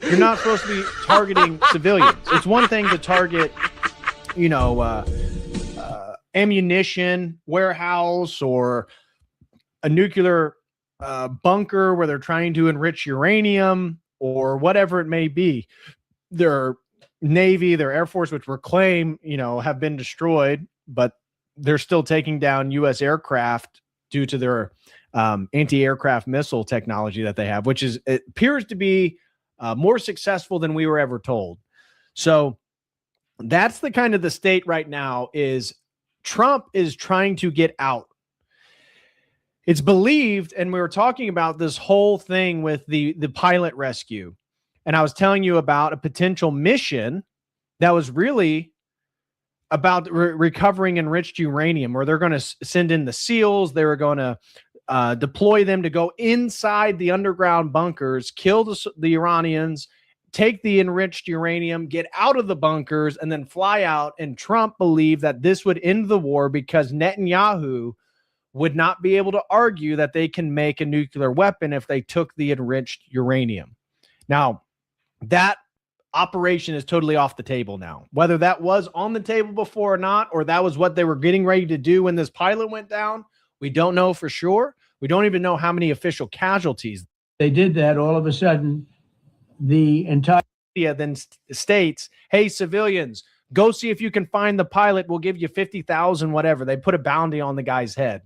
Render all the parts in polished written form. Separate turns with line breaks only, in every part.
You're not supposed to be targeting civilians. It's one thing to target, ammunition warehouse or a nuclear bunker where they're trying to enrich uranium or whatever it may be. Their Navy, their Air Force, which were claim, have been destroyed, but they're still taking down U.S. aircraft due to their anti-aircraft missile technology that they have, which it appears to be more successful than we were ever told. So that's the kind of the state right now is Trump is trying to get out. It's believed, and we were talking about this whole thing with the pilot rescue, and I was telling you about a potential mission that was really about recovering enriched uranium, where they're going to send in the SEALs. They were going to deploy them to go inside the underground bunkers, kill the Iranians, take the enriched uranium, get out of the bunkers, and then fly out. And Trump believed that this would end the war because Netanyahu would not be able to argue that they can make a nuclear weapon if they took the enriched uranium. Now, that operation is totally off the table now. Whether that was on the table before or not, or that was what they were getting ready to do when this pilot went down, we don't know for sure. We don't even know how many official casualties.
They did that. All of a sudden, the entire
media then states, hey, civilians, go see if you can find the pilot. We'll give you 50,000, whatever. They put a bounty on the guy's head.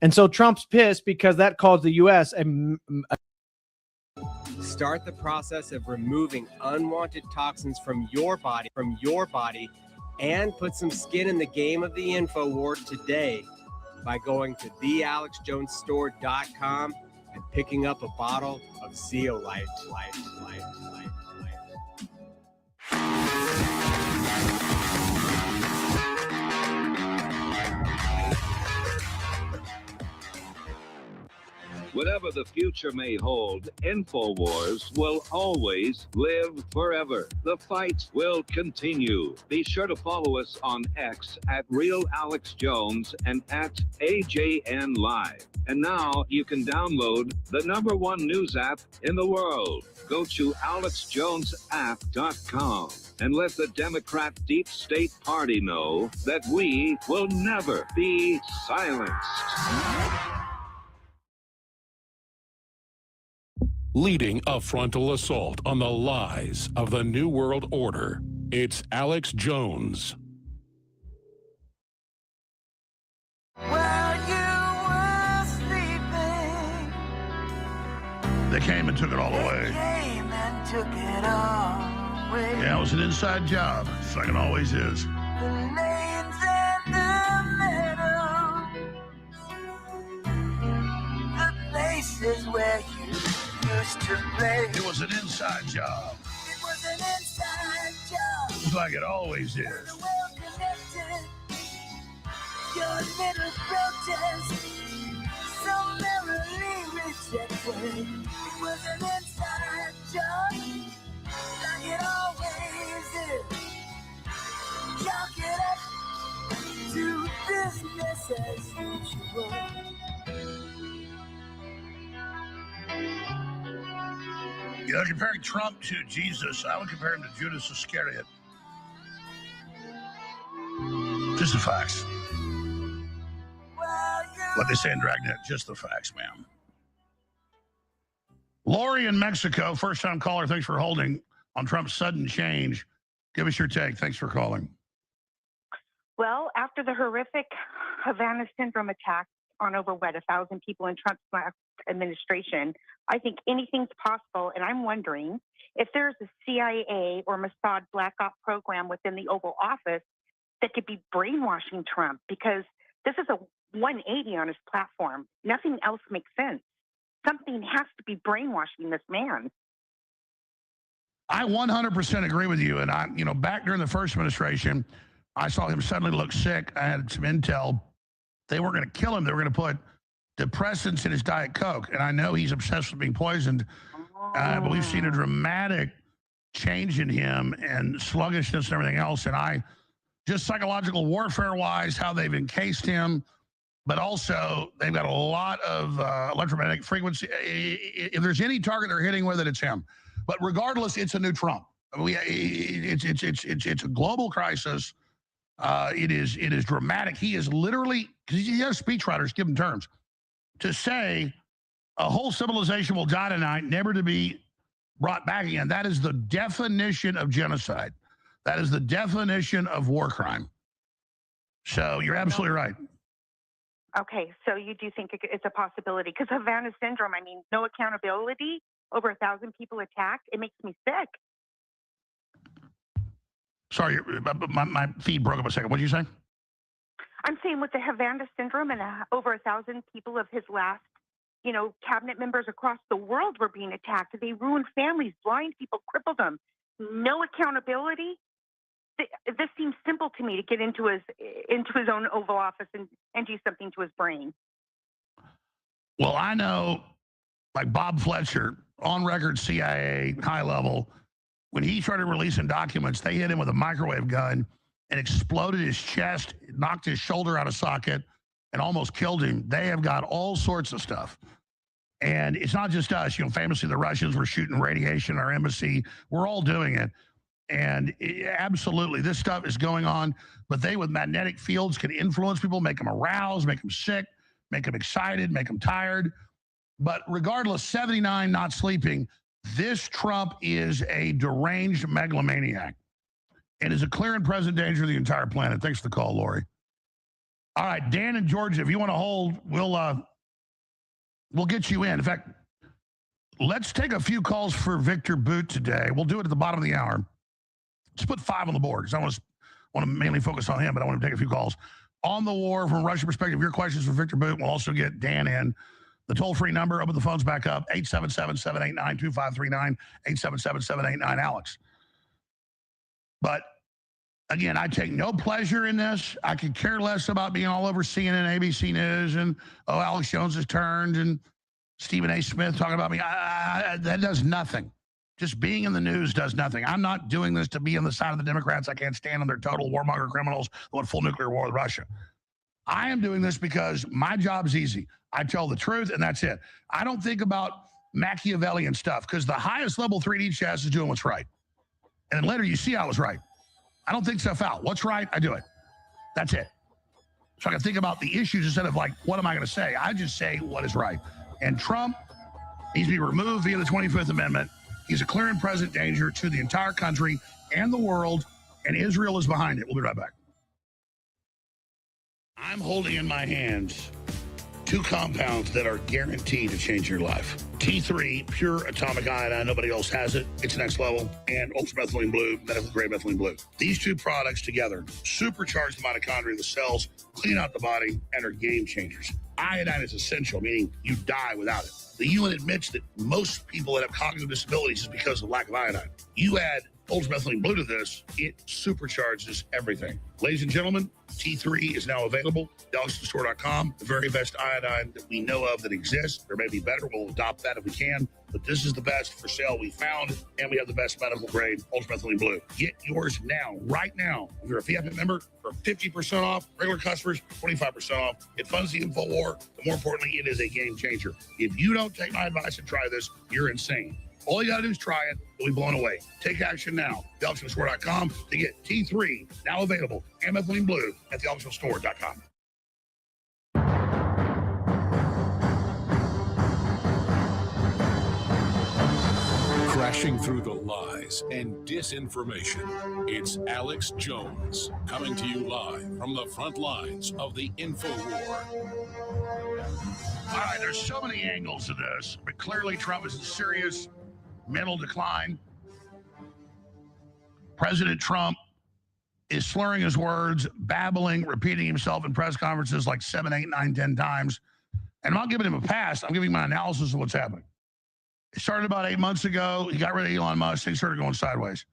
And so Trump's pissed because that caused the U.S.
Start the process of removing unwanted toxins from your body, and put some skin in the game of the info war today by going to thealexjonesstore.com and picking up a bottle of Zeolite.
Whatever the future may hold, InfoWars will always live forever. The fight will continue. Be sure to follow us on X at @RealAlexJones and at AJN Live. And now you can download the #1 news app in the world. Go to AlexJonesApp.com and let the Democrat Deep State Party know that we will never be silenced.
Leading a frontal assault on the lies of the New World Order, it's Alex Jones.
While you were sleeping,
they came and took it all away.
Came and took it all away.
Yeah, it was an inside job, just like it always is.
The lanes and the meadows, the places where you used to play.
It was an inside job.
It was an inside job.
Just like it always is.
Well connected. Your little protest, so merrily rejected. It was an inside job, like it always is. Chalk it up to business as usual.
You know, comparing Trump to Jesus, I would compare him to Judas Iscariot. Just the facts. What they say in Dragnet, just the facts, ma'am. Lori in Mexico, first-time caller, thanks for holding on Trump's sudden change. Give us your take. Thanks for calling.
Well, after the horrific Havana syndrome attack on over, 1,000 people in Trump's last administration, I think anything's possible. And I'm wondering if there's a CIA or Mossad Black Op program within the Oval Office that could be brainwashing Trump, because this is a 180 on his platform. Nothing else makes sense. Something has to be brainwashing this man.
I 100% agree with you. And back during the first administration, I saw him suddenly look sick. I had some intel. They weren't going to kill him. They were going to put depressants in his Diet Coke. And I know he's obsessed with being poisoned. But we've seen a dramatic change in him and sluggishness and everything else. And just psychological warfare-wise, how they've encased him, but also they've got a lot of electromagnetic frequency. If there's any target they're hitting with it, it's him. But regardless, it's a new Trump. It's a global crisis. It is dramatic. He is literally, because he has speechwriters give him terms, to say a whole civilization will die tonight, never to be brought back again. That is the definition of genocide. That is the definition of war crime. So you're absolutely right.
Okay, so you do think it's a possibility? Because Havana syndrome, I mean, no accountability, over 1,000 people attacked. It makes me sick.
Sorry, my feed broke up a second. What did you say?
I'm saying with the Havana syndrome and over 1,000 people of his last, cabinet members across the world were being attacked. They ruined families, blind people, crippled them. No accountability. This seems simple to me to get into his own Oval Office and do something to his brain.
Well, I know, like Bob Fletcher, on record CIA, high level, when he started releasing documents, they hit him with a microwave gun and exploded his chest, knocked his shoulder out of socket, and almost killed him. They have got all sorts of stuff. And it's not just us. Famously, the Russians were shooting radiation in our embassy. We're all doing it. And absolutely, this stuff is going on. But they, with magnetic fields, can influence people, make them aroused, make them sick, make them excited, make them tired. But regardless, 79 not sleeping, this Trump is a deranged megalomaniac and is a clear and present danger to the entire planet. Thanks for the call, Lori. All right, Dan in Georgia, if you want to hold, we'll get you in. In fact, let's take a few calls for Victor Boot today. We'll do it at the bottom of the hour. Let's put 5 on the board because I want to mainly focus on him, but I want to take a few calls. On the war from a Russian perspective, your questions for Victor Boot. We'll also get Dan in. The toll-free number, open the phones back up, 877-789-2539, 877-789-ALEX. But, again, I take no pleasure in this. I could care less about being all over CNN, ABC News, and, Alex Jones has turned, and Stephen A. Smith talking about me. That does nothing. Just being in the news does nothing. I'm not doing this to be on the side of the Democrats. I can't stand them. They're total warmonger criminals who want full nuclear war with Russia. I am doing this because my job's easy. I tell the truth, and that's it. I don't think about Machiavellian stuff because the highest level 3D chess is doing what's right. And then later you see I was right. I don't think stuff out. What's right, I do it. That's it. So I can think about the issues instead of like, what am I going to say? I just say what is right. And Trump needs to be removed via the 25th Amendment. He's a clear and present danger to the entire country and the world, and Israel is behind it. We'll be right back. I'm holding in my hands 2 compounds that are guaranteed to change your life. T3, pure atomic iodine, nobody else has it. It's next level. And ultramethylene blue, medical grade methylene blue. These 2 products together supercharge the mitochondria of the cells, clean out the body, and are game changers. Iodine is essential, meaning you die without it. The UN admits that most people that have cognitive disabilities is because of lack of iodine. You add ultramethylene blue to this, it supercharges everything. Ladies and gentlemen, T3 is now available at DogsToStore.com. The very best iodine that we know of that exists. There may be better. We'll adopt that if we can. But this is the best for sale we found, and we have the best medical grade ultramethylene blue. Get yours now, right now. If you're a FIAP member, for 50% off. Regular customers, 25% off. It funds the InfoWar, but more importantly, it is a game changer. If you don't take my advice and try this, you're insane. All you got to do is try it. You'll be blown away. Take action now. TheAlexStore.com to get T3, now available, and methylene blue at TheAlexStore.com.
Crashing through the lies and disinformation, it's Alex Jones coming to you live from the front lines of the InfoWar.
All right, there's so many angles to this, but clearly Trump is in serious mental decline. President Trump is slurring his words, babbling, repeating himself in press conferences like 7, 8, 9, 10 times. And I'm not giving him a pass. I'm giving my analysis of what's happening. It started about 8 months ago. He got rid of Elon Musk. Things started going sideways.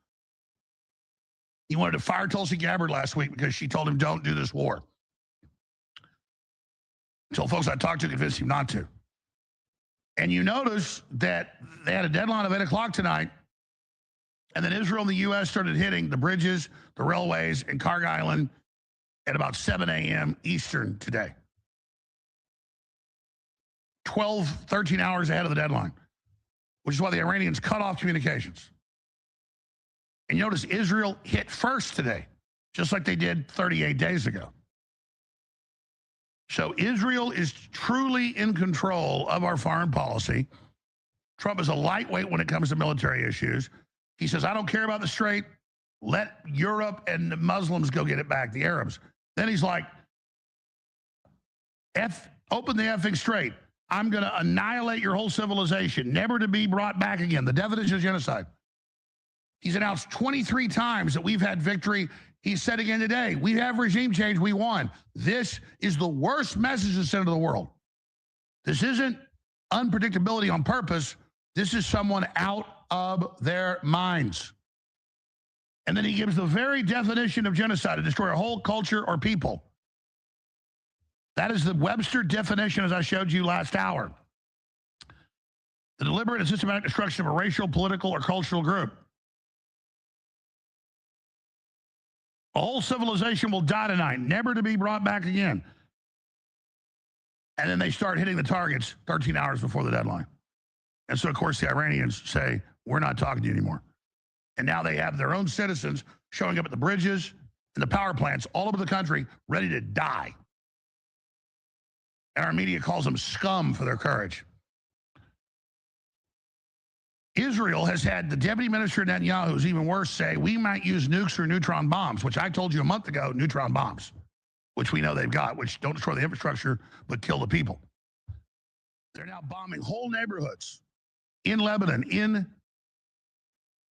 He wanted to fire Tulsi Gabbard last week because she told him, don't do this war. Until folks I talked to convinced him not to. And you notice that they had a deadline of 8 o'clock tonight, and then Israel and the U.S. started hitting the bridges, the railways, and Carg Island at about 7 a.m. Eastern today. 12, 13 hours ahead of the deadline. which is why the Iranians cut off communications. And you notice Israel hit first today, just like they did 38 days ago. So Israel is truly in control of our foreign policy. Trump is a lightweight when it comes to military issues. He says, I don't care about the Strait. Let Europe and the Muslims go get it back, the Arabs. Then he's like, open the effing Strait. I'm going to annihilate your whole civilization, never to be brought back again. The definition of genocide. He's announced 23 times that we've had victory. He said again today, we have regime change, we won. This is the worst message to send to the world. This isn't unpredictability on purpose. This is someone out of their minds. And then he gives the very definition of genocide, to destroy a whole culture or people. That is the Webster definition, as I showed you last hour. The deliberate and systematic destruction of a racial, political, or cultural group. A whole civilization will die tonight, never to be brought back again. And then they start hitting the targets 13 hours before the deadline. And so, of course, the Iranians say, we're not talking to you anymore. And now they have their own citizens showing up at the bridges and the power plants all over the country ready to die. And our media calls them scum for their courage. Israel has had the deputy minister Netanyahu, who's even worse, say we might use nukes or neutron bombs, which I told you a month ago, neutron bombs, which we know they've got, which don't destroy the infrastructure, but kill the people. They're now bombing whole neighborhoods in Lebanon, in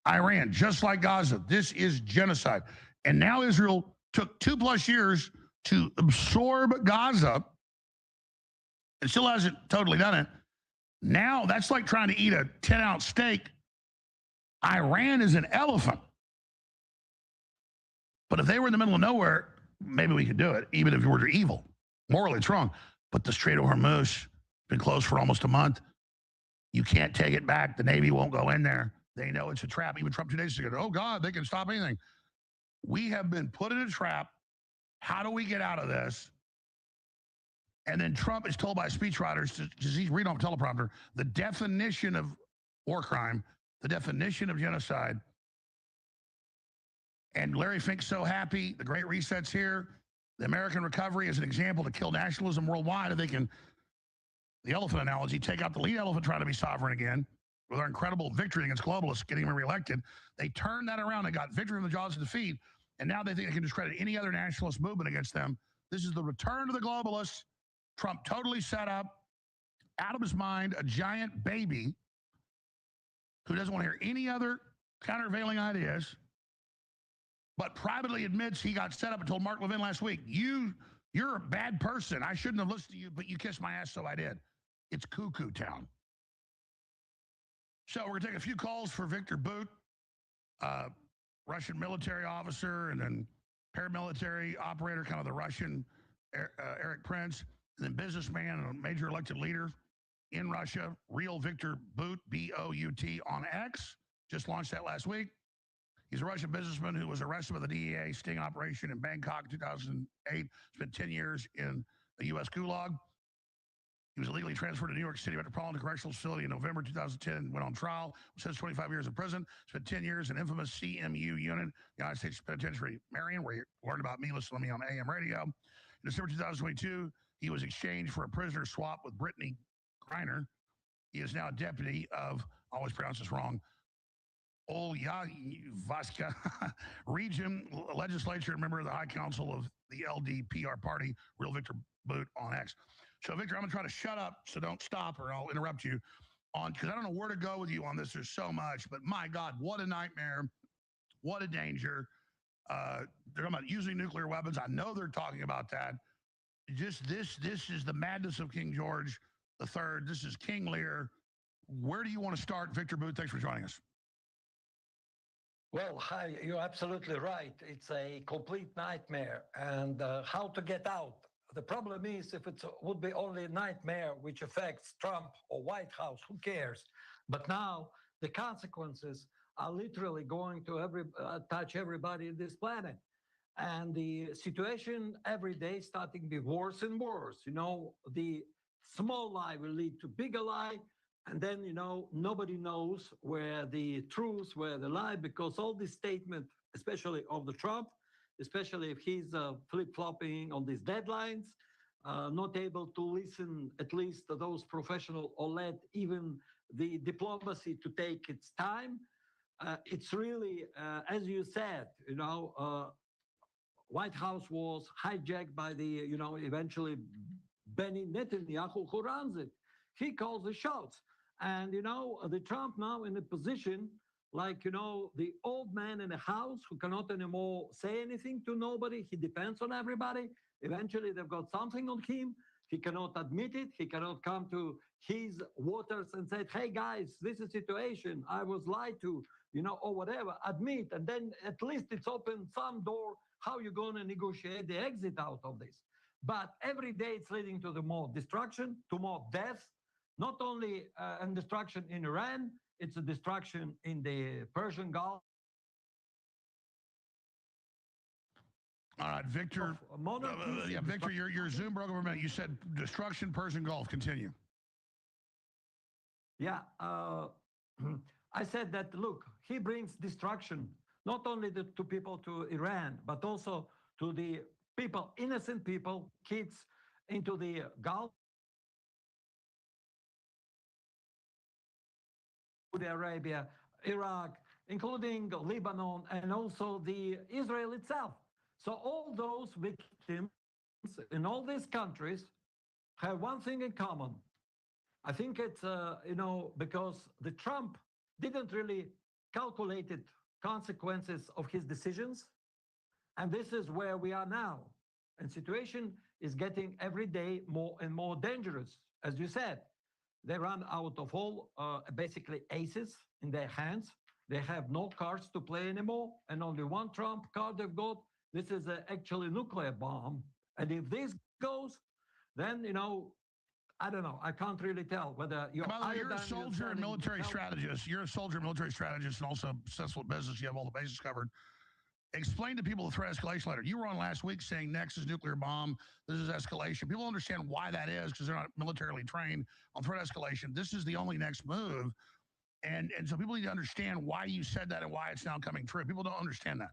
Iran, just like Gaza. This is genocide. And now Israel took 2+ years to absorb Gaza and still hasn't totally done it. Now that's like trying to eat a 10-ounce steak. Iran is an elephant. But if they were in the middle of nowhere, maybe we could do it, even if we were evil. Morally, it's wrong. But the Strait of Hormuz has been closed for almost a month. You can't take it back. The Navy won't go in there. They know it's a trap. Even Trump 2 days ago, oh, God, they can stop anything. We have been put in a trap. How do we get out of this? And then Trump is told by speechwriters to just read off a teleprompter the definition of war crime, the definition of genocide. And Larry Fink's so happy. The Great Reset's here. The American recovery is an example to kill nationalism worldwide. If they can, the elephant analogy, take out the lead elephant trying to be sovereign again with our incredible victory against globalists, getting them reelected. They turned that around. They got victory in the jaws of defeat. And now they think they can discredit any other nationalist movement against them. This is the return to the globalists. Trump totally set up, out of his mind, a giant baby who doesn't want to hear any other countervailing ideas, but privately admits he got set up and told Mark Levin last week, you're a bad person. I shouldn't have listened to you, but you kissed my ass, so I did. It's cuckoo town. So we're going to take a few calls for Victor Bout, Russian military officer and then paramilitary operator, kind of the Russian Eric Prince. And then businessman and a major elected leader in Russia, real Victor Bout, B-O-U-T, on X. Just launched that last week. He's a Russian businessman who was arrested by the DEA sting operation in Bangkok in 2008. Spent 10 years in a U.S. gulag. He was illegally transferred to New York City Metropolitan Correctional Facility in November 2010, went on trial, since 25 years in prison, spent 10 years in infamous CMU unit, United States Penitentiary, Marion, where you learned about me, listen to me on AM radio. In December 2022, he was exchanged for a prisoner swap with Brittany Griner. He is now a deputy of, I always pronounce this wrong, Olyazvaska Region Legislature, and member of the High Council of the LDPR party, real Victor Bout on X. So, Victor, I'm going to try to shut up, so don't stop or I'll interrupt you on, because I don't know where to go with you on this. There's so much, but my God, what a nightmare. What a danger. They're talking about using nuclear weapons. I know they're talking about that. Just this is the madness of King George III. This is King Lear. Where do you want to start, Victor Bout? Thanks for joining us.
Well, hi, you're absolutely right. It's a complete nightmare, and how to get out. The problem is if it would be only a nightmare which affects Trump or White House, who cares? But now the consequences are literally going to touch everybody on this planet. And the situation every day starting to be worse and worse. You know, the small lie will lead to bigger lie. And then, nobody knows where the truth, where the lie, because all these statements, especially of the Trump, especially if he's flip-flopping on these deadlines, not able to listen at least to those professionals or let even the diplomacy to take its time. It's really, as you said, White House was hijacked by the, eventually Benny Netanyahu, who runs it. He calls the shots. And, the Trump now in a position like, the old man in the house who cannot anymore say anything to nobody. He depends on everybody. Eventually, they've got something on him. He cannot admit it. He cannot come to his waters and say, hey, guys, this is a situation. I was lied to, or whatever. Admit. And then at least it's opened some door. How you going to negotiate the exit out of this? But every day it's leading to the more destruction, to more death, not only and destruction in Iran, it's a destruction in the Persian Gulf.
All right, Victor. Victor, your Zoom broke over a minute. You said destruction, Persian Gulf. Continue.
Yeah, I said that, look, he brings destruction, not only to people to Iran, but also to the people, innocent people, kids, into the Gulf, Saudi Arabia, Iraq, including Lebanon, and also the Israel itself. So all those victims in all these countries have one thing in common. I think it's, because the Trump didn't really calculate consequences of his decisions. And this is where we are now. And situation is getting every day more and more dangerous. As you said, they run out of all basically aces in their hands. They have no cards to play anymore. And only one Trump card they've got. This is actually a nuclear bomb. And if this goes, then, I don't know. I can't really tell whether you're.
By the way, you're a soldier and military strategist. You're a soldier and military strategist and also successful business. You have all the bases covered. Explain to people the threat escalation letter. You were on last week saying next is nuclear bomb. This is escalation. People understand why that is because they're not militarily trained on threat escalation. This is the only next move. And so people need to understand why you said that and why it's now coming true. People don't understand that.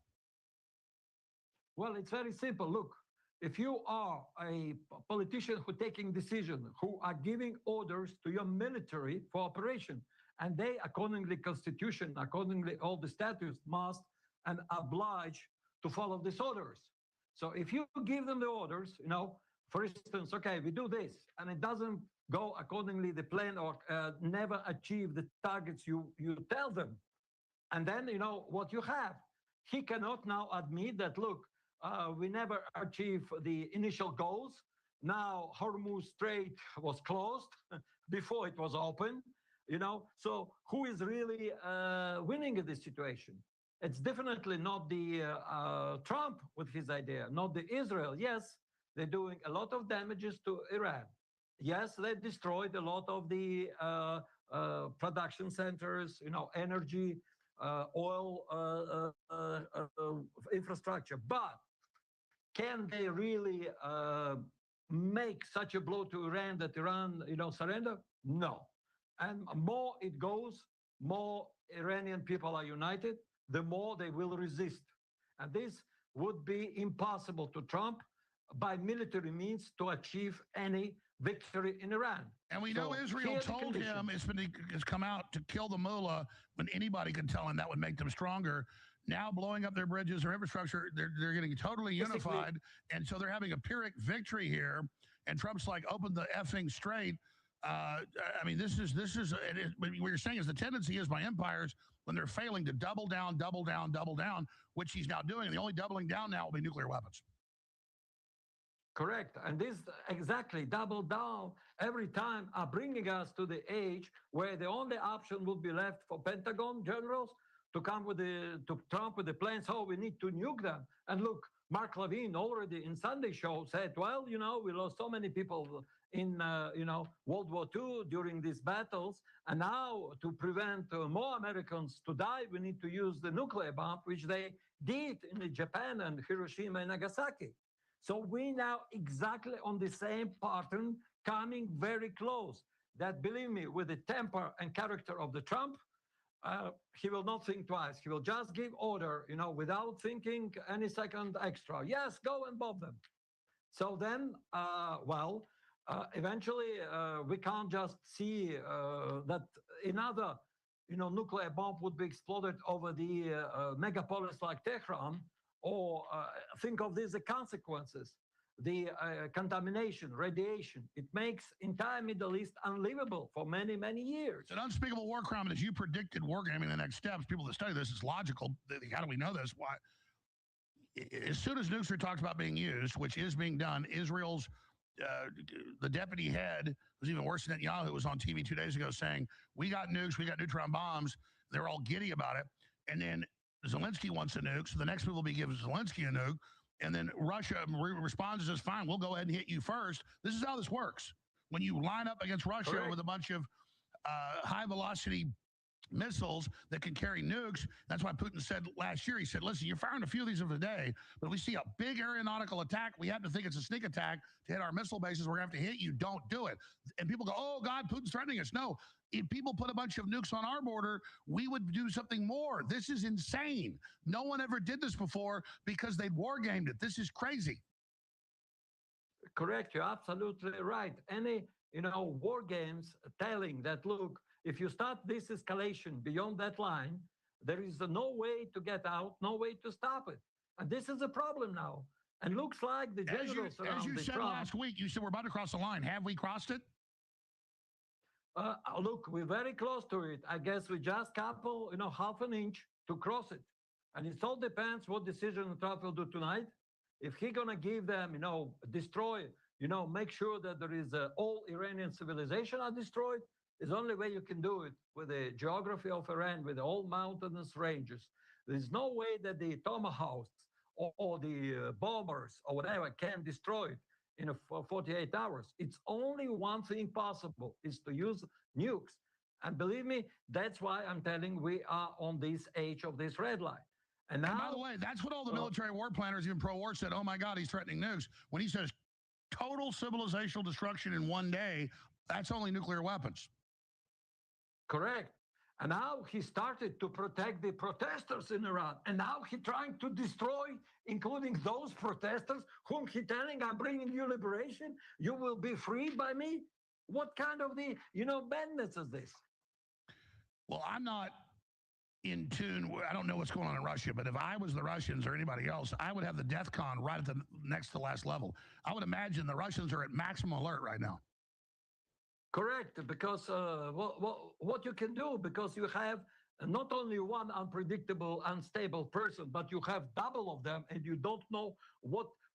Well, it's very simple. Look, if you are a politician who taking decisions, who are giving orders to your military for operation, and they accordingly constitution, accordingly all the statutes must and oblige to follow these orders. So if you give them the orders, for instance, okay, we do this, and it doesn't go accordingly the plan or never achieve the targets you tell them, and then what you have, he cannot now admit that, look, we never achieved the initial goals. Now Hormuz Strait was closed before it was open, So who is really winning in this situation? It's definitely not the Trump with his idea, not the Israel. Yes, they're doing a lot of damages to Iran. Yes, they destroyed a lot of the production centers, energy, oil infrastructure. But can they really make such a blow to Iran that Iran, surrender? No. And more it goes, more Iranian people are united, the more they will resist. And this would be impossible to Trump by military means to achieve any victory in Iran.
And we know Israel told him it's come out to kill the mullah when anybody could tell him that would make them stronger. Now blowing up their bridges, their infrastructure, they're getting totally unified. And so they're having a Pyrrhic victory here. And Trump's like, open the effing strait. I mean, this is what you're saying is the tendency is by empires when they're failing to double down, which he's now doing. The only doubling down now will be nuclear weapons.
Correct. And this exactly double down every time are bringing us to the age where the only option would be left for Pentagon generals to come to Trump with the plans, oh, we need to nuke them. And look, Mark Levine already in Sunday show said, well, we lost so many people in, World War II during these battles. And now to prevent more Americans to die, we need to use the nuclear bomb, which they did in Japan and Hiroshima and Nagasaki. So we now exactly on the same pattern coming very close. that, believe me, with the temper and character of the Trump, he will not think twice. He will just give order, without thinking any second extra. Yes, go and bomb them. So then, eventually we can't just see that another, nuclear bomb would be exploded over the megapolis like Tehran, or think of these consequences. The contamination, radiation, it makes entire Middle East unlivable for many, many years.
It's an unspeakable war crime, and as you predicted wargaming the next steps, people that study this, it's logical. How do we know this? Why? As soon as nukes are talked about being used, which is being done, Israel's the deputy head was even worse than Netanyahu, was on TV 2 days ago saying, we got nukes, we got neutron bombs. They're all giddy about it. And then Zelensky wants a nuke, so the next move will be giving Zelensky a nuke. And then Russia responds and says, fine, we'll go ahead and hit you first. This is how this works. When you line up against Russia
Correct.
with a bunch of high-velocity missiles that can carry nukes, that's why Putin said last year, he said, listen, you're firing a few of these of a day, but if we see a big aeronautical attack, we have to think it's a sneak attack to hit our missile bases. We're going to have to hit you. Don't do it. And people go, oh, God, Putin's threatening us. No, if people put a bunch of nukes on our border, we would do something more. This is insane. No one ever did this before because they'd war gamed it. This is crazy.
Correct. You're absolutely right. Any, war games telling that, look, if you start this escalation beyond that line, there is no way to get out, no way to stop it. And this is a problem now. And looks like the generals around
as you said
Trump,
last week, you said we're about to cross the line. Have we crossed it?
Look, we're very close to it. I guess we just couple, half an inch to cross it. And it all depends what decision Trump will do tonight. If he's going to give them, destroy, make sure that there is all Iranian civilization are destroyed, is the only way you can do it with the geography of Iran, with all mountainous ranges. There's no way that the tomahawks or the bombers or whatever can destroy it in 48 hours. It's only one thing possible, is to use nukes. And believe me, that's why I'm telling we are on this age of this red line. And now,
by the way, that's what all the military war planners, even pro-war, said, oh my God, he's threatening nukes. When he says total civilizational destruction in one day, that's only nuclear weapons.
Correct. And now he started to protect the protesters in Iran. And now he's trying to destroy, including those protesters whom he's telling, I'm bringing you liberation. You will be freed by me. What kind of madness is this?
Well, I'm not in tune. I don't know what's going on in Russia, but if I was the Russians or anybody else, I would have the death con right at the next to last level. I would imagine the Russians are at maximum alert right now.
Correct, because what you can do, because you have not only one unpredictable, unstable person, but you have double of them, and you don't know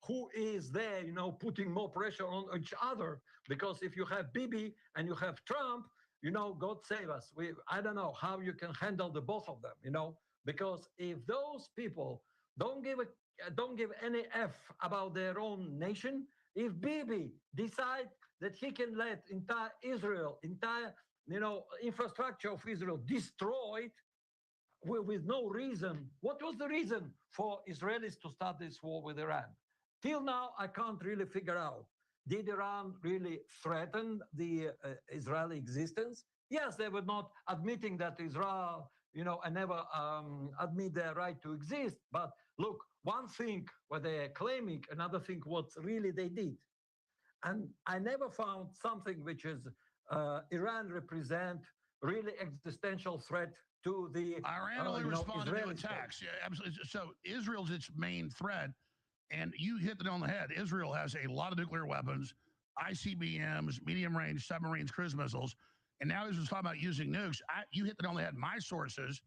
who is there, putting more pressure on each other. Because if you have Bibi and you have Trump, God save us. I don't know how you can handle the both of them, because if those people don't give any F about their own nation, if Bibi decide that he can let entire Israel, infrastructure of Israel destroyed with no reason. What was the reason for Israelis to start this war with Iran? Till now, I can't really figure out. Did Iran really threaten the Israeli existence? Yes, they were not admitting that Israel, and never admit their right to exist. But look, one thing what they're claiming, another thing what really they did. And I never found something which is Iran represent really existential threat to the
Iran only responded to
Israeli
attacks.
state.
Yeah, absolutely. So Israel's its main threat, and you hit it on the head. Israel has a lot of nuclear weapons, ICBMs, medium-range submarines, cruise missiles, and now Israel's talking about using nukes. You hit it on the head. My sources,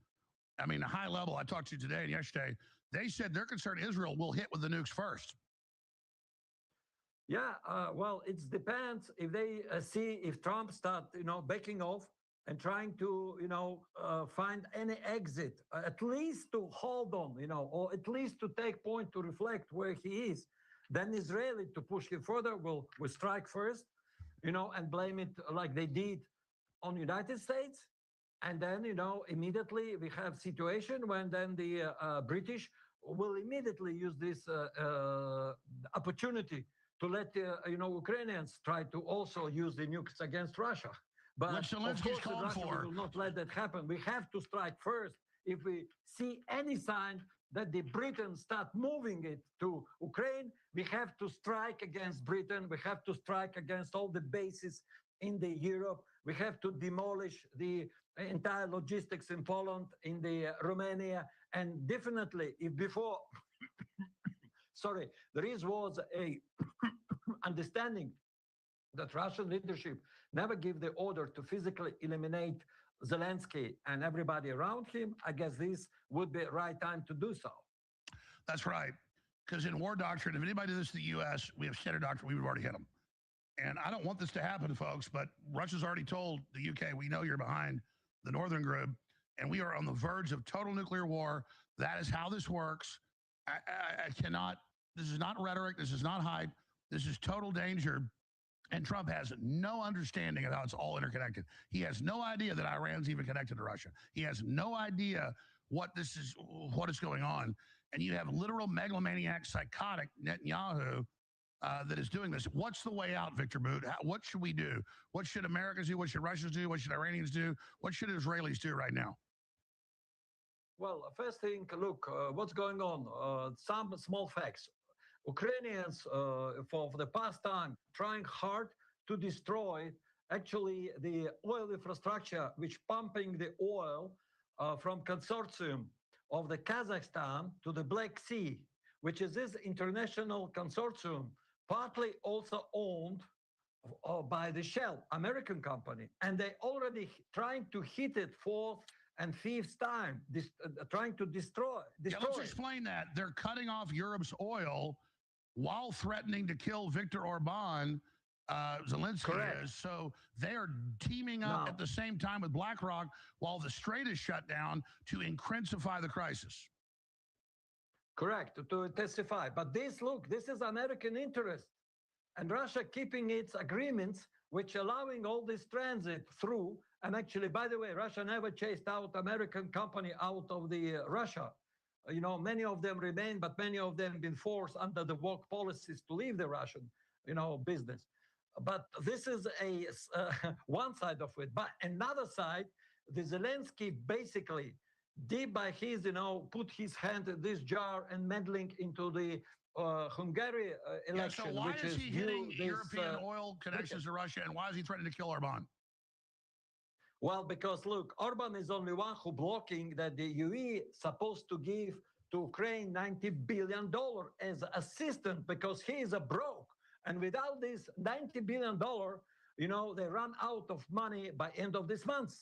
a high level I talked to today and yesterday, they said they're concerned Israel will hit with the nukes first.
Yeah, well, it depends if they see if Trump start, backing off and trying to, find any exit, at least to hold on, or at least to take point to reflect where he is. Then Israeli to push him further will strike first, and blame it like they did on the United States. And then, immediately we have situation when then the British will immediately use this opportunity to let Ukrainians try to also use the nukes against Russia. But
Which
of
Zelensky's
course, in
called
Russia,
for.
we will not let that happen. We have to strike first. If we see any sign that the Britain start moving it to Ukraine, we have to strike against Britain. We have to strike against all the bases in the Europe. We have to demolish the entire logistics in Poland, in the Romania, and definitely if before, sorry, was a understanding that Russian leadership never give the order to physically eliminate Zelensky and everybody around him, I guess this would be the right time to do so.
That's right. Because in war doctrine, if anybody did this to the U.S., we have standard doctrine, we would have already hit them. And I don't want this to happen, folks, but Russia's already told the U.K., we know you're behind the Northern group, and we are on the verge of total nuclear war. That is how this works. I cannot, this is not rhetoric, this is not hype, this is total danger. And Trump has no understanding of how it's all interconnected. He has no idea that Iran's even connected to Russia. He has no idea what is going on. And you have literal megalomaniac, psychotic Netanyahu that is doing this. What's the way out, Victor Boot? What should we do? What should Americans do? What should Russians do? What should Iranians do? What should Israelis do right now?
Well, first thing, look, what's going on? Some small facts. Ukrainians, for the past time, trying hard to destroy actually the oil infrastructure, which pumping the oil from consortium of the Kazakhstan to the Black Sea, which is this international consortium, partly also owned by the Shell, American company. And they already trying to hit it fourth and fifth time, trying to destroy
Yeah, let's explain that. They're cutting off Europe's oil while threatening to kill Viktor Orban, Zelensky is. So they are teaming up at the same time with BlackRock while the Strait is shut down to intensify the crisis.
Correct, to intensify. But this, look, this is American interest. And Russia keeping its agreements, which allowing all this transit through. And actually, by the way, Russia never chased out American company out of the Russia. You know, many of them remain, but many of them been forced under the woke policies to leave the Russian, business. But this is a one side of it. But another side, the Zelensky basically did by his, put his hand in this jar and meddling into the Hungary election.
So why is he hitting
this,
European oil connections to Russia, and why is he threatening to kill Orban?
Well, because look, Orban is only one who blocking that the UE supposed to give to Ukraine $90 billion as assistance because he is a broke. And without this $90 billion, they run out of money by end of this month.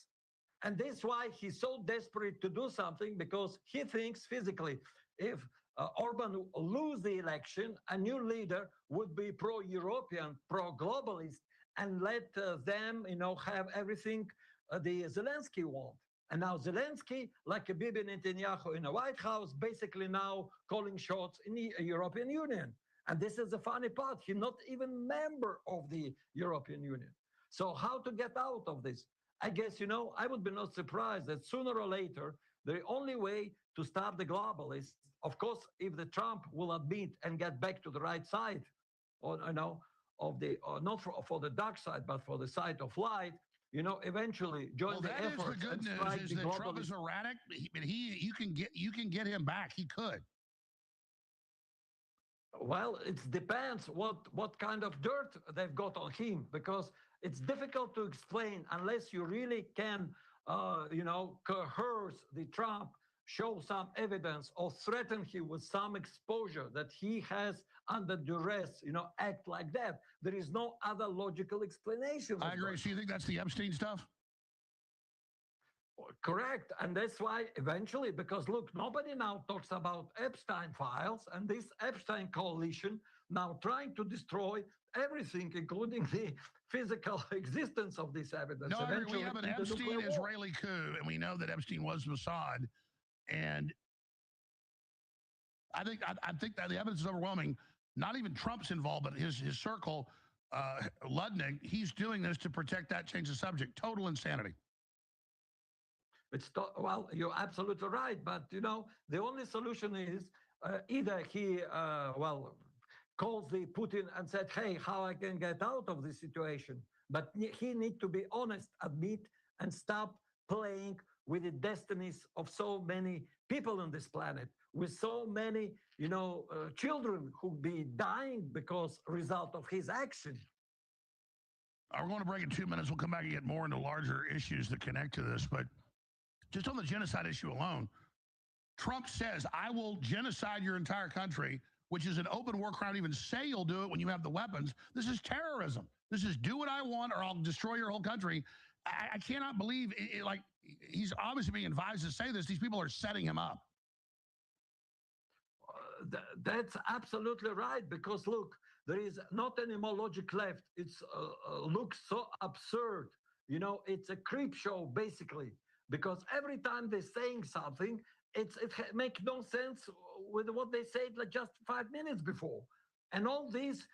And that's why he's so desperate to do something, because he thinks physically, if Orban lose the election, a new leader would be pro-European, pro-globalist, and let them, have everything the Zelensky want. And now Zelensky, like a Bibi Netanyahu in the White House, basically now calling shots in the European Union. And this is the funny part. He's not even member of the European Union. So how to get out of this? I guess, I would be not surprised that sooner or later, the only way to stop the globalists, of course, if the Trump will admit and get back to the right side, or, of the, not for the dark side, but for the side of light, eventually join the effort.
Well, that is the good news, is that Trump is erratic, but you can get him back. He could.
Well, it depends what kind of dirt they've got on him, because it's difficult to explain unless you really can, coerce the Trump, show some evidence, or threaten him with some exposure that he has under duress, act like that. There is no other logical explanation.
I agree. So you think that's the Epstein stuff?
Correct. And that's why eventually, because look, nobody now talks about Epstein files and this Epstein coalition now trying to destroy everything, including the physical existence of this evidence.
No, I agree. We have an Epstein-Israeli coup, and we know that Epstein was Mossad. And I think that the evidence is overwhelming. Not even Trump's involved, but his circle, Ludnick, he's doing this to protect that, change the subject. Total insanity.
Well, you're absolutely right. But, the only solution is either he, calls the Putin and said, hey, how I can get out of this situation? But he needs to be honest, admit, and stop playing with the destinies of so many people on this planet, with so many, children who be dying because result of his action.
We're going to break in 2 minutes. We'll come back and get more into larger issues that connect to this. But just on the genocide issue alone, Trump says, I will genocide your entire country, which is an open war crime. Even say you'll do it when you have the weapons. This is terrorism. This is do what I want or I'll destroy your whole country. I cannot believe it, like he's obviously being advised to say this. These people are setting him up.
That's absolutely right, because look, there is not any more logic left. It's looks so absurd. It's a creep show basically, because every time they're saying something, it makes no sense with what they said like just 5 minutes before. And all these,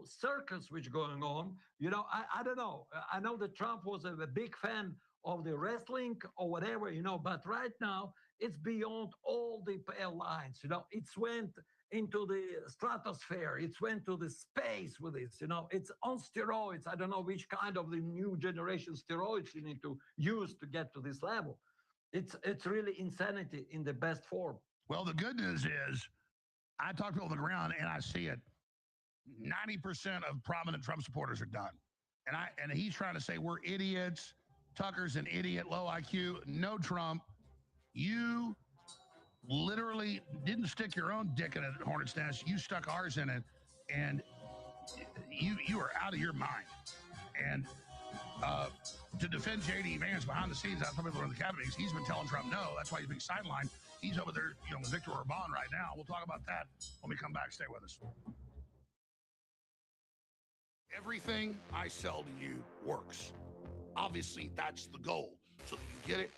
circus which going on, I don't know. I know that Trump was a big fan of the wrestling or whatever, but right now it's beyond all the airlines. It's went into the stratosphere. It's went to the space with this. It's on steroids. I don't know which kind of the new generation steroids you need to use to get to this level. It's really insanity in the best form.
Well, the good news is I talk to people on the ground and I see it. 90% of prominent Trump supporters are done. And he's trying to say we're idiots. Tucker's an idiot, low IQ. No, Trump, you literally didn't stick your own dick in a hornet's nest. You stuck ours in it, and you are out of your mind. And to defend J.D. Vance behind the scenes, some people are in the cabinet, he's been telling Trump no. That's why he's being sidelined. He's over there, with Victor Orban right now. We'll talk about that when we come back. Stay with us. Everything I sell to you works. Obviously, that's the goal, so that you get it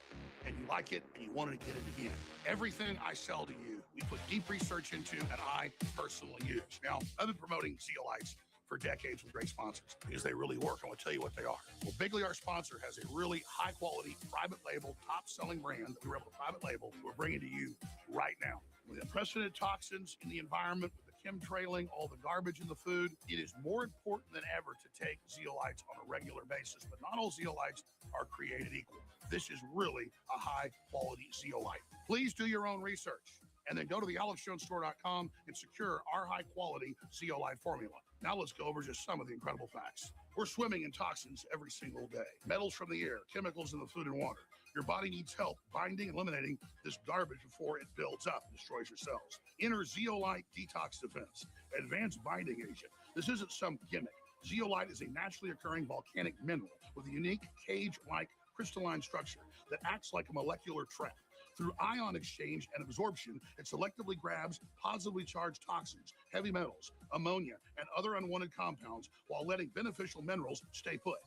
and you like it and you want to get it again. Everything I sell to you, we put deep research into and I personally use. Now, I've been promoting zeolites for decades with great sponsors because they really work. I want to tell you what they are. Well, Bigley, our sponsor, has a really high-quality, private label, top-selling brand that we were able to private label that we're bringing to you right now. With unprecedented toxins in the environment, with the chemtrailing, all the garbage in the food, it is more important than ever to take zeolites on a regular basis. But not all zeolites are created equal. This is really a high-quality zeolite. Please do your own research and then go to the AlexJonesStore.com and secure our high-quality zeolite formula. Now let's go over just some of the incredible facts. We're swimming in toxins every single day. Metals from the air, chemicals in the food and water. Your body needs help binding and eliminating this garbage before it builds up and destroys your cells. Enter Zeolite Detox Defense, advanced binding agent. This isn't some gimmick. Zeolite is a naturally occurring volcanic mineral with a unique cage-like crystalline structure that acts like a molecular trap. Through ion exchange and absorption, it selectively grabs positively charged toxins, heavy metals, ammonia, and other unwanted compounds while letting beneficial minerals stay put.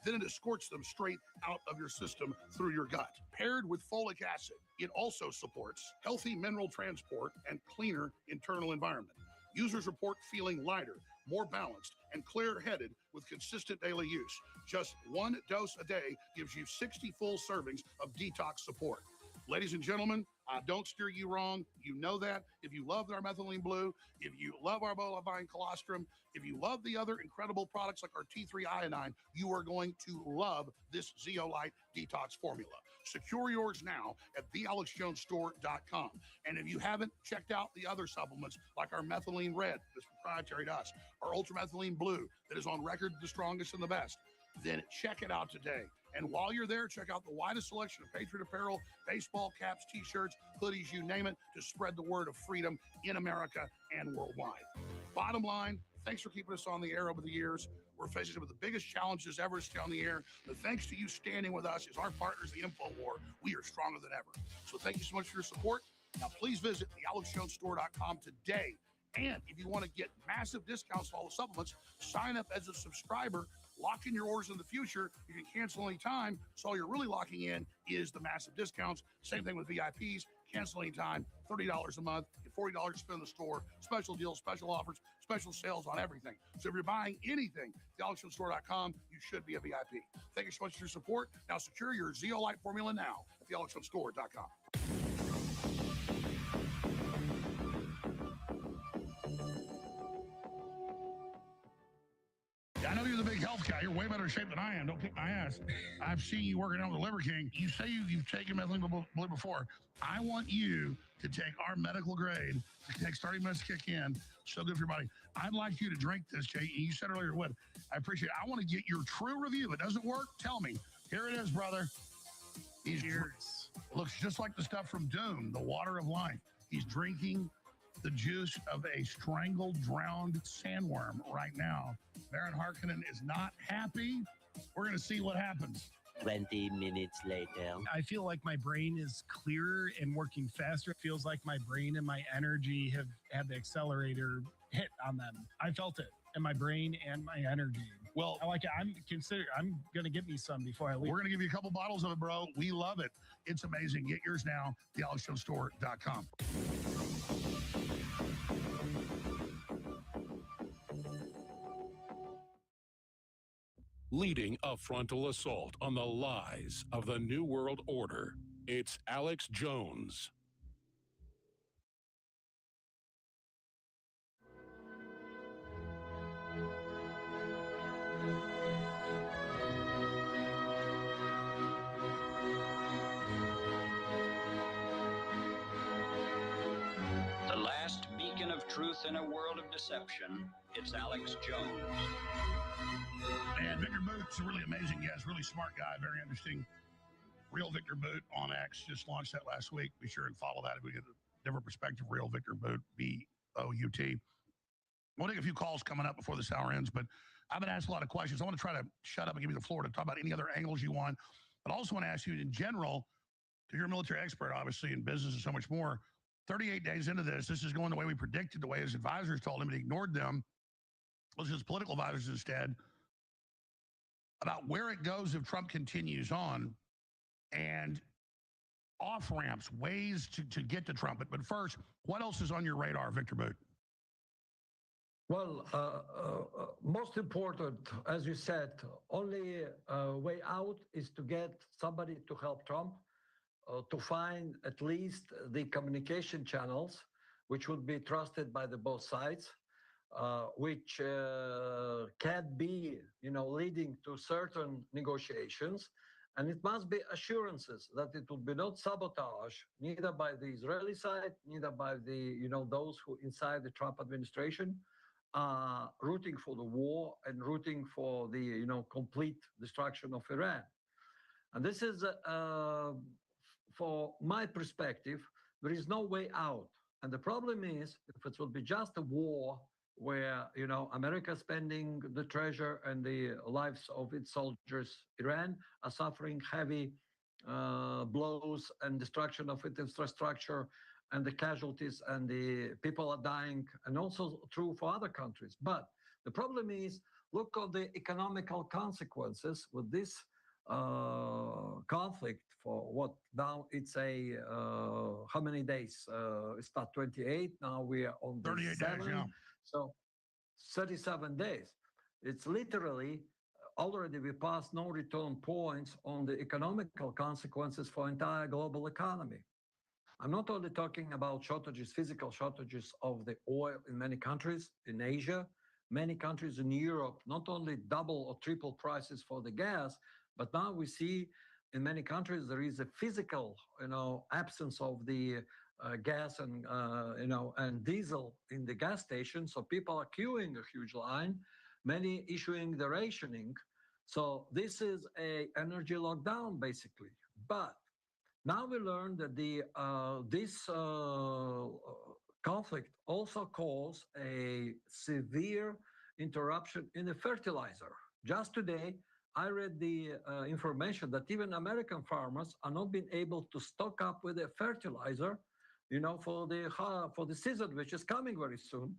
Then it escorts them straight out of your system through your gut. Paired with folic acid, it also supports healthy mineral transport and cleaner internal environment. Users report feeling lighter, more balanced, and clear-headed with consistent daily use. Just one dose a day gives you 60 full servings of detox support. Ladies and gentlemen, I don't steer you wrong. You know that. If you love our methylene blue, if you love our bovine colostrum, if you love the other incredible products like our T3 iodine, you are going to love this zeolite detox formula. Secure yours now at thealexjonesstore.com. And if you haven't checked out the other supplements like our methylene red, that's proprietary to us, our ultramethylene blue, that is on record the strongest and the best, then check it out today. And while you're there, check out the widest selection of Patriot apparel, baseball caps, t-shirts, hoodies, you name it, to spread the word of freedom in America and worldwide. Bottom line, thanks for keeping us on the air over the years. We're facing some of the biggest challenges ever to stay on the air. But thanks to you standing with us as our partners, the InfoWar, we are stronger than ever. So thank you so much for your support. Now, please visit thealexjonesstore.com today. And if you want to get massive discounts on all the supplements, sign up as a subscriber. Lock in your orders in the future. You can cancel anytime. So all you're really locking in is the massive discounts. Same thing with VIPs. Cancel anytime. $30 a month. Get $40 to spend in the store. Special deals, special offers, special sales on everything. So if you're buying anything, thealexjonesstore.com, you should be a VIP. Thank you so much for your support. Now secure your zeolite formula now at thealexjonesstore.com. I know you're the big health guy. You're way better shape than I am. Don't kick my ass. I've seen you working out with the Liver King. You say you've taken methylene blue before. I want you to take our medical grade. It takes 30 minutes to kick in. So good for your body. I'd like you to drink this, Jay. You said earlier what? I appreciate it. I want to get your true review. If it doesn't work, tell me. Here it is, brother. Looks just like the stuff from Doom, the water of life. He's drinking the juice of a strangled, drowned sandworm right now. Baron Harkonnen is not happy. We're going to see what happens.
20 minutes later.
I feel like my brain is clearer and working faster. It feels like my brain and my energy have had the accelerator hit on them. I felt it in my brain and my energy. Well, I like it. I'm going to get me some before I leave.
We're going to give you a couple bottles of it, bro. We love it. It's amazing. Get yours now, thealexjonesstore.com.
Leading a frontal assault on the lies of the New World Order, it's Alex Jones.
The last beacon of truth in a world of deception, it's Alex Jones.
And Victor Boot's a really amazing guy. Really smart guy, very interesting. Real Victor Boot on X, just launched that last week. Be sure and follow that if we get a different perspective. Real Victor Boot, B-O-U-T. We'll take a few calls coming up before this hour ends, but I've been asked a lot of questions. I want to try to shut up and give you the floor to talk about any other angles you want. But I also want to ask you in general, because you're a military expert, obviously, in business and so much more. 38 days into this is going the way we predicted, the way his advisors told him, and he ignored them. Was his political advisors instead, about where it goes if Trump continues on and off-ramps, ways to get to Trump. But first, what else is on your radar, Victor Boot?
Well, most important, as you said, only way out is to get somebody to help Trump, to find at least the communication channels, which would be trusted by the both sides, which can be, leading to certain negotiations. And it must be assurances that it will be not sabotage, neither by the Israeli side, neither by the, those who inside the Trump administration are rooting for the war and rooting for the, complete destruction of Iran. And this is, for my perspective, there is no way out. And the problem is, if it will be just a war where, America is spending the treasure and the lives of its soldiers, Iran are suffering heavy blows and destruction of its infrastructure, and the casualties and the people are dying, and also true for other countries. But the problem is, look at the economical consequences with this conflict for what now it's a, how many days? It's not 28, now we are on
38 days, yeah.
So 37 days. It's literally already we passed no return points on the economical consequences for entire global economy. I'm not only talking about shortages, physical shortages of the oil in many countries in Asia, many countries in Europe, not only double or triple prices for the gas, but now we see in many countries there is a physical, absence of the gas and, and diesel in the gas station. So people are queuing a huge line, many issuing the rationing. So this is a energy lockdown basically. But now we learn that this conflict also caused a severe interruption in the fertilizer. Just today, I read the information that even American farmers are not being able to stock up with their fertilizer, for the season, which is coming very soon.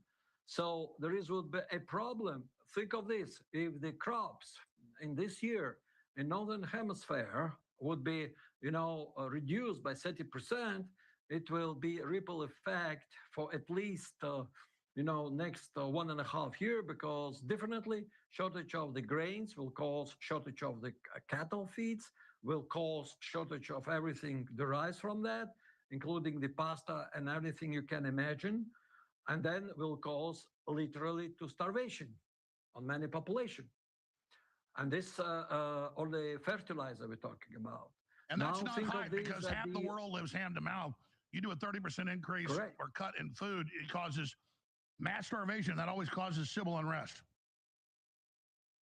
So would be a problem. Think of this: if the crops in this year in Northern Hemisphere would be, reduced by 30%, it will be a ripple effect for at least, next 1.5 years, because definitely shortage of the grains will cause shortage of the cattle feeds, will cause shortage of everything derives from that, including the pasta and everything you can imagine, and then will cause literally to starvation on many population. And this only fertilizer we're talking about.
And that's
Now
not
think of
hype
this
because
at
half the world lives hand to mouth. You do a 30% increase
Correct.
or cut in food, it causes mass starvation. That always causes civil unrest.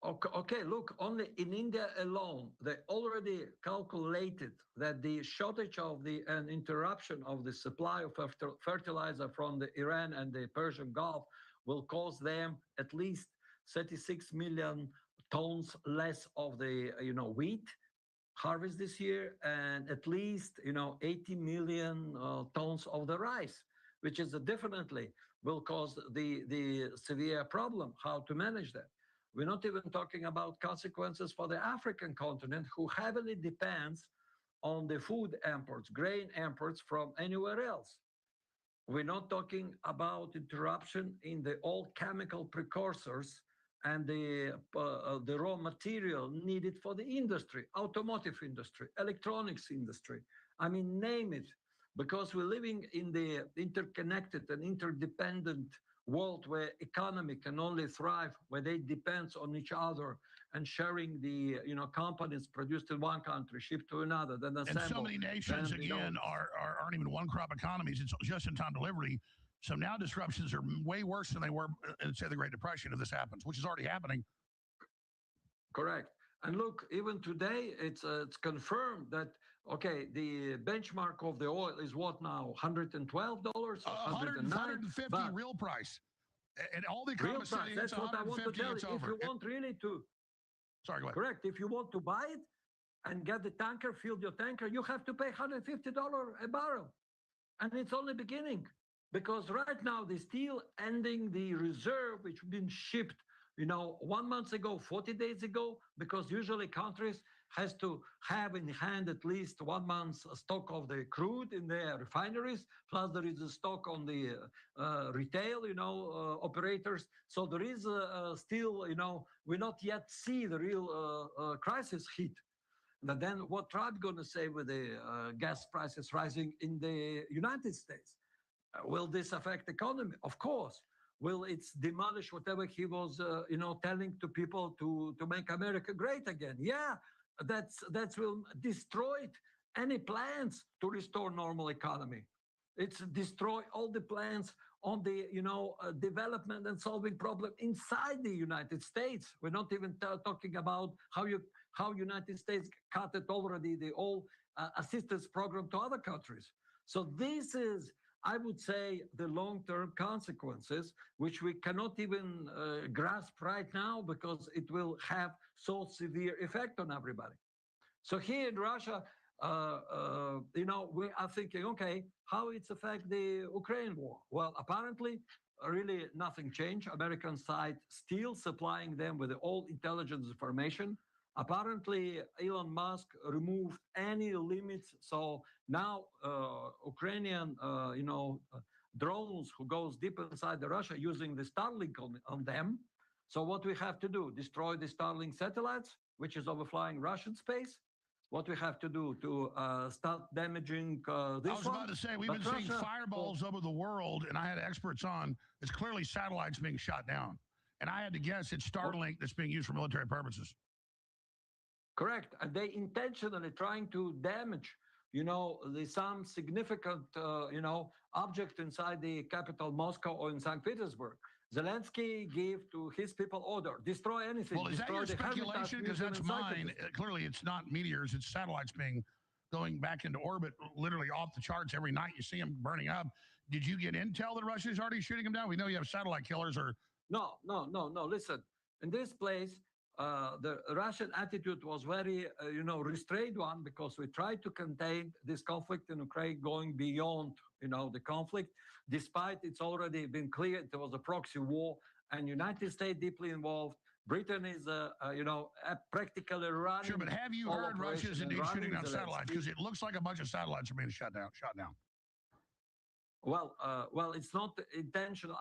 Okay, look, only in India alone, they already calculated that the shortage of the and interruption of the supply of fertilizer from the Iran and the Persian Gulf will cause them at least 36 million tons less of the wheat harvest this year, and at least 80 million tons of the rice, which is definitely will cause the severe problem how to manage that. We're not even talking about consequences for the African continent, who heavily depends on the food imports, grain imports from anywhere else. We're not talking about interruption in the all chemical precursors and the raw material needed for the industry, automotive industry, electronics industry. I mean, name it, because we're living in the interconnected and interdependent world where economy can only thrive where they depend on each other and sharing the companies produced in one country shipped to another, then assembled.
And so many nations again aren't even one crop economies. It's just in time delivery. So now disruptions are way worse than they were in, say, the Great Depression if this happens, which is already happening.
Correct. And look, even today it's confirmed that the benchmark of the oil is what now? $112 or
$150 real price. And all the economists say it's
that's what I want to tell you. If you want really to
sorry, go ahead.
Correct. If you want to buy it and get the tanker, fill your tanker, you have to pay $150 a barrel. And it's only beginning. Because right now they're still ending the reserve which been shipped 1 month ago, 40 days ago, because usually countries has to have in hand at least 1 month's stock of the crude in their refineries, plus there is a stock on the retail, operators. So there is still, we not yet see the real crisis hit. But then what Trump going to say with the gas prices rising in the United States? Will this affect the economy? Of course. Will it demolish whatever he was, telling to people to make America great again? Yeah, that will destroy any plans to restore normal economy. It's destroy all the plans on the, development and solving problem inside the United States. We're not even talking about how United States cut it already the all assistance program to other countries. So this is, I would say, the long-term consequences, which we cannot even grasp right now because it will have so severe effect on everybody. So here in Russia, we are thinking, okay, how it's affect the Ukraine war? Well, apparently, really nothing changed. American side still supplying them with all intelligence information. Apparently, Elon Musk removed any limits. So now Ukrainian, drones who goes deep inside the Russia using the Starlink on them. So what we have to do, destroy the Starlink satellites, which is overflying Russian space. What we have to do to start damaging this one.
I was about to say, we've been seeing fireballs over the world, and I had experts on. It's clearly satellites being shot down. And I had to guess it's Starlink that's being used for military purposes.
Correct. And they intentionally trying to damage, some significant, object inside the capital, Moscow, or in St. Petersburg. Zelensky gave to his people order, destroy anything.
Well, is that your speculation? Because that's mine. Clearly, it's not meteors. It's satellites going back into orbit, literally off the charts every night. You see them burning up. Did you get intel that Russia is already shooting them down? We know you have satellite killers or...
No. Listen, in this place, the Russian attitude was very, restrained one, because we tried to contain this conflict in Ukraine going beyond, the conflict, despite it's already been clear it was a proxy war, and United States deeply involved. Britain is, practically running.
Sure, but have you heard Russia's indeed shooting down satellites? Because it looks like a bunch of satellites are being shot down.
Well, it's not intentional.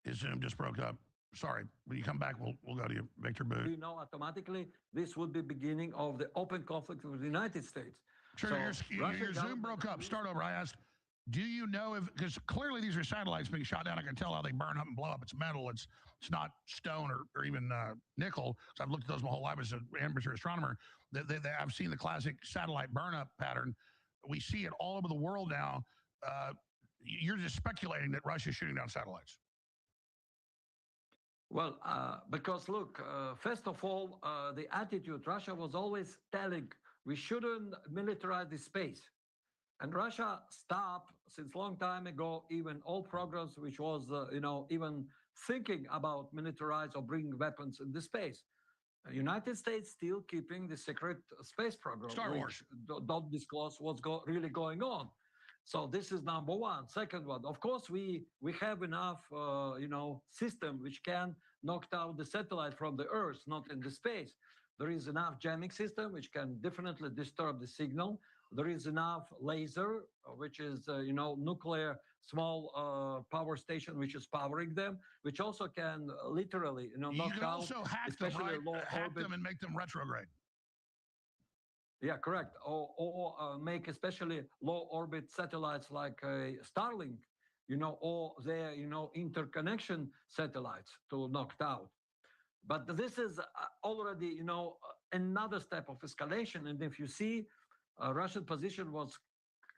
His Zoom just broke up. Sorry. When you come back, we'll go to you, Victor Booth.
Automatically, this would be beginning of the open conflict with the United States.
Sure,
So
your Zoom broke up. Start over. I asked, Do you know if, because clearly these are satellites being shot down. I can tell how they burn up and blow up. It's metal. It's not stone or even nickel. So I've looked at those my whole life as an amateur astronomer. I've seen the classic satellite burn up pattern. We see it all over the world now. You're just speculating that Russia's shooting down satellites.
Well, because look, first of all, the attitude, Russia was always telling we shouldn't militarize the space. And Russia stopped since long time ago, even all programs which was, even thinking about militarize or bring weapons in the space. United States still keeping the secret space program,
Star Wars.
Don't disclose what's really going on. So this is number one. Second one, of course, we have enough, system which can knock out the satellite from the Earth, not in the space. There is enough jamming system which can definitely disturb the signal. There is enough laser, which is, nuclear small power station, which is powering them, which also can literally, knock
you can
out,
also hack
especially
them,
low
right? Hack
orbit.
them and make them retrograde.
Yeah, correct. Or make especially low orbit satellites like Starlink, or their, interconnection satellites to knock out. But this is already, another step of escalation. And if you see, Russian position was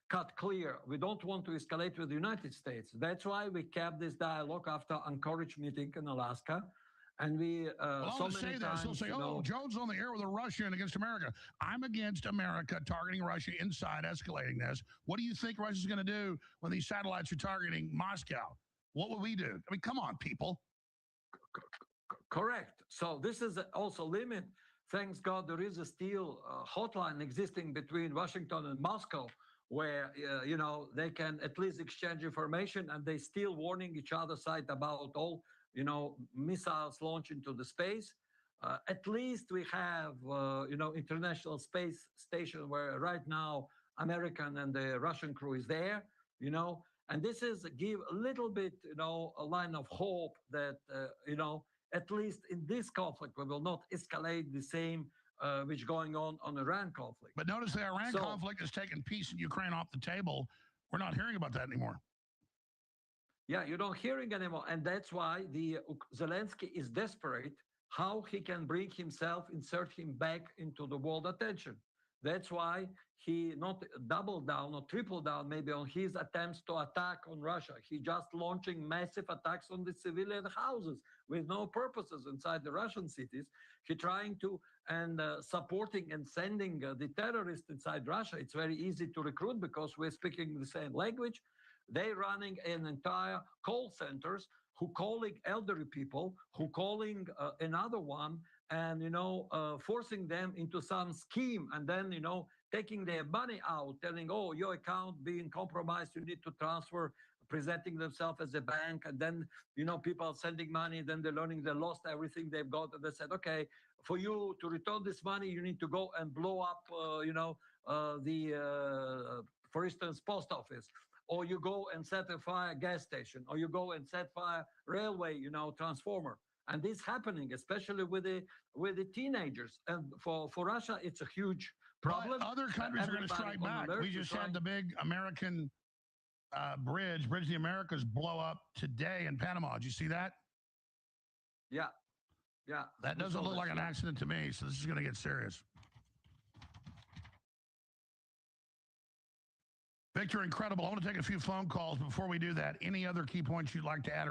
cut clear. We don't want to escalate with the United States. That's why we kept this dialogue after Anchorage meeting in Alaska. And we so many times,
they'll say, Jones on the air with a Russian against America. I'm against America targeting Russia inside, escalating this. What do you think Russia's going to do when these satellites are targeting Moscow? What will we do? I mean, come on, people.
Correct. So this is also limit. Thanks God there is a still hotline existing between Washington and Moscow where, they can at least exchange information and they still warning each other side about all, missiles launched into the space. At least we have, International Space Station where right now American and the Russian crew is there, and this is give a little bit, a line of hope that, at least in this conflict, we will not escalate the same which going on Iran conflict.
But notice the Iran conflict has taken peace in Ukraine off the table. We're not hearing about that anymore.
Yeah, you don't hearing anymore. And that's why the Zelensky is desperate how he can bring himself, insert him back into the world attention. That's why he not doubled down or tripled down maybe on his attempts to attack on Russia. He just launching massive attacks on the civilian houses with no purposes inside the Russian cities. He trying to and supporting and sending the terrorists inside Russia. It's very easy to recruit because we're speaking the same language. They running an entire call centers who calling elderly people, who calling another one, and forcing them into some scheme, and then taking their money out, telling, oh, your account being compromised, you need to transfer, presenting themselves as a bank, and then people are sending money, then they're learning they lost everything they've got, and they said, okay, for you to return this money, you need to go and blow up, for instance, post office. Or you go and set a fire gas station, or you go and set fire railway, transformer. And this happening, especially with the teenagers. And for Russia, it's a huge problem.
But other countries are going to strike back. We just had the big American Bridge of the Americas blow up today in Panama. Did you see that?
Yeah. Yeah.
That doesn't look like an accident to me, so this is going to get serious. Victor, incredible. I want to take a few phone calls. Before we do that, any other key points you'd like to add?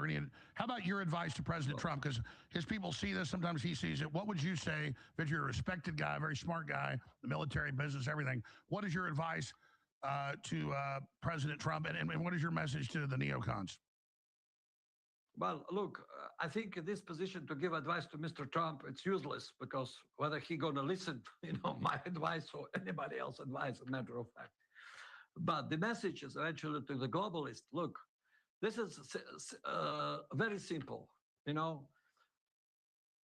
How about your advice to President Trump? Because his people see this, sometimes he sees it. What would you say, Victor, you're a respected guy, a very smart guy, the military, business, everything. What is your advice to President Trump, and what is your message to the neocons?
Well, look, I think in this position to give advice to Mr. Trump, it's useless because whether he going to listen, my advice or anybody else's advice, a matter of fact. But the message is actually to the globalists, look, this is very simple,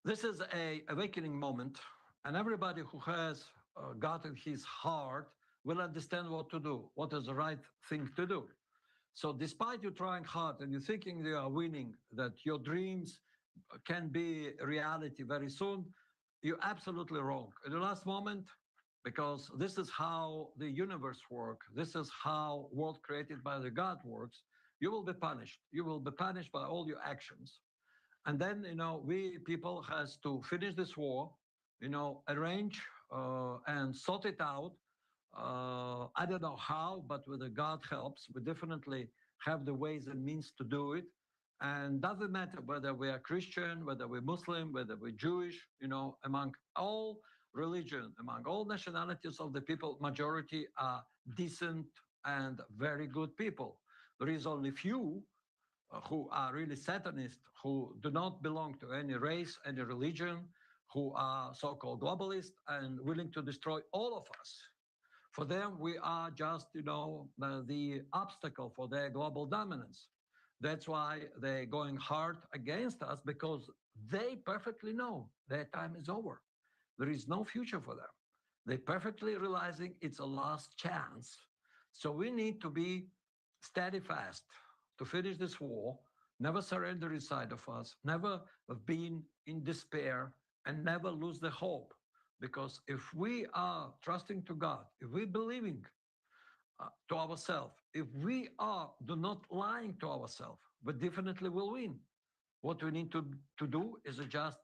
This is a awakening moment, and everybody who has gotten his heart will understand what to do, what is the right thing to do. So despite you trying hard and you're thinking you are winning, that your dreams can be reality very soon, you're absolutely wrong. At the last moment, because this is how the universe works. This is how world created by the God works. You will be punished. You will be punished by all your actions. And then, we people has to finish this war, arrange and sort it out. I don't know how, but with the God helps, we definitely have the ways and means to do it. And doesn't matter whether we are Christian, whether we're Muslim, whether we're Jewish, among all religion, among all nationalities of the people, majority are decent and very good people. There is only few who are really Satanists, who do not belong to any race, any religion, who are so-called globalists and willing to destroy all of us. For them, we are just, the obstacle for their global dominance. That's why they're going hard against us, because they perfectly know their time is over. There is no future for them. They perfectly realizing it's a last chance. So we need to be steadfast to finish this war, never surrender inside of us, never have been in despair, and never lose the hope. Because if we are trusting to God, if we believing to ourselves, if we do not lying to ourselves, we definitely will win. What we need to do is just,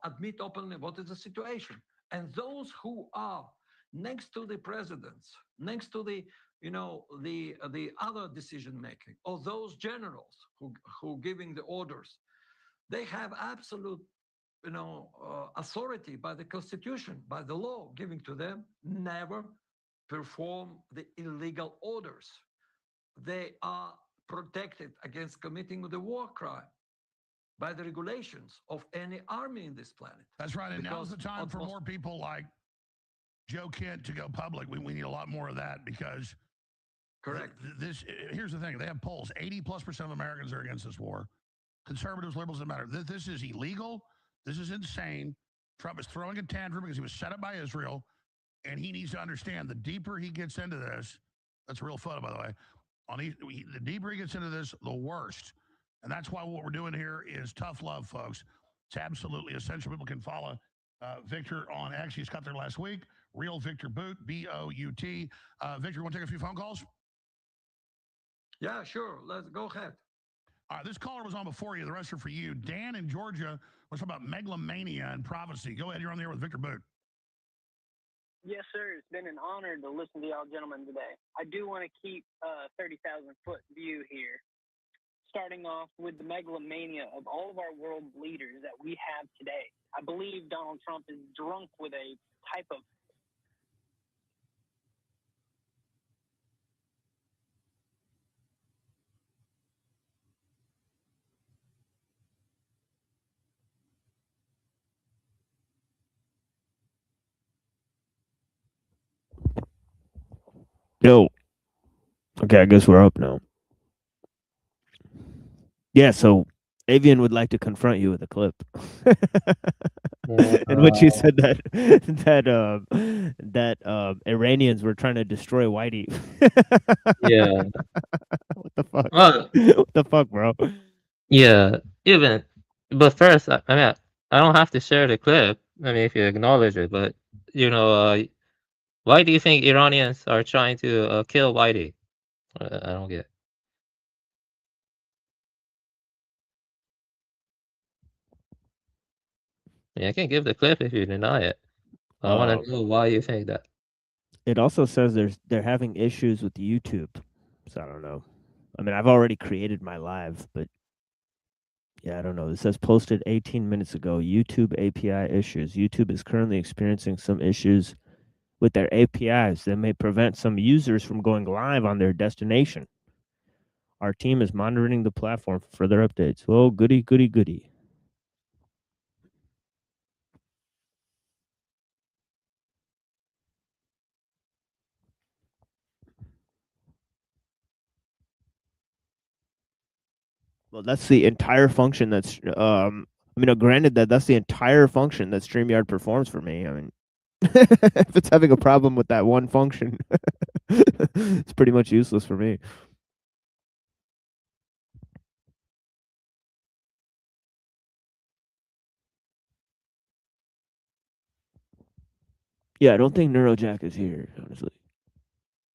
admit openly what is the situation. And those who are next to the presidents, next to the other decision making, or those generals who giving the orders, they have absolute authority by the constitution, by the law giving to them, never perform the illegal orders. They are protected against committing the war crime by the regulations of any army in this planet.
That's right. And now's the time for more people like Joe Kent to go public. We need a lot more of that, because
correct.
Here's the thing. They have polls. 80+% of Americans are against this war. Conservatives, liberals, doesn't matter. This is illegal. This is insane. Trump is throwing a tantrum because he was set up by Israel, and he needs to understand the deeper he gets into this, that's a real photo, by the way, the deeper he gets into this, the worst. And that's why what we're doing here is tough love, folks. It's absolutely essential. People can follow Victor on X. He's got there last week. Real Victor Boot, B-O-U-T. Victor, you want to take a few phone calls?
Yeah, sure. Let's go ahead.
All right, this caller was on before you. The rest are for you. Dan in Georgia was talking about megalomania and prophecy. Go ahead. You're on the air with Victor Boot.
Yes, sir. It's been an honor to listen to y'all gentlemen today. I do want to keep a 30,000-foot view here, starting off with the megalomania of all of our world leaders that we have today. I believe Donald Trump is drunk with a type of
Yo. Okay, I guess we're up now. Yeah, so Avian would like to confront you with a clip. In which you said that Iranians were trying to destroy Whitey.
Yeah.
What the fuck?
Well,
What the fuck, bro?
yeah, even, but first, I mean, I don't have to share the clip. I mean, if you acknowledge it, but why do you think Iranians are trying to kill Whitey? I don't get it. Yeah, I can give the clip if you deny it. I want to know why you think that.
It also says they're having issues with YouTube. So I don't know. I mean, I've already created my live, but yeah, I don't know. It says posted 18 minutes ago, YouTube API issues. YouTube is currently experiencing some issues with their APIs that may prevent some users from going live on their destination. Our team is monitoring the platform for further updates. Oh, goody, goody, goody. Well, that's the entire function that's, granted that's the entire function that StreamYard performs for me. I mean, if it's having a problem with that one function, it's pretty much useless for me. Yeah, I don't think Neuro Jack is here, honestly.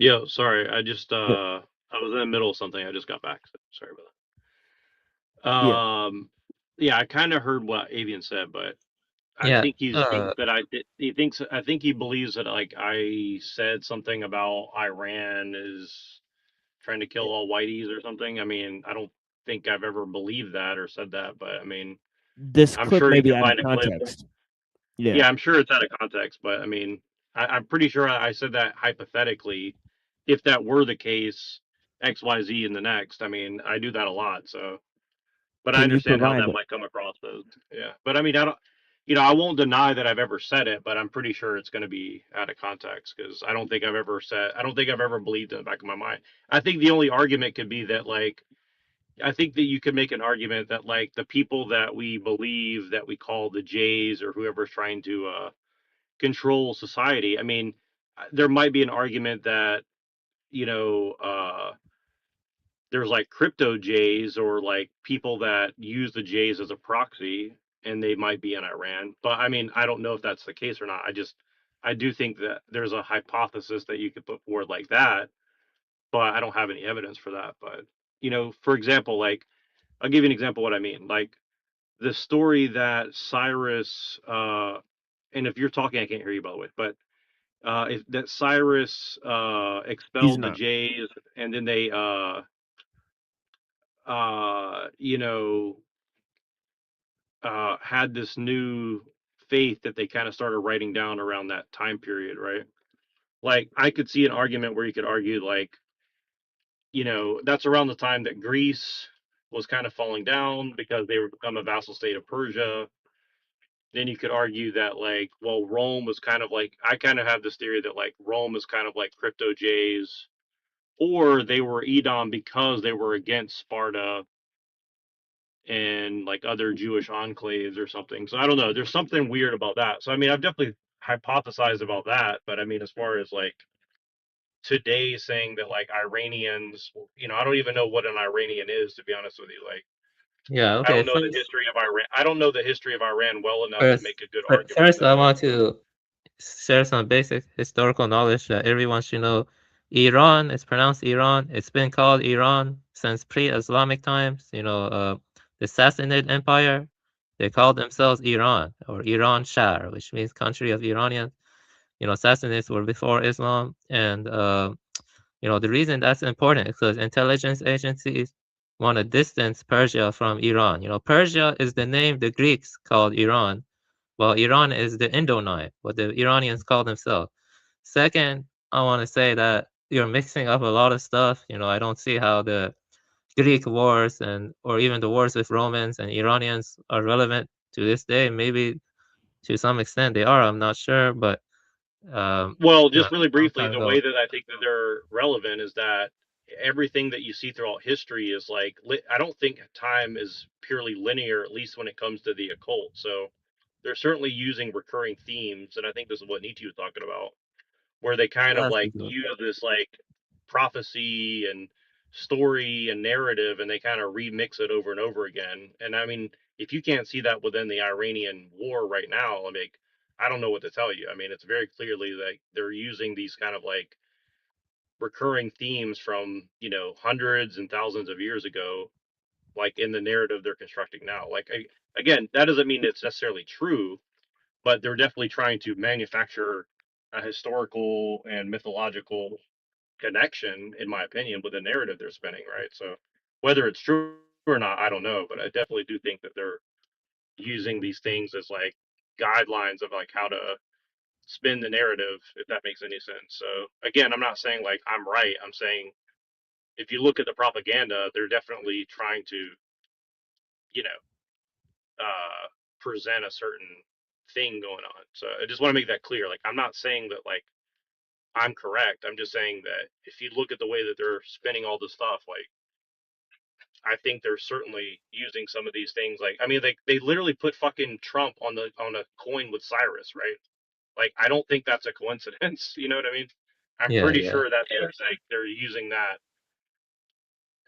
Yo, sorry, I just
Yep.
I was in the middle of something. I just got back. So sorry about that.
Yeah.
Yeah, I kind of heard what Avian said, but I
Yeah.
think he thinks that he thinks I think he believes that like I said something about Iran is trying to kill all whiteys or something. I mean, I don't think I've ever believed that or said that, but I mean,
This
I'm
clip
sure
may
you
be
can
out of
find a clip.
context. Yeah.
Yeah, I'm sure it's out of context, but I mean, I'm pretty sure I said that hypothetically. If that were the case, X, Y, Z in the next. I mean, I do that a lot, so. But I
Can you
understand how
provide
that might come across as, yeah. But I mean, I don't, I won't deny that I've ever said it, but I'm pretty sure it's going to be out of context because I don't think I've ever said, I don't think I've ever believed in the back of my mind. I think the only argument could be that like I think that you could make an argument that like the people that we believe that we call the Jays or whoever's trying to control society. I mean, there might be an argument that you know there's like crypto Jays or like people that use the Jays as a proxy, and they might be in Iran. But I mean, I don't know if that's the case or not. I do think that there's a hypothesis that you could put forward like that, but I don't have any evidence for that. But for example, like I'll give you an example of what I mean. Like the story that Cyrus, and if you're talking, I can't hear you by the way, but if that Cyrus
He's
expelled the
not.
Jays, and then they you know had this new faith that they kind of started writing down around that time period, right? Like I could see an argument where you could argue like that's around the time that Greece was kind of falling down because they were become a vassal state of Persia. Then you could argue that like, well, Rome was kind of like, I kind of have this theory that like Rome is kind of like crypto Jays, or they were Edom because they were against Sparta and like other Jewish enclaves or something. So I don't know. There's something weird about that. So I mean, I've definitely hypothesized about that, but I mean, as far as like today saying that like Iranians, I don't even know what an Iranian is, to be honest with you. Like,
Yeah.
I
Okay.
don't know the history of Iran. I don't know the history of Iran well enough to
First,
make a good argument
first,
that
I
like.
want to share some basic historical knowledge that everyone should know. Iran is pronounced Iran. It's been called Iran since pre-Islamic times. The Sassanid Empire, they called themselves Iran or Iran Shah, which means country of Iranians. Sassanids were before Islam, and the reason that's important is because intelligence agencies want to distance Persia from Iran. Persia is the name the Greeks called Iran, while Iran is the Indo-Nile, what the Iranians call themselves. Second, I want to say that you're mixing up a lot of stuff. I don't see how the Greek wars or even the wars with Romans and Iranians are relevant to this day. Maybe to some extent they are. I'm not sure, but
Well, just really
long
briefly,
time
the
ago.
way that I think that they're relevant is that everything that you see throughout history is like, I don't think time is purely linear, at least when it comes to the occult. So they're certainly using recurring themes. And I think this is what Nietzsche was talking about, where they kind of
That's
like
good.
use this like prophecy and story and narrative, and they kind of remix it over and over again. And I mean, if you can't see that within the Iranian war right now, like I don't know what to tell you. I mean, it's very clearly like they're using these kind of like recurring themes from hundreds and thousands of years ago, like in the narrative they're constructing now. Like again, that doesn't mean it's necessarily true, but they're definitely trying to manufacture a historical and mythological connection, in my opinion, with the narrative they're spinning, right? So whether it's true or not, I don't know, but I definitely do think that they're using these things as like guidelines of like how to spin the narrative, if that makes any sense. So again, I'm not saying like I'm right. I'm saying if you look at the propaganda, they're definitely trying to, you know, present a certain thing going on. So I just want to make that clear. Like I'm not saying that like I'm correct. I'm just saying that if you look at the way that they're spinning all this stuff, like I think they're certainly using some of these things. Like I mean, they literally put fucking Trump on a coin with Cyrus, right? Like I don't think that's a coincidence. You know what I mean? I'm
Yeah,
pretty
yeah,
sure that there's like they're using that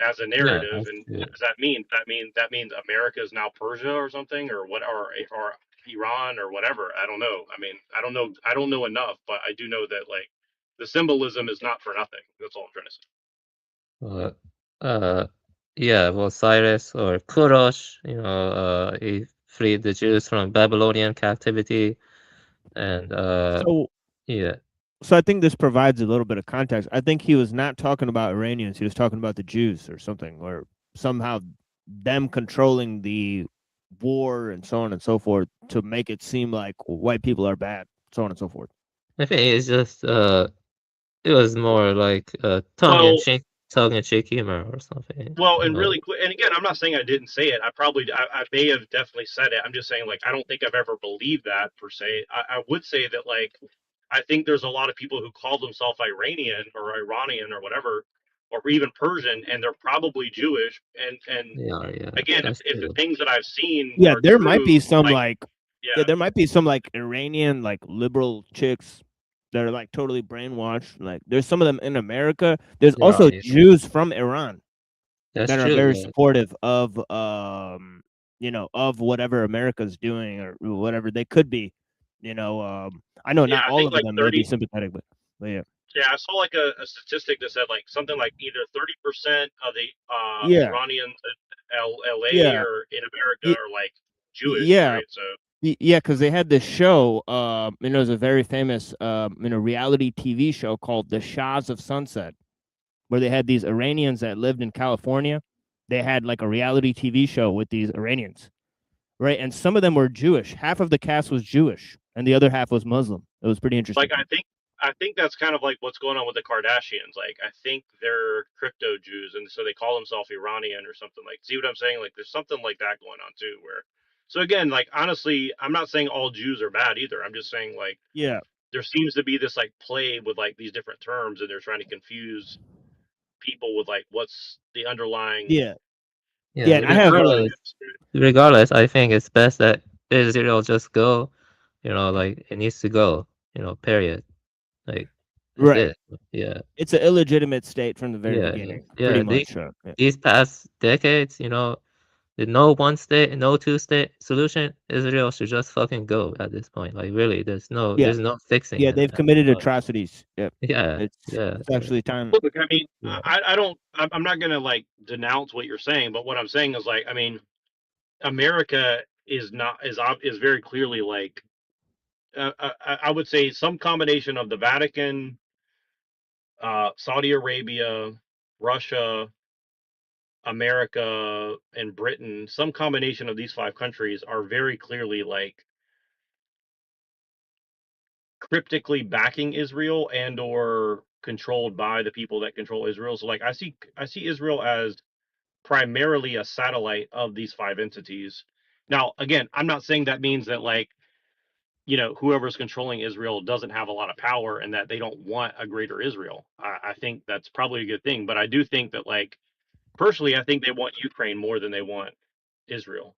as a
yeah.
narrative.
That's
And
good.
what does that mean? That means America is now Persia or something, or what? Or Iran or whatever. I don't know. I mean, I don't know enough, but I do know that like the symbolism is not for nothing. That's all I'm trying to say.
Yeah, well, Cyrus or Kurosh, he freed the Jews from Babylonian captivity, and yeah.
So I think this provides a little bit of context. I think he was not talking about Iranians. He was talking about the Jews or something, or somehow them controlling the war and so on and so forth to make it seem like white people are bad, so on and so forth.
I think it's just it was more like tongue in cheek humor or something.
Well, and really quick, and again, I'm not saying I didn't say it. I may have definitely said it. I'm just saying, like, I don't think I've ever believed that per se. I would say that, like, I think there's a lot of people who call themselves Iranian or Iranian or whatever, or even Persian, and they're probably Jewish. And
yeah,
again, if the things that I've seen,
Yeah,
are
there
true,
might be some
yeah,
there might be some like Iranian like liberal chicks that are like totally brainwashed. Like there's some of them in America. There's also Jews from Iran
that
are very supportive of of whatever America's doing or whatever they could be. I know not
I
all
think
of
like
them may be sympathetic, but yeah.
Yeah, I saw like a statistic that said like something like either 30% of the
Yeah.
Iranians in LA
Yeah.
or in America are like Jewish,
Yeah.
right? So
Yeah, because they had this show, it was a very famous reality TV show called The Shahs of Sunset, where they had these Iranians that lived in California. They had like a reality TV show with these Iranians, right? And some of them were Jewish. Half of the cast was Jewish, and the other half was Muslim. It was pretty interesting.
like I think that's kind of like what's going on with the Kardashians. Like I think they're crypto Jews, and so they call themselves Iranian or something. Like, see what I'm saying? Like there's something like that going on too. Where, so again, like honestly, I'm not saying all Jews are bad either. I'm just saying like there seems to be this like play with like these different terms, and they're trying to confuse people with like what's the underlying
Yeah,
and
I have
regardless, I think it's best that Israel just go, like it needs to go, period. Like that's
right.
it. Yeah.
It's an illegitimate state from the very beginning. Pretty much.
These past decades, the no one state, no two state solution, Israel should just fucking go at this point. Like really, there's no fixing.
Yeah, they've committed atrocities. Yep.
Yeah.
It's actually time.
Look, I mean, I don't. I'm not gonna like denounce what you're saying, but what I'm saying is like, I mean, America is very clearly like, I would say some combination of the Vatican, Saudi Arabia, Russia, America, and Britain. Some combination of these 5 countries are very clearly like cryptically backing Israel and or controlled by the people that control Israel. So like I see Israel as primarily a satellite of these 5 entities. Now, again, I'm not saying that means that like, whoever's controlling Israel doesn't have a lot of power and that they don't want a greater Israel. I think that's probably a good thing, but I do think that like personally, I think they want Ukraine more than they want Israel.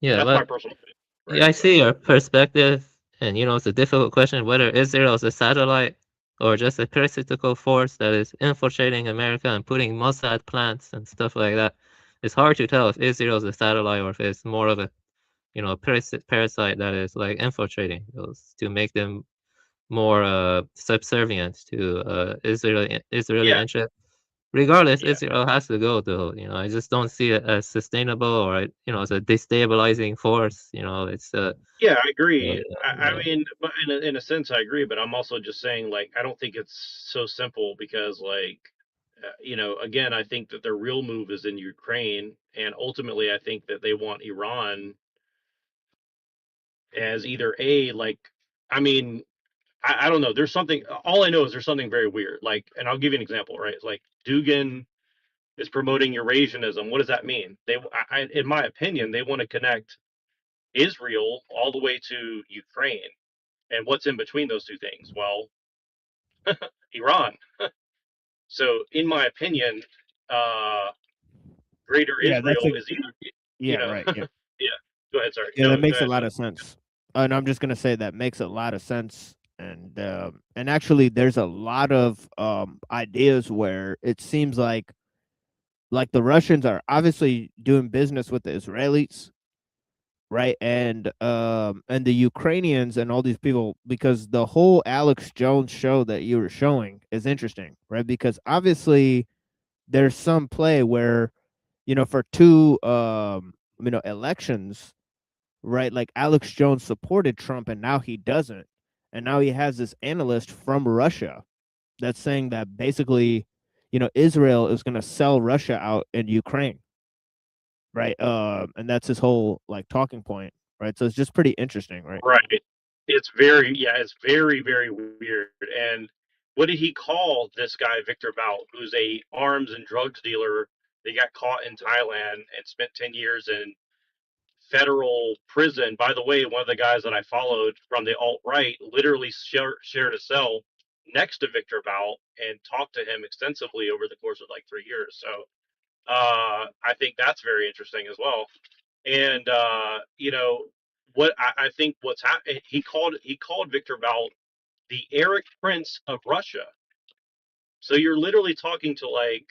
Yeah,
that's my personal opinion. Right?
Yeah, I see your perspective, and it's a difficult question whether Israel is a satellite or just a parasitical force that is infiltrating America and putting Mossad plants and stuff like that. It's hard to tell if Israel is a satellite or if it's more of a, parasite that is like infiltrating those to make them more subservient to Israeli interests. Regardless, Israel has to go though. I just don't see it as sustainable or as a destabilizing force. It's
yeah, I agree. I mean, but in a sense, I agree. But I'm also just saying, like, I don't think it's so simple because, like, again, I think that their real move is in Ukraine, and ultimately, I think that they want Iran as either I mean, I don't know. There's something. All I know is there's something very weird. Like, and I'll give you an example. Right? It's like Dugin is promoting Eurasianism. What does that mean? In my opinion, they want to connect Israel all the way to Ukraine. And what's in between those two things? Well, Iran. So, in my opinion, Greater Israel is either,
right. Yeah.
yeah. Go ahead. Sorry.
Yeah, that makes a lot of sense. And I'm just gonna say that makes a lot of sense. And actually, there's a lot of ideas where it seems like the Russians are obviously doing business with the Israelis, right? And the Ukrainians and all these people, because the whole Alex Jones show that you were showing is interesting, right? Because obviously there's some play where, for two elections, right? Like Alex Jones supported Trump and now he doesn't. And now he has this analyst from Russia that's saying that basically, Israel is going to sell Russia out in Ukraine, right? And that's his whole like talking point, right? So it's just pretty interesting, right?
Right. It's very, very weird. And what did he call this guy, Victor Bout, who's a arms and drugs dealer? They got caught in Thailand and spent 10 years in federal prison. By the way, one of the guys that I followed from the alt-right literally shared a cell next to Victor Bout and talked to him extensively over the course of like 3 years. So I think that's very interesting as well. And what I think what's happening, he called Victor Bout the Eric Prince of Russia. So you're literally talking to like,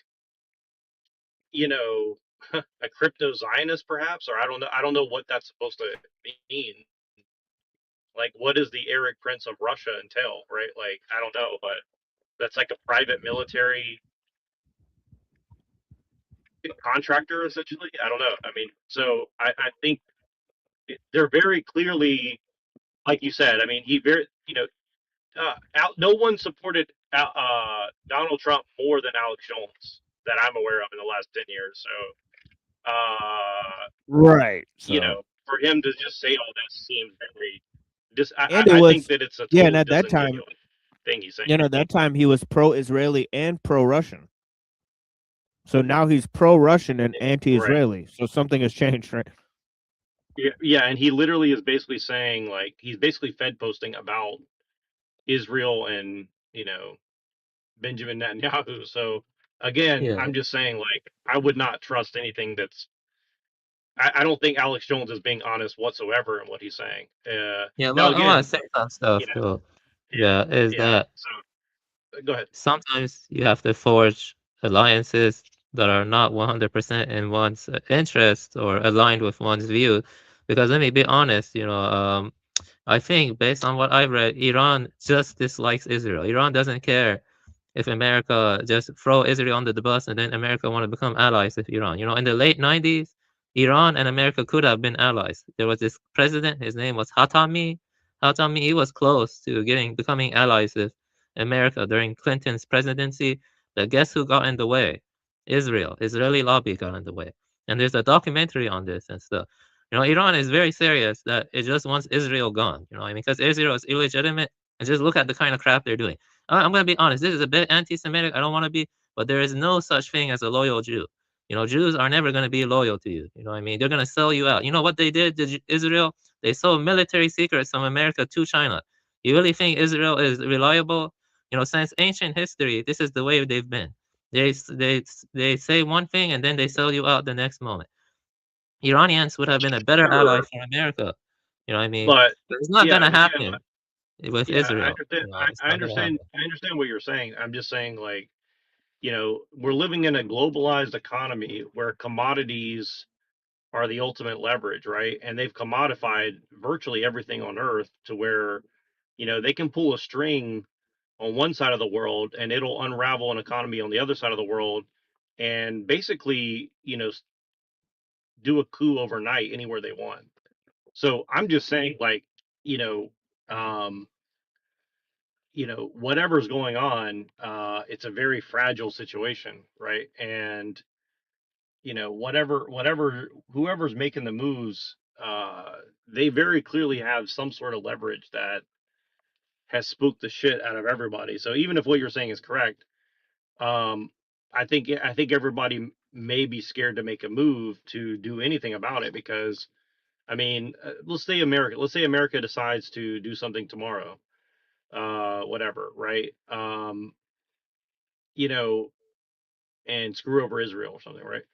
a crypto Zionist perhaps, or I don't know what that's supposed to mean. Like, what does the Eric Prince of Russia entail, right? Like, I don't know, but that's like a private military contractor essentially. I don't know. I mean, so I think they're very clearly, like you said. I mean, no one supported Donald Trump more than Alex Jones that I'm aware of in the last 10 years. So,
Right. So
for him to just say all this seems very.
and it
I
was
think that it's a
yeah, and
totally
at that time,
disingenuous thing he's saying.
that time he was pro-Israeli and pro-Russian. So now he's pro-Russian and anti-Israeli. So something has changed, right?
Yeah, and he literally is basically saying like he's basically Fed posting about Israel and Benjamin Netanyahu. So again,
Yeah.
I'm just saying like I would not trust anything that's. I don't think Alex Jones is being honest whatsoever in what he's saying.
Yeah,
Now
well, I want to
again,
say some stuff though. Yeah, is
yeah.
that
So go ahead.
sometimes you have to forge alliances that are not 100% in one's interest or aligned with one's view. Because let me be honest, I think based on what I've read, Iran just dislikes Israel. Iran doesn't care if America just throw Israel under the bus and then America want to become allies with Iran. In the late 90s, Iran and America could have been allies. There was this president, his name was Hatami. He was close to becoming allies with America during Clinton's presidency. But guess who got in the way? Israel. Israeli lobby got in the way. And there's a documentary on this and stuff. Iran is very serious that it just wants Israel gone. Because Israel is illegitimate. And just look at the kind of crap they're doing. I'm going to be honest. This is a bit anti-Semitic. I don't want to be, but there is no such thing as a loyal Jew. Jews are never going to be loyal to you. They're going to sell you out. You know what they did to Israel? They sold military secrets from America to China. You really think Israel is reliable? Since ancient history, this is the way they've been. They say one thing and then they sell you out the next moment. Iranians would have been a better ally for America.
But
it's not going to happen with
yeah,
Israel.
I understand what you're saying. I'm just saying like, we're living in a globalized economy where commodities are the ultimate leverage, right? And they've commodified virtually everything on earth to where, they can pull a string on one side of the world and it'll unravel an economy on the other side of the world and basically, do a coup overnight anywhere they want. So I'm just saying like, um, whatever's going on, it's a very fragile situation, right? And whoever's making the moves, they very clearly have some sort of leverage that has spooked the shit out of everybody. So even if what you're saying is correct, I think everybody may be scared to make a move to do anything about it because, I mean, let's say America decides to do something tomorrow, whatever, right? And screw over Israel or something, right?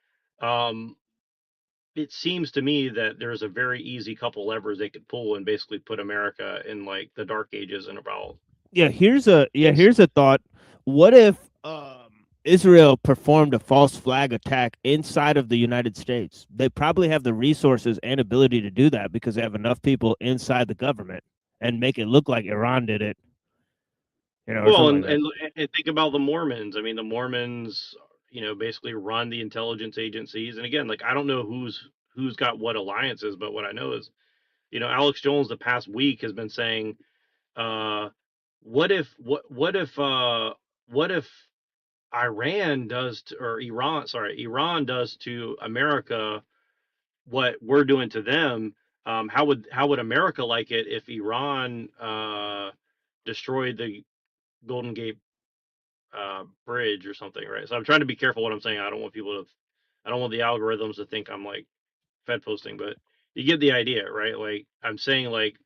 It seems to me that there's a very easy couple levers they could pull and basically put America in like the dark ages in about.
Here's a thought. What if Israel performed a false flag attack inside of the United States. They probably have the resources and ability to do that because they have enough people inside the government and make it look like Iran did it. You know, or
Well,
something like
and think about the Mormons. I mean, the Mormons, basically run the intelligence agencies. And again, like I don't know who's got what alliances, but what I know is, Alex Jones the past week has been saying, what if Iran does to, or Iran does to America what we're doing to them? How would America like it if Iran destroyed the Golden Gate bridge or something, right? So I'm trying to be careful what I'm saying. I don't want the algorithms to think I'm like Fed posting, but you get the idea, right? Like I'm saying, like,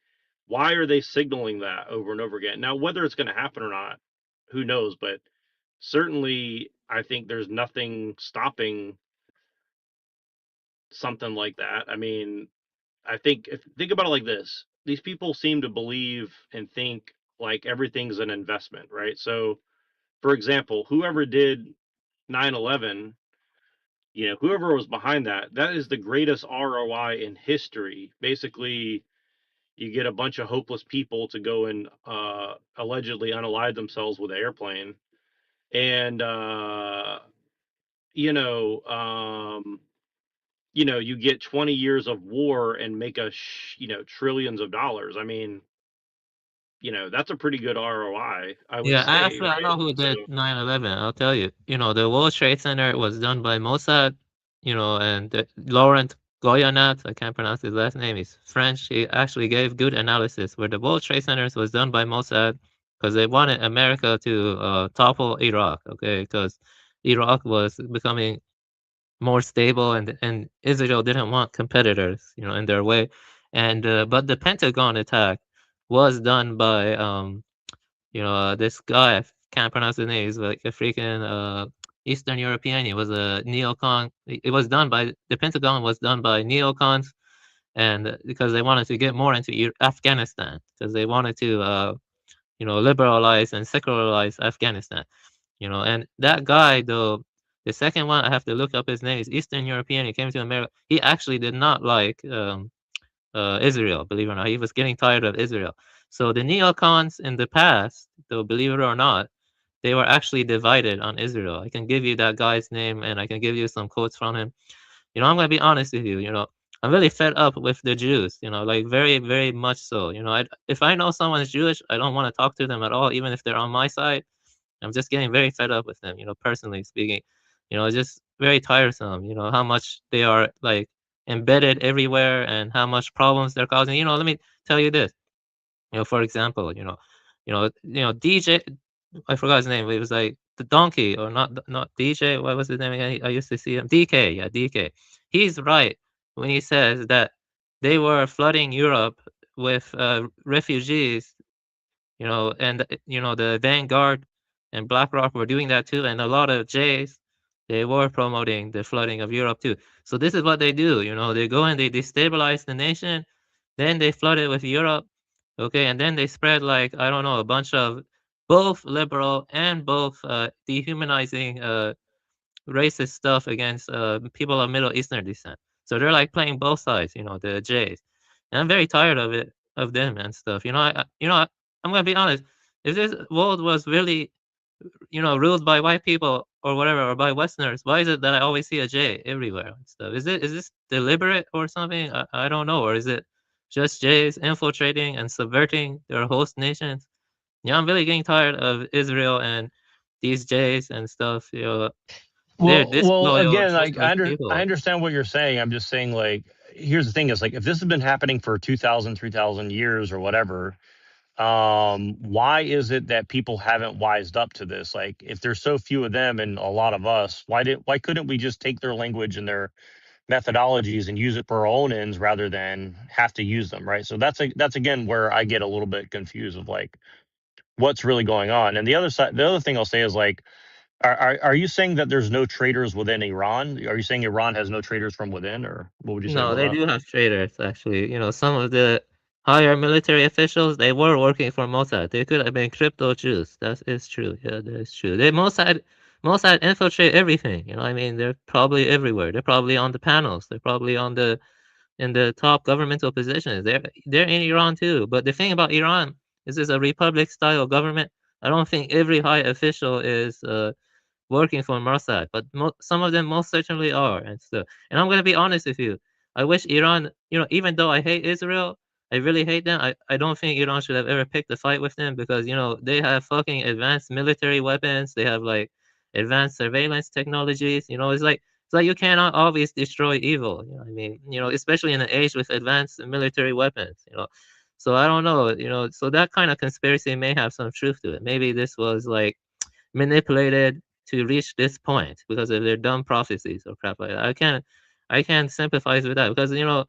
why are they signaling that over and over again? Now, whether it's going to happen or not, who knows? But certainly, I think there's nothing stopping something like that. I mean, think about it like this: these people seem to believe and think like everything's an investment, right? So, for example, whoever did 9/11, whoever was behind that is the greatest ROI in history. Basically, you get a bunch of hopeless people to go and allegedly unalive themselves with an airplane, and you get 20 years of war and make trillions of dollars. I mean, that's a pretty good ROI, I would
Yeah,
say,
actually, I
right?
know who
So,
did 9/11. I'll tell you. The World Trade Center was done by Mossad, and Laurent Goyanat, I can't pronounce his last name, he's French. He actually gave good analysis where the World Trade Centers was done by Mossad because they wanted America to topple Iraq, okay? Because Iraq was becoming more stable and Israel didn't want competitors, in their way. And but the Pentagon attack was done by this guy, I can't pronounce his name. He's like a freaking Eastern European. He was a neocon. It was done by the Pentagon. Was done by neocons, and because they wanted to get more into Afghanistan, because they wanted to liberalize and secularize Afghanistan. And that guy though, the second one I have to look up his name. Is Eastern European. He came to America. He actually did not like Israel, believe it or not. He was getting tired of Israel. So the neocons in the past, though, believe it or not, they were actually divided on Israel. I can give you that guy's name and I can give you some quotes from him. I'm going to be honest with you, I'm really fed up with the Jews, like very, very much so. If I know someone's Jewish, I don't want to talk to them at all, even if they're on my side. I'm just getting very fed up with them, personally speaking. It's just very tiresome, how much they are like embedded everywhere and how much problems they're causing. Let me tell you this. For example, DJ, I forgot his name, but it was like the donkey or not DJ. What was his name again? I used to see him. DK, yeah, DK. He's right when he says that they were flooding Europe with refugees, and the Vanguard and BlackRock were doing that too, and a lot of Jays, they were promoting the flooding of Europe too. So this is what they do, they go and they destabilize the nation, then they flood it with Europe, okay, and then they spread like, I don't know, a bunch of both liberal and both dehumanizing racist stuff against people of Middle Eastern descent. So they're like playing both sides, the Jays. And I'm very tired of it, of them and stuff. I'm gonna be honest. If this world was really, ruled by white people or whatever, or by Westerners, why is it that I always see a J everywhere and stuff? Is this deliberate or something? I don't know. Or is it just Jays infiltrating and subverting their host nations? I'm really getting tired of Israel and these Jays and stuff. They're
Well,
disloyal and
again, like
treacherous people.
I understand what you're saying. I'm just saying, like, here's the thing: is like if this has been happening for 2,000, 3,000 years or whatever, why is it that people haven't wised up to this? Like, if there's so few of them and a lot of us, why couldn't we just take their language and their methodologies and use it for our own ends rather than have to use them, right? So that's again where I get a little bit confused of like what's really going on. And the other thing I'll say is like, are you saying that there's no traitors within Iran? Are you saying Iran has no traitors from within, or what would you say
No,
about
they
that?
do have traitors, actually. Some of the higher military officials, they were working for Mossad. They could have been crypto Jews. That is true. Yeah, that is true. Mossad Mossad infiltrate everything. You know, I mean, they're probably everywhere. They're probably on the panels. They're probably on in the top governmental positions. They're in Iran too. But the thing about Iran is it's a republic style government. I don't think every high official is working for Mossad, but some of them most certainly are and stuff. And I'm gonna be honest with you. I wish Iran, you know, even though I hate Israel, I really hate them. I don't think Iran should have ever picked a fight with them because you know they have fucking advanced military weapons. They have like advanced surveillance technologies. You know, it's like you cannot always destroy evil. You know, I mean, you know, especially in an age with advanced military weapons. You know, so I don't know. You know, so that kind of conspiracy may have some truth to it. Maybe this was like manipulated to reach this point because of their dumb prophecies or crap like that. I can't sympathize with that because you know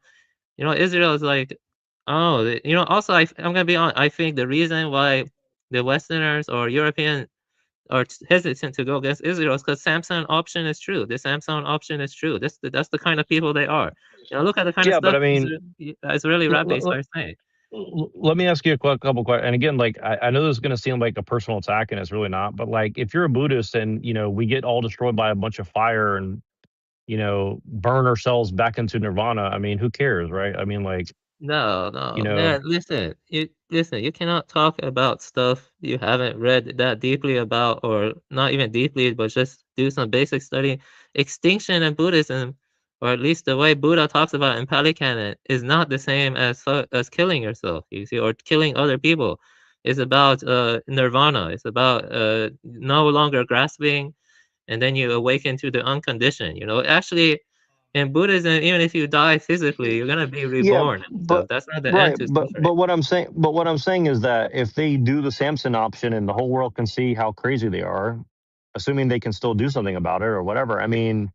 Israel is like oh you know also I'm gonna be honest. I think the reason why the Westerners or European are hesitant to go against Israel is because Samsung option is true. The Samsung option is true. That's the kind of people they are. You know, look at the kind of
Yeah, but
stuff
I mean,
Israeli rabbis are saying.
let me ask you a couple questions. And again, like I know this is going to seem like a personal attack, and it's really not. But like, if you're a Buddhist and we get all destroyed by a bunch of fire and burn ourselves back into nirvana, I mean, who cares, right? I mean, like,
No,
you
no,
know,
man. Listen. You cannot talk about stuff you haven't read that deeply about, or not even deeply, but just do some basic study. Extinction in Buddhism, or at least the way Buddha talks about it in Pali Canon, is not the same as killing yourself. You see, or killing other people. It's about nirvana. It's about no longer grasping, and then you awaken to the unconditioned. You know, actually in Buddhism, even if you die physically, you're gonna be
yeah,
reborn and stuff.
but
That's not the end
right,
to
but
suffering.
what I'm saying is that if they do the Samson option and the whole world can see how crazy they are, assuming they can still do something about it or whatever, I mean,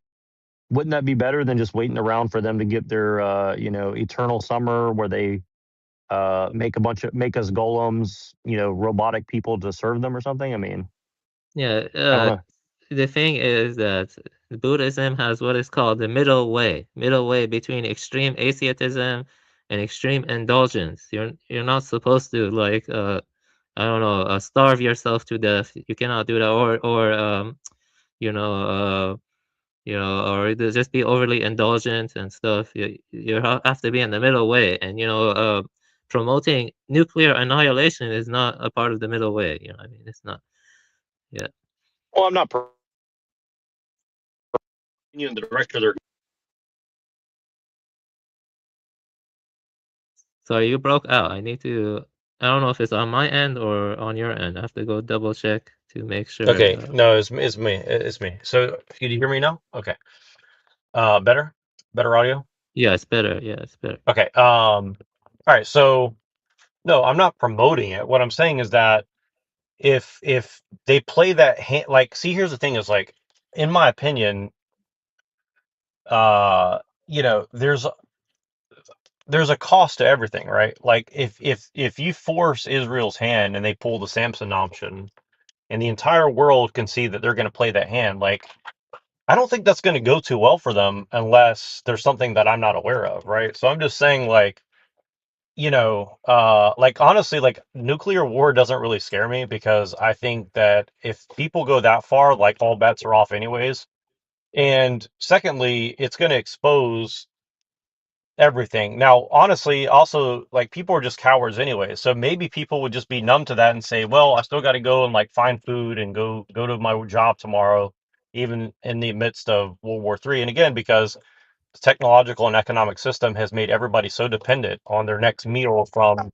wouldn't that be better than just waiting around for them to get their eternal summer where they make us golems, robotic people to serve them or something? I mean,
Yeah,
I don't know.
the thing is that Buddhism has what is called the middle way between extreme asceticism and extreme indulgence. You're not supposed to like I don't know starve yourself to death. You cannot do that, or you know or just be overly indulgent and stuff. You have to be in the middle way, and promoting nuclear annihilation is not a part of the middle way. You know, I mean, it's not. Yeah.
Well, I'm not
in the direction they're.
So you broke out. I need to. I don't know if it's on my end or on your end. I have to go double check to make sure.
okay. No, it's me. It's me. So, can you hear me now? Okay. Better audio.
Yeah, it's better. Yeah, it's better.
Okay. All right. So, no, I'm not promoting it. What I'm saying is that if they play that hand, like, see, here's the thing: is like, in my opinion, uh, there's a cost to everything, right? Like, if you force Israel's hand and they pull the Samson option, and the entire world can see that they're going to play that hand, like, I don't think that's going to go too well for them unless there's something that I'm not aware of, right? So I'm just saying, like, like, honestly, like, nuclear war doesn't really scare me because I think that if people go that far, like, all bets are off anyways. And secondly, it's going to expose everything. Now, honestly, also, like, people are just cowards anyway. So maybe people would just be numb to that and say, well, I still got to go and like find food and go to my job tomorrow, even in the midst of World War III. And again, because the technological and economic system has made everybody so dependent on their next meal from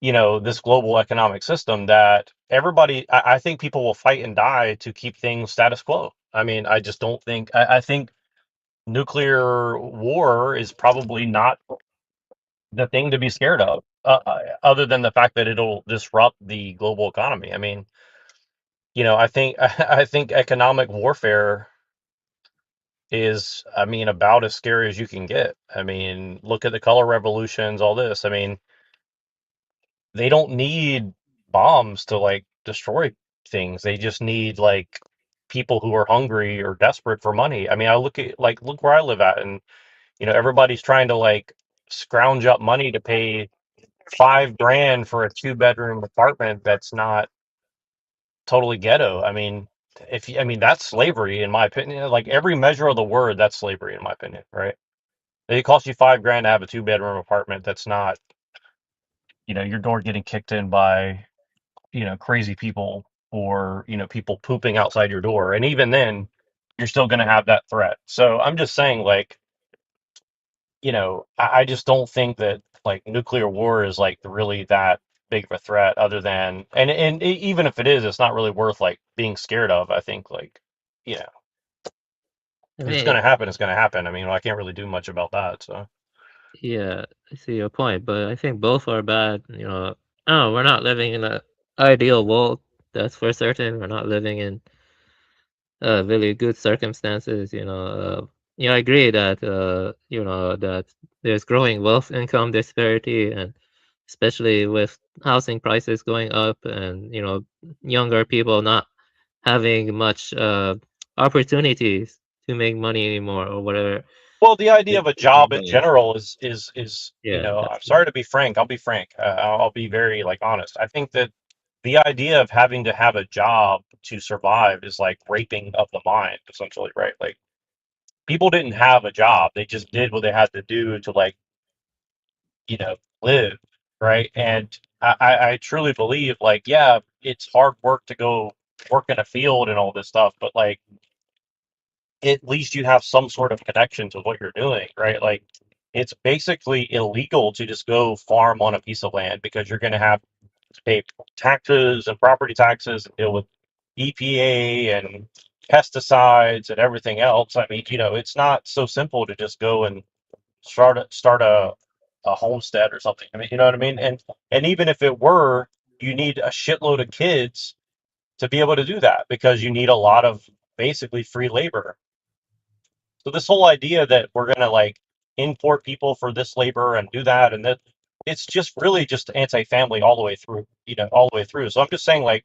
this global economic system that I think people will fight and die to keep things status quo. I mean, I just don't think, I think nuclear war is probably not the thing to be scared of, other than the fact that it'll disrupt the global economy. I mean, I think, I think economic warfare is, I mean, about as scary as you can get. I mean, look at the color revolutions, all this. I mean, they don't need bombs to like destroy things. They just need like people who are hungry or desperate for money. I mean, I look where I live at, and everybody's trying to like scrounge up money to pay $5,000 for a 2-bedroom apartment that's not totally ghetto. I mean, I mean, that's slavery in my opinion. Like every measure of the word, that's slavery in my opinion, right? It costs you $5,000 to have a 2-bedroom apartment. That's not, your door getting kicked in by, crazy people or, people pooping outside your door. And even then, you're still going to have that threat. So I'm just saying, like, I just don't think that like nuclear war is like really that big of a threat other than, and even if it is, it's not really worth like being scared of. I think like, you know,
I
if it's
mean,
going to happen, it's going to happen. I mean, I can't really do much about that. So
yeah, I see your point, but I think both are bad. Oh, we're not living in an ideal world. That's for certain. We're not living in really good circumstances. I agree that that there's growing wealth income disparity, and especially with housing prices going up, and younger people not having much opportunities to make money anymore or whatever.
well, the idea of a job in
Right.
general
Yeah,
I'm sorry to be frank. I'll be frank. I'll be very like honest. I think that the idea of having to have a job to survive is like raping of the mind, essentially, right? Like people didn't have a job; they just did what they had to do to like, live, right? And I truly believe, like, yeah, it's hard work to go work in a field and all this stuff, but like at least you have some sort of connection to what you're doing, right? Like it's basically illegal to just go farm on a piece of land because you're going to have to pay taxes and property taxes and deal with EPA and pesticides and everything else. I mean, it's not so simple to just go and start a homestead or something. I mean, you know what I mean? And even if it were, you need a shitload of kids to be able to do that because you need a lot of basically free labor. So this whole idea that we're gonna like import people for this labor and do that and that, it's just really just anti-family all the way through, all the way through. So I'm just saying, like,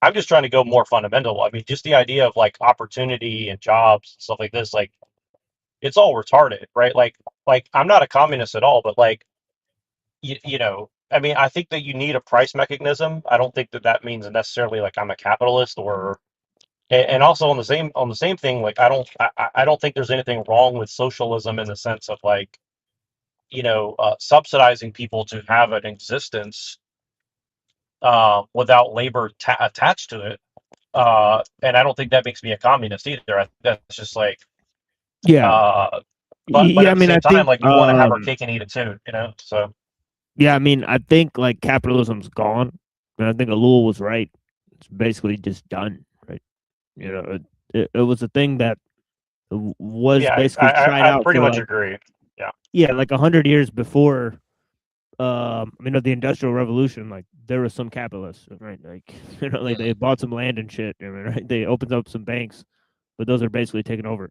I'm just trying to go more fundamental. I mean, just the idea of like opportunity and jobs and stuff like this, like it's all retarded, right? Like I'm not a communist at all, but like I mean, I think that you need a price mechanism. I don't think that that means necessarily like I'm a capitalist or and also on the same thing, like I don't think there's anything wrong with socialism in the sense of like subsidizing people to have an existence without labor attached to it. And I don't think that makes me a communist either. That's just like
Yeah.
uh, but
Yeah,
at
I
the
mean, I
same time,
think,
like you want to have our cake and eat it too, So
yeah, I mean, I think like capitalism's gone, and I think Alul was right. It's basically just done, right? It was a thing that was
yeah,
basically tried
I
out
pretty
for
much
like,
agree. Yeah.
yeah, like 100 years before, the Industrial Revolution. Like there were some capitalists, right? Like like they bought some land and shit. I mean, right? They opened up some banks, but those are basically taken over.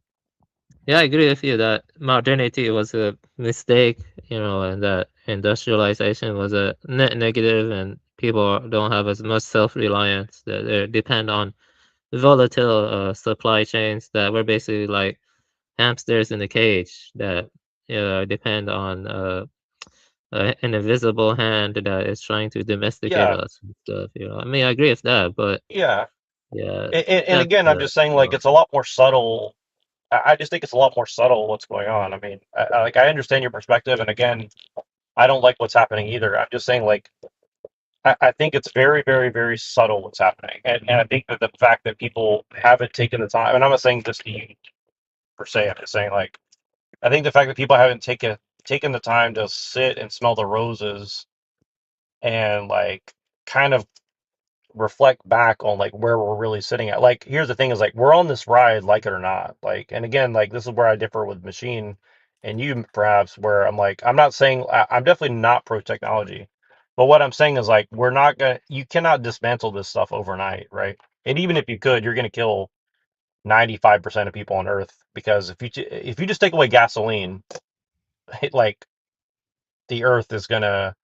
Yeah, I agree with you that modernity was a mistake, and that industrialization was a net negative, and people don't have as much self-reliance, that they depend on volatile supply chains that were basically like hamsters in a cage that depend on an invisible hand that is trying to domesticate
Yeah.
us and stuff. I mean, I agree with that, but
Yeah.
yeah,
And
that's
again, I'm just saying, like, it's a lot more subtle. I just think it's a lot more subtle what's going on. I mean, like, I understand your perspective, and again, I don't like what's happening either. I'm just saying, like, I think it's very, very, very subtle what's happening, and I think that the fact that people haven't taken the time, and I'm not saying this to you per se. I'm just saying, like, I think the fact that people haven't taken the time to sit and smell the roses and like kind of reflect back on like where we're really sitting at. Like, here's the thing is like we're on this ride, like it or not. Like, and again, like this is where I differ with Machine and you perhaps, where I'm like, I'm not saying I'm definitely not pro technology, but what I'm saying is like you cannot dismantle this stuff overnight, right? And even if you could, you're gonna kill 95% of people on Earth because if you just take away gasoline, like the Earth is gonna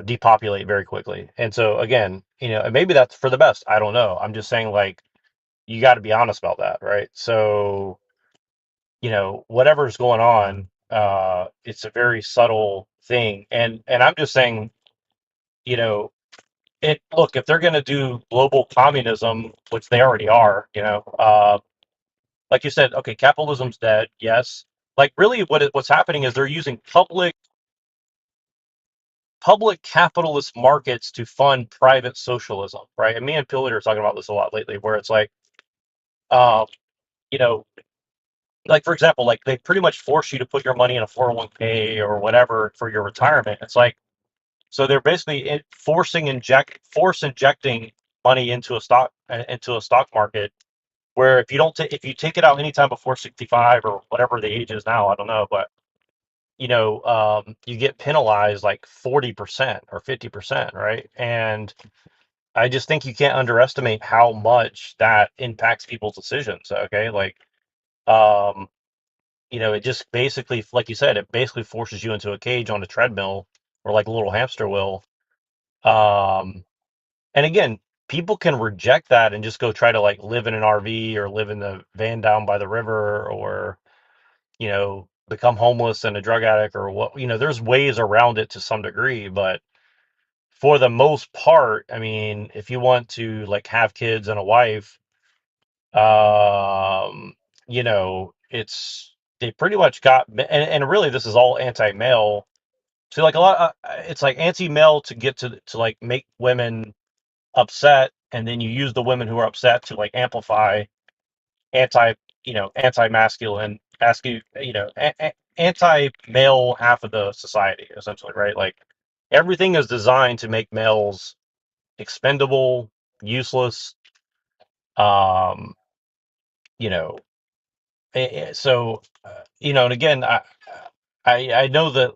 depopulate very quickly. And so again, and maybe that's for the best. I don't know. I'm just saying like you got to be honest about that, right? So, whatever's going on, it's a very subtle thing. And I'm just saying, you know, look, if they're going to do global communism, which they already are, like you said, okay, capitalism's dead. Yes. Like really what's happening is they're using public capitalist markets to fund private socialism, right? And me and Pillard are talking about this a lot lately, where it's like, um, you know, like for example, like they pretty much force you to put your money in a 401k or whatever for your retirement. It's like, so they're basically force injecting money into a stock market where if you take it out anytime before 65 or whatever the age is now, I don't know, but you get penalized like 40% or 50%, right? And I just think you can't underestimate how much that impacts people's decisions. Okay, like um, it just basically, like you said, it basically forces you into a cage on a treadmill or like a little hamster wheel. Um, and again, people can reject that and just go try to like live in an RV or live in the van down by the river or become homeless and a drug addict or what, there's ways around it to some degree, but for the most part, I mean, if you want to like have kids and a wife, um, it's they pretty much and really this is all anti-male. So like a lot, it's like anti-male to get to like make women upset, and then you use the women who are upset to like amplify anti anti-masculine anti-male half of the society essentially, right? Like everything is designed to make males expendable, useless. um you know so and again, I know that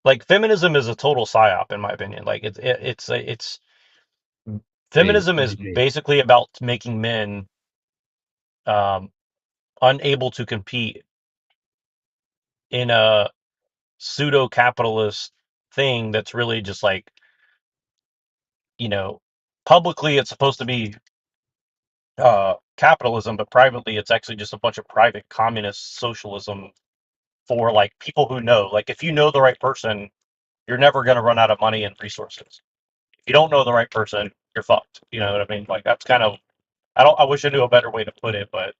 like feminism is a total psyop in my opinion. Like it's feminism is basically about making men um unable to compete in a pseudo capitalist thing that's really just like, you know, publicly it's supposed to be capitalism, but privately it's actually just a bunch of private communist socialism for like people who know. Like if you know the right person, you're never going to run out of money and resources. If you don't know the right person, you're fucked. You know what I mean? Like that's kind of I wish I knew a better way to put it, but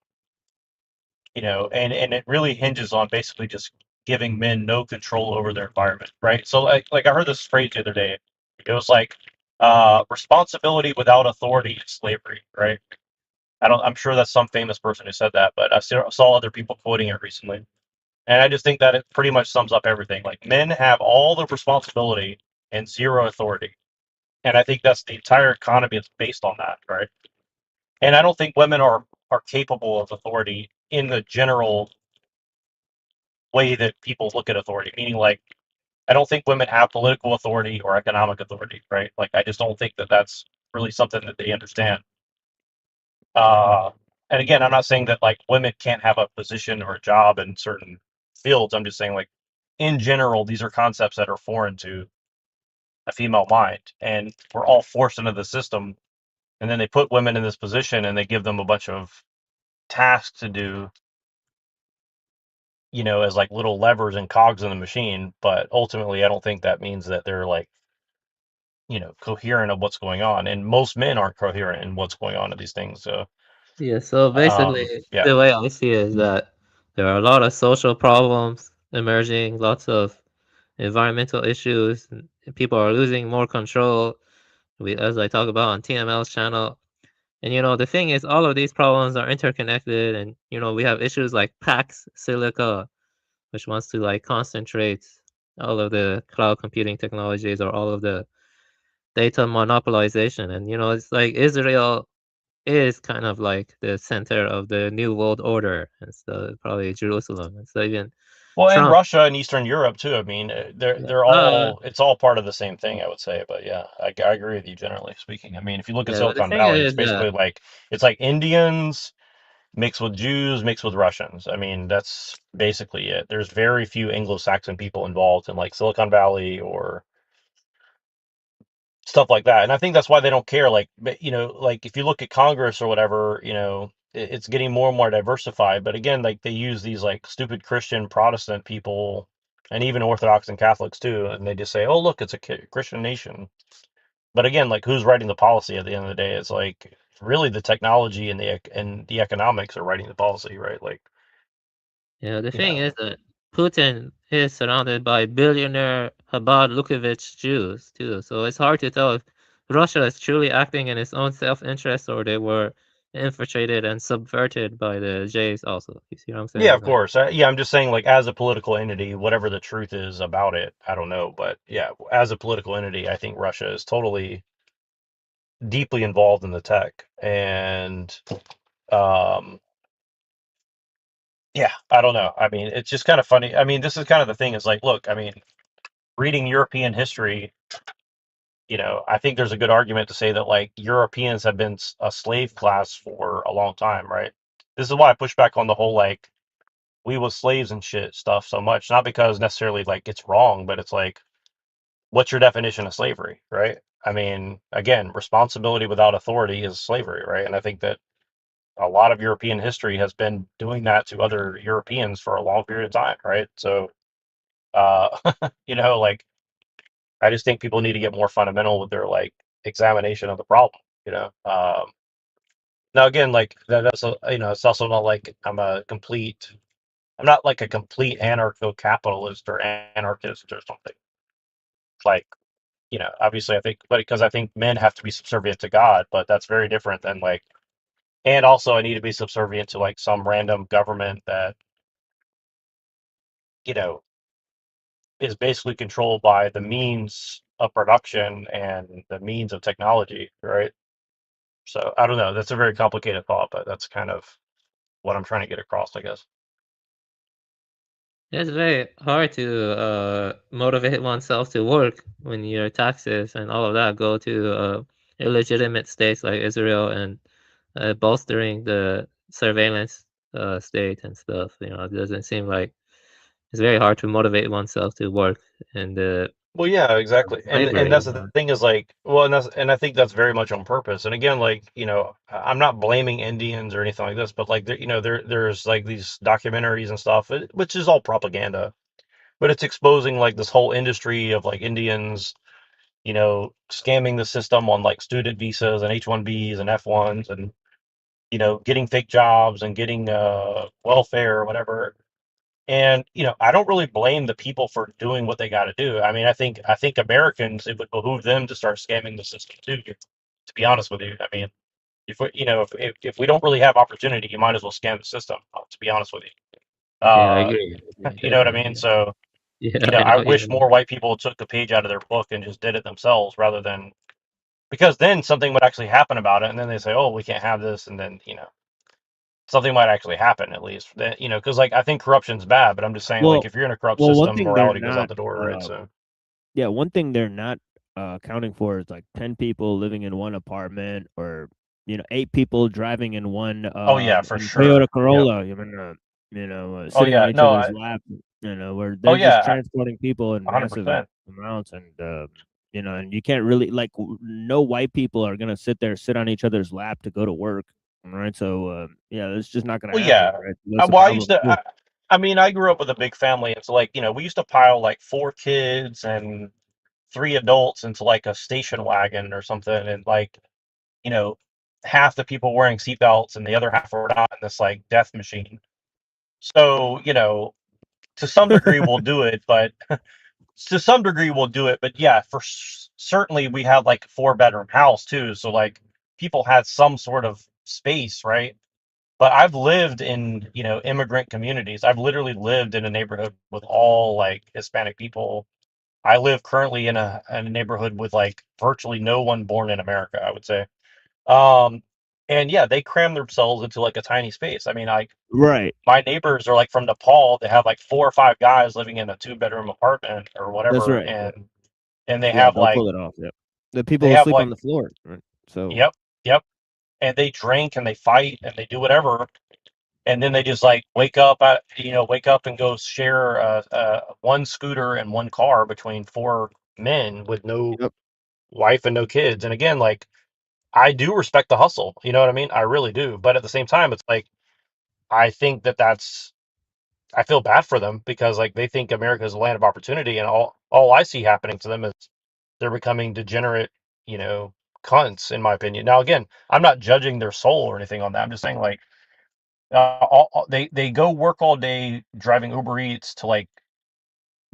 and it really hinges on basically just giving men no control over their environment, right? So like I heard this phrase the other day. It was like responsibility without authority is slavery, right? I'm sure that's some famous person who said that, but saw other people quoting it recently. And I just think that it pretty much sums up everything. Like men have all the responsibility and zero authority. And I think that's the entire economy is based on that, right? And I don't think women are capable of authority in the general way that people look at authority. Meaning, like, I don't think women have political authority or economic authority, right? Like, I just don't think that that's really something that they understand. And again, I'm not saying that like women can't have a position or a job in certain fields. I'm just saying, like, in general, these are concepts that are foreign to a female mind, and we're all forced into the system. And then they put women in this position, and they give them a bunch of tasks to do, as like little levers and cogs in the machine. But ultimately, I don't think that means that they're like, coherent of what's going on. And most men aren't coherent in what's going on in these things. So,
Yeah, so basically,
yeah.
the way I see it is that there are a lot of social problems emerging, lots of environmental issues, and people are losing more control. As I talk about on TML's channel. And the thing is, all of these problems are interconnected, and we have issues like Pax Silica, which wants to like concentrate all of the cloud computing technologies or all of the data monopolization. And it's like Israel is kind of like the center of the new world order, and so probably Jerusalem. And so even
Well, and
Trump.
Russia and Eastern Europe too. I mean, they're all it's all part of the same thing, I would say. But yeah, I agree with you generally speaking. I mean, if you look at
Yeah, but the
Silicon
thing
Valley, it's
is
basically
that
like it's like Indians mixed with Jews mixed with Russians. I mean, that's basically it. There's very few Anglo-Saxon people involved in like Silicon Valley or stuff like that. And I think that's why they don't care. Like, like if you look at Congress or whatever, it's getting more and more diversified. But again, like they use these like stupid Christian Protestant people and even Orthodox and Catholics too. And they just say, oh, look, it's a Christian nation. But again, like who's writing the policy at the end of the day? It's like really the technology and the economics are writing the policy, right? Like,
Yeah, the
you
thing
know,
is that Putin is surrounded by billionaire Chabad Lukavich Jews too, so it's hard to tell if Russia is truly acting in its own self-interest or they were infiltrated and subverted by the Jays also. You see what I'm
yeah,
saying?
of course. Yeah, I'm just saying, like, as a political entity, whatever the truth is about it, I don't know. But yeah, as a political entity, I think Russia is totally deeply involved in the tech. And um, yeah, I don't know. I mean, it's just kind of funny. I mean, this is kind of the thing is like, look, I mean, reading European history, I think there's a good argument to say that like Europeans have been a slave class for a long time, right? This is why I push back on the whole like we was slaves and shit stuff so much. Not because necessarily like it's wrong, but it's like, what's your definition of slavery, right? I mean, again, responsibility without authority is slavery, right? And I think that a lot of European history has been doing that to other Europeans for a long period of time, right? So, uh, like I just think people need to get more fundamental with their like examination of the problem, you know. Now again, like that's it's also not like I'm not like a complete anarcho-capitalist or anarchist or something. Like, obviously I think, but because I think men have to be subservient to God, but that's very different than like, and also I need to be subservient to like some random government that, you know, is basically controlled by the means of production and the means of technology, right? So I don't know. That's a very complicated thought, but that's kind of what I'm trying to get across, I guess.
It's very hard to motivate oneself to work when your taxes and all of that go to illegitimate states like Israel and bolstering the surveillance state and stuff. It doesn't seem like it's very hard to motivate oneself to work in the
Well, yeah, exactly. And
slavery.
that's the thing is like, well, and I think that's very much on purpose. And again, like, I'm not blaming Indians or anything like this, but like there's like these documentaries and stuff, which is all propaganda, but it's exposing like this whole industry of like Indians, scamming the system on like student visas and H-1Bs and F-1s and getting fake jobs and getting welfare or whatever. And I don't really blame the people for doing what they got to do. I mean, I think Americans, it would behoove them to start scamming the system too. To be honest with you, I mean, if we don't really have opportunity, you might as well scam the system. To be honest with you,
Yeah, I agree. Yeah,
you know what I
definitely.
mean. So
Yeah, I
I
know. Yeah,
wish more white people took the page out of their book and just did it themselves rather than because then something would actually happen about it, and then they say, oh, we can't have this, and then something might actually happen at least. That because like I think corruption's bad, but I'm just saying like
Well,
if you're in a corrupt
one
system,
thing they're
morality goes out
not,
the door, right? So
yeah, one thing they're not accounting for is like 10 people living in one apartment, or 8 people driving in one
oh yeah, for
in Toyota
sure. Yep.
Corolla.
Oh
Sitting on
yeah,
each
no,
other's lap. Where
oh
they're just
yeah,
transporting people in massive
100%.
amounts, and and you can't really like no white people are gonna sit on each other's lap to go to work, right? So yeah, it's just not gonna
Well,
happen,
yeah.
right? That's a
Well, I used
problem
to.
too.
I mean, I grew up with a big family. It's like we used to pile like 4 kids and 3 adults into like a station wagon or something, and like you know, half the people wearing seatbelts and the other half were not in this like death machine. So to some degree we'll do it, but to some degree we'll do it. But yeah, for certainly we had like a 4-bedroom house too, so like people had some sort of space, right? But I've lived in, immigrant communities. I've literally lived in a neighborhood with all like Hispanic people. I live currently in a neighborhood with like virtually no one born in America, I would say. Um, and yeah, they cram themselves into like a tiny space. I mean, like
Right.
my neighbors are like from Nepal. They have like 4 or 5 guys living in a 2-bedroom apartment or
That's
whatever,
right. Yeah.
and they
Yeah,
have
they'll
like
pull it off. Yeah. The people
they
will
have
sleep on
like
the floor, right? So
yep, yep, and they drink and they fight and they do whatever, and then they just like wake up and go share one scooter and one car between 4 men with no
yep.
wife and no kids. And again, like I do respect the hustle, you know what I mean? I really do. But at the same time, it's like I think I feel bad for them because like they think America is a land of opportunity, and all I see happening to them is they're becoming degenerate cunts, in my opinion. Now, again, I'm not judging their soul or anything on that. I'm just saying, like, they go work all day driving Uber Eats to, like,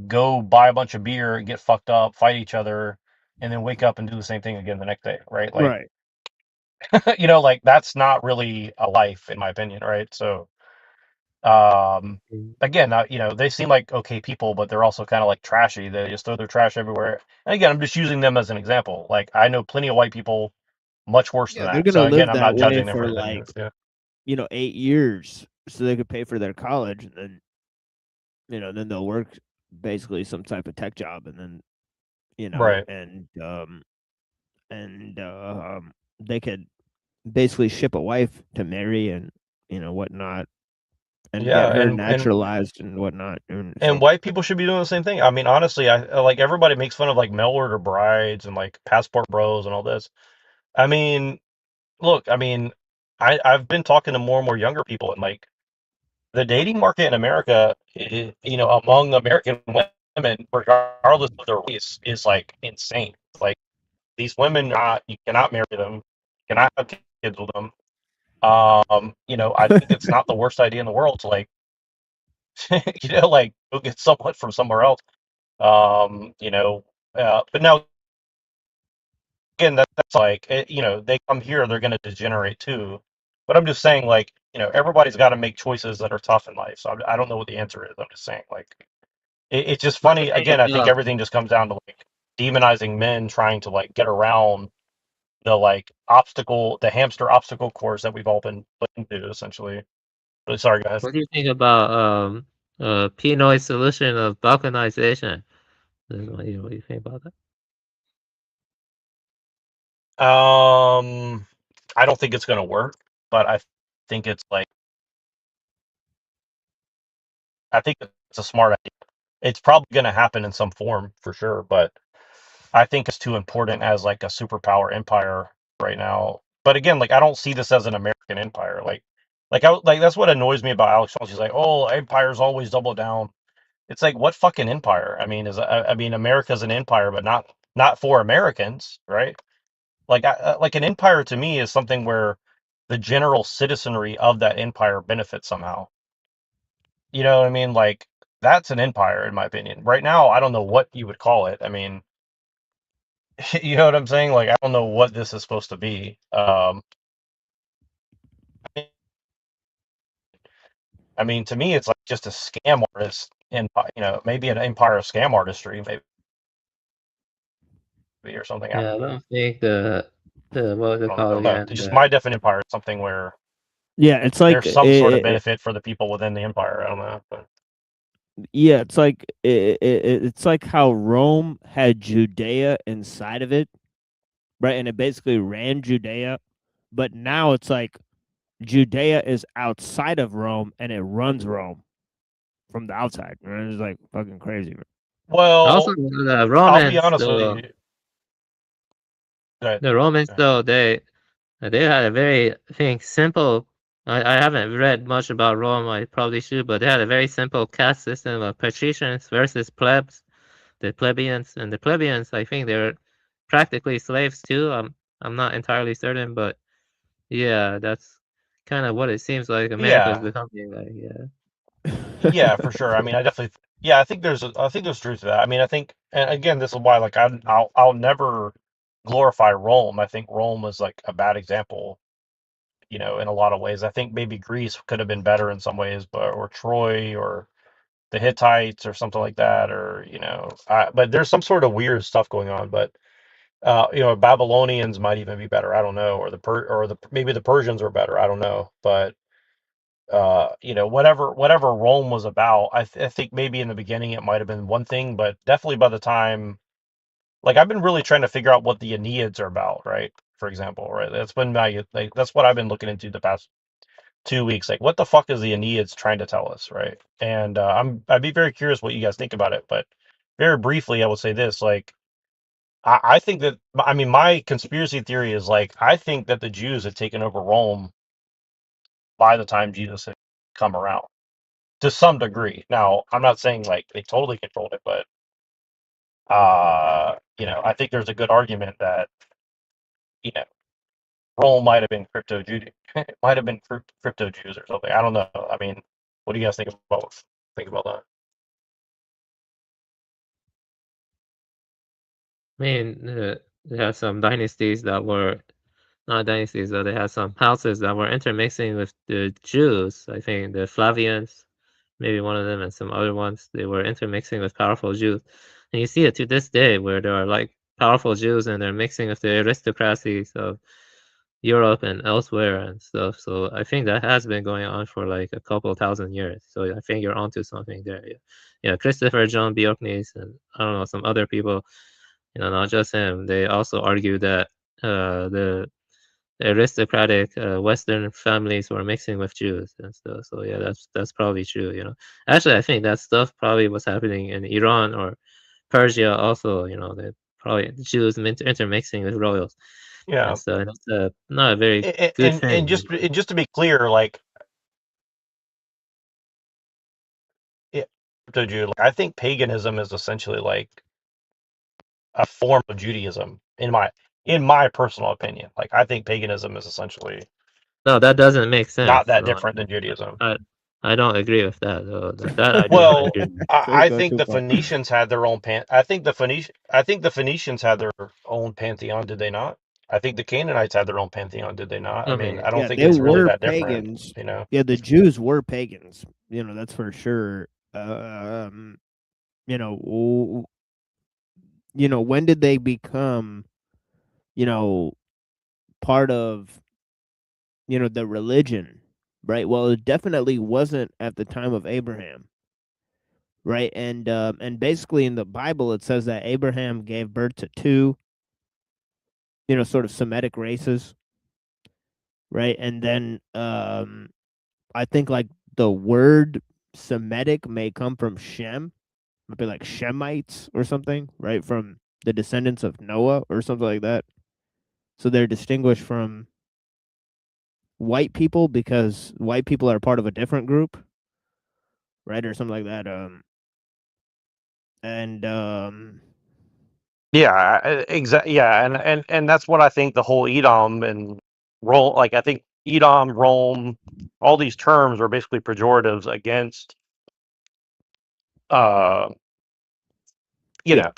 go buy a bunch of beer and get fucked up, fight each other, and then wake up and do the same thing again the next day, right? Like,
Right.
like, that's not really a life, in my opinion, right? So, again, they seem like okay people, but they're also kind of like trashy. They just throw their trash everywhere. And again, I'm just using them as an example. Like, I know plenty of white people much worse than
Yeah, they're
that. So
gonna
again,
live
I'm
that
not
way
judging them for
for
anything.
like,
Yeah.
8 years, so they could pay for their college, and then then they'll work basically some type of tech job, and then
Right.
they could basically ship a wife to marry and whatnot, and
Yeah,
get her
and
naturalized and whatnot. And so
white people should be doing the same thing. I mean, honestly, I like everybody makes fun of like mail order brides and like passport bros and all this. I mean, look, I mean, I've been talking to more and more younger people, and like the dating market in America, among American women, regardless of their race, is like insane. Like, these women, you cannot marry them, you cannot have kids with them. I think it's not the worst idea in the world to, like, like, go get someone from somewhere else. But now again, that's like, they come here, they're going to degenerate too. But I'm just saying, like, everybody's got to make choices that are tough in life. So I don't know what the answer is. I'm just saying, like, it's just
What do you
funny.
think
Again, I think
about?
everything just comes down to like demonizing men trying to like get around the like the hamster obstacle course that we've all been put into, essentially. But sorry, guys.
What do you think about Pinoy's solution of balkanization? What do you think about that?
I don't think it's going to work, but think it's like I think it's a smart idea. It's probably going to happen in some form for sure, but I think it's too important as like a superpower empire right now. But again, like, I don't see this as an American empire. Like that's what annoys me about Alex Jones. He's like, "Oh, empires always double down." It's like, what fucking empire? I mean, America's an empire, but not for Americans, right? Like an empire to me is something where the general citizenry of that empire benefits somehow. You know what I mean? Like, that's an empire, in my opinion. Right now, I don't know what you would call it. I mean, you know what I'm saying? Like, I don't know what this is supposed to be. I mean, to me, it's like just a scam artist, and maybe an empire of scam artistry, maybe, or something.
Yeah, I don't think the what was
I
it
don't
called
know. But
again?
just my definition of empire is something where
yeah, it's like
there's some sort of benefit for the people within the empire. I don't know. But
yeah, it's like it's like how Rome had Judea inside of it, right? And it basically ran Judea, but now it's like Judea is outside of Rome and it runs Rome from the outside. Right? It's like fucking crazy.
Also,
well,
the
I'll be
Romans,
honest with you.
the Romans, though, they had a very, I think, simple. I haven't read much about Rome. I probably should, but they had a very simple caste system of patricians versus plebs, the plebeians, and the plebeians. I think they're practically slaves too. I'm not entirely certain, but yeah, that's kind of what it seems like America's
Yeah.
becoming. Like, yeah.
Yeah, for sure. I mean, I think there's truth to that. I mean, I think, and again, this is why, like, I'll never glorify Rome. I think Rome was like a bad example, in a lot of ways. I think maybe Greece could have been better in some ways, or Troy, or the Hittites, or something like that, or but there's some sort of weird stuff going on. But Babylonians might even be better. I don't know, or maybe the Persians are better. I don't know, but whatever Rome was about, I think maybe in the beginning it might have been one thing, but definitely by the time, like, I've been really trying to figure out what the Aeneids are about, right? For example, right? That's what I've been looking into the past 2 weeks. Like, what the fuck is the Aeneids trying to tell us, right? And I'd be very curious what you guys think about it. But very briefly, I will say this: like, I think that, I mean, my conspiracy theory is, like, I think that the Jews had taken over Rome by the time Jesus had come around, to some degree. Now, I'm not saying like they totally controlled it, but I think there's a good argument that you know, Rome might have been crypto Jew, it might have been crypto Jews or something. I don't know. I mean, what do you guys think about that?
I mean, they had some dynasties that were not dynasties, though. They had some houses that were intermixing with the Jews. I think the Flavians, maybe one of them, and some other ones. They were intermixing with powerful Jews, and you see it to this day where there are like powerful Jews and they're mixing with the aristocracies of Europe and elsewhere and stuff. So I think that has been going on for like a couple thousand years. So I think you're onto something there. Yeah, Christopher John Bjorknes and I don't know some other people. Not just him. They also argue that the aristocratic Western families were mixing with Jews and stuff. So yeah, that's probably true. Actually, I think that stuff probably was happening in Iran or Persia also. They probably Jews intermixing with royals.
Yeah.
And so it's not a very good thing.
And just to be clear, like, crypto Jew, like, I think paganism is essentially like a form of Judaism in my personal opinion. Like, I think paganism is essentially
No, that doesn't make sense.
not that different than Judaism.
I don't agree with that. Though. That I do
Well,
not agree with.
I think the Phoenicians had their own I think the Phoenicians had their own pantheon, did they not? I think the Canaanites had their own pantheon, did they not? I mean, I don't think
they
it's really
were
that
pagans.
different, you know.
Yeah, the Jews were pagans. That's for sure. When did they become, part of, the religion, right? Well, it definitely wasn't at the time of Abraham, right? And basically in the Bible it says that Abraham gave birth to two, sort of Semitic races, right? And then I think like the word Semitic may come from Shem, might be like Shemites or something, right? From the descendants of Noah or something like that. So they're distinguished from white people because white people are part of a different group, right? Or something like that.
Yeah, exactly. Yeah, and that's what I think the whole Edom and Rome, like I think Edom, Rome, all these terms are basically pejoratives against, you know,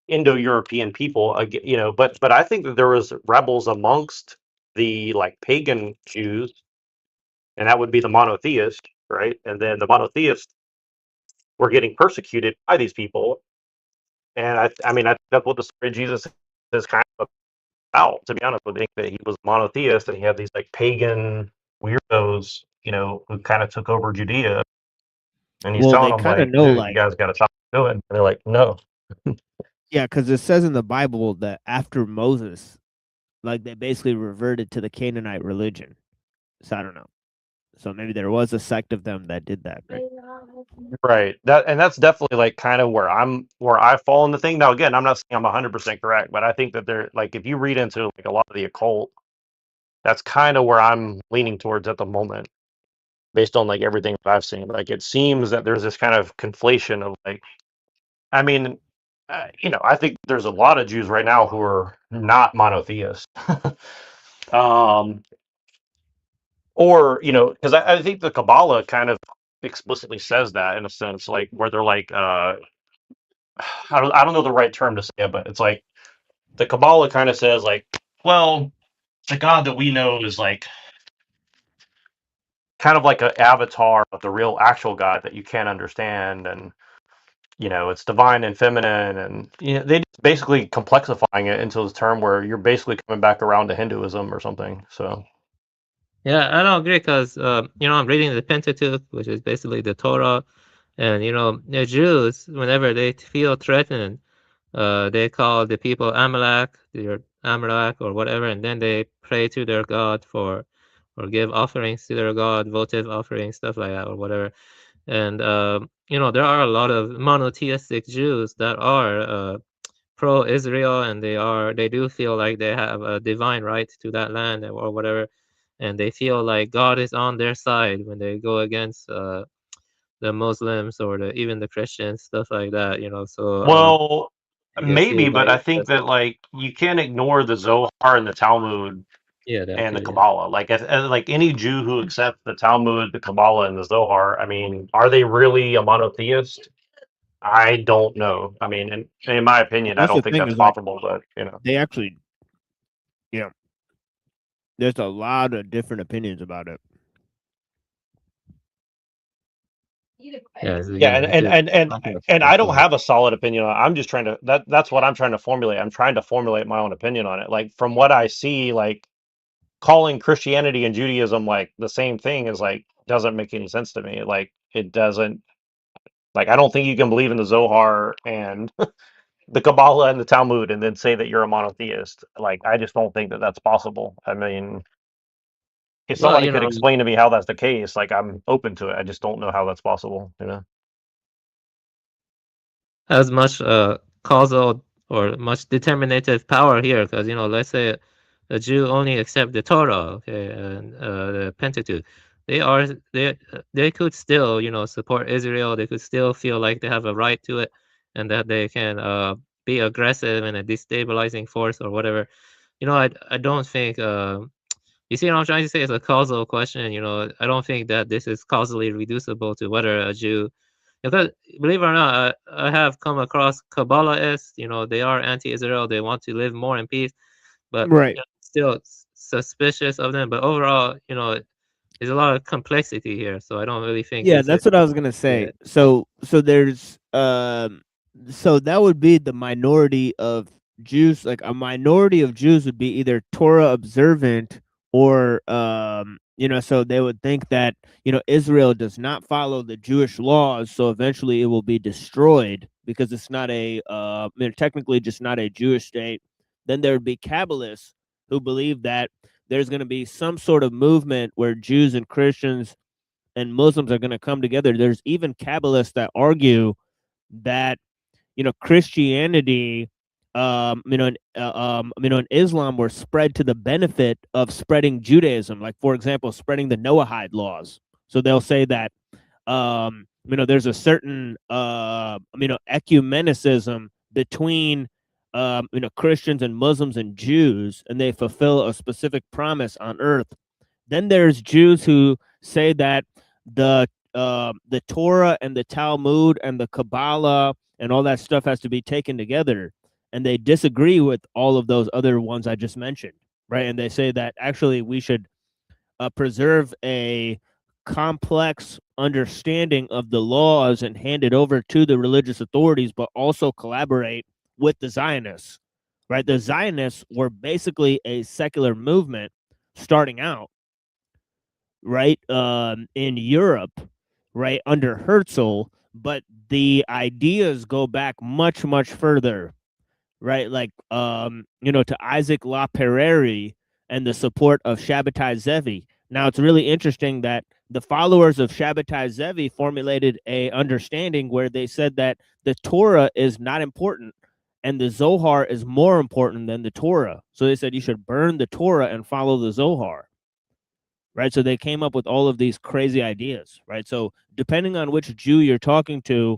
Indo-European people. But I think that there was rebels amongst the like pagan Jews, and that would be the monotheist, right? And then the monotheists were getting persecuted by these people, and I mean that's what the story of Jesus is kind of out, to be honest with you. That he was monotheist and he had these like pagan weirdos, who kind of took over Judea, and he's telling them like, dude, you guys got to stop doing. And they're like, no.
Yeah, because it says in the Bible that after Moses, like they basically reverted to the Canaanite religion. So I don't know. So maybe there was a sect of them that did that, right?
Right. That's definitely like kind of where I fall in the thing. Now again, I'm not saying I'm 100% correct, but I think that they're like, if you read into like a lot of the occult, that's kind of where I'm leaning towards at the moment, based on like everything that I've seen. Like it seems that there's this kind of conflation of like, I mean, I think there's a lot of Jews right now who are not monotheists. Or, because I think the Kabbalah kind of explicitly says that in a sense, like where they're like, I don't know the right term to say it, but it's like the Kabbalah kind of says like, well, the God that we know is like kind of like an avatar of the real actual God that you can't understand, and it's divine and feminine, and they just basically complexifying it into this term where you're basically coming back around to Hinduism or something. So
Yeah, I don't agree because I'm reading the Pentateuch, which is basically the Torah, and the Jews, whenever they feel threatened, they call the people Amalek, their Amalek or whatever, and then they pray to their God or give offerings to their God, votive offerings, stuff like that, or whatever. And there are a lot of monotheistic Jews that are pro-Israel, and they do feel like they have a divine right to that land or whatever, and they feel like God is on their side when they go against the Muslims or even the Christians, stuff like that. So
well,
You see
Maybe, but I
like
think that like you can't ignore the Zohar and the Talmud
yeah, that
and the
too, yeah.
Kabbalah. Like as like any Jew who accepts the Talmud, the Kabbalah, and the Zohar, I mean, are they really a monotheist? I don't know. I mean, in my opinion, I
That's
don't
the
think
thing
that's
is like
possible. But you know,
they actually, you know, there's a lot of different opinions about it.
Yeah, so,
yeah,
yeah, it's a
and
complex
and I don't
question.
have a solid opinion on it. I'm just trying to that's what I'm trying to formulate. I'm trying to formulate my own opinion on it. Like from what I see, like calling Christianity and Judaism like the same thing is like doesn't make any sense to me. Like it doesn't like I don't think you can believe in the Zohar and the Kabbalah and the Talmud and then say that you're a monotheist. Like I just don't think that that's possible. I mean, if
Well,
somebody
you
could
know,
explain to me how that's the case, like I'm open to it. I just don't know how that's possible, you know.
as much causal or much determinative power here, because you know, let's say a Jew only accept the Torah, okay, and the Pentateuch. They could still, you know, support Israel. They could still feel like they have a right to it, and that they can be aggressive and a destabilizing force or whatever. You know, I don't think. You see what I'm trying to say? It's a causal question. You know, I don't think that this is causally reducible to whether a Jew, because believe it or not, I have come across Kabbalists. You know, they are anti-Israel. They want to live more in peace, but
Right.
you know, still suspicious of them. But overall, you know, there's a lot of complexity here. So I don't really think
Yeah,
this is.
that's what I was gonna
Yeah.
say. So there's so that would be the minority of Jews. Like a minority of Jews would be either Torah observant or you know, so they would think that, you know, Israel does not follow the Jewish laws, so eventually it will be destroyed because it's not a I mean, technically just not a Jewish state. Then there would be Kabbalists who believe that there's going to be some sort of movement where Jews and Christians and Muslims are going to come together. There's even Kabbalists that argue that, you know, Christianity, you know, in Islam were spread to the benefit of spreading Judaism. Like, for example, spreading the Noahide laws. So they'll say that, you know, there's a certain, you know, ecumenicism between, you know, Christians and Muslims and Jews, and they fulfill a specific promise on earth. Then there's Jews who say that the Torah and the Talmud and the Kabbalah and all that stuff has to be taken together, and they disagree with all of those other ones I just mentioned, right? And they say that actually we should preserve a complex understanding of the laws and hand it over to the religious authorities, but also collaborate with the Zionists, right? The Zionists were basically a secular movement starting out, right, in Europe, right, under Herzl, but the ideas go back much, much further, right? Like, you know, to Isaac LaPerriere and the support of Shabbatai Zevi. Now, it's really interesting that the followers of Shabbatai Zevi formulated a understanding where they said that the Torah is not important and the Zohar is more important than the Torah. So they said you should burn the Torah and follow the Zohar, right? So they came up with all of these crazy ideas, right? So depending on which Jew you're talking to,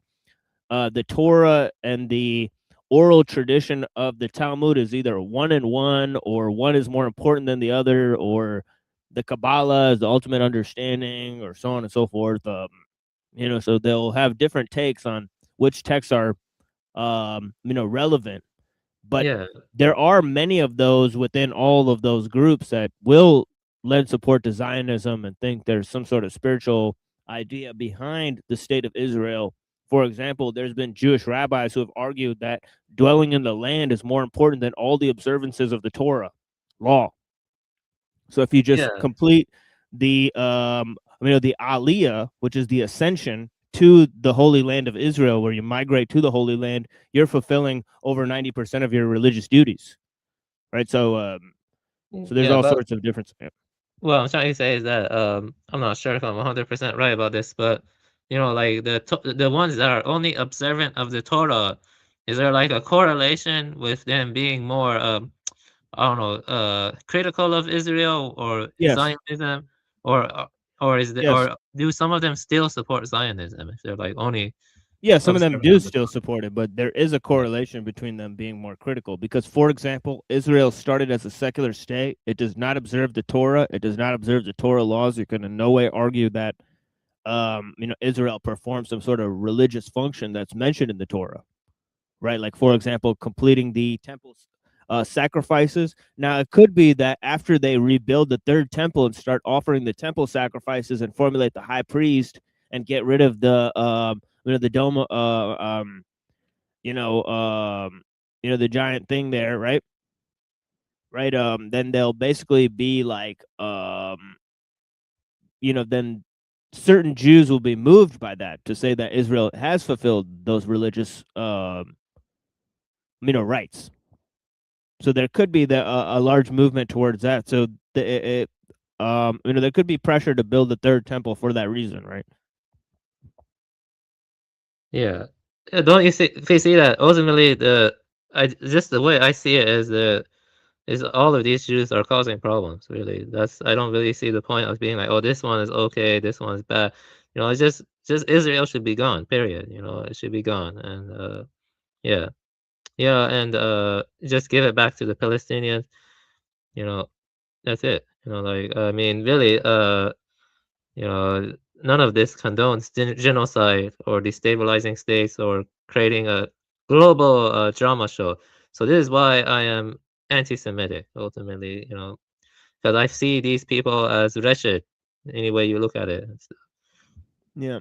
the Torah and the oral tradition of the Talmud is either one and one, or one is more important than the other, or the Kabbalah is the ultimate understanding, or so on and so forth. You know, so they'll have different takes on which texts are, you know, relevant. But
Yeah.
there are many of those within all of those groups that will lend support to Zionism and think there's some sort of spiritual idea behind the state of Israel. For example, there's been Jewish rabbis who have argued that dwelling in the land is more important than all the observances of the Torah law. So if you just
Yeah.
complete the you know, the Aliyah, which is the ascension to the Holy Land of Israel, where you migrate to the Holy Land, you're fulfilling over 90% of your religious duties, right? So so there's
Yeah,
all
but
sorts of different. Yeah.
what I'm trying to say is that I'm not sure if I'm 100% right about this, but you know, like the ones that are only observant of the Torah, is there like a correlation with them being more I don't know, critical of Israel or
Yes.
Zionism, or is the
Yes.
or do some of them still support Zionism if they're like only
Yeah, some of them do
70%.
still support it, but there is a correlation between them being more critical because, for example, Israel started as a secular state. It does not observe the Torah. It does not observe the Torah laws. You can in no way argue that, Israel performs some sort of religious function that's mentioned in the Torah, right? Like, for example, completing the temple's sacrifices. Now, it could be that after they rebuild the third temple and start offering the temple sacrifices and formulate the high priest and get rid of the the dome, the giant thing there, right? Right. Then they'll basically be like, then certain Jews will be moved by that to say that Israel has fulfilled those religious, rights. So there could be a large movement towards that. So there could be pressure to build the third temple for that reason, right?
Yeah. Don't you see that ultimately just the way I see it is all of these Jews are causing problems, really. I don't really see the point of being like, oh, this one is okay, this one is bad. It's just Israel should be gone, period. It should be gone. And yeah. Yeah, and just give it back to the Palestinians. That's it. I mean, really, none of this condones genocide or destabilizing states or creating a global drama show. So this is why I am anti-Semitic, ultimately, because I see these people as wretched, any way you look at it.
Yeah.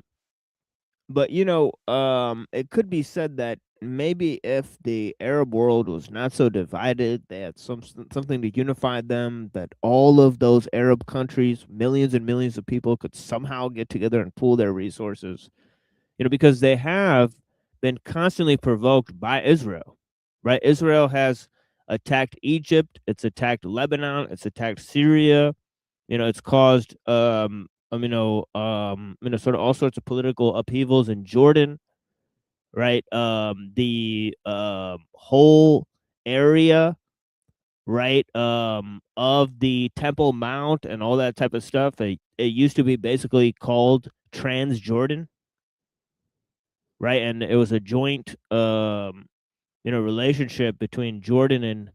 But it could be said that maybe if the Arab world was not so divided, they had something to unify them, that all of those Arab countries, millions and millions of people, could somehow get together and pool their resources. Because they have been constantly provoked by Israel, right? Israel has attacked Egypt, it's attacked Lebanon, it's attacked Syria. It's caused sort of all sorts of political upheavals in Jordan, right? The whole area, right, of the Temple Mount and all that type of stuff. It used to be basically called Transjordan, right? And it was a joint, relationship between Jordan and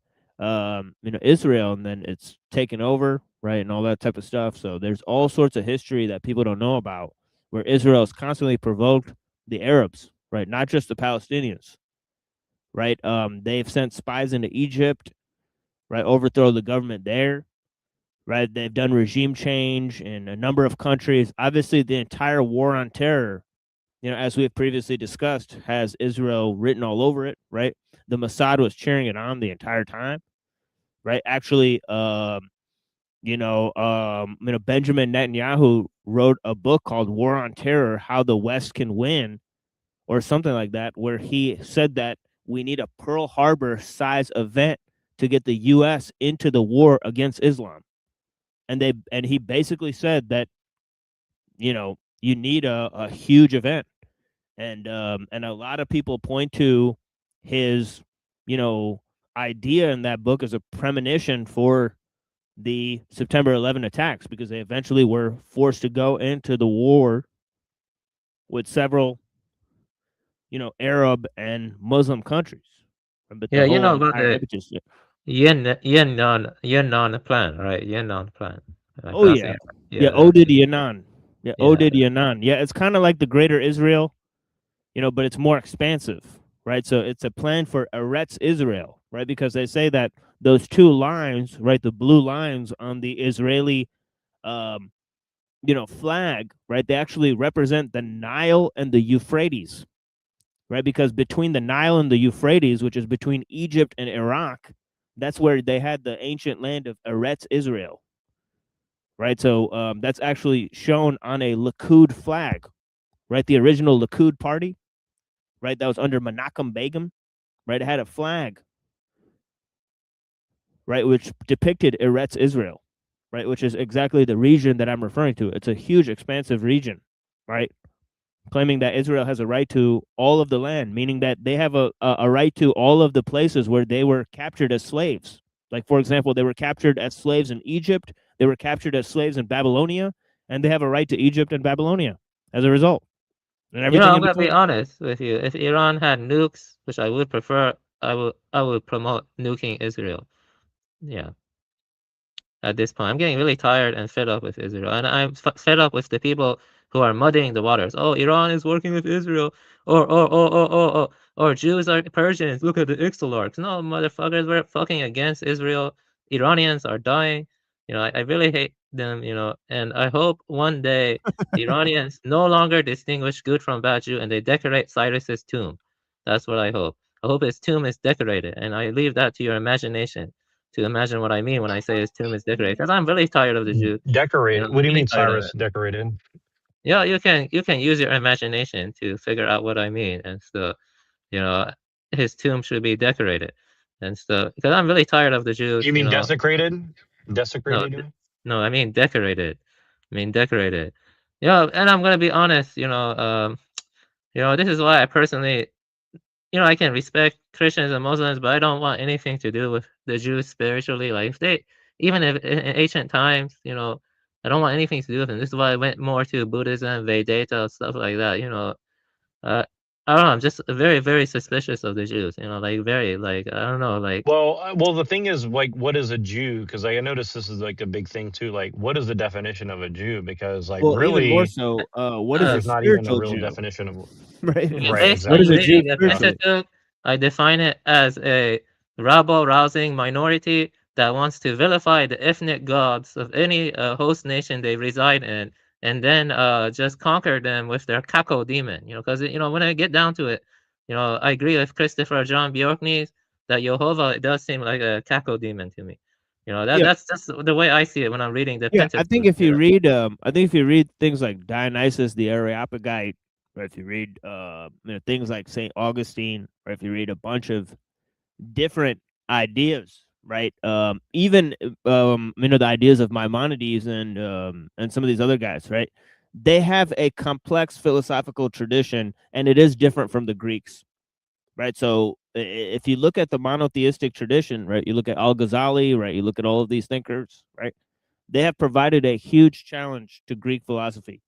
Israel, and then it's taken over, right, and all that type of stuff. So there's all sorts of history that people don't know about, where Israel has constantly provoked the Arabs, right, not just the Palestinians, right. They've sent spies into Egypt, right, overthrow the government there, right. They've done regime change in a number of countries. Obviously, the entire war on terror, as we have previously discussed, has Israel written all over it, right? The Mossad was cheering it on the entire time, right? Actually, Benjamin Netanyahu wrote a book called War on Terror, How the West Can Win, or something like that, where he said that we need a Pearl Harbor size event to get the U.S. into the war against Islam. And he basically said that, you need a huge event. And a lot of people point to his, idea in that book as a premonition for the September 11 attacks, because they eventually were forced to go into the war with several, Arab and Muslim countries. But
Yeah,
the whole
about
entire
the
impetus.
Yannon plan, right? Yannon plan.
Oh yeah, yeah.
Yeah,
Oded Yanan. Yeah,
Yeah.
Oded Yanan. Yeah, it's kind of like the Greater Israel, but it's more expansive, right? So it's a plan for Eretz Israel, right? Because they say that those two lines, right, the blue lines on the Israeli, flag, right, they actually represent the Nile and the Euphrates, right? Because between the Nile and the Euphrates, which is between Egypt and Iraq, that's where they had the ancient land of Eretz Israel, right? So that's actually shown on a Likud flag, right? The original Likud party, right? That was under Menachem Begum, right? It had a flag, right, which depicted Eretz Israel, right, which is exactly the region that I'm referring to. It's a huge, expansive region, right, claiming that Israel has a right to all of the land, meaning that they have a right to all of the places where they were captured as slaves. Like, for example, they were captured as slaves in Egypt, they were captured as slaves in Babylonia, and they have a right to Egypt and Babylonia as a result. and
You know,
everything
I'm
in
gonna be
between.
honest with you. If Iran had nukes, which I would prefer, I would promote nuking Israel. Yeah. At this point, I'm getting really tired and fed up with Israel, and I'm fed up with the people who are muddying the waters. Oh, Iran is working with Israel, or Jews are Persians. Look at the Ixtalarks. No, motherfuckers, we're fucking against Israel. Iranians are dying. You know, I really hate them. You know, and I hope one day the Iranians no longer distinguish good from bad Jew, and they decorate Cyrus's tomb. That's what I hope. I hope his tomb is decorated, and I leave that to your imagination to imagine what I mean when I say his tomb is decorated. Because I'm really tired of the Jew. You know,
Decorated.
I'm
What do you
really
mean,
tired of
Cyrus
it.
decorated?
Yeah, you can use your imagination to figure out what I mean, and so you know his tomb should be decorated, and so because I'm really tired of the Jews.
You
You
mean
know,
desecrated?
no,
Desecrated? You mean?
no, I mean decorated. I mean decorated. Yeah, and I'm gonna be honest. You know, this is why I personally you know, I can respect Christians and Muslims, but I don't want anything to do with the Jews spiritually. Like if they, even if in ancient times, you know, I don't want anything to do with them. This is why I went more to Buddhism, Vedanta, stuff like that. You know, uh, I don't know. I'm just very, very suspicious of the Jews. You know, like very, like I don't know, like
Well, the thing is, like, what is a Jew? Because I noticed this is like a big thing too. Like, what is the definition of a Jew? Because, like,
Well, even more
really,
so, what is a
uh,
there's not even a
spiritual
real
Jew?
definition of
Right?
yeah,
right.
based
What
on
is a
Exactly.
Jew
reading the
spiritually?
Pentateuch, I define it as a rabble-rousing minority that wants to vilify the ethnic gods of any host nation they reside in, and then just conquer them with their Kako demon. You know, because you know when I get down to it, you know, I agree with Christopher John Bjorknes that Jehovah it does seem like a Kako demon to me. You know,
Yeah,
that's just the way I see it when I'm reading the
yeah. I think
Pentateuch.
if
You
you
know,
read, I think if you read things like Dionysius the Areopagite, or if you read, things like Saint Augustine, or if you read a bunch of different ideas, right? Even the ideas of Maimonides and some of these other guys, right? They have a complex philosophical tradition, and it is different from the Greeks, right? So if you look at the monotheistic tradition, right, you look at Al Ghazali, right, you look at all of these thinkers, right, they have provided a huge challenge to Greek philosophy,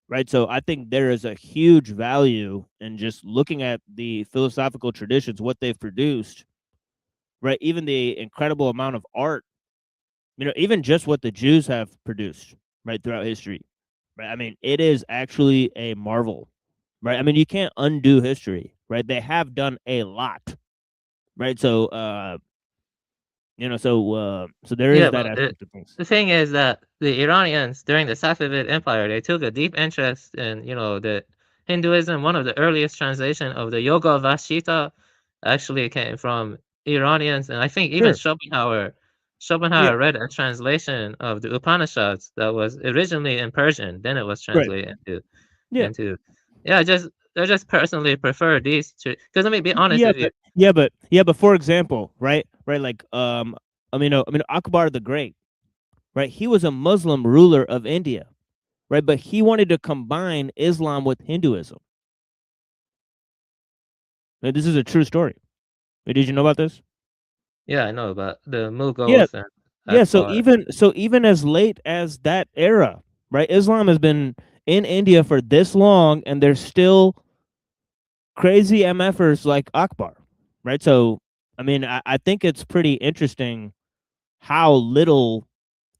right? So I think there is a huge value in just looking at the philosophical traditions, what they've produced, right? Even the incredible amount of art, even just what the Jews have produced, right, throughout history, right? I mean, it is actually a marvel, right? I mean, you can't undo history, right? They have done a lot, right? So, so there is
yeah,
that
but
aspect of things.
the thing is that the Iranians during the Safavid Empire, they took a deep interest in, you know, the Hinduism. One of the earliest translation of the Yoga Vashita actually came from Iranians, and I think even
Sure.
Schopenhauer
Yeah.
read a translation of the Upanishads that was originally in Persian, then it was
Right.
translated
Yeah.
into yeah, I just personally prefer these two because let me be honest with you.
But for example, right, like Akbar the Great, right? He was a Muslim ruler of India, right? But he wanted to combine Islam with Hinduism. Now, this is a true story. Did you know about this?
Yeah, I know about the
Yeah,
Mughals and
yeah. So
Akbar.
even as late as that era, right? Islam has been in India for this long, and there's still crazy MFers like Akbar, right? So, I mean, I think it's pretty interesting how little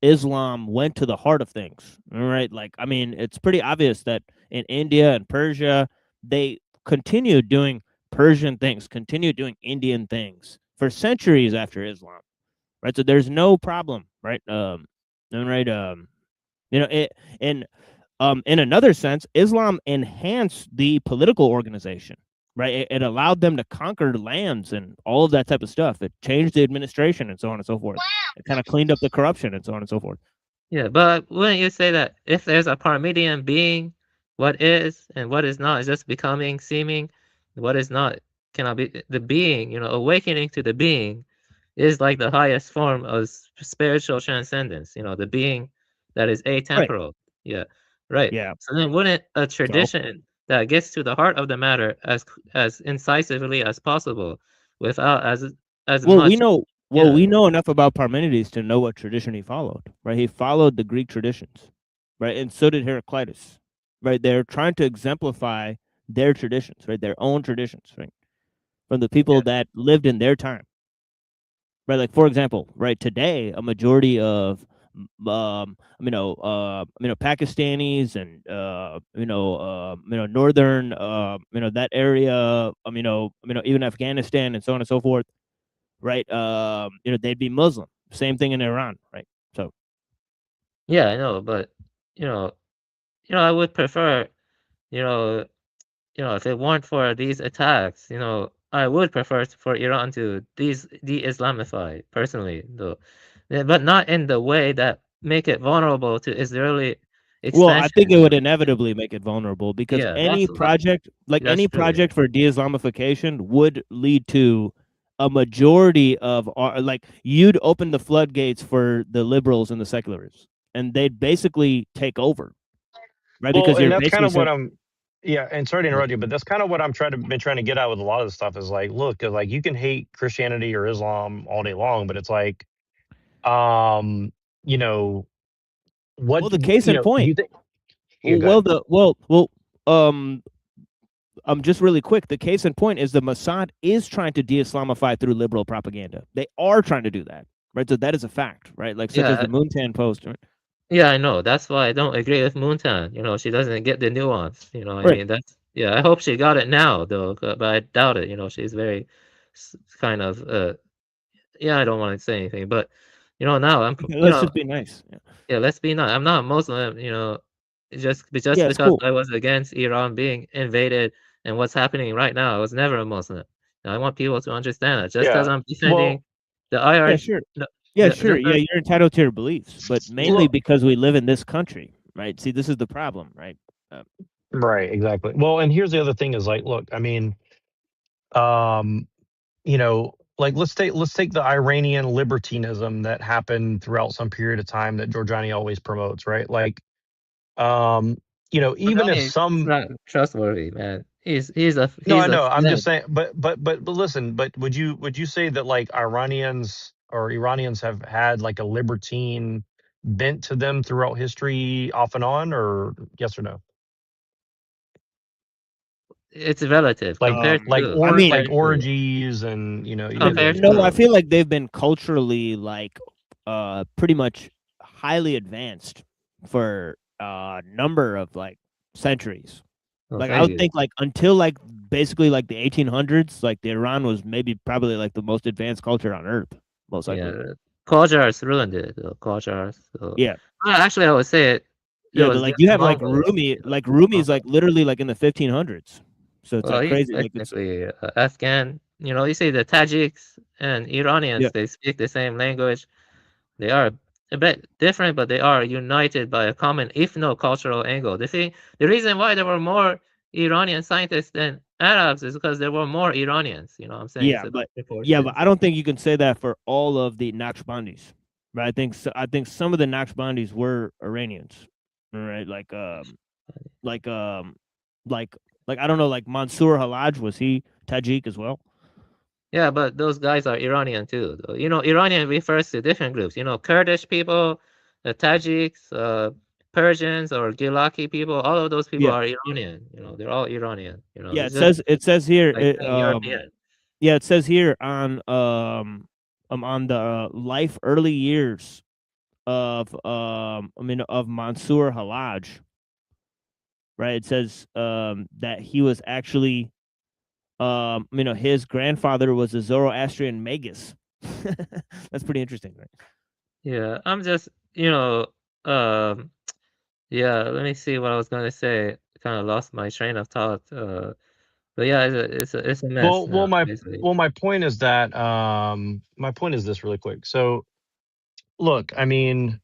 Islam went to the heart of things, right? Like, I mean, it's pretty obvious that in India and Persia, they continued doing Persian things, continued doing Indian things for centuries after Islam, right? So there's no problem, right? And right, it in another sense, Islam enhanced the political organization, right? It allowed them to conquer lands and all of that type of stuff. It changed the administration and so on and so forth. It kind of cleaned up the corruption and so on and so forth.
Yeah, but wouldn't you say that if there's a Parmenidean being, what is and what is not is just becoming, seeming, what is not cannot be the being, you know, awakening to the being is like the highest form of spiritual transcendence, you know, the being that is
Right.
atemporal. Yeah, right.
Yeah.
So then wouldn't a
So
tradition that gets to the heart of the matter as incisively as possible without as
well, we
much
know
yeah.
we know enough about Parmenides to know what tradition he followed, right? He followed the Greek traditions, right? And so did Heraclitus, right? They're trying to exemplify their traditions, right? Their own traditions, right? From the people that lived in their time. Right, like for example, right today, a majority of Pakistanis and northern that area, even Afghanistan and so on and so forth, right? They'd be Muslim. Same thing in Iran, right? So
Yeah, I know, but I would prefer, you know, if it weren't for these attacks, I would prefer for Iran to de-Islamify personally, though, but not in the way that make it vulnerable to Israeli
well, I think it
expansion.
would inevitably make it vulnerable because
Yeah,
any project,
that's true.
project for de-Islamification would lead to a majority of you'd open the floodgates for the liberals and the secularists, and they'd basically take over, right?
Well,
Because
and
you're
that's kind
basically
of what
saying,
I'm. Yeah, and sorry to interrupt you, but that's kind of what I'm been trying to get at with a lot of the stuff is like, look, 'cause, like you can hate Christianity or Islam all day long, but it's like, um, you know,
well, the case in
do
point,
you think? Yeah, go ahead.
just really quick, the case in point is the Mossad is trying to de-Islamify through liberal propaganda. They are trying to do that, right? So that is a fact, right? Like such as the Moontan post, right?
Yeah, I know. That's why I don't agree with Moontan. She doesn't get the nuance. I
Right.
mean, I hope she got it now, though, but I doubt it. She's very kind of, I don't want to say anything, but, now
Let's just be nice.
Yeah, let's be nice. I'm not a Muslim, just
Yeah, it's
because
cool.
I was against Iran being invaded and what's happening right now. I was never a Muslim. I want people to understand that. Just because
Yeah.
I'm defending the IR,
Yeah, sure. Yeah, sure. Yeah, you're entitled to your beliefs, but mainly because we live in this country, right? See, this is the problem, right?
Right, exactly. Well, and here's the other thing is like, look, I mean, um, like let's take the Iranian libertinism that happened throughout some period of time that Giorgiani always promotes, right? Like, even if
It's
some
not trustworthy, man. He's
no, I
a
know. I'm just
fed.
saying, but listen, but would you say that like Iranians or Iranians have had like a libertine bent to them throughout history off and on, or yes or no?
It's relative
Like
compared to
like orgies and
compared
No, I
to
feel like they've been culturally pretty much highly advanced for a number of centuries.
Oh,
I would
thank you.
think until basically the 1800s, the Iran was probably the most advanced culture on earth, most likely.
Yeah, Qajars ruined it. Qajars. So.
Yeah.
Actually, I would say it.
Yeah,
was
but you have
Mongols.
Rumi, Rumi is literally in the 1500s. So it's
Well, he's
crazy.
technically Afghan. You see the Tajiks and Iranians,
Yeah.
they speak the same language. They are a bit different, but they are united by a common, if no cultural angle. The reason why there were more Iranian scientists than Arabs is because there were more Iranians. You know what I'm saying?
Yeah, but I don't think you can say that for all of the Naqshbandis. Right? I think some of the Naqshbandis were Iranians. Right? I don't know, Mansour Halaj, was he Tajik as well?
Yeah, but those guys are Iranian too. Though. Iranian refers to different groups. Kurdish people, the Tajiks, Persians or Gilaki people. All of those people are Iranian. They're all Iranian.
Yeah, it says here.
European.
Yeah, it says here on the life early years of Mansour Halaj. Right, it says that he was actually his grandfather was a Zoroastrian magus. That's pretty interesting, right?
Yeah, I'm just, yeah, let me see what I was going to say. Kind of lost my train of thought. But yeah, it's a mess now, basically.
My point is that my point is this really quick. So look, I mean,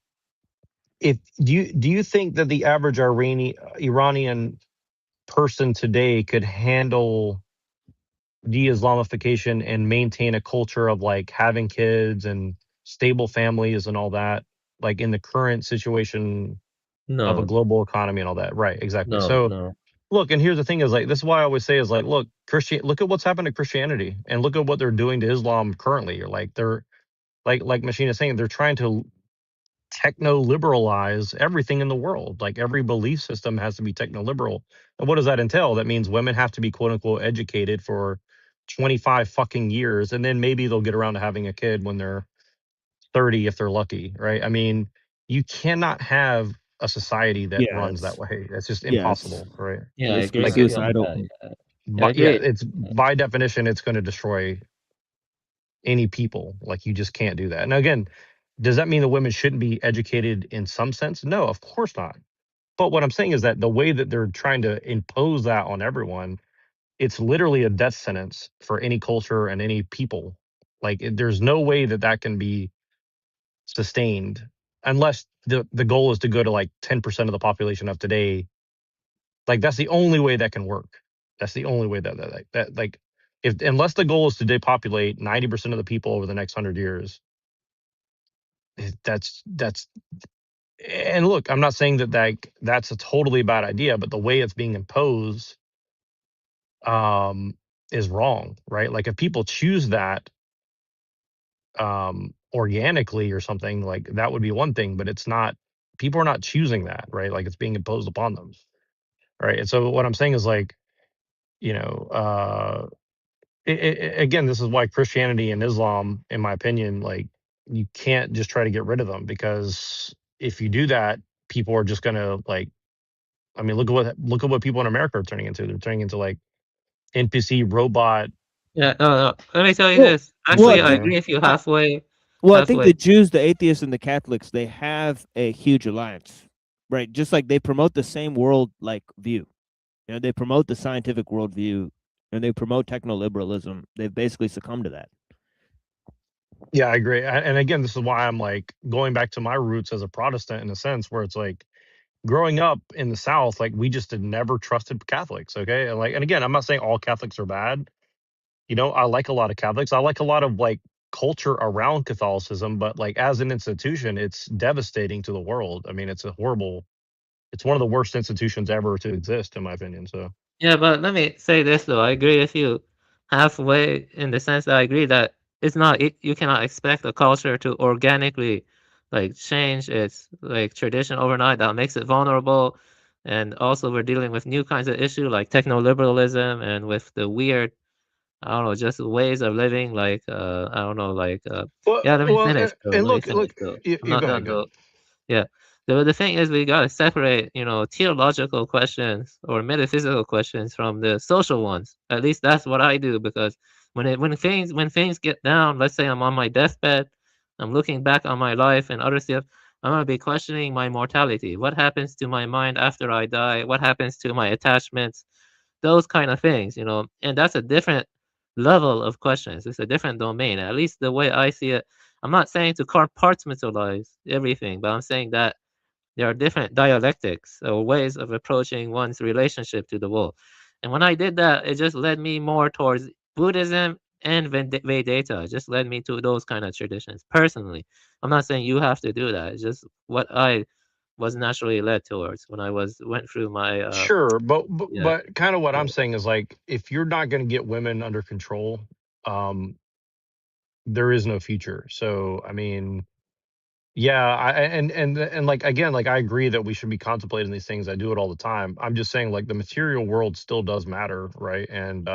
do you think that the average Iranian person today could handle de-Islamification and maintain a culture of having kids and stable families and all that, in the current situation of a
No.
global economy and all that? Right, exactly.
No,
So
no.
look, and here's the thing is this is why I always say is look, look at what's happened to Christianity and look at what they're doing to Islam currently. Or they're like Machine is saying, they're trying to techno-liberalize everything in the world. Like every belief system has to be techno-liberal. And what does that entail? That means women have to be quote unquote educated for 25 fucking years, and then maybe they'll get around to having a kid when they're 30 if they're lucky, right? I mean, you cannot have a society that
Yeah,
runs that way. That's just
yeah, it's
impossible, right?
Yeah, I
basically
agree
Like
with you on
suicidal.
that. Yeah, I
but yeah,
agree.
it's by definition it's going to destroy any people. Like you just can't do that. And again, does that mean the women shouldn't be educated in some sense? No, of course not. But what I'm saying is that the way that they're trying to impose that on everyone, it's literally a death sentence for any culture and any people. Like there's no way that that can be sustained unless the goal is to go to like 10% of the population of today. Like that's the only way that can work. That's the only way that like if unless the goal is to depopulate 90% of the people over the next 100 years, that's and look, I'm not saying that like that's a totally bad idea, but the way it's being imposed is wrong, right? Like if people choose that organically or something, like that would be one thing, but it's not. People are not choosing that, right? Like it's being imposed upon them, right? And so what I'm saying is like, you know, again, this is why Christianity and Islam, in my opinion, like you can't just try to get rid of them, because if you do that, people are just gonna like. I mean, look at what people in America are turning into. They're turning into like NPC robot.
Yeah, no. Let me tell you
Well,
this.
well, I
Actually, I
think
agree with you
I,
halfway.
well, I think
Halfway.
the Jews, the atheists, and the Catholics, they have a huge alliance, right? Just like they promote the same world like view. You know, they promote the scientific worldview and they promote techno-liberalism. They've basically succumbed to that.
Yeah, I agree. And again, this is why I'm like going back to my roots as a Protestant in a sense, where it's like growing up in the South, like we just had never trusted Catholics. Okay. And like, and again, I'm not saying all Catholics are bad. You know, I like a lot of Catholics. I like a lot of like culture around Catholicism, but like as an institution, it's devastating to the world. I mean, it's it's one of the worst institutions ever to exist, in my opinion. So,
Yeah, but let me say this though. I agree with you halfway in the sense that I agree that it's not you cannot expect a culture to organically like change its like tradition overnight. That makes it vulnerable. And also we're dealing with new kinds of issue like techno-liberalism and with the weird, I don't know, just ways of living like I don't know, like yeah, let me
well,
finish though.
and
Let me
look,
finish though. I'm
you
not
go
done
ahead, go.
though. Yeah. The thing is we gotta separate, you know, theological questions or metaphysical questions from the social ones. At least that's what I do because when things get down, let's say I'm on my deathbed, I'm looking back on my life and other stuff, I'm gonna be questioning my mortality. What happens to my mind after I die? What happens to my attachments? Those kind of things, you know, and that's a different level of questions. It's a different domain. At least the way I see it. I'm not saying to compartmentalize everything, but I'm saying that there are different dialectics or ways of approaching one's relationship to the world. And when I did that, it just led me more towards Buddhism and Vedanta. It just led me to those kind of traditions. Personally, I'm not saying you have to do that. It's just what I was naturally led towards when I went through my
Sure,
yeah.
but kind of what
Yeah.
I'm saying is like if you're not going to get women under control, um, there is no future. So I mean, yeah, and like again, like I agree that we should be contemplating these things. I do it all the time. I'm just saying like the material world still does matter, right? And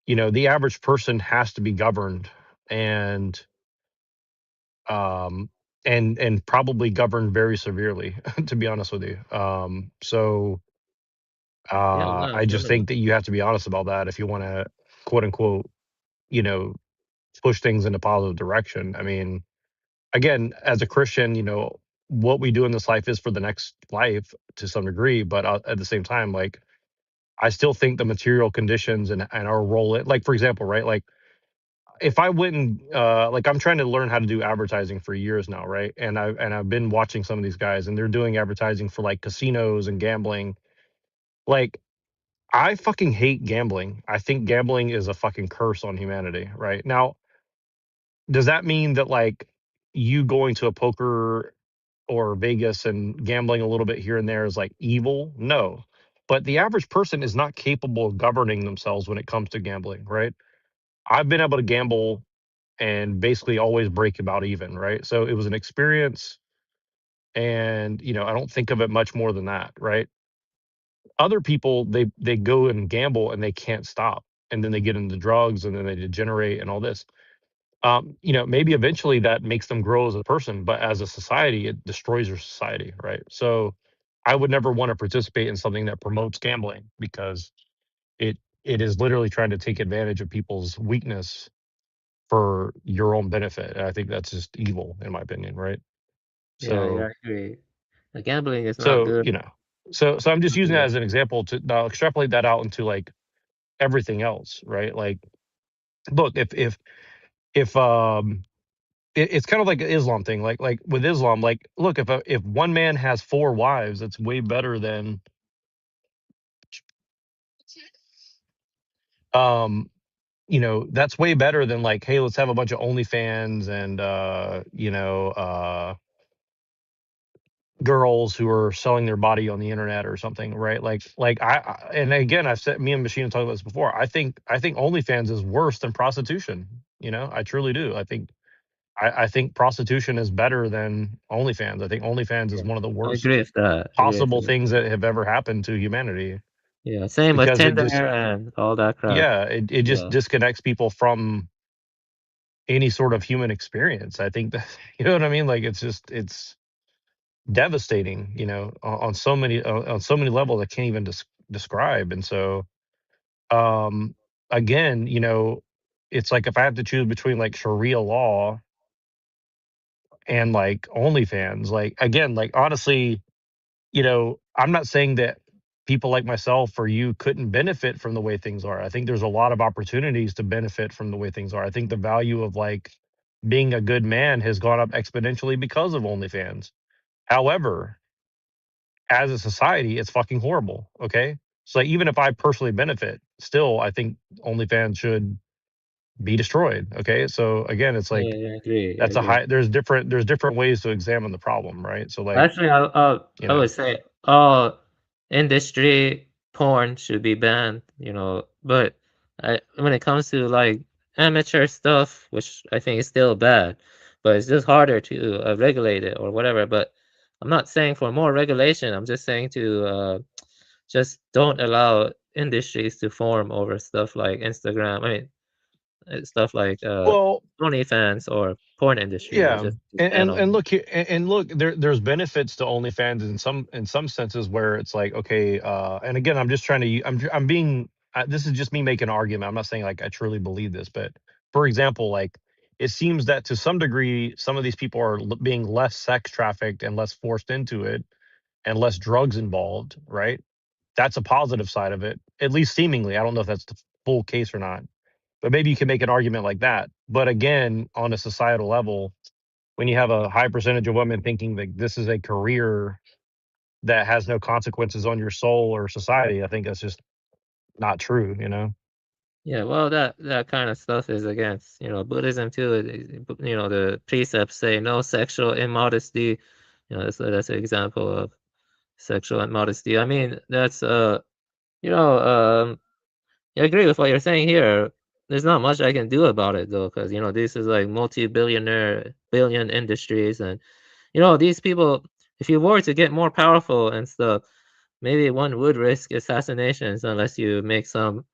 you know, the average person has to be governed and um and probably governed very severely, to be honest with you. So
Yeah, no,
I
for
just
real.
think that you have to be honest about that if you want to quote unquote, you know, push things in a positive direction. I mean, again, as a Christian, you know, what we do in this life is for the next life to some degree, but at the same time, like I still think the material conditions and our role, like for example, right, like if I went and like I'm trying to learn how to do advertising for years now, right, and I've been watching some of these guys and they're doing advertising for like casinos and gambling, like I fucking hate gambling. I think gambling is a fucking curse on humanity, right? Now, does that mean that like you going to a poker or Vegas and gambling a little bit here and there is like evil? No. But the average person is not capable of governing themselves when it comes to gambling, right? I've been able to gamble and basically always break about even, right? So it was an experience. And, you know, I don't think of it much more than that, right? Other people, they go and gamble and they can't stop. And then they get into drugs and then they degenerate and all this. You know, maybe eventually that makes them grow as a person, but as a society, it destroys your society, right? So I would never want to participate in something that promotes gambling because it is literally trying to take advantage of people's weakness for your own benefit. And I think that's just evil, in my opinion, right?
Yeah, I
So,
agree. The gambling is not good.
you know, so I'm just
Not
using that
good.
as an example to now extrapolate that out into like everything else, right? Like, look, if it's kind of like an Islam thing. Like with Islam, like, look, if one man has 4 wives, it's way better than you know, that's way better than like, hey, let's have a bunch of OnlyFans and you know, girls who are selling their body on the internet or something, right? Like I and again, I've said, me and Machine have talked about this before. I think OnlyFans is worse than prostitution. You know, I truly do. I think prostitution is better than OnlyFans. I think OnlyFans is
Yeah,
one of the
I agree
worst
with that. I agree with
possible
that.
things that have ever happened to humanity
Yeah, same with
because it
Tinder
just
and all that crap.
yeah, it just
Yeah.
disconnects people from any sort of human experience. I think that you know what I mean? Like it's devastating, you know, on so many levels I can't even describe. And so again, you know, it's like if I have to choose between like Sharia law and like OnlyFans, like again, like honestly, you know, I'm not saying that people like myself or you couldn't benefit from the way things are. I think there's a lot of opportunities to benefit from the way things are. I think the value of like being a good man has gone up exponentially because of OnlyFans. However, as a society, it's fucking horrible. Okay. So like, even if I personally benefit, still I think OnlyFans should be destroyed. Okay. So again, it's like
Yeah, I agree. I
that's a
agree.
high there's different ways to examine the problem, right? So like,
Actually,
you
I
know.
would say all industry porn should be banned, you know. But when it comes to like amateur stuff, which I think is still bad, but it's just harder to regulate it or whatever. But I'm not saying for more regulation. I'm just saying to just don't allow industries to form over stuff like Instagram. I mean, stuff like
Well,
OnlyFans or porn industry.
yeah,
Just ban all.
and look here, and look, there's benefits to OnlyFans in some senses where it's like okay, and again, I'm just trying to I'm being this is just me making an argument. I'm not saying like I truly believe this, but for example, like it seems that to some degree, some of these people are being less sex trafficked and less forced into it, and less drugs involved, right? That's a positive side of it, at least seemingly. I don't know if that's the full case or not, but maybe you can make an argument like that. But again, on a societal level, when you have a high percentage of women thinking that this is a career that has no consequences on your soul or society, I think that's just not true, you know?
Yeah, well, that kind of stuff is against, you know, Buddhism too. You know, the precepts say no sexual immodesty. You know, that's an example of sexual immodesty. I mean, that's you know, I agree with what you're saying here. There's not much I can do about it though, because you know, this is like billion industries, and you know, these people. If you were to get more powerful and stuff, maybe one would risk assassinations unless you make some,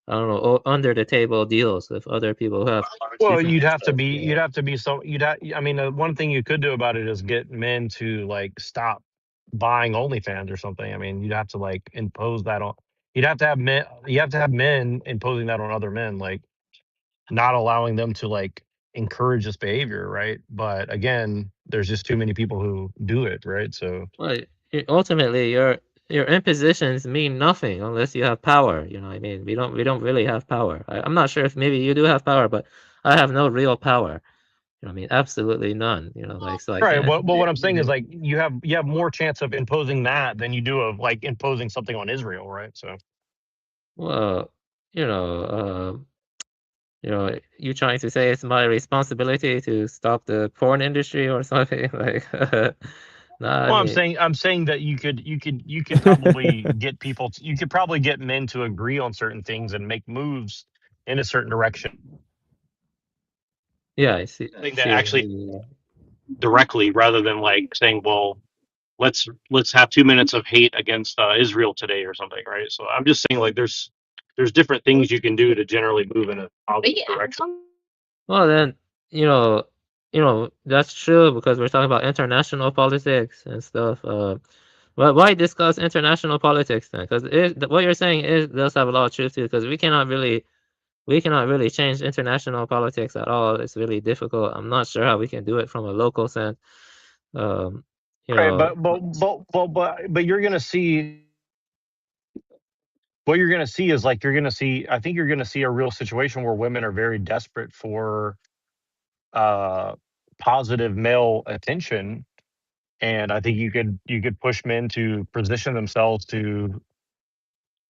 I don't know, under the table deals with other people who have
Well,
different interests, you know.
I mean, one thing you could do about it is get men to like stop buying OnlyFans or something. I mean, you'd have to like impose that on, you have to have men imposing that on other men, like not allowing them to like encourage this behavior, right? But again, there's just too many people who do it, right? So
Well, ultimately, your impositions mean nothing unless you have power. You know, what I mean, we don't really have power. I'm not sure if maybe you do have power, but I have no real power. You know, what I mean, absolutely none. You know, like so I
right.
can't.
Well, what I'm saying is like you have more chance of imposing that than you do of like imposing something on Israel, right? So
Well, you know, you know, you trying to say it's my responsibility to stop the porn industry or something like? No, I
well,
mean,
I'm saying that you could probably get people you could probably get men to agree on certain things and make moves in a certain direction.
yeah, I see.
Thing that
See what you
actually
mean.
directly rather than like saying, well,
let's have 2 minutes of hate against Israel today or something, right? So I'm just saying, like, there's different things you can do to generally move in a positive direction.
Well, then, you know, that's true because we're talking about international politics and stuff. But why discuss international politics then? Because what you're saying does have a lot of truth to it. Because we cannot really change international politics at all. It's really difficult. I'm not sure how we can do it from a local sense. You
Right,
know,
but you're gonna see what you're gonna see is like I think you're gonna see a real situation where women are very desperate for positive male attention. And I think you could push men to position themselves to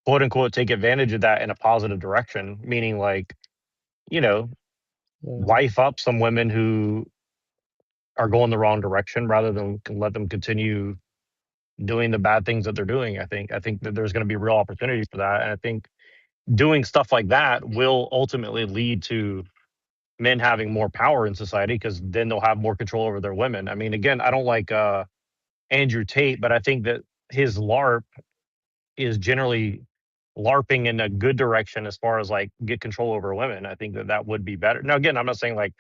quote unquote take advantage of that in a positive direction, meaning like, you know, wife up some women who are going the wrong direction rather than let them continue doing the bad things that they're doing. I think that there's going to be real opportunity for that. And I think doing stuff like that will ultimately lead to men having more power in society because then they'll have more control over their women. I mean, again, I don't like Andrew Tate, but I think that his LARP is generally LARPing in a good direction as far as like get control over women. I think that that would be better. Now, again, I'm not saying like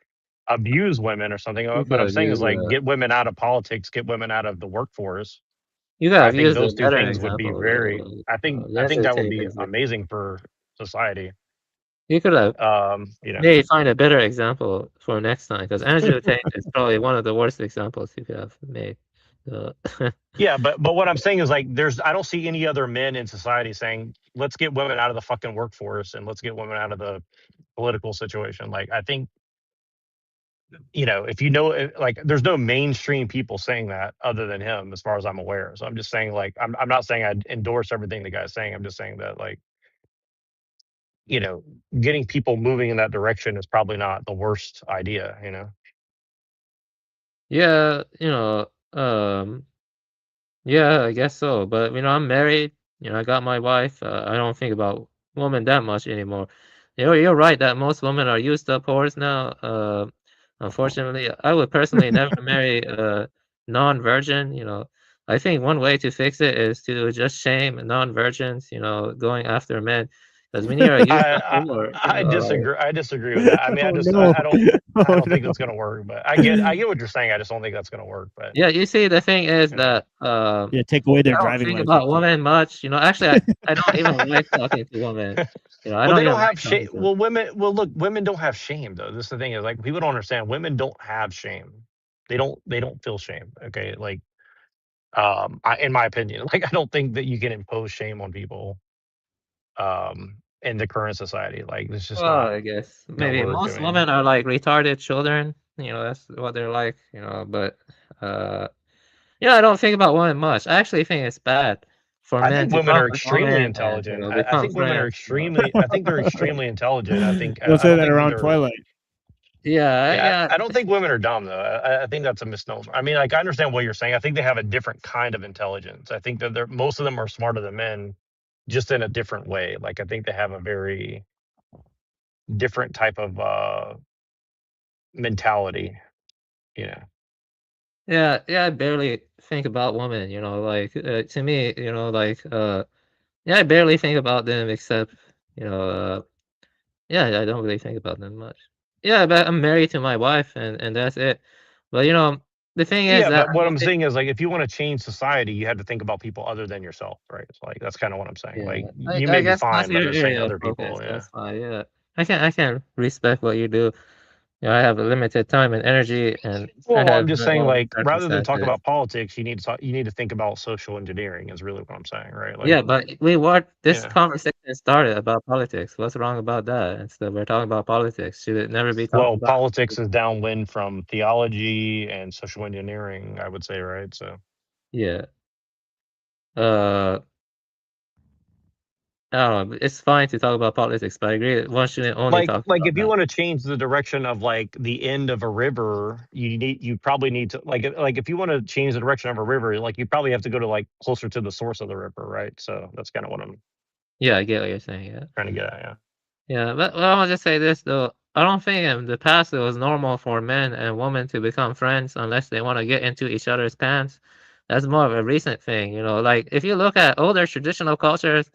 abuse women or something,
you
but I'm
could
saying is
use
like get women out of politics, get women out of the workforce.
you could
I
have
think
used a
those two
better
things would be
example though.
very.
The
I think
Andrew
that would
Tate
be
example.
amazing for society.
You could have
You know.
maybe find a better example for next time because Andrew Tate is probably one of the worst examples you could have made.
Yeah, but what I'm saying is like I don't see any other men in society saying let's get women out of the fucking workforce and let's get women out of the political situation. Like I think, you know, if you know like there's no mainstream people saying that other than him as far as I'm aware. So I'm just saying like I'm not saying I endorse everything the guy's saying. I'm just saying that like, you know, getting people moving in that direction is probably not the worst idea, you know.
Yeah, yeah, I guess so. But I'm married. I got my wife. I don't think about women that much anymore. You're right that most women are used up whores now. Unfortunately, I would personally never marry a non-virgin. I think one way to fix it is to just shame non-virgins. Going after men, because when you're a used up whore,
I
like,
disagree. I disagree with that. I mean,
Oh no!
I
Oh
don't think
no!
that's gonna work. But I get what you're saying. I just don't think that's gonna work. But
yeah, you see, the thing is
you know.
that
Yeah, take away their
I don't
driving
think
license.
about women much. Actually, I don't even like talking to women. I
Well,
don't
they don't
even like
have
talking
shame.
to them.
Well, look, women don't have shame though. This is the thing is like people don't understand. Women don't have shame. They don't feel shame. Okay, like in my opinion, like I don't think that you can impose shame on people in the current society. Like it's just
Well,
not
I guess
gonna
maybe
work. I
most
mean,
women are like retarded children. That's what they're like. But I don't think about women much. I actually think it's bad for
I
men
think
to
women
talk
are
with
extremely
women and
intelligent. I
become
think women are
friends.
extremely. I think they're extremely intelligent. I think
Don't
I
say
don't
that
think that
around
they're.
Twilight.
Yeah,
Yeah,
yeah,
I don't think women are dumb though. I think that's a misnomer. I mean, like I understand what you're saying. I think they have a different kind of intelligence. I think that most of them are smarter than men, just in a different way. Like I think they have a very different type of mentality. You know.
yeah, yeah. I barely think about women. Like to me, like yeah, I barely think about them except you know. Yeah, I don't really think about them much. Yeah, but I'm married to my wife, and that's it. But the thing is
Yeah,
that
but
I
what
don't
I'm
think.
saying is like if you want to change society, you have to think about people other than yourself, right? It's like that's kind of what I'm saying.
Yeah,
Like
I,
you
I
may be
guess that's
fine, but
your
I'm just saying
area of
other people.
focus.
Yeah.
That's fine. Yeah, I can respect what you do. I have a limited time and energy, and I
Well, I'm
have
just saying,
no
like, rather than talk
circumstances.
about politics, you need to think about social engineering. Is really what I'm saying, right? Like,
Yeah, but this
yeah.
conversation started about politics. What's wrong about that? Instead, we're talking about politics. Should it never be talked
Well,
about?
politics is downwind from theology and social engineering, I would say, right? So,
Yeah. Uh, I don't know. It's fine to talk about politics, but I agree that one shouldn't only talk
like
about
if you
that.
want to change the direction of like the end of a river, you probably need to like if you want to change the direction of a river, like you probably have to go to like closer to the source of the river, right? So that's kind of what I'm
Yeah, I get what you're saying. Yeah.
trying to get at. Yeah.
Yeah, but I want to just say this though. I don't think in the past it was normal for men and women to become friends unless they want to get into each other's pants. That's more of a recent thing, you know. Like if you look at older traditional cultures,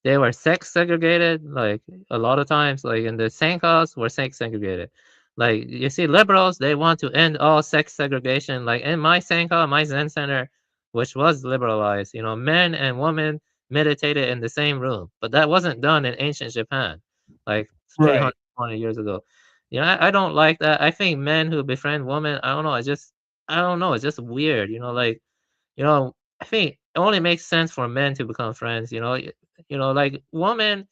they were sex segregated. Like a lot of times, like in the Sankos were sex segregated. Like you see, liberals they want to end all sex segregation. Like in my Sanka, my Zen center, which was liberalized, you know, men and women meditated in the same room, but that wasn't done in ancient Japan, like
Right.
320 years ago. You know, I don't like that. I think men who befriend women, I don't know. I don't know. It's just weird. You know, like you know, I think it only makes sense for men to become friends. You know, like woman,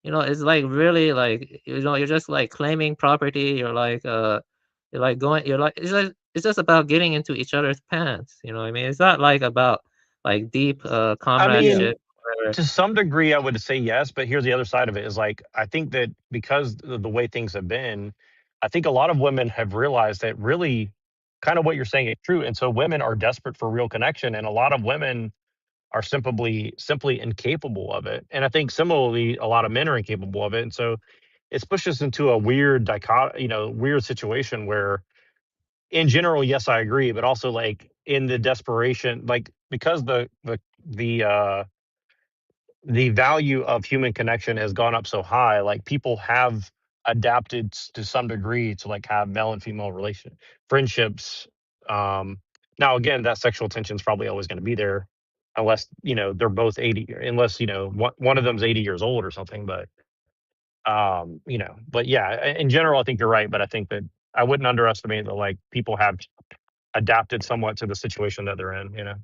you know, it's like really like you know, you're just like claiming property. You're like going. You're like it's just about getting into each other's pants. You know what I mean? It's not like about like deep
I
Yeah.
mean,
comradeship. Whatever.
to some degree, I would say yes, but here's the other side of it is like, I think that because the way things have been, I think a lot of women have realized that really kind of what you're saying is true. And so women are desperate for real connection. And a lot of women are simply incapable of it. And I think similarly, a lot of men are incapable of it. And so it's pushed us into a weird weird situation where in general, yes, I agree, but also like in the desperation, like because the the value of human connection has gone up so high, like people have adapted to some degree to like have male and female relation friendships. Now again, that sexual tension is probably always going to be there unless, they're both 80, unless, one of them's 80 years old or something. But yeah, in general, I think you're right. But I think that I wouldn't underestimate that like people have adapted somewhat to the situation that they're in.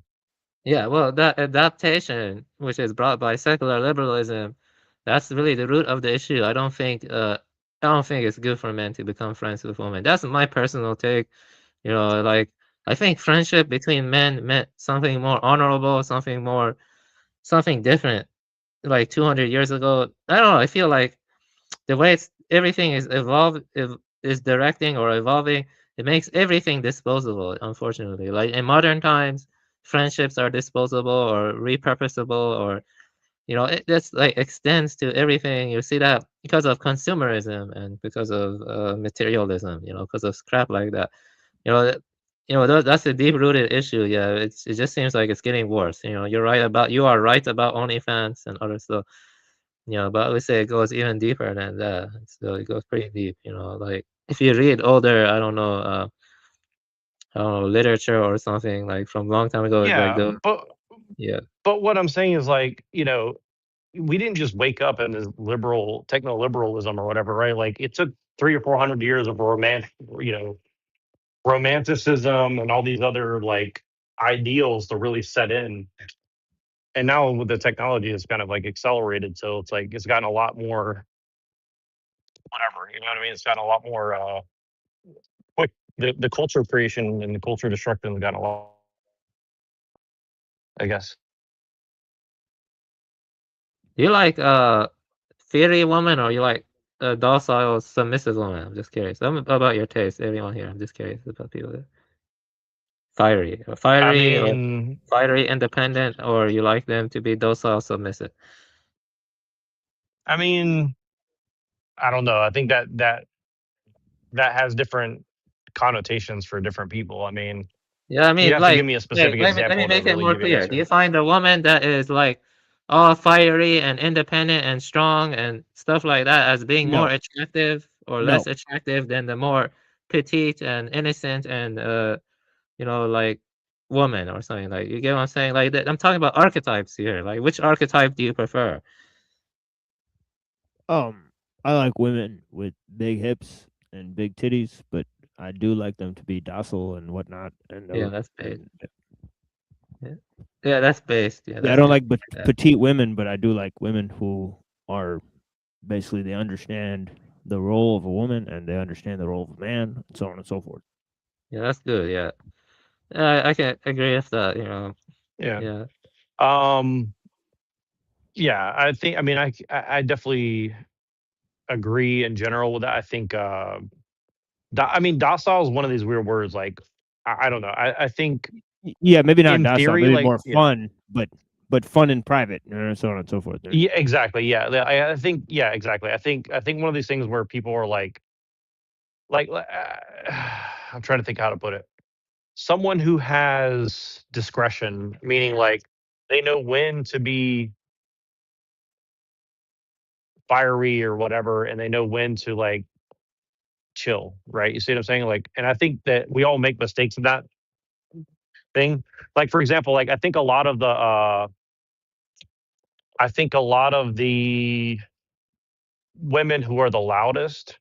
Yeah, well, that adaptation, which is brought by secular liberalism, that's really the root of the issue. I don't think it's good for men to become friends with women. That's my personal take. You know, like I think friendship between men meant something more honorable, something different. Like 200 years ago, I don't know. I feel like the way everything is directing or evolving, it makes everything disposable. Unfortunately, like in modern times, friendships are disposable or repurposable, or you know, it just like extends to everything. You see that because of consumerism and because of materialism. You know, because of crap like that. You know, that's a deep rooted issue. Yeah, it just seems like it's getting worse. You know, you are right about OnlyFans and other stuff. You know, but I would say it goes even deeper than that. So it goes pretty deep, you know, like if you read older, I don't know, literature or something like from long time ago, like
Yeah,
the
but
yeah.
but what I'm saying is like, we didn't just wake up in this liberal techno liberalism or whatever, right? Like it took 300 or 400 years of romanticism and all these other like ideals to really set in. And now with the technology, it's kind of like accelerated. So it's like it's gotten a lot more whatever, you know what I mean? It's gotten a lot more quick. The culture creation and the culture destruction has gotten a lot, I guess.
Do you like fiery woman or you like docile submissive woman? I'm just curious. About your taste, everyone here. I'm just curious about people that
I
fiery or
mean,
fiery independent, or you like them to be docile submissive.
I mean, I don't know. I think that has different connotations for different people. I mean,
Yeah, I
you'd
mean,
have to give
like,
me a
like
specific
let me
example to
make it
really
more
give you an
clear. Do you
answer.
find a woman that is like all fiery and independent and strong and stuff like that as being more
No.
attractive or less
No.
attractive than the more petite and innocent and you know, like woman or something? Like, you get what I'm saying? Like, I'm talking about archetypes here. Like, which archetype do you prefer?
I like women with big hips and big titties, but I do like them to be docile and whatnot.
Yeah, that's based. Yeah, yeah, that's based. Yeah,
Yeah, I
that's
don't
good.
like petite women, but I do like women who are basically they understand the role of a woman and they understand the role of a man, and so on and so forth.
Yeah, that's good. Yeah, I can agree with that. You know,
Yeah.
yeah.
Um. Yeah. I mean, I definitely agree in general with that. I think. I mean, docile is one of these weird words. Like, I don't know. I think
Yeah, maybe not
in
docile,
theory,
maybe
like,
more fun, but fun in private, and so on and so forth.
yeah, exactly. Yeah. I think. Yeah, exactly. I think one of these things where people are like, I'm trying to think how to put it. someone who has discretion, meaning like they know when to be fiery or whatever, and they know when to like chill, right? You see what I'm saying? Like, and I think that we all make mistakes in that thing. Like, for example, like I think a lot of the women who are the loudest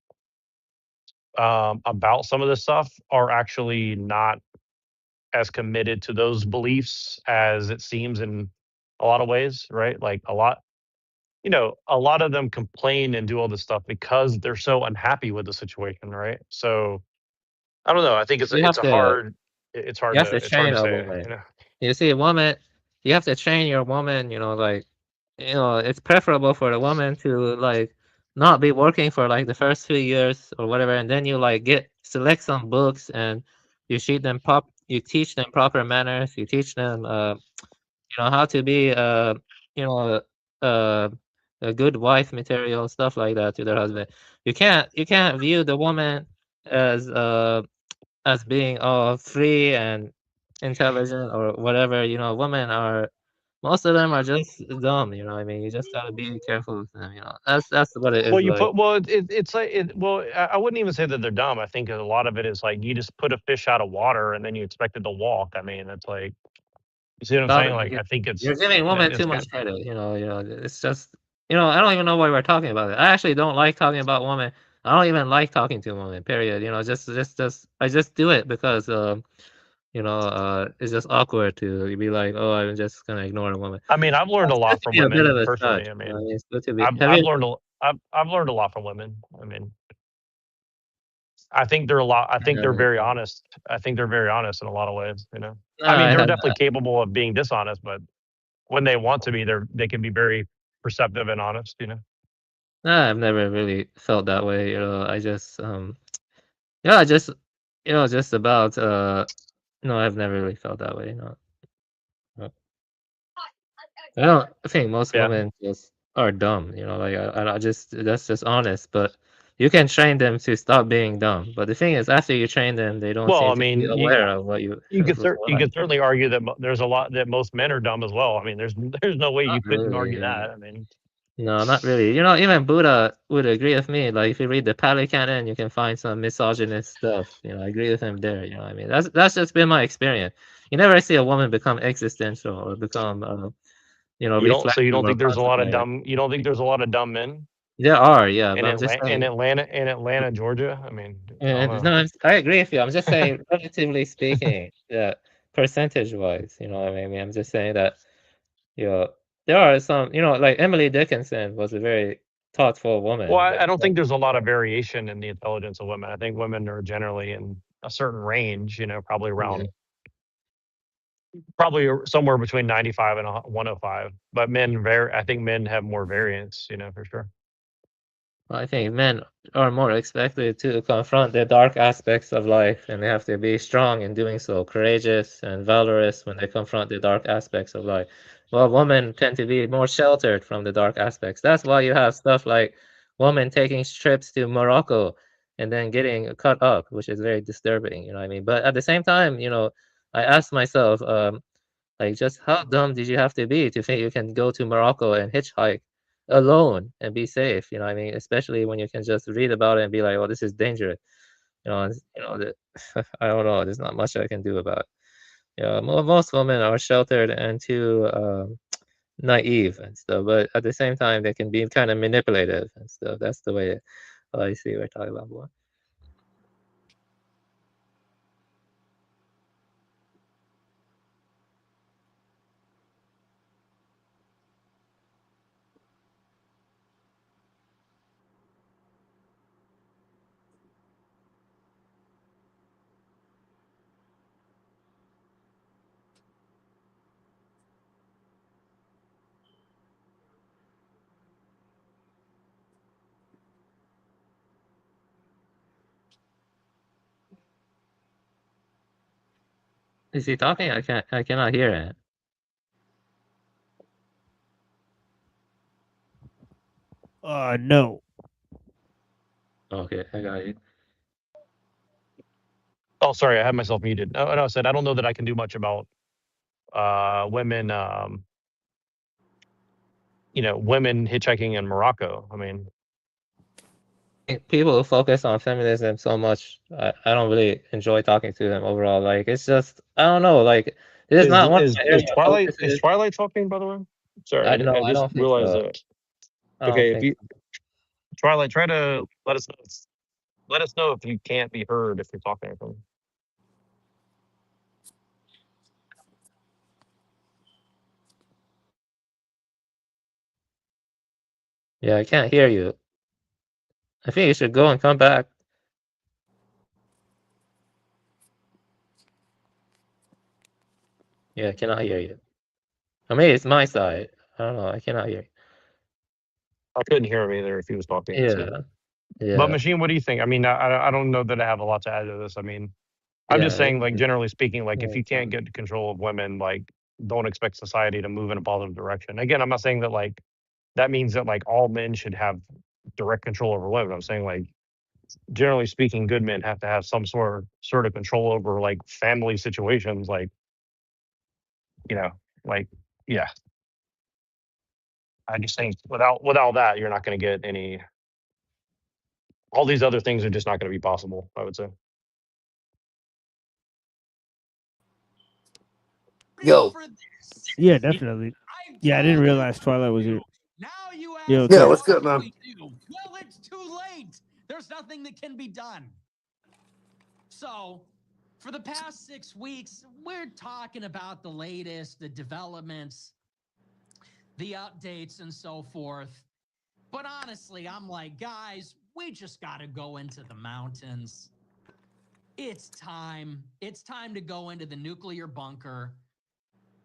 about some of this stuff are actually not as committed to those beliefs as it seems in a lot of ways, right? Like a lot of them complain and do all this stuff because they're so unhappy with the situation, right? So I don't know. I think
You have to
it's
you
hard
have
to
to train a
say,
woman. You see, a woman, you have to train your woman. Like, it's preferable for the woman to like not be working for like the first 2 years or whatever, and then you like select some books and you teach them proper manners. You teach them, how to be, you know, uh, a good wife material, stuff like that to their husband. You can't view the woman as as being free and intelligent or whatever. Women are most of them are just dumb. I mean, you just gotta be careful with them. That's what it
well,
is like.
it's like I wouldn't even say that they're dumb. I think a lot of it is like you just put a fish out of water and then you expect it to walk. I mean, it's like, you see what I'm saying? Like, I think
You're giving women too much credit. It's just, I don't even know why we're talking about it. I actually don't like talking about women. I don't even like talking to women. Period. Just I just do it because it's just awkward to be like, oh, I'm just gonna ignore a woman.
I mean, I've learned a
It's good
lot
to
from
be a bit of
women
a
personally.
touch.
I mean,
It's good to be.
I've
Have
I've
you?
learned I've learned a lot from women. I mean, I think they're a lot. I think they're very honest. I think they're very honest in a lot of ways.
No,
I mean,
I
they're
have
definitely capable of being dishonest, but when they want to be, they can be very perceptive and honest.
No, I've never really felt that way. I just yeah, just just about no, I've never really felt that way. No. No. I think most
Yeah.
women just are dumb. Like I just that's just honest. But you can train them to stop being dumb. But the thing is, after you train them, they don't
Well,
seem
I
to be
mean,
aware of what you.
you could
what I-
certainly argue that there's a lot that most men are dumb as well. I mean, there's no way
Not
you couldn't
really.
argue that. I mean,
No, not really. Even Buddha would agree with me. Like if you read the Pali Canon, you can find some misogynist stuff. I agree with him there. What I mean, that's just been my experience. You never see a woman become existential or become,
you
reflective
don't
or
think there's a lot of
contemplative.
dumb. You don't think there's a lot of dumb men
There are, yeah,
in
but I'm just saying.
Atlanta, Georgia. I mean, I don't
And
know.
no, I agree with you. I'm just saying, relatively speaking, yeah, percentage-wise, what I mean. I'm just saying that, you know, there are some, like Emily Dickinson was a very thoughtful
Well,
woman.
I don't think there's a lot of variation in the intelligence of women. I think women are generally in a certain range. Probably
Yeah.
around somewhere between 95 and 105. But I think men have more variance. For sure.
I think men are more expected to confront the dark aspects of life, and they have to be strong in doing so, courageous and valorous when they confront the dark aspects of life. Well, women tend to be more sheltered from the dark aspects. That's why you have stuff like women taking trips to Morocco and then getting cut up, which is very disturbing. You know what I mean? But at the same time, I asked myself, like, just how dumb did you have to be to think you can go to Morocco and hitchhike alone and be safe? I mean, especially when you can just read about it and be like, "Oh, this is dangerous." I don't know. There's not much I can do about it. Most women are sheltered and too naive and stuff, but at the same time, they can be kind of manipulative and stuff. That's the way I see we're talking about. Boy. Is he talking? I cannot hear it.
No.
Okay, I got you.
Oh, sorry, I had myself muted. No, I said I don't know that I can do much about women. Women hitchhiking in Morocco. I mean,
people who focus on feminism so much, I don't really enjoy talking to them overall. Like, it's just, I don't know. Like, it's not one of my area of
Twilight
focuses.
talking, by the way? Sorry,
No,
I
I
just
don't think
realized
so.
that.
I don't
Okay, if
think
you
so.
Twilight, try to let us know. Let us know if you can't be heard if you're talking or something.
Yeah, I can't hear you. I think you should go and come back. Yeah, I cannot hear you. I mean, it's my side. I don't know. I cannot hear
I couldn't hear him either if he was talking.
you.
So.
Yeah,
But
yeah,
Machine, what do you think? I mean, I don't know that I have a lot to add to this. I mean, I'm just
yeah.
saying, like, generally speaking, like, if
Yeah.
you can't get control of women, like, don't expect society to move in a positive direction. Again, I'm not saying that, like, that means that, like, all men should have direct control over women. I'm saying, like, generally speaking, good men have to have some sort of control over, like, family situations, like, like, yeah. I just think without that, you're not going to get any. All these other things are just not going to be possible, I would say.
Yo.
Yeah, definitely. Yeah, I didn't realize Twilight was here. Yo,
Yeah, what's good, man?
Well, it's too late. There's nothing that can be done. So, for the past 6 weeks, we're talking about the latest, the developments, the updates, and so forth. But honestly, I'm like, guys, we just got to go into the mountains. It's time. It's time to go into the nuclear bunker.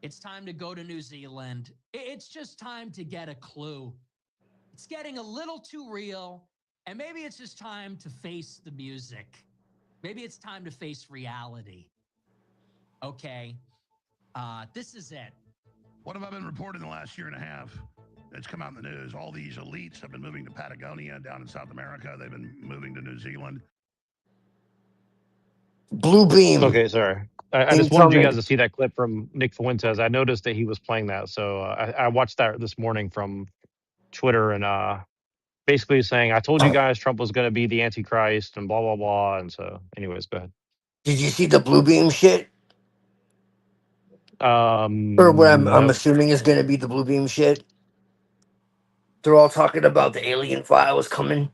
It's time to go to New Zealand. It's just time to get a clue. It's getting a little too real, and maybe it's just time to face the music. Maybe it's time to face reality. Okay, this is it.
What have I been reporting the last year and a half that's come out in the news? All these elites have been moving to Patagonia down in South America. They've been moving to New Zealand.
Blue beam.
Okay, sorry. I just wanted you guys to see that clip from Nick Fuentes. I noticed that he was playing that, so I watched that this morning from Twitter, and basically saying, "I told you guys Trump was going to be the Antichrist," and blah blah blah. And so, anyways, go ahead.
Did you see the blue beam shit? Or what I'm
No.
assuming is going to be the blue beam shit. They're all talking about the alien files coming.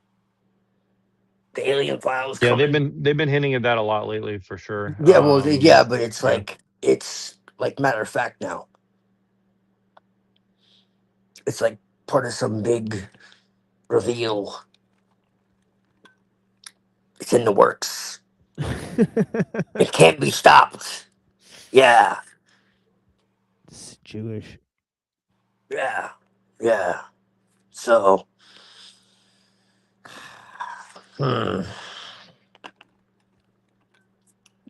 The alien files
Yeah,
coming.
they've been hinting at that a lot lately, for sure.
Yeah, well, yeah, but it's
yeah.
like matter of fact now. It's like part of some big reveal. It's in the works. It can't be stopped. Yeah,
It's Jewish.
yeah, yeah. So,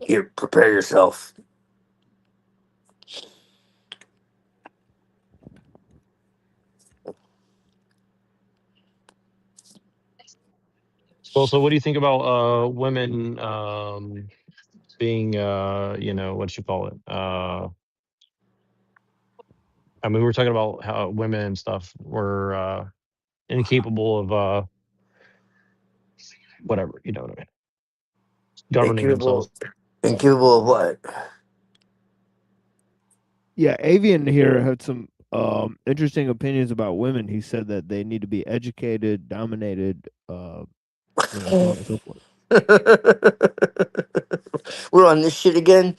here, prepare yourself.
Well, so what do you think about women being what you call it? I mean, we were talking about how women and stuff were incapable of whatever, you know what I mean? Governing themselves.
Incapable of what?
Yeah, Avian here had some interesting opinions about women. He said that they need to be educated, dominated, so on and so forth.
We're on this shit again.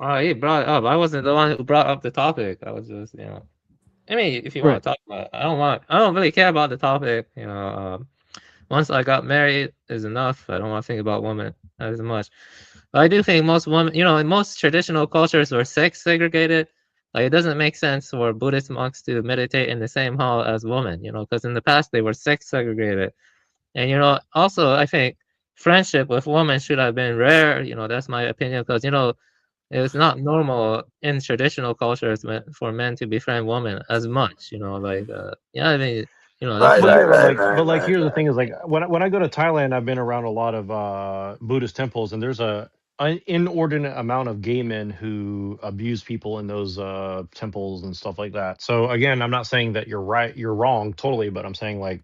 Oh, he brought it up. I wasn't the one who brought up the topic. I was just, I mean, if you want to talk about it, I don't really care about the topic. Once I got married is enough. I don't want to think about women as much. But I do think most women, in most traditional cultures were sex segregated. Like, it doesn't make sense for Buddhist monks to meditate in the same hall as women, because in the past they were sex segregated. And, also, I think friendship with women should have been rare. That's my opinion, because, it's not normal in traditional cultures for men to befriend women as much. I mean, You know, that's
But like here's the thing is like when I go to Thailand, I've been around a lot of Buddhist temples, and there's an inordinate amount of gay men who abuse people in those temples and stuff like that. So again, I'm not saying that you're right, you're wrong totally, but I'm saying like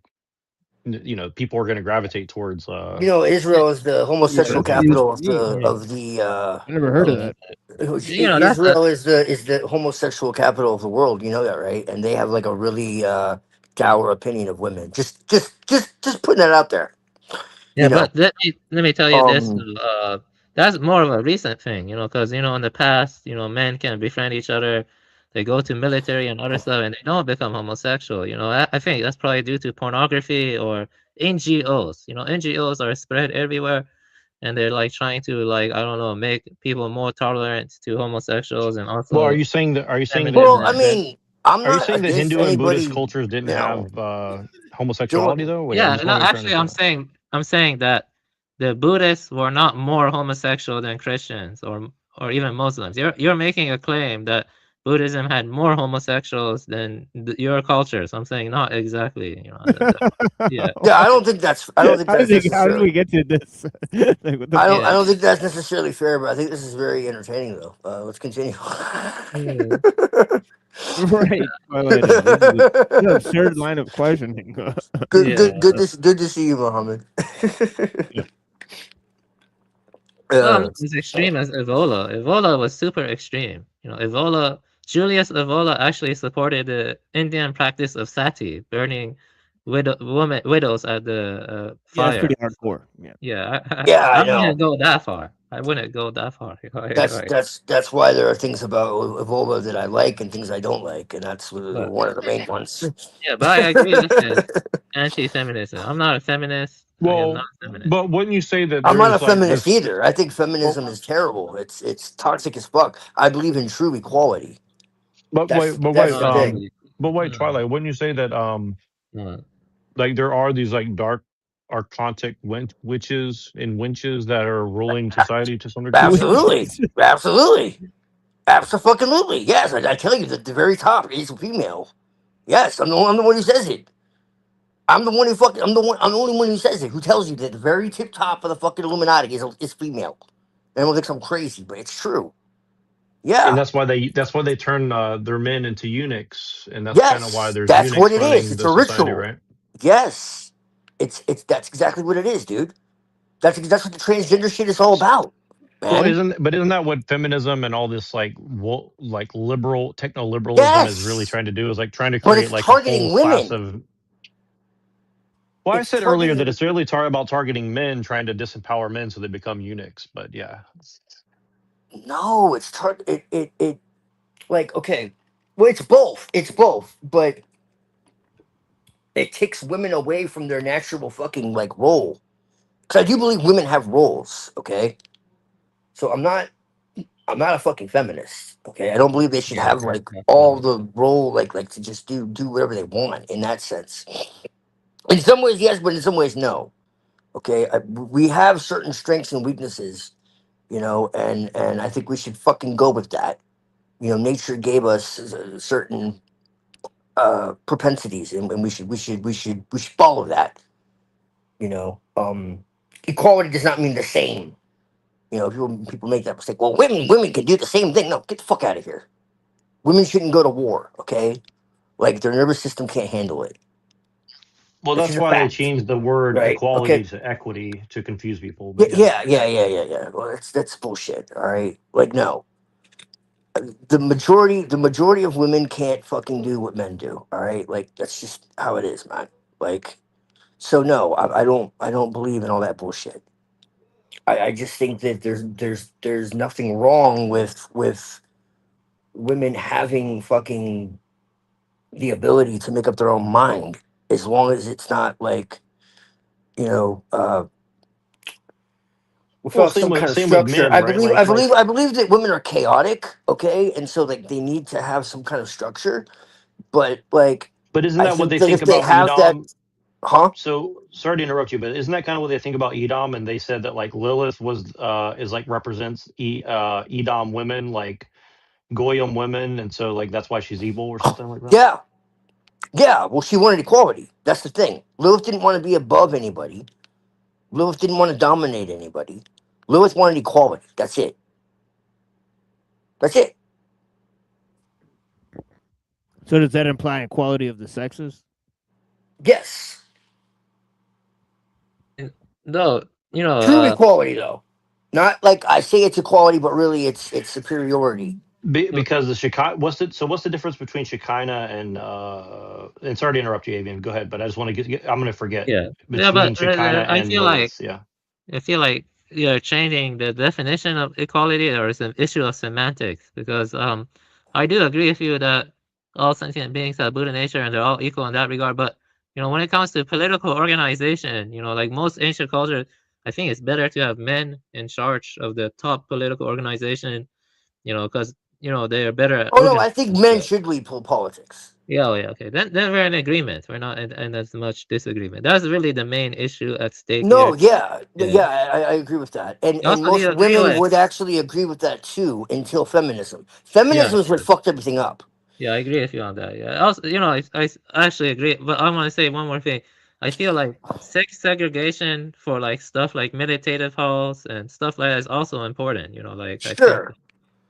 you know, people are going to gravitate towards
You know, Israel is the homosexual capital of the.
I never heard of that.
You know, that's
Israel is the homosexual capital of the world. You know that, right? And they have like a really dour opinion of women. Just putting that out there.
Yeah,
You know,
but let me tell you this. That's more of a recent thing, you know, because you know in the past, you know, men can befriend each other, they go to military and other stuff, and they don't become homosexual. You know, I think that's probably due to pornography or NGOs. You know, NGOs are spread everywhere, and they're like trying to like I don't know make people more tolerant to homosexuals and also.
Well, are you saying that
well, I mean, I'm
are you
not
saying that
against
Hindu and
anybody.
Buddhist cultures didn't
You know,
have homosexuality though? Wait,
Yeah,
just
no,
want to make sure I
actually,
understand.
I'm saying that the Buddhists were not more homosexual than Christians or even Muslims. You're making a claim that Buddhism had more homosexuals than your culture. So I'm saying not exactly. You know, yeah.
Yeah, I don't think that's
How did
necessarily.
we get to this? Like, what the
I
fuck?
don't think that's necessarily fair, but I think this is very entertaining though. Let's continue.
Right. Wait, no, this is an absurd line of questioning.
Good to see you, Mohammed.
Well, I'm not as extreme as Evola. Evola was super extreme. You know, Julius Evola actually supported the Indian practice of sati, burning widows at the
Yeah, that's
fire.
pretty hardcore. Yeah.
Yeah,
Yeah, I
I
know.
wouldn't go that far. I wouldn't go that far.
That's why there are things about Evola that I like and things I don't like, and that's one of the main ones.
Yeah, but I agree with this anti-feminism. I'm not a feminist. I am not
Well,
a feminist.
but wouldn't you say that
I'm not a
there's like
feminist
this?
either. I think feminism is terrible. It's toxic as fuck. I believe in true equality.
But
That's
wait,
the thing.
Twilight. Wouldn't you say that like there are these like dark archontic witches and winches that are ruling society to some degree?
Absolutely. Yes, I tell you that the very top is female. Yes, I'm the one who says it. I'm the only one who says it. Who tells you that the very tip top of the fucking Illuminati is female? Everyone thinks I'm crazy, but it's true.
And
Yeah.
that's why they turn their men into eunuchs, and that's kind of why
Yes,
there's
that's what
eunuchs
it is.
running
It's
the
a
society,
ritual.
right?
Yes, it's that's exactly what it is, dude. That's what the transgender shit is all about,
Well,
man.
isn't that what feminism and all this like like liberal techno liberalism is really
Yes,
trying to do? Is like trying to
but
create
it's
like a whole
targeting
class
women.
of. Well, I
It's
said earlier that
targeting.
it's really about targeting men, trying to disempower men so they become eunuchs. But yeah,
No, it's it like okay. Well, it's both. It's both, but it takes women away from their natural fucking like role. Because I do believe women have roles. Okay, so I'm not a fucking feminist. Okay, I don't believe they should have like all the role like to just do whatever they want in that sense. In some ways, yes, but in some ways, no. Okay, we have certain strengths and weaknesses, you know, and I think we should fucking go with that. You know, nature gave us certain propensities, and we should follow that. You know, equality does not mean the same. You know, people make that mistake. Well, women can do the same thing. No, get the fuck out of here. Women shouldn't go to war. Okay, like their nervous system can't handle it.
well,
That's
that's
just a
why they
fact,
changed the word
right?
equality
Okay.
to equity to confuse people.
Yeah,
But yeah,
yeah. Well, that's bullshit. All right, like no, the majority of women can't fucking do what men do. All right, like that's just how it is, man. Like, so no, I don't believe in all that bullshit. I just think that there's nothing wrong with women having fucking the ability to make up their own mind as long as it's not like you know
well,
without some kind of
same with
structure.
men,
I
right?
believe
Like
I believe that women are chaotic, okay, and so like they need to have some kind of structure. But like
but isn't
I
that what
think
they
that
think
if they
about
have that,
Edom?
huh?
So sorry to interrupt you, but isn't that kind of what they think about Edom? And they said that like Lilith was is like represents Edom women, like Goyim women, and so like that's why she's evil or something like that.
Yeah, Yeah, well, she wanted equality. That's the thing. Lilith didn't want to be above anybody. Lilith didn't want to dominate anybody. Lilith wanted equality. That's it. That's it.
So does that imply equality of the sexes?
Yes.
No, you know,
True equality, though. Not like I say it's equality, but really it's superiority.
Because the Shekinah, what's the difference between Shekinah and sorry to interrupt you, Avian. Go ahead, but I just want to I'm going to forget
yeah,
between
but
Shekinah
I
and
feel like
Lilith. Yeah.
you're changing the definition of equality, or it's an issue of semantics. Because I do agree with you that all sentient beings have Buddha nature and they're all equal in that regard. But you know, when it comes to political organization, you know, like most ancient cultures, I think it's better to have men in charge of the top political organization. You know, because you know they are better at
Oh no, I
organizing
think men
stuff.
should lead politics.
Yeah, oh, yeah, okay. Then we're in agreement. We're not in as much disagreement. That's really the main issue at stake
No,
here.
yeah,
Yeah.
I agree with that, and
Also, do
most
you agree
women
with?
would actually agree with that too until feminism.
Yeah,
Feminism is what fucked everything up.
yeah, I agree with you on that. Yeah. Also, you know, I actually agree, but I want to say one more thing. I feel like sex segregation for like stuff like meditative halls and stuff like that is also important. You know, like I think,
Sure.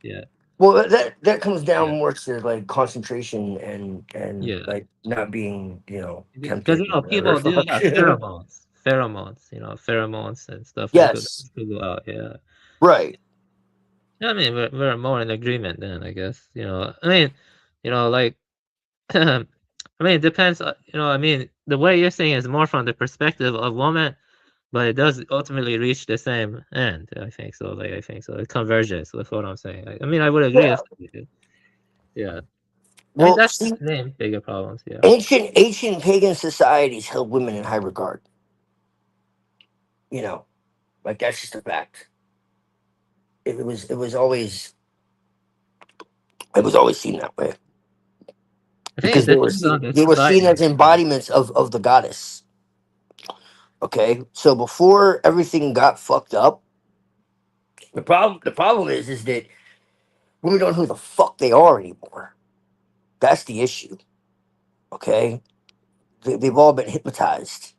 yeah,
Well, that comes down
yeah,
more to like concentration and
yeah.
like not being
Because
tempted
you
or
know
whatever.
people do
Fuck.
have pheromones, you know, pheromones and stuff that
Yes.
could go out. Yeah.
Right.
I mean, we're more in agreement then, I guess. You know, I mean, you know, like, I mean, it depends. You know, I mean, the way you're saying is more from the perspective of woman, but it does ultimately reach the same end. I think so. Like, I think so. It converges with what I'm saying. I mean, I would agree
Yeah.
with you. Yeah. I mean,
Well,
that's
see,
the main bigger problems. Yeah.
ancient pagan societies held women in high regard. You know, like that's just a fact. It was always seen that way
I think
because
it depends on the
they were seen
society.
as embodiments of the goddess. Okay, so before everything got fucked up, the problem is that women don't know who the fuck they are anymore. That's the issue. Okay, they've all been hypnotized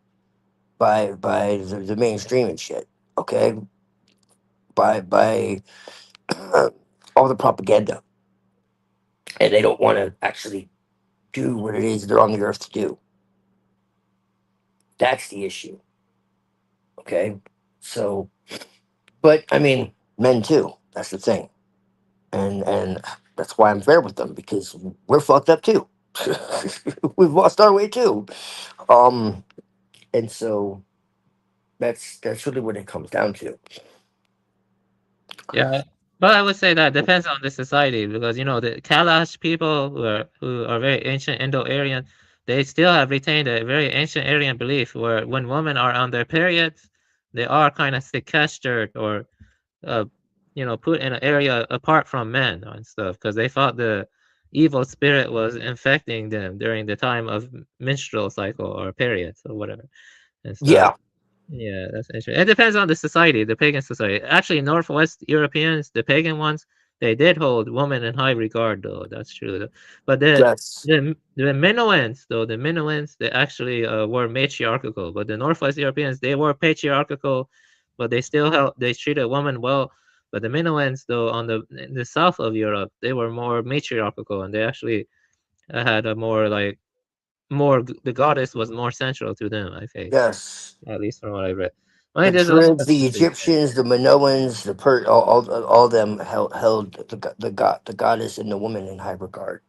by the mainstream and shit. Okay, by all the propaganda, and they don't want to actually do what it is they're on the earth to do. That's the issue. Okay, so but I mean, men too. That's the thing, and that's why I'm fair with them because we're fucked up too. We've lost our way too. And so that's really what it comes down to.
Yeah, but I would say that depends on the society because you know the Kalash people who are very ancient Indo-Aryan, they still have retained a very ancient Aryan belief where when women are on their periods, they are kind of sequestered or uh, you know, put in an area apart from men and stuff because they thought the evil spirit was infecting them during the time of menstrual cycle or periods or whatever and stuff.
Yeah,
Yeah, that's interesting. It depends on the society, the pagan society. Actually, Northwest Europeans, the pagan ones, they did hold women in high regard, though. That's true. But
yes,
the Minoans, though, the Minoans, they actually were matriarchal. But the Northwest Europeans, they were patriarchal, but they treated women well. But the Minoans, though, in the south of Europe, they were more matriarchal, and they actually had a more like the goddess was more central to them, I think,
yes.
at least from what I read. I
The
mean, there's a lot
Druids,
of
the
history.
Egyptians, the Minoans, all them held the goddess and the woman in high regard.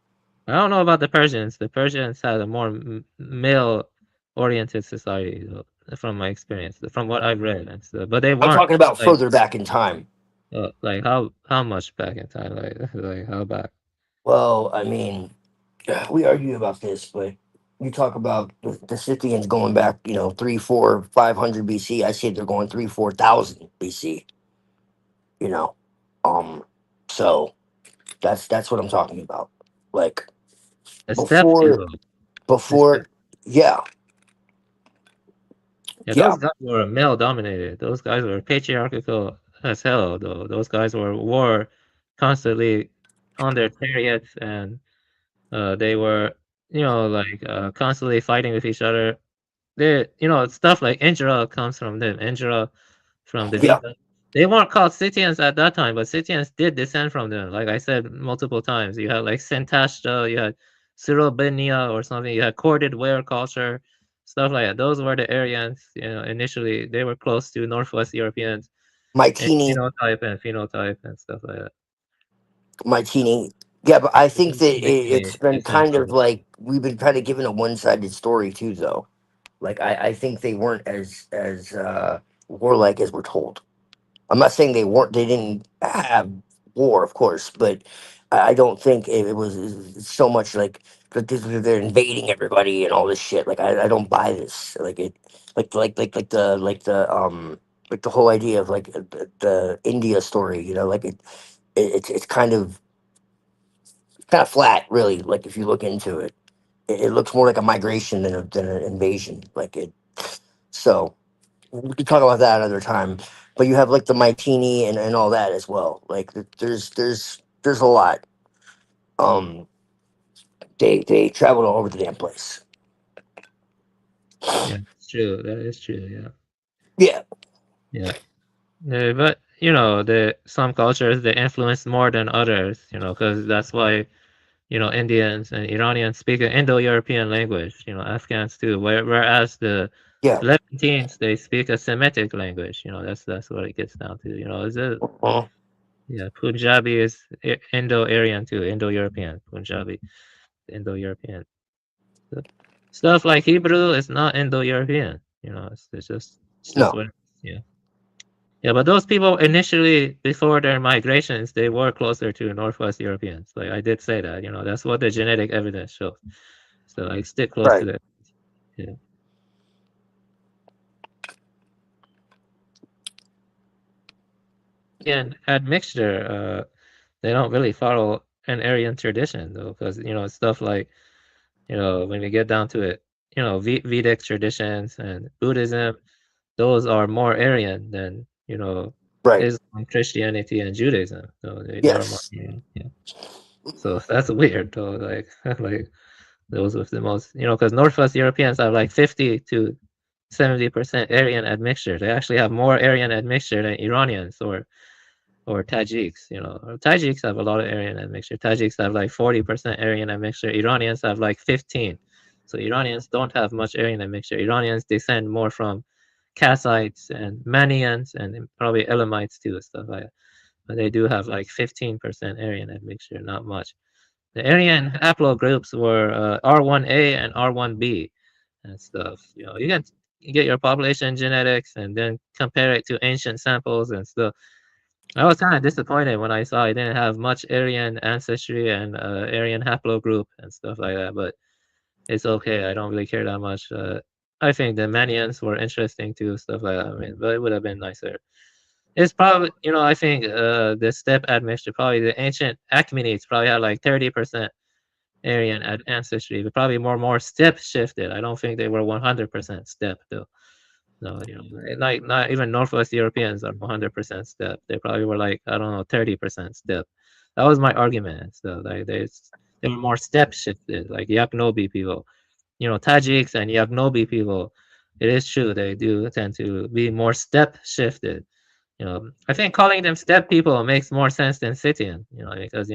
I don't know about the Persians. The Persians had a more male-oriented society, though, from my experience, from what I've read and stuff. But they
I'm
weren't
talking about
like
further back in time.
like how much back in time, like how back?
Well, I mean, we argue about this, but you talk about the Scythians going back, 3, 4, 500 BC. I say they're going 3, 4,000 BC. You know, um, so that's what I'm talking about. Like
The steppes, you
before,
know. The
before,
steppes.
yeah,
Yeah,
yeah,
those guys were male-dominated. Those guys were patriarchal as hell, though. Those guys were constantly on their chariots and they were, like constantly fighting with each other. They, stuff like Indra comes from them. Indra from the
Yeah.
Veda. They weren't called Scythians at that time, but Scythians did descend from them. Like I said multiple times, you had like Santashta, you had Sirobenia or something, you had corded ware culture, stuff like that. Those were the Aryans. Initially they were close to Northwest Europeans in
Mytini.
phenotype and stuff like that.
Mytini. Yeah, but I think that it's
Mytini,
been kind of
essentially.
like we've been kind of given a one-sided story too, though. Like I think they weren't as warlike as we're told. I'm not saying they didn't have war, of course, but I don't think it was so much like that they're invading everybody and all this shit. Like I don't buy this. Like it, like the whole idea of like the India story. Like it's kind of flat, really. Like if you look into it, it looks more like a migration than an invasion. Like it. So we could talk about that another time. But you have like the Mytini and all that as well. Like there's a lot. Um, they traveled all over the damn place.
Yeah, it's true. That is true. Yeah.
Yeah.
Yeah. But some cultures they influence more than others, because that's why Indians and Iranians speak an Indo-European language, Afghans too. Whereas the
Yeah.
Levantines they speak a Semitic language, that's what it gets down to. Is it? Yeah, Punjabi is Indo-Aryan too, Indo-European, Punjabi, Indo-European. So, stuff like Hebrew is not Indo-European, it's just
No.
what. Yeah. Yeah, but those people initially, before their migrations, they were closer to Northwest Europeans. Like I did say that, that's what the genetic evidence shows. So I stick close to
Right.
that. Yeah. And admixture, they don't really follow an Aryan tradition though, because stuff like when we get down to it, Vedic traditions and Buddhism, those are more Aryan than
Right.
Islam, Christianity, and Judaism. So they are more
Yes.
Aryan. Yeah. So that's weird though. Like like those with the most, because Northwest Europeans have like 50 to 70% Aryan admixture. They actually have more Aryan admixture than Iranians or Tajiks. Tajiks have a lot of Aryan admixture. Tajiks have like 40% Aryan admixture. Iranians have like 15. So Iranians don't have much Aryan admixture. Iranians descend more from Kassites and Manians and probably Elamites too, stuff like that. But they do have like 15% Aryan admixture, not much. The Aryan haplogroups were R1A and R1B and stuff. You can get your population genetics and then compare it to ancient samples and stuff. I was kind of disappointed when I saw I didn't have much Aryan ancestry and Aryan haplogroup and stuff like that, but it's okay. I don't really care that much. I think the Manians were interesting too, stuff like that. I mean, but it would have been nicer. It's probably, I think the steppe admixture, probably the ancient Achaemenids probably had like 30% Aryan ancestry, but probably more steppe shifted. I don't think they were 100% steppe though. No, not even Northwest Europeans are 100% steppe. They probably were like, I don't know, 30% steppe. That was my argument. So like they were more steppe shifted, like Yaknobi people. Tajiks and Yaknobi people, it is true they do tend to be more steppe shifted. I think calling them steppe people makes more sense than Scythian, because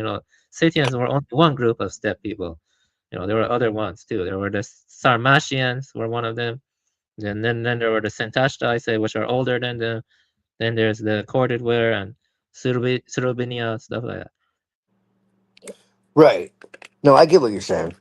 Scythians were only one group of steppe people. There were other ones too. There were the Sarmatians were one of them. And then there were the Santashta, I say, which are older than them. Then there's the corded ware and Surubinia, stuff like that.
Right. No, I get what you're saying.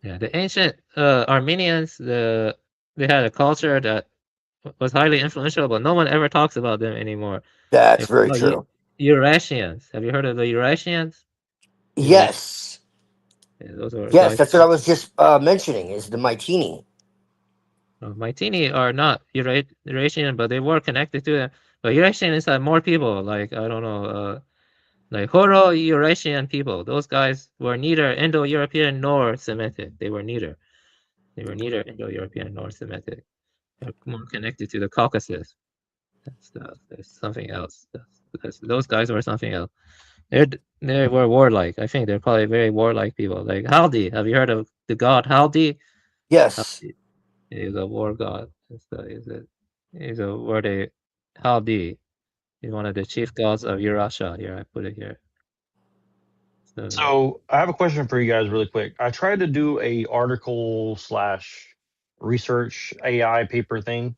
Yeah, the ancient Armenians, they had a culture that was highly influential, but no one ever talks about them anymore.
That's very true.
Eurasians. Have you heard of the Eurasians?
Yes.
Yeah, those are
Yes,
guys.
that's what I was just mentioning. Is the Mytini.
Mytini are not Eurasian, but they were connected to them. But Eurasians had more people. Like I don't know. Like Horo-Eurasian people, those guys were neither Indo-European nor Semitic. They were neither. They were neither Indo-European nor Semitic. They're more connected to the Caucasus. That's something else. Those guys were something else. They were warlike. I think they're probably very warlike people. Like Haldi. Have you heard of the god Haldi?
Yes.
Haldi is a war god. He's a word. Haldi. He's one of the chief gods of Eurasia. Here, I put it here.
So I have a question for you guys really quick. I tried to do a article slash research AI paper thing,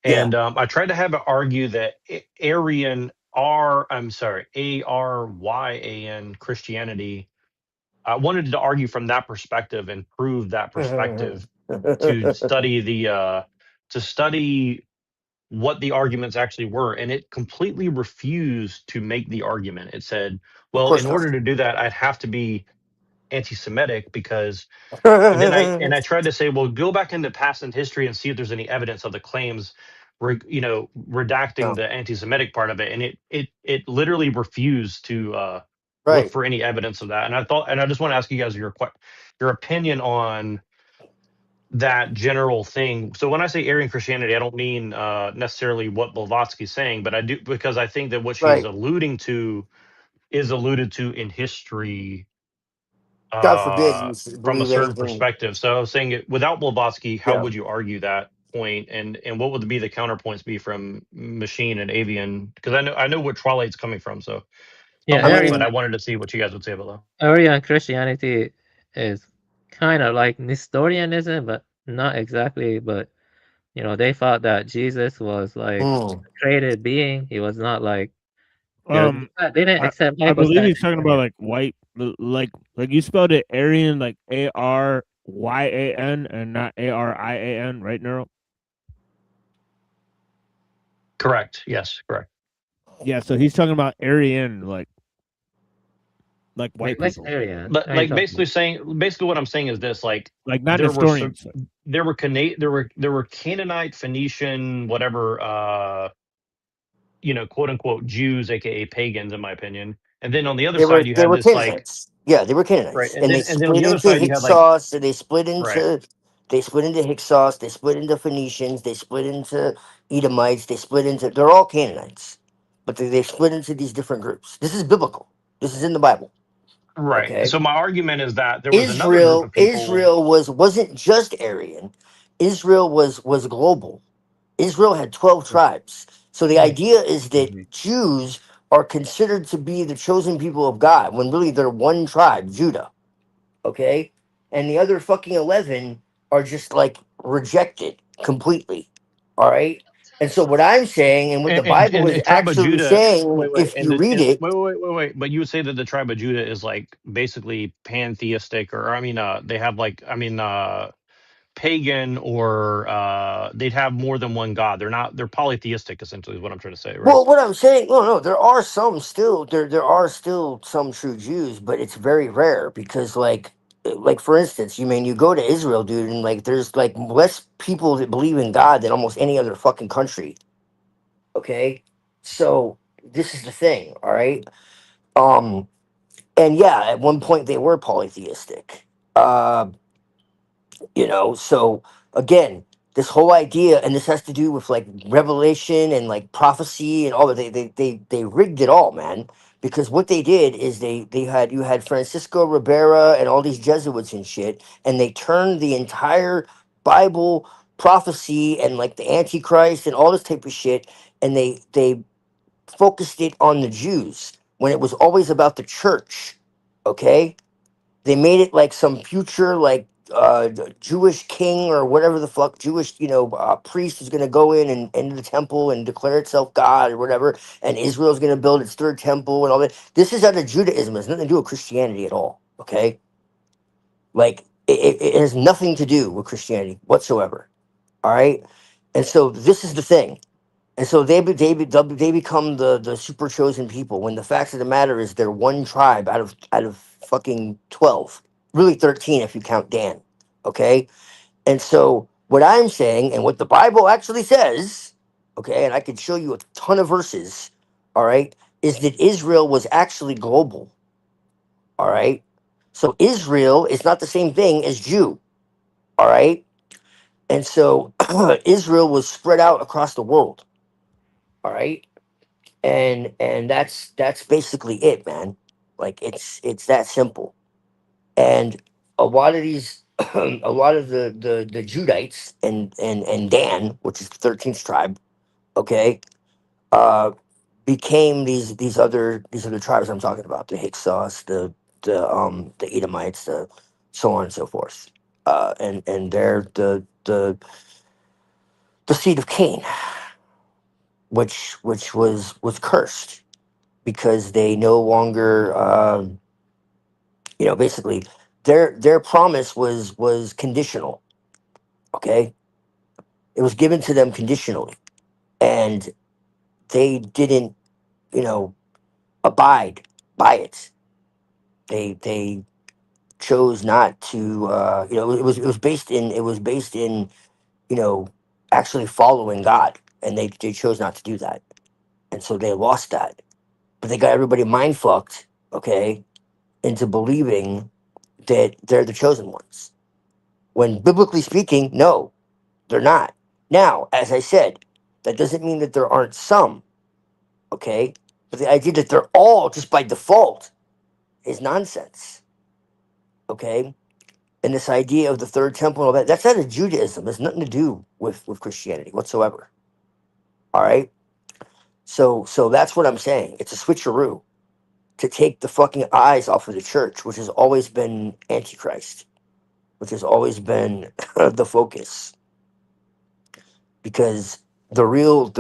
Yeah.
and I tried to have it argue that Aryan Christianity. I wanted to argue from that perspective and prove that perspective to study what the arguments actually were, and it completely refused to make the argument. It said,
Of
well, in
course not.
order to do that, I'd have to be anti-Semitic because then I tried to say, well, go back into past and history and see if there's any evidence of the claims, redacting
No.
the anti-Semitic part of it, and it literally refused to look
Right.
for any evidence of that. And I just want to ask you guys your opinion on that general thing. So when I say Aryan Christianity, I don't mean necessarily what Blavatsky's saying, but I do, because I think that what she's
Right.
alluding to is alluded to in history
God forbid you should
from a
believe
certain
anything.
perspective. So I was saying, without Blavatsky, how
Yeah.
would you argue that point, and what would be the counterpoints be from Machine and Avian? Because I know what Twililight's coming from, so
Yeah,
somewhat, but
Aryan,
I wanted to see what you guys would say about
Aryan Christianity is kind of like Nestorianism, but not exactly. But they thought that Jesus was like a created being. He was not like they didn't accept
I believe he's
hypostatic
talking about
union.
like white, like you spelled it Aryan, like Aryan and not Arian, right, Neuro?
Correct. Yes, correct.
Yeah, so he's talking about Aryan, like white
Like
people.
Aryan.
But
Are you
like
talking
basically what I'm saying is this: like
not
there were
Nestorians.
there were Canaanite, Phoenician, whatever, quote unquote Jews, aka pagans, in my opinion. And then on the other
They were
side, you
they
had
were
this like
Canaanites. Yeah, they were
right,
Canaanites,
and
and
then
they
on
split
the other
into
side you had like
Hyksos, and they split
right,
into Hyksos, they split into Phoenicians, they split into Edomites, they split into. They're all Canaanites, but they split into these different groups. This is biblical. This is in the Bible.
right.
Okay.
So my argument is that there was another group
Israel
of people.
Israel wasn't just Aryan. Israel was global. Israel had 12 tribes. So the idea is that Jews are considered to be the chosen people of God when really they're one tribe, Judah. Okay? And the other fucking 11 are just like rejected completely. All right? And so what I'm saying and what the Bible
And
is
the tribe of
actually
Judah,
saying, if you read it,
but you would say that the tribe of Judah is like basically pantheistic, or I mean, they have like, I mean, pagan, or they'd have more than one god. They're polytheistic, essentially, is what I'm trying to say, right?
well, what I'm saying, no, there are some still there are still some true Jews, but it's very rare because like for instance, you go to Israel, dude, and like there's like less people that believe in God than almost any other fucking country. Okay? So this is the thing, all right? Um and yeah, at one point they were polytheistic. So again, this whole idea, and this has to do with like revelation and like prophecy and all that. They rigged it all, man. Because what they did is you had Francisco Ribera and all these Jesuits and shit, and they turned the entire Bible prophecy and like the Antichrist and all this type of shit, and they focused it on the Jews when it was always about the church. Okay, they made it like some future like Jewish king or whatever the fuck Jewish priest is going to go in and into the temple and declare itself God or whatever, and Israel's going to build its third temple and all that. This is out of Judaism. It has nothing to do with Christianity at all. Okay, like it has nothing to do with Christianity whatsoever. All right, and so this is the thing. And so they become the super chosen people when the fact of the matter is they're one tribe out of fucking 12, really 13 if you count Dan. Okay, and so what I'm saying and what the Bible actually says, okay, and I could show you a ton of verses, all right, is that Israel was actually global. All right. So Israel is not the same thing as Jew. All right. And so Israel was spread out across the world. All right. And that's basically it, man. Like it's that simple. And a lot of these a lot of the Judites and Dan, which is the 13th tribe, okay, uh became these other tribes I'm talking about, the Hyksos, the Edomites, the so on and so forth. And they're the seed of Cain, which was cursed because they no longer basically their promise was conditional. Okay, it was given to them conditionally, and they didn't you know abide by it. They chose not to it was based in you know actually following God, and they chose not to do that, and so they lost that. But they got everybody mind fucked, okay, into believing that they're the chosen ones, when biblically speaking, no, they're not. Now, as I said, that doesn't mean that there aren't some, okay, but the idea that they're all just by default is nonsense, okay. And this idea of the third temple and all that, that's out of Judaism. There's nothing to do with Christianity whatsoever. All right. So that's what I'm saying. It's a switcheroo to take the fucking eyes off of the church, which has always been antichrist, which has always been the focus. Because the real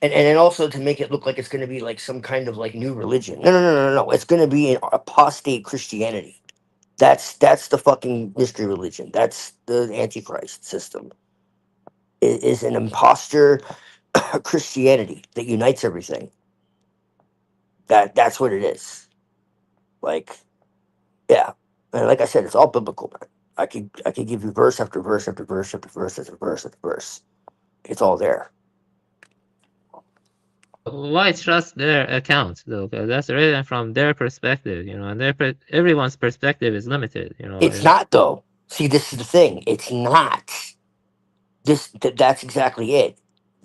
and then also to make it look like it's gonna be like some kind of like new religion. No. It's gonna be an apostate Christianity. That's the fucking mystery religion. That's the Antichrist system. It is an imposter Christianity that unites everything. That's what it is. Like, yeah. And like I said, it's all biblical, man. I could give you verse after verse after verse after verse after verse after verse. It's all there.
Why trust their account though? 'Cause that's written from their perspective, and everyone's perspective is limited.
It's not though. See, this is the thing. It's not. That's exactly it.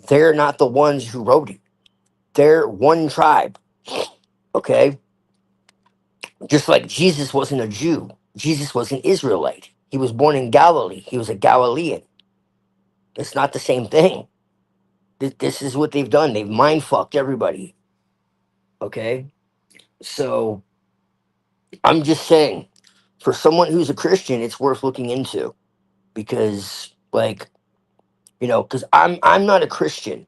They're not the ones who wrote it. They're one tribe. Okay? Just like Jesus wasn't a Jew. Jesus was an Israelite. He was born in Galilee. He was a Galilean. It's not the same thing. This is what they've done. They've mind fucked everybody. Okay? So I'm just saying, for someone who's a Christian, it's worth looking into because, like, because I'm not a Christian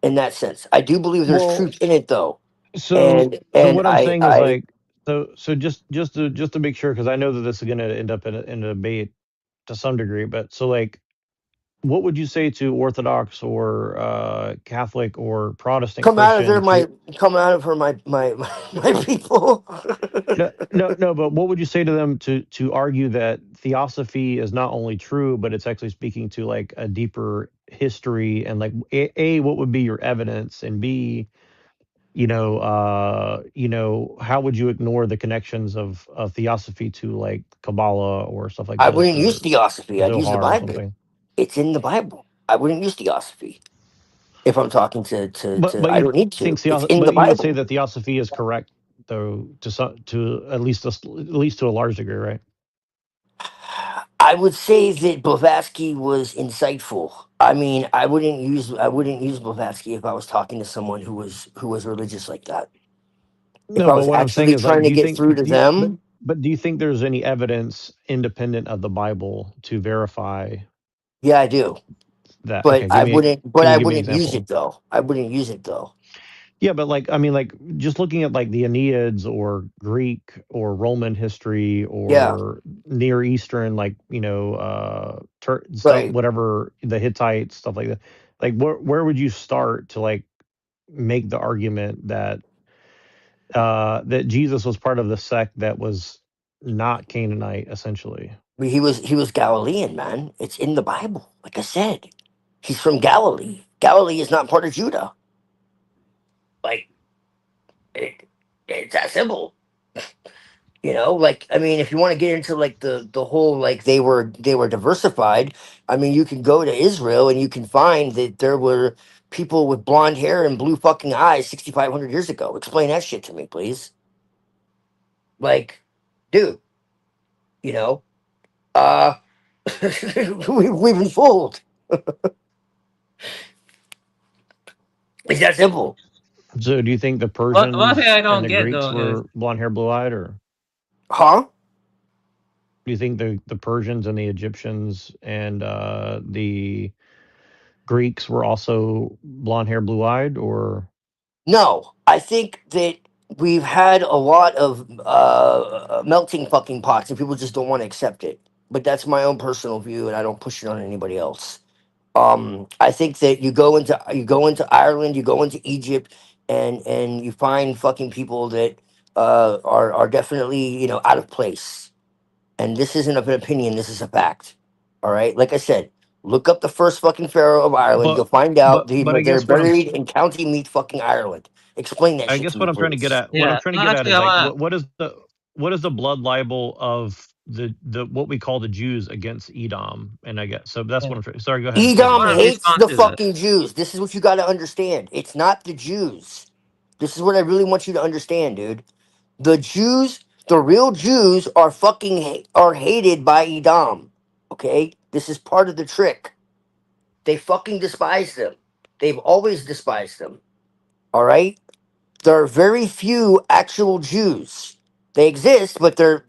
in that sense. I do believe there's
Well,
truth in it, though,
so
and
what I'm
I
saying is
I
like so just to make sure, because I know that this is going to end up in a debate to some degree, but so like, what would you say to Orthodox or Catholic or Protestant
come out of there,
Christians who
my people.
no, but what would you say to them to argue that theosophy is not only true, but it's actually speaking to like a deeper history, and like a what would be your evidence, and b how would you ignore the connections of theosophy to like Kabbalah or stuff like
I
this,
wouldn't use
or
theosophy. I'd use the
Zohar or
Bible.
something?
It's in the Bible. I wouldn't use theosophy if I'm talking to. I don't need to. It's in the
But you would say
Bible.
that theosophy is correct, though, to at least to a large degree, right?
I would say that Blavatsky was insightful. I mean, I wouldn't use Blavatsky if I was talking to someone who was religious like that. If
No,
I
but
was
what I'm saying
actually
is like,
trying to
do you
get
think
through to them,
but do you think there's any evidence independent of the Bible to verify
yeah, I do.
that?
But
Okay,
I wouldn't. But
can
I
you give me an
wouldn't use
example?
it though. I wouldn't use it though.
Yeah, but like, I mean, like, just looking at like the Aeneads or Greek or Roman history
Yeah,
or Near Eastern, like, stuff,
right.
whatever, the Hittites, stuff like that. Like, where would you start to like make the argument that Jesus was part of the sect that was not Canaanite, essentially?
But he was Galilean, man. It's in the Bible. Like I said, he's from Galilee. Galilee is not part of Judah. Like, It's that simple. You know, like, I mean, if you want to get into like the whole, like, they were diversified. I mean, you can go to Israel and you can find that there were people with blonde hair and blue fucking eyes 6,500 years ago. Explain that shit to me, please. Like, dude, you know, uh we've been fooled. It's that simple.
So, do you think the
One thing
Persians
I
and
don't
the
get
Greeks
though is
were blonde hair, blue eyed, or
Huh?
do you think the Persians and the Egyptians and the Greeks were also blonde hair, blue eyed, or
No, I think that we've had a lot of melting fucking pots, and people just don't want to accept it. But that's my own personal view, and I don't push it on anybody else. I think that you go into Ireland, you go into Egypt, and you find fucking people that are definitely, you know, out of place. And this isn't an opinion, this is a fact. All right, like I said, look up the first fucking pharaoh of Ireland.
but
You'll find out
I
they're
guess what I'm
buried in County Meath, fucking Ireland. Explain that
I
shit
guess
to
what
me,
I'm trying to get
please.
at what I'm
yeah.
trying to
No,
get at
actually,
is
I
like
wanna.
what is the blood libel of the what we call the Jews against Edom? And I guess so that's
Yeah.
what I'm trying. Sorry, go ahead.
I
Edom
wanna
hates
respond
the
to that.
fucking Jews. This is what you got to understand. It's not the Jews. This is what I really want you to understand, dude. The Jews, the real Jews, are fucking are hated by Edom. Okay, this is part of the trick. They fucking despise them. They've always despised them. All right. There are very few actual Jews. They exist, but they're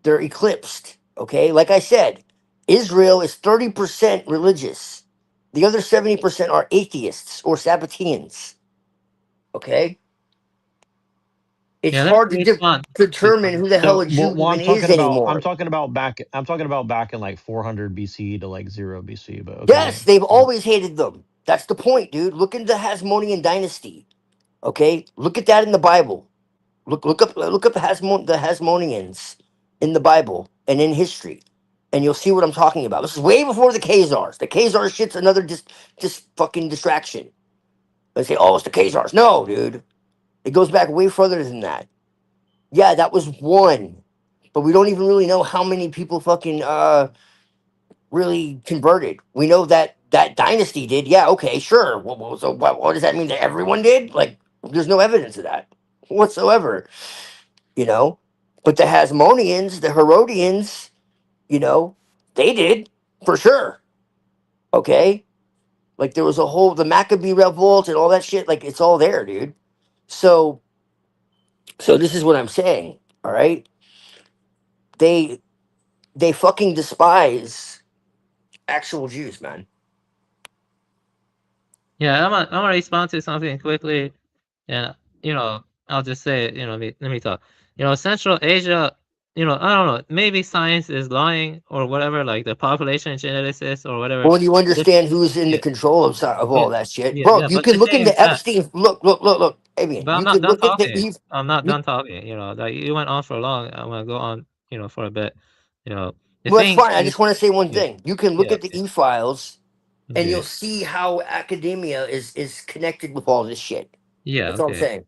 eclipsed. Okay, like I said, Israel is 30% religious. The other 70% are atheists or Sabbateans. Okay, it's
Yeah, let
hard
me
to
respond to
determine
some.
who the hell
So
a Jew
well,
even is anymore.
I'm talking about back in like 400 BC to like 0 BC. But okay, go
Yes,
ahead.
they've
So
always hated them. That's the point, dude. Look into the Hasmonean dynasty. Okay, look at that in the Bible. Look up the Hasmoneans in the Bible and in history, and you'll see what I'm talking about. This is way before the Khazars. The Khazar shit's another just fucking distraction. They say, oh, it's the Khazars. No, dude, it goes back way further than that. Yeah, that was one, but we don't even really know how many people fucking really converted. We know that that dynasty did. Yeah, okay, sure. So what does that mean that everyone did? Like, there's no evidence of that whatsoever. You know, but the Hasmoneans, the Herodians, you know, they did for sure. Okay, like there was a whole the Maccabee revolt and all that shit. Like it's all there, dude. So this is what I'm saying. All right, they they fucking despise actual Jews, man.
Yeah, I'm gonna respond to something quickly, and I'll just say it. Let me talk. Central Asia. I don't know. Maybe science is lying or whatever, like the population geneticist or whatever.
When you
But
understand who's in the
yeah,
control of
yeah,
all that shit,
yeah,
bro,
yeah.
you
But
can
the
look
thing is
into
that.
Epstein. Look, Avian.
But I'm
You
not
can
done
look at the.
talking. I'm not
You,
done talking. Like you went on for long. I'm gonna go on, for a bit. The
well, that's
thing
fine. I
is,
just want to say one
yeah,
thing. You can look
yeah,
at the e-files and you'll
okay,
see how academia is connected with all this shit.
yeah,
That's all I'm
okay.
saying.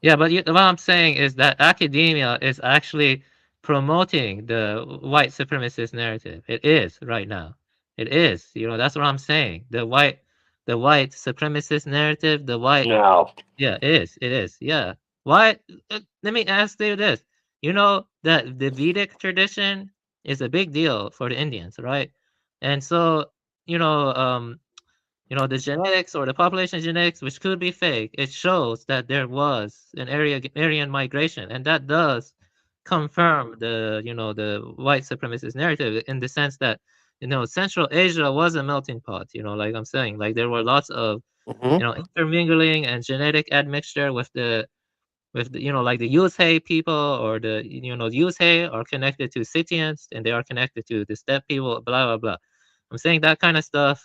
Yeah, but what I'm saying is that academia is actually promoting the white supremacist narrative. It is right now. It is. That's what I'm saying. The white supremacist narrative.
No.
Yeah, it is. It is. Yeah. Why? Let me ask you this. You know that the Vedic tradition is a big deal for the Indians, right? And so, you know, um, the genetics or the population genetics, which could be fake, it shows that there was an Aryan migration, and that does confirm the white supremacist narrative in the sense that Central Asia was a melting pot. Like I'm saying, like there were lots of
Hmm.
intermingling and genetic admixture with like the Yuzhe people or Yuzhe are connected to Scythians and they are connected to the steppe people, blah blah blah. I'm saying that kind of stuff.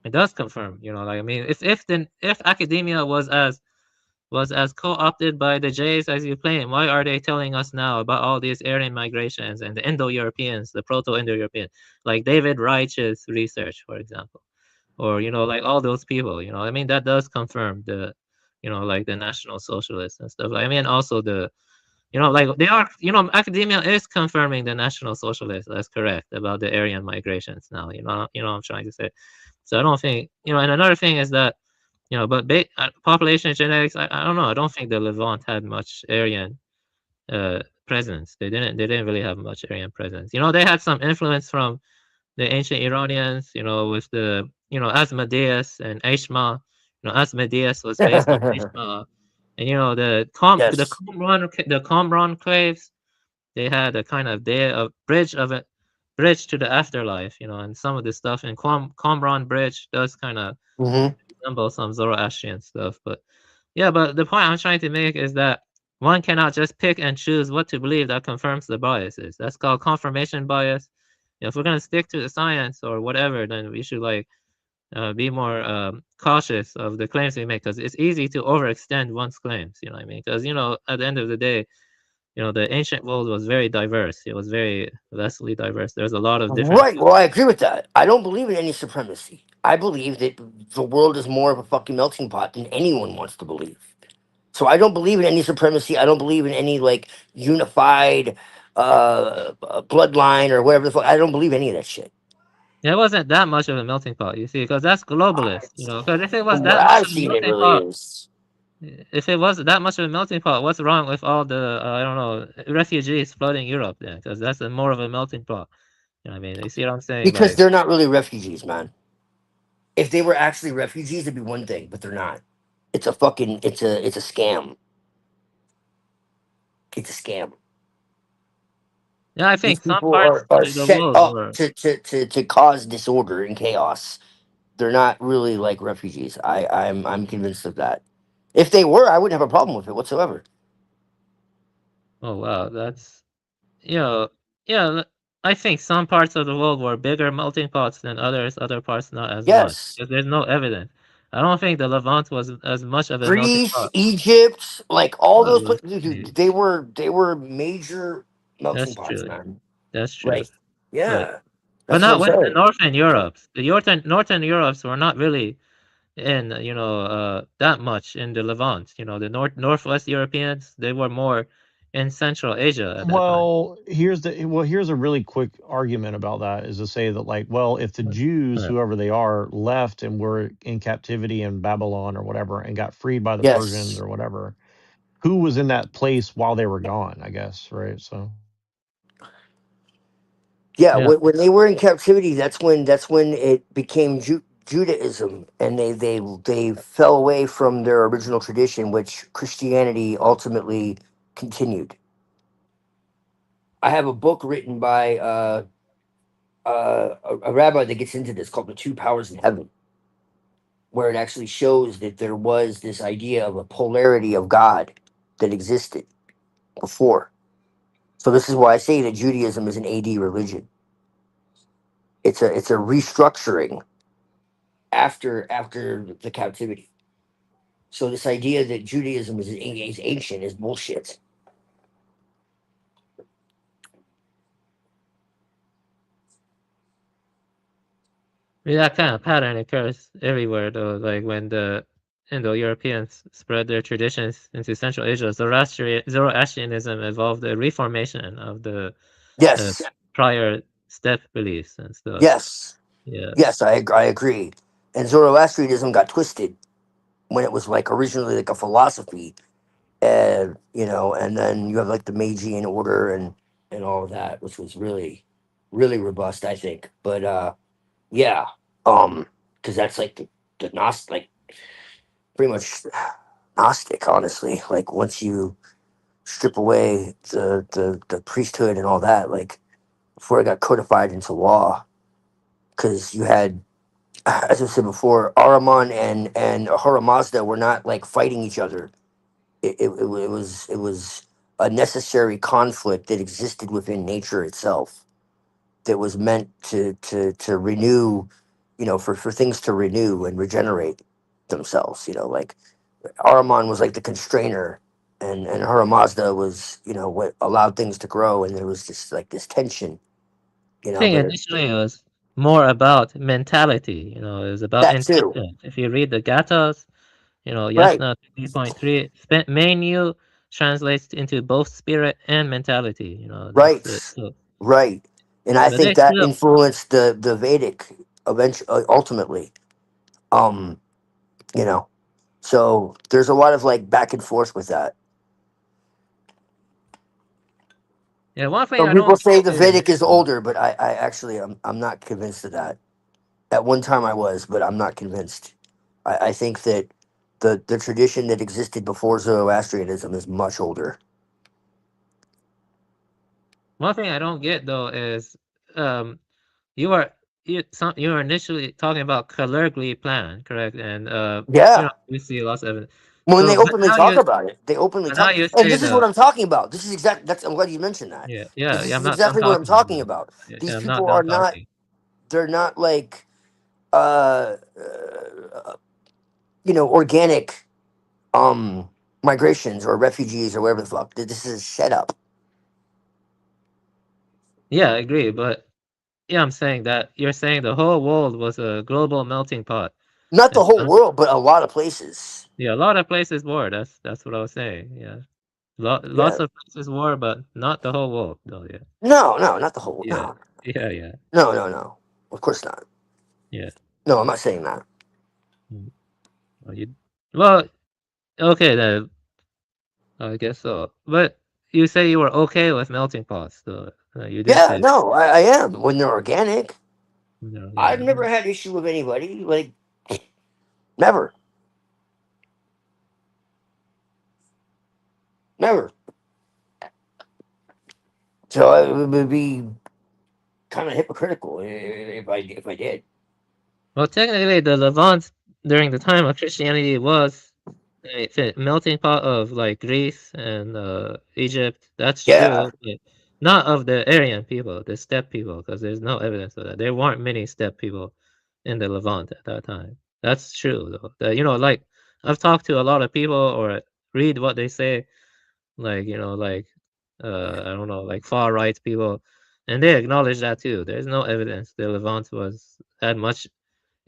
It does confirm, like I mean, if academia was as co-opted by the Jays as you claim, why are they telling us now about all these Aryan migrations and the Indo-Europeans, the Proto-Indo-European, like David Reich's research, for example, or like all those people, I mean, that does confirm like the National Socialists and stuff. I mean, also the, like they are, academia is confirming the National Socialists. That's correct about the Aryan migrations now. What I'm trying to say. So I don't think, and another thing is that, but population genetics, I don't know. I don't think the Levant had much Aryan presence. They didn't really have much Aryan presence. They had some influence from the ancient Iranians, with the, Asmodeus and Ashma. Asmodeus was based on Ashma. And the
Yes.
Qumran caves, they had a kind of bridge to the afterlife, and some of the stuff in Qumran bridge does kind of
Mm-hmm.
resemble some Zoroastrian stuff. But yeah, but the point I'm trying to make is that one cannot just pick and choose what to believe that confirms the biases. That's called confirmation bias. If we're gonna stick to the science or whatever, then we should be more cautious of the claims we make, because it's easy to overextend one's claims. You know what I mean? Because at the end of the day, the ancient world was very diverse. It was very vastly diverse. There's a lot of different.
Right. Well, I agree with that. I don't believe in any supremacy. I believe that the world is more of a fucking melting pot than anyone wants to believe. So I don't believe in any supremacy. I don't believe in any like unified bloodline or whatever the fuck. I don't believe any of that shit.
It wasn't that much of a melting pot, you see, because that's globalist. Because if it was
From what
that much
I've
of a
seen, it
melting
really
pot,
is.
if it was that much of a melting pot, what's wrong with all the I don't know, refugees flooding Europe then? Because that's more of a melting pot. You know what I mean? You see what I'm saying?
Because
Like,
they're not really refugees, man. If they were actually refugees, it'd be one thing, but they're not. It's a fucking it's a scam. It's a scam.
yeah, I
These
think some
people
parts
are
of the
set
world
up
were.
to cause disorder and chaos. They're not really like refugees. I'm convinced of that. If they were, I wouldn't have a problem with it whatsoever.
Oh wow, that's you know, yeah. I think some parts of the world were bigger melting pots than others. Other parts not as much,
Yes.
because there's no evidence. I don't think the Levant was as much of a melting
Greece,
pot.
Egypt, like all
Oh,
those
let's
places,
see.
they were major melting
That's
pots,
true.
man.
That's true.
Like,
But
yeah,
but
that's what
not
I'm
with the
saying.
Northern Europes. The Northern Europes were not really in that much in the Levant. The Northwest Europeans, they were more in Central Asia at that time.
Here's a really quick argument about that, is to say that, like, well, if the Jews,
Right.
whoever they are, left and were in captivity in Babylon or whatever and got freed by the Persians
Yes.
or whatever, who was in that place while they were gone, I guess, right? So
Yeah,
Yeah.
when they were in captivity, that's when it became Judaism, and they fell away from their original tradition, which Christianity ultimately continued. I have a book written by a rabbi that gets into this called "The Two Powers in Heaven," where it actually shows that there was this idea of a polarity of God that existed before. So this is why I say that Judaism is an AD religion. It's a restructuring after the captivity. So this idea that Judaism is ancient is bullshit.
That kind of pattern occurs everywhere, though. Like when the Indo-Europeans spread their traditions into Central Asia, Zoroastrianism evolved a reformation of the uh,
Yes,
prior step beliefs and stuff.
yes,
Yeah.
yes. I agree. And Zoroastrianism got twisted when it was like originally like a philosophy, and and then you have like the Magian order and all of that, which was really robust, I think. But yeah, because that's like the Gnostic, like pretty much Gnostic, honestly. Like once you strip away the priesthood and all that, like before it got codified into law, because you had, as I said before, Ahriman and Ahura Mazda were not like fighting each other. It was a necessary conflict that existed within nature itself, that was meant to renew, for things to renew and regenerate themselves. Like Ahriman was like the constrainer, and Ahura Mazda was, what allowed things to grow, and there was just like this tension,
I think
but
initially it was more about mentality. It was about
that too.
intention. If you read the Gathas, You know,
Right.
Yasna 3.3 menu translates into both spirit and mentality. You know,
Right.
that's it. So,
Right. And I
but they
think that
still,
influenced the Vedic eventually, ultimately. You know, so there's a lot of like back and forth with that.
yeah. One thing
Some
I
people
don't
say
get
the
is,
Vedic is older, but I actually I'm not convinced of that. At one time I was, but I'm not convinced. I think that the tradition that existed before Zoroastrianism is much older.
one thing I don't get though is, um, you are you were initially talking about calorically plan, correct? And you know,
Yeah.
we see lots of evidence.
When they
So,
openly talk about it, they openly
but now
talk,
you
and
say
this is what
the
I'm talking about. This is exact. That's I'm glad you mentioned that
yeah,
because this
yeah.
is
I'm
exactly what I'm
talking.
talking about.
Yeah,
These
I'm not
people
done
are not.
talking.
They're not like organic migrations or refugees or whatever the fuck. This is set up.
Yeah, I agree, but yeah, I'm saying that you're saying the whole world was a global melting pot.
Not the
And
whole world, but a lot of places.
yeah, a lot of places were. That's what I was saying. Yeah,
Yeah.
lots of places were, but not the whole world, though. Yeah,
No, not the whole.
yeah,
No,
yeah.
no. Of course not.
Yeah.
No, I'm not saying that.
Mm. Well, well, okay then. I guess so. But you say you were okay with melting pots, so you did
Yeah,
say
no, I am when they're organic.
no.
I've
Yeah.
never had issue with anybody. Like, never, never. So it would be kind of hypocritical if I did.
Well, technically, the Levant during the time of Christianity was a melting pot of like Greece and Egypt. That's
Yeah.
true, but not of the Aryan people, the steppe people, because there's no evidence of that. There weren't many steppe people in the Levant at that time. That's true, though. You know, like I've talked to a lot of people or read what they say, like like I don't know, like far right people, and they acknowledge that too. There's no evidence the Levant had much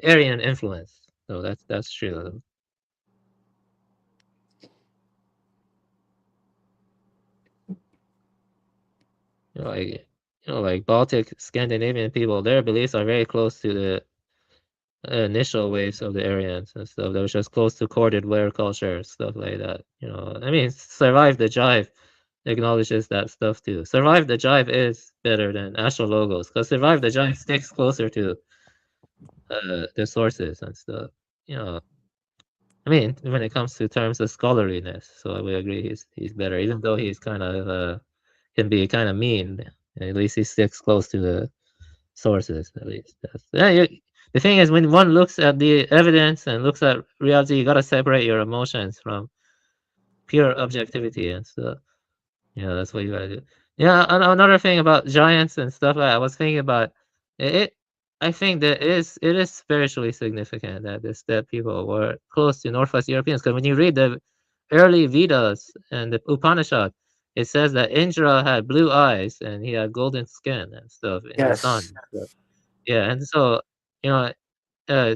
Aryan influence. So that's true. Like like Baltic Scandinavian people, their beliefs are very close to the initial waves of the Aryans and stuff. They were just close to corded ware culture, stuff like that. I mean, Survive the Jive acknowledges that stuff too. Survive the Jive is better than Astrologos because Survive the Jive sticks closer to the sources and stuff. You know, I mean, when it comes to terms of scholarliness, so I would agree he's better, even though he's kind of can be kind of mean. At least he sticks close to the sources. At least the thing is, when one looks at the evidence and looks at reality, you gotta separate your emotions from pure objectivity and stuff. Yeah, that's what you gotta do. Yeah, another thing about giants and stuff I was thinking about it. I think that it is spiritually significant that that people were close to Northwest Europeans because when you read the early Vedas and the Upanishad, it says that Indra had blue eyes and he had golden skin and stuff in the sun.
Yes.
So, yeah, and so you know,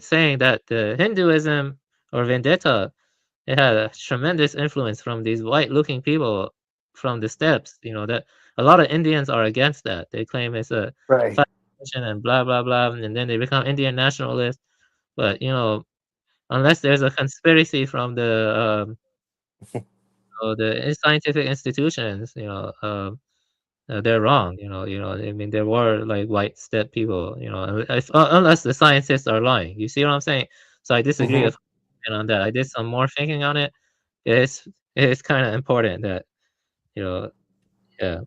saying that the Hinduism or Vendetta it had a tremendous influence from these white-looking people from the steppes. That a lot of Indians are against that. They claim it's a
Right.
fascination and blah blah blah, and then they become Indian nationalists. But unless there's a conspiracy from the scientific institutions, they're wrong. I mean, there were like white steppe people. Unless the scientists are lying. You see what I'm saying? So I disagree
Hmm.
with on that. I did some more thinking on it. It's kind of important that you know yeah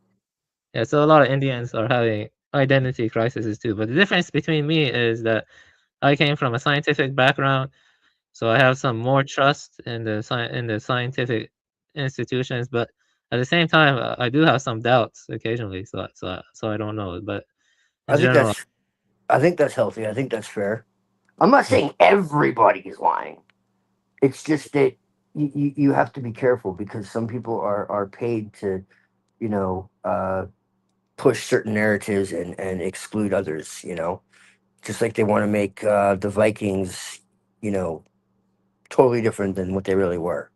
yeah. So a lot of Indians are having identity crises too. But the difference between me is that I came from a scientific background, so I have some more trust in the scientific institutions. But at the same time, I do have some doubts occasionally. So I don't know. But in
I think
general,
that's I think that's healthy. I think that's fair. I'm not saying everybody is lying. It's just that you have to be careful because some people are paid to, you know, push certain narratives and exclude others. Just like they want to make the Vikings, you know, totally different than what they really were.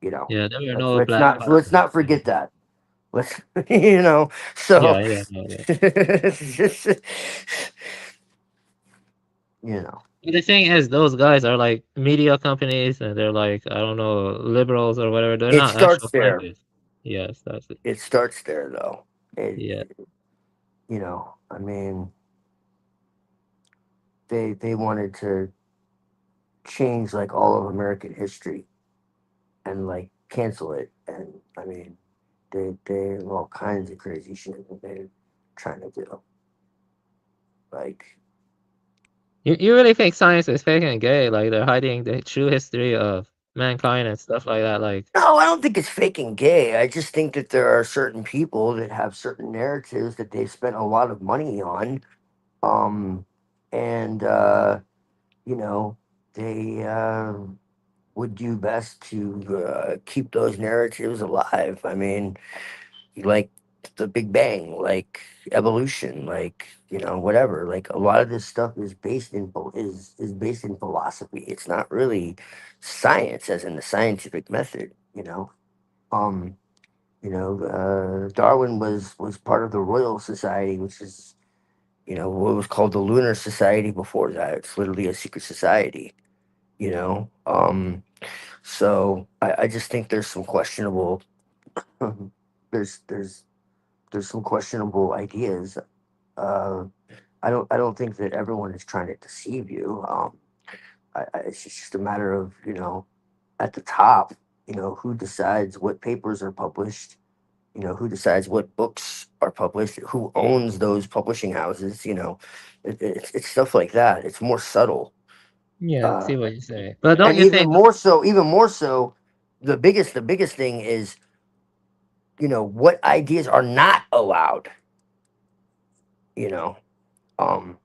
You know,
Yeah, there were
let's,
no
let's
black
not let's
boxes.
not forget that. Let's you know. So
Yeah, yeah, no, yeah.
it's just, you know.
But the thing is, those guys are like media companies, and they're like, I don't know, liberals or whatever. They're
It
not actual
starts there.
scientists. Yes, that's it.
It starts there, though.
Yeah.
You know, I mean, they wanted to change like all of American history and like cancel it, and I mean, they have all kinds of crazy shit that they're trying to do. Like,
You really think science is fake and gay? Like they're hiding the true history of mankind and stuff like that? Like,
no, I don't think it's fake and gay. I just think that there are certain people that have certain narratives that they've spent a lot of money on, and you know, they would do best to keep those narratives alive. I mean, like the Big Bang, like evolution, like you know, whatever. Like a lot of this stuff is based in is based in philosophy. It's not really science, as in the scientific method. Um, Darwin was part of the Royal Society, which is what was called the Lunar Society before that. It's literally a secret society. So I just think there's some questionable there's there's there's some questionable ideas. Uh, I don't think that everyone is trying to deceive you. It's just a matter of at the top, who decides what papers are published, who decides what books are published, who owns those publishing houses. It's stuff like that. It's more subtle.
yeah, I
Uh,
see what you say. But don't
and
you think?
even more so, the biggest thing is what ideas are not allowed. You know, um,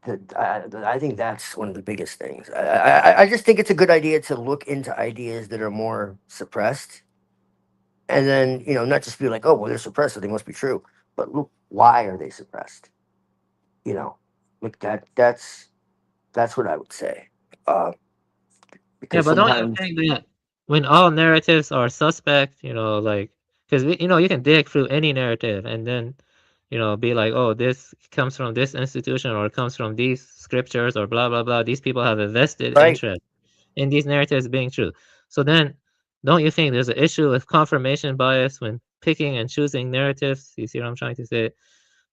I think that's one of the biggest things. I just think it's a good idea to look into ideas that are more suppressed, and then not just be like, oh well, they're suppressed, so they must be true. But look, why are they suppressed? Look, that's what I would say. Uh,
Yeah,
because
but don't you
sometimes,
think that when all narratives are suspect, like, because you can dig through any narrative and then, be like, oh, this comes from this institution or it comes from these scriptures or blah blah blah. These people have a vested
right?
interest in these narratives being true. So then, don't you think there's an issue with confirmation bias when picking and choosing narratives? You see what I'm trying to say?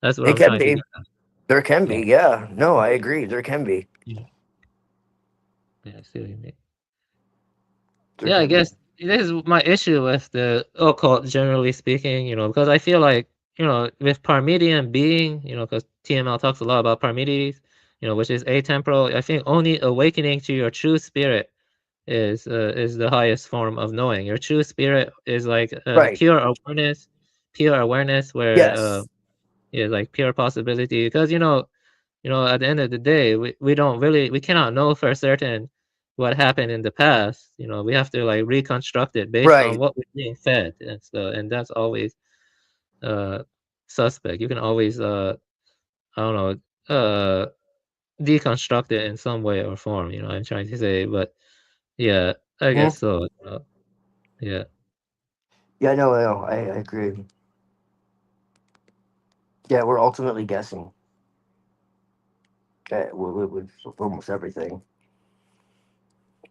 That's what
It
I'm
can
trying to
be.
get at.
There can be.
Yeah,
Yeah. No, I agree. There can be.
yeah, yeah. I see what you mean.
There
Yeah, I
can be.
guess this is my issue with the occult, generally speaking, because I feel like, with Parmenidean being, because TML talks a lot about Parmenides, which is atemporal. I think only awakening to your true spirit is the highest form of knowing. Your true spirit is like
Right.
pure awareness where
Yes.
yeah, like pure possibility. Because at the end of the day, we cannot know for certain what happened in the past. We have to like reconstruct it based on
Right.
what we're being fed, and that's always uh suspect. You can always I don't know deconstruct it in some way or form. I'm trying to say, but yeah, I
Hmm.
guess so. Yeah.
Yeah. No. No. I agree. Yeah. We're ultimately guessing with almost everything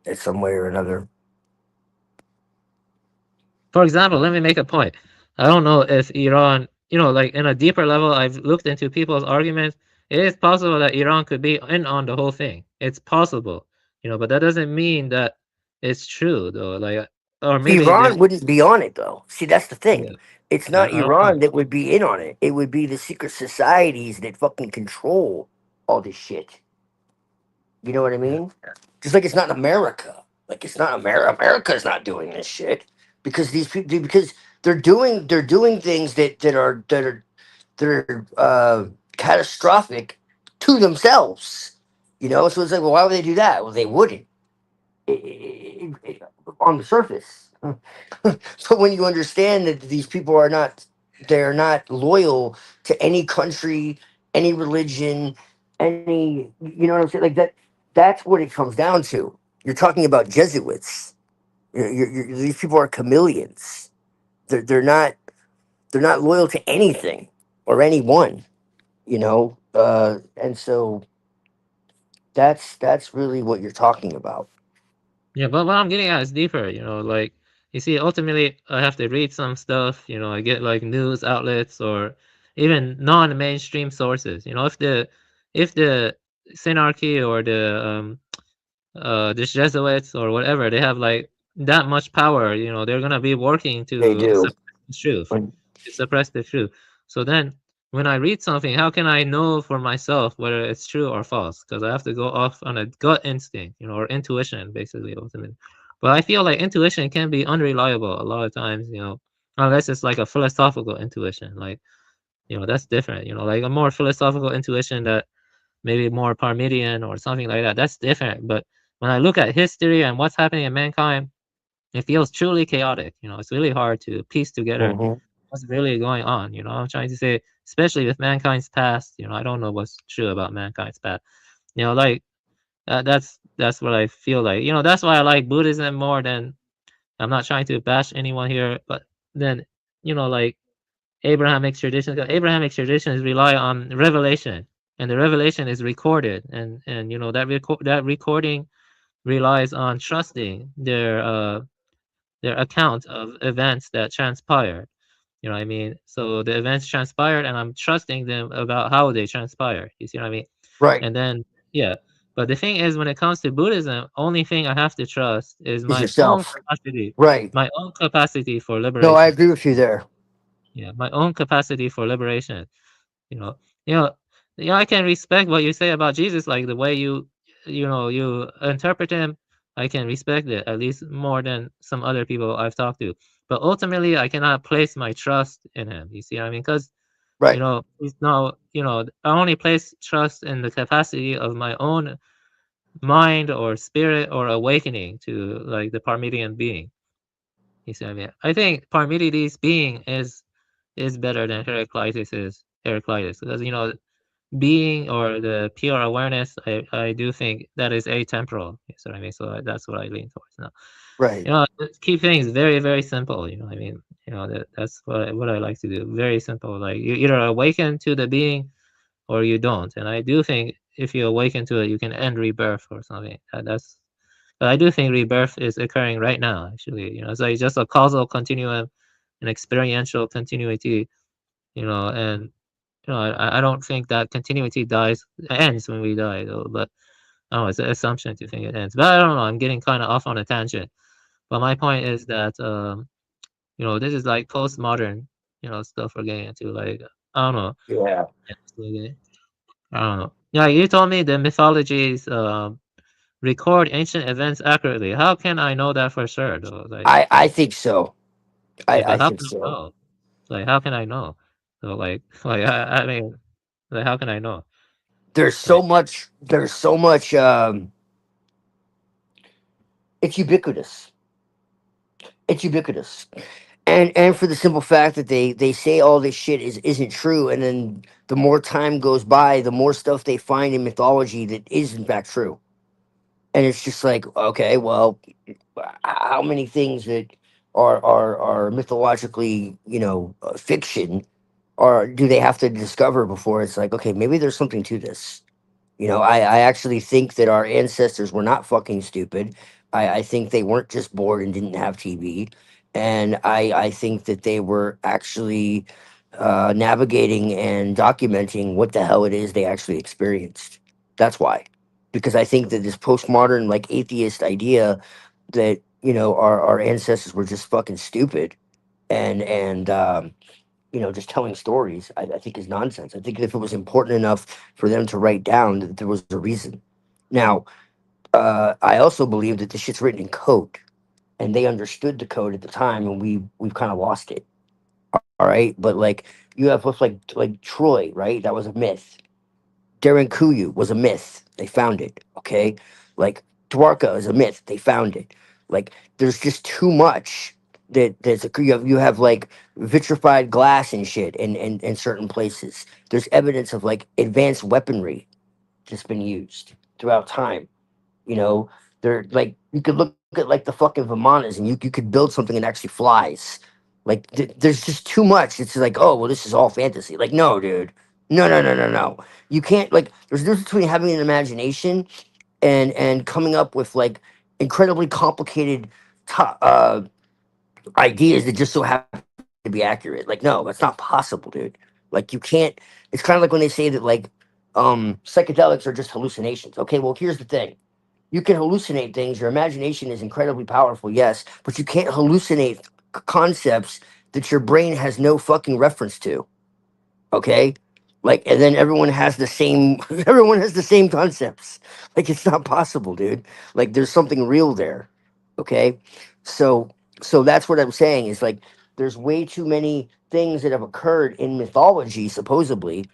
in some way or another.
For example, let me make a point. I don't know if Iran, like in a deeper level, I've looked into people's arguments. It is possible that Iran could be in on the whole thing. It's possible, but that doesn't mean that it's true, though. Like, or maybe
Iran
there's,
wouldn't be on it though. See, that's the thing.
yeah,
It's not
I don't know.
Iran that would be in on it. It would be the secret societies that fucking control all this shit. You know what I
Yeah.
mean? Just like it's not America. Like it's not America. America's not doing this shit because these people because they're doing things that are catastrophic to themselves. So it's like, well, why would they do that? Well, they wouldn't on the surface. But when you understand that these people they're not loyal to any country, any religion, any, you know what I'm saying? Like That's what it comes down to. You're talking about Jesuits. These people are chameleons. They're not loyal to anything or anyone, and so that's really what you're talking about.
Yeah, but what I'm getting at is deeper, like you see, ultimately I have to read some stuff, I get like news outlets or even non-mainstream sources. If the synarchy or the Jesuits or whatever, they have like that much power, they're gonna be working
They
to
do.
suppress the truth, to suppress the truth. So then when I read something, how can I know for myself whether it's true or false? Because I have to go off on a gut instinct, or intuition, basically, ultimately. But I feel like intuition can be unreliable a lot of times, unless it's like a philosophical intuition. Like, that's different, like a more philosophical intuition that maybe more Parmenian or something like that. That's different. But when I look at history and what's happening in mankind, it feels truly chaotic. It's really hard to piece together
Mhm.
what's really going on. I'm trying to say, especially with mankind's past. I don't know what's true about mankind's past. Like that's what I feel like. That's why I like Buddhism more than. I'm not trying to bash anyone here, but then like Abrahamic traditions. Abrahamic traditions rely on revelation, and the revelation is recorded, and that recording relies on trusting their account of events that transpired. You know what I mean? So the events transpired, and I'm trusting them about how they transpired. You see what I mean?
Right.
And then yeah. But the thing is, when it comes to Buddhism, only thing I have to trust is
Is
my own
yourself.
capacity,
Right.
my own capacity for
No, I
liberation.
agree with you there.
Yeah, my own capacity for liberation. You know, you know, I can respect what you say about Jesus, like the way you interpret him. I can respect it at least more than some other people I've talked to. But ultimately, I cannot place my trust in him. You see what I mean? Because
Right.
he's no, I only place trust in the capacity of my own mind or spirit or awakening to like the Parmenides being. You see what I mean? I think Parmenides being is better than Heraclitus is Heraclitus because being or the pure awareness, I do think that is atemporal. You see what I mean? So that's what I lean towards now.
Right.
Keep things very, very simple. You know what I mean? That's what I like to do. Very simple. Like you either awaken to the being or you don't. And I do think if you awaken to it, you can end rebirth or something. But I do think rebirth is occurring right now. Actually, it's like just a causal continuum, an experiential continuity. And I don't think that continuity ends when we die, though. But it's an assumption to think it ends. But I don't know. I'm getting kind of off on a tangent. But my point is that this is like postmodern, stuff we're getting into. Like I don't know.
Yeah.
I don't know. Yeah, you told me the mythologies record ancient events accurately. How can I know that for sure, though? Like,
I think so.
yeah, but
I
how
think
can I
so.
know? Like, how can I know? So, like I mean, like, how can I know?
There's
Like,
so much it's ubiquitous. It's ubiquitous. And for the simple fact that they say all this shit isn't true, and then the more time goes by, the more stuff they find in mythology that is in fact true. And it's just like, okay, well, how many things that are mythologically, fiction, or do they have to discover before it's like, okay, maybe there's something to this? I actually think that our ancestors were not fucking stupid. I think they weren't just bored and didn't have TV. And I think that they were actually navigating and documenting what the hell it is they actually experienced. That's why. Because I think that this postmodern, like atheist idea that, our ancestors were just fucking stupid and just telling stories, I think is nonsense. I think if it was important enough for them to write down, that there was a reason. Now, I also believe that this shit's written in code, and they understood the code at the time, and we've kind of lost it. All right, but like you have what's like Troy, right? That was a myth. Darren Kuyu was a myth. They found it. Okay, like Dwarka is a myth. They found it. Like there's just too much you have like vitrified glass and shit in certain places. There's evidence of like advanced weaponry that's been used throughout time. You know, they're like you could look at like the fucking Vimanas, and you could build something that actually flies. Like there's just too much. It's like, oh well, this is all fantasy. Like, no, dude, no. You can't like. There's a difference between having an imagination and coming up with like incredibly complicated ideas that just so happen to be accurate. Like, no, that's not possible, dude. Like, you can't. It's kind of like when they say that like psychedelics are just hallucinations. Okay, well, here's the thing. You can hallucinate things. Your imagination is incredibly powerful, yes, but you can't hallucinate concepts that your brain has no fucking reference to. Okay, like, and then everyone has the same. Everyone has the same concepts. Like, it's not possible, dude. Like, there's something real there. Okay, so that's what I'm saying is like there's way too many things that have occurred in mythology, supposedly,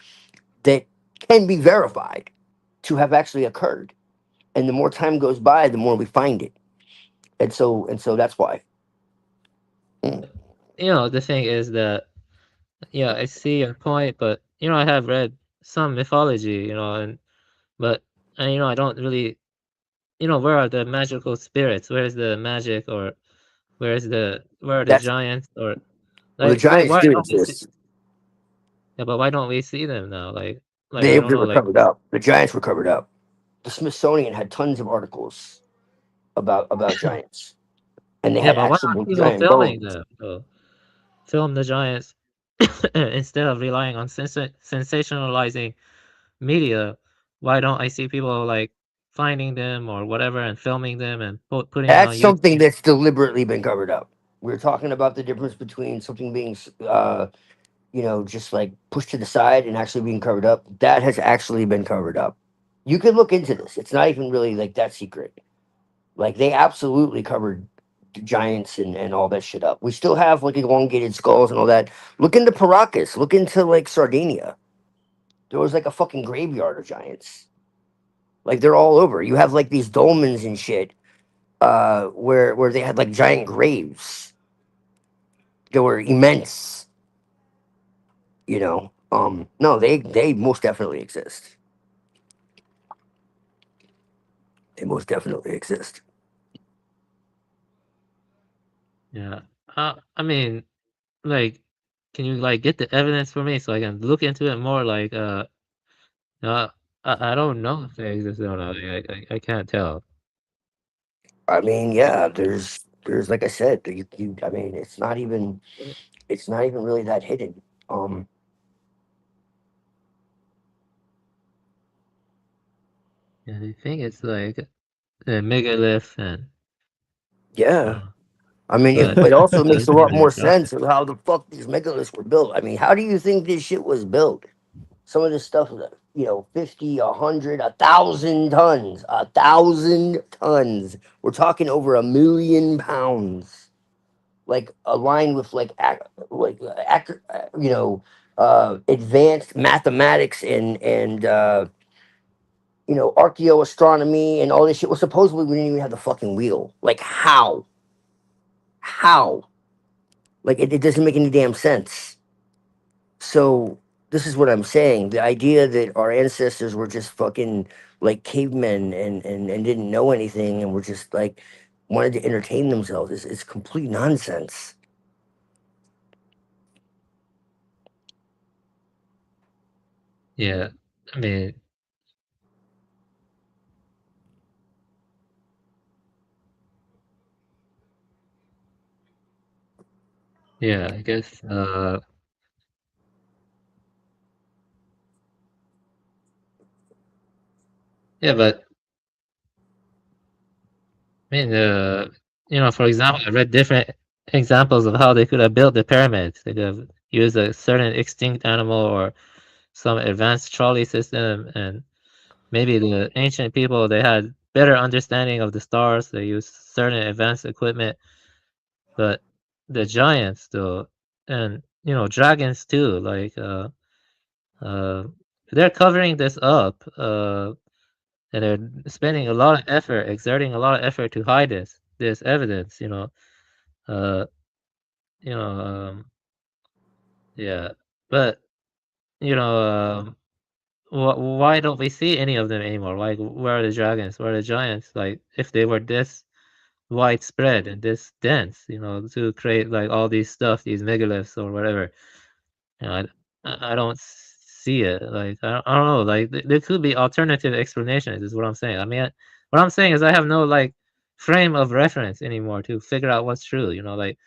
that can be verified to have actually occurred. And the more time goes by, the more we find it. And so that's why.
You know, the thing is that, yeah, I see your point, but you know, I have read some mythology, you know, and you know, I don't really, you know, where are the magical spirits? Where is the magic, or where are the
That's
giants, or
well, the
like
giants
why
do
don't we see?
exist.
Yeah, but why don't we see them now? Like I
They
don't know,
were
like
covered up. The giants were covered up. The Smithsonian had tons of articles about giants, and they
yeah,
had
but why aren't
actual
people
giant
filming
bones.
them? So, film the giants instead of relying on sensationalizing media. Why don't I see people like finding them or whatever and filming them and putting it
That's
on
something
YouTube?
that's deliberately been covered up. We're talking about the difference between something being, just like pushed to the side and actually being covered up. That has actually been covered up. You could look into this. It's not even really like that secret. Like they absolutely covered giants and all that shit up. We still have like elongated skulls and all that. Look into Paracas. Look into like Sardinia. There was like a fucking graveyard of giants. Like they're all over. You have like these dolmens and shit, where they had like giant graves. They were immense. No, they most definitely exist. They most definitely exist.
Yeah. I mean, like, can you like get the evidence for me so I can look into it more? Like, uh, I don't know if they exist or not. I can't tell.
I mean, yeah, there's like I said, I mean, it's not even really that hidden. Um,
Yeah, I think it's like the megalith and
yeah. I mean,
but
it also makes
it's
a
not
lot
really
more
impressive.
sense of how the fuck these megaliths were built. I mean, how do you think this shit was built? Some of this stuff, 50, 100, 1,000 tons, 1,000 tons. We're talking over 1,000,000 pounds, like aligned with advanced mathematics and archaeoastronomy and all this shit. Well, supposedly we didn't even have the fucking wheel. Like how? How? Like it doesn't make any damn sense. So this is what I'm saying. The idea that our ancestors were just fucking like cavemen and didn't know anything and were just like wanted to entertain themselves is complete nonsense.
Yeah, I mean, yeah, I guess. Yeah, but I mean, you know, for example, I read different examples of how they could have built the pyramids. They could have used a certain extinct animal or some advanced trolley system, and maybe the ancient people they had better understanding of the stars. They used certain advanced equipment, but the giants, though, and you know, dragons too. Like, uh, they're covering this up, and they're spending a lot of effort, exerting a lot of effort to hide this evidence. Uh, you know, yeah, but you know, why don't we see any of them anymore? Like, where are the dragons? Where are the giants? Like, if they were this widespread and this dense, you know, to create like all these stuff, these megaliths or whatever, you know, I don't see it. Like, I don't know. Like, there could be alternative explanations, is what I'm saying. I mean, what I'm saying is I have no like frame of reference anymore to figure out what's true. You know, like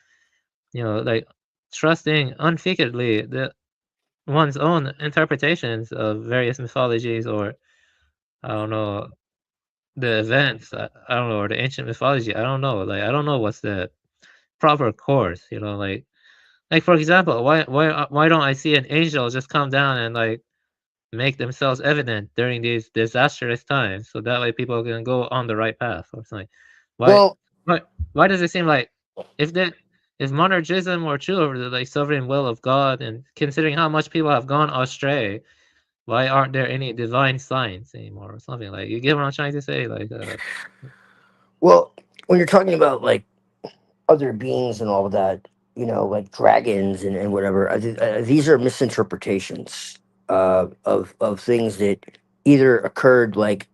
trusting unthinkably one's own interpretations of various mythologies, or I don't know, the events. I don't know, or the ancient mythology. I don't know. Like, I don't know what's the proper course. You know, like for example, why don't I see an angel just come down and like make themselves evident during these disastrous times, so that way people can go on the right path or something? Why
Well,
why why does it seem like if that if monergism were true over the like sovereign will of God, and considering how much people have gone astray, why aren't there any divine signs anymore or something? Like, you get what I'm trying to say? Like,
well, when you're talking about like other beings and all of that, you know, like dragons and whatever, these are misinterpretations of things that either occurred like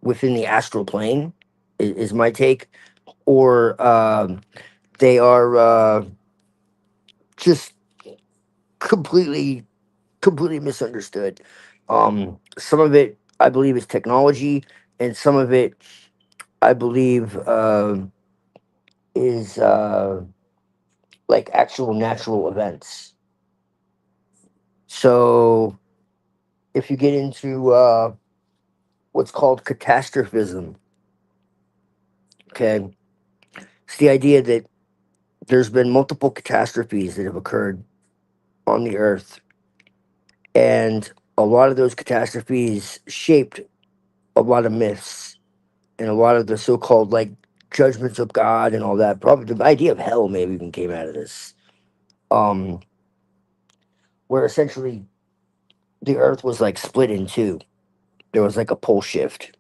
within the astral plane, is my take, or they are just completely misunderstood. Some of it I believe is technology, and some of it I believe is like actual natural events. So if you get into what's called catastrophism, okay, it's the idea that there's been multiple catastrophes that have occurred on the earth, and a lot of those catastrophes shaped a lot of myths and a lot of the so-called like judgments of God and all that. Probably the idea of hell maybe even came out of this, um, where essentially the earth was like split in two. There was like a pole shift,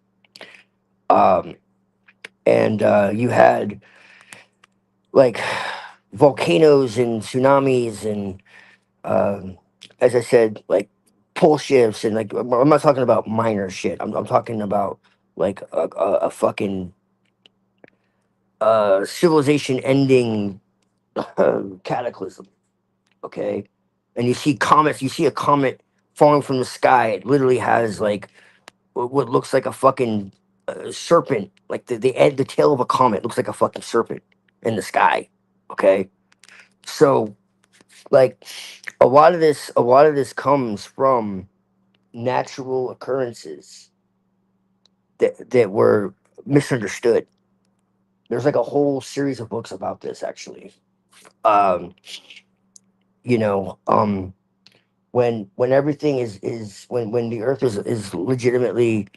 um, and you had like volcanoes and tsunamis and as I said, like pole shifts, and like I'm not talking about minor shit. I'm talking about like a fucking civilization ending cataclysm. Okay, and you see comets. You see a comet falling from the sky. It literally has like what looks like a fucking serpent. Like the tail of a comet looks like a fucking serpent in the sky. Okay, so like a lot of this comes from natural occurrences that were misunderstood. There's like a whole series of books about this actually. Um, you know, when everything is when the earth is legitimately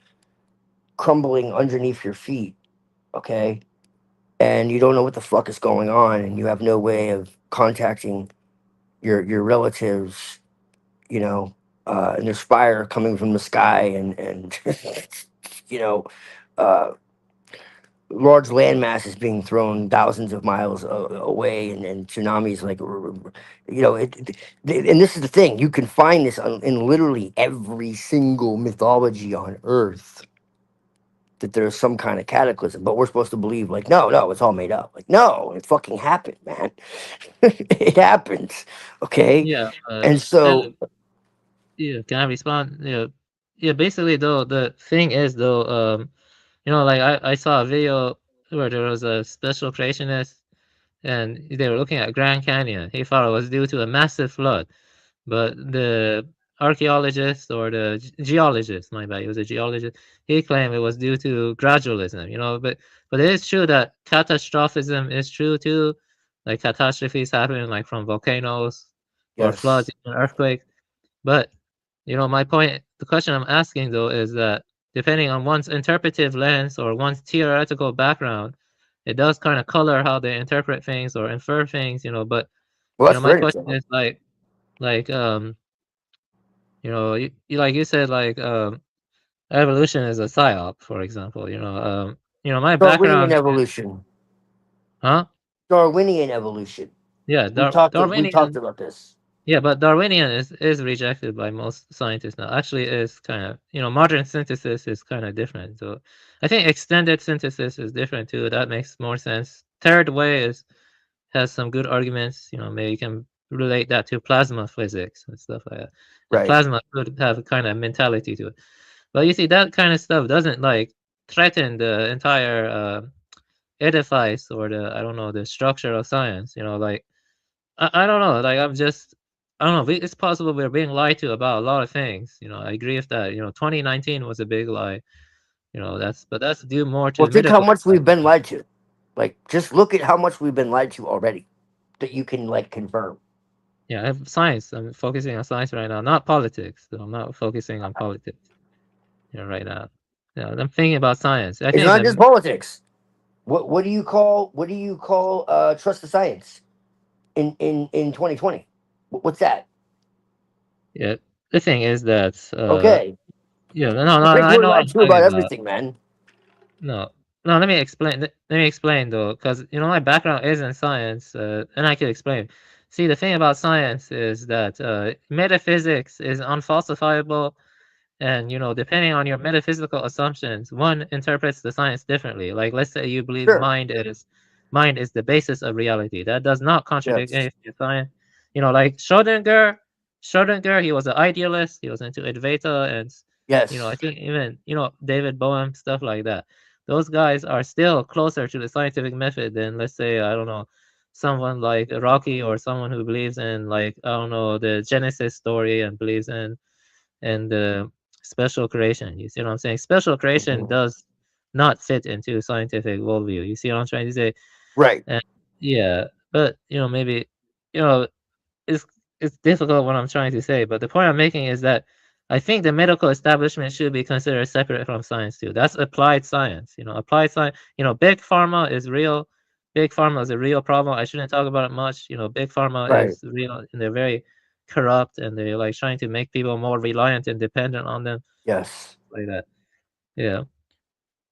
crumbling underneath your feet, okay, and you don't know what the fuck is going on, and you have no way of contacting your relatives, you know, and there's fire coming from the sky, and you know, uh, large land masses being thrown thousands of miles away, and tsunamis like you know and this is the thing, you can find this in literally every single mythology on earth, that there's some kind of cataclysm, but we're supposed to believe like no it's all made up. Like, no, it fucking happened, man. It happens, okay.
yeah,
And so
yeah. Can I respond? Yeah, yeah. Basically, though, the thing is, though, you know, like I saw a video where there was a special creationist, and they were looking at Grand Canyon. He thought it was due to a massive flood, but the archaeologist, or the geologist, my bad, he was a geologist, he claimed it was due to gradualism, you know. But it is true that catastrophism is true too, like catastrophes happen like from volcanoes or floods
yes,
and earthquakes. But you know, my point, the question I'm asking though, is that depending on one's interpretive lens or one's theoretical background, it does kind of color how they interpret things or infer things, you know. But
well,
you
that's
know, my
for
question
anything.
is like you know, like you said, like evolution is a psyop, for example. You know, my
Darwinian
background is,
evolution.
huh?
Darwinian evolution.
Yeah,
We've talked
Darwinian.
about this.
Yeah, but Darwinian is rejected by most scientists now. Actually, is kind of, you know, modern synthesis is kind of different. So I think extended synthesis is different too. That makes more sense. Third way has some good arguments. You know, maybe you can relate that to plasma physics and stuff like that. And
Right.
plasma could have a kind of mentality to it. But you see, that kind of stuff doesn't like threaten the entire edifice or the, I don't know, the structure of science. You know, like I don't know. Like I don't know. It's possible we're being lied to about a lot of things. You know, I agree with that. You know, 2019 was a big lie. You know, that's due more to
Well, think how
medical.
much we've been lied to. Like, just look at how much we've been lied to already that you can like confirm.
Yeah, I have science. I'm focusing on science right now, not politics. So I'm not focusing on politics. You know, right now. Yeah, I'm thinking about science. I
It's
think
not
that
just politics. What do you call trust the science in 2020? What's that?
yeah. The thing is that
Okay,
yeah, no,
like
I
we're
know what
lied
I'm
to
talking
about
about.
everything, man.
No, no. Let me explain. Let me explain though, because you know my background is in science, and I can explain. See, the thing about science is that metaphysics is unfalsifiable, and you know, depending on your metaphysical assumptions, one interprets the science differently. Like, let's say you believe
Sure.
mind is the basis of reality. That does not contradict
Yes.
anything in science. You know, like Schrodinger, he was an idealist. He was into Advaita, and you know, I
Yes.
think even you know David Bohm, stuff like that. Those guys are still closer to the scientific method than, let's say, I don't know, someone like Rocky or someone who believes in, like, I don't know, the Genesis story and believes in the special creation. You see what I'm saying? Special creation
Mhm.
does not fit into scientific worldview. You see what I'm trying to say?
Right.
And yeah, but you know, maybe you know, it's it's difficult what I'm trying to say, but the point I'm making is that I think the medical establishment should be considered separate from science too. That's applied science. You know, applied science. You know, big pharma is real. Big pharma is a real problem. I shouldn't talk about it much. You know, big pharma
Right.
is real, and they're very corrupt, and they're like trying to make people more reliant and dependent on them,
Yes.
like that. Yeah.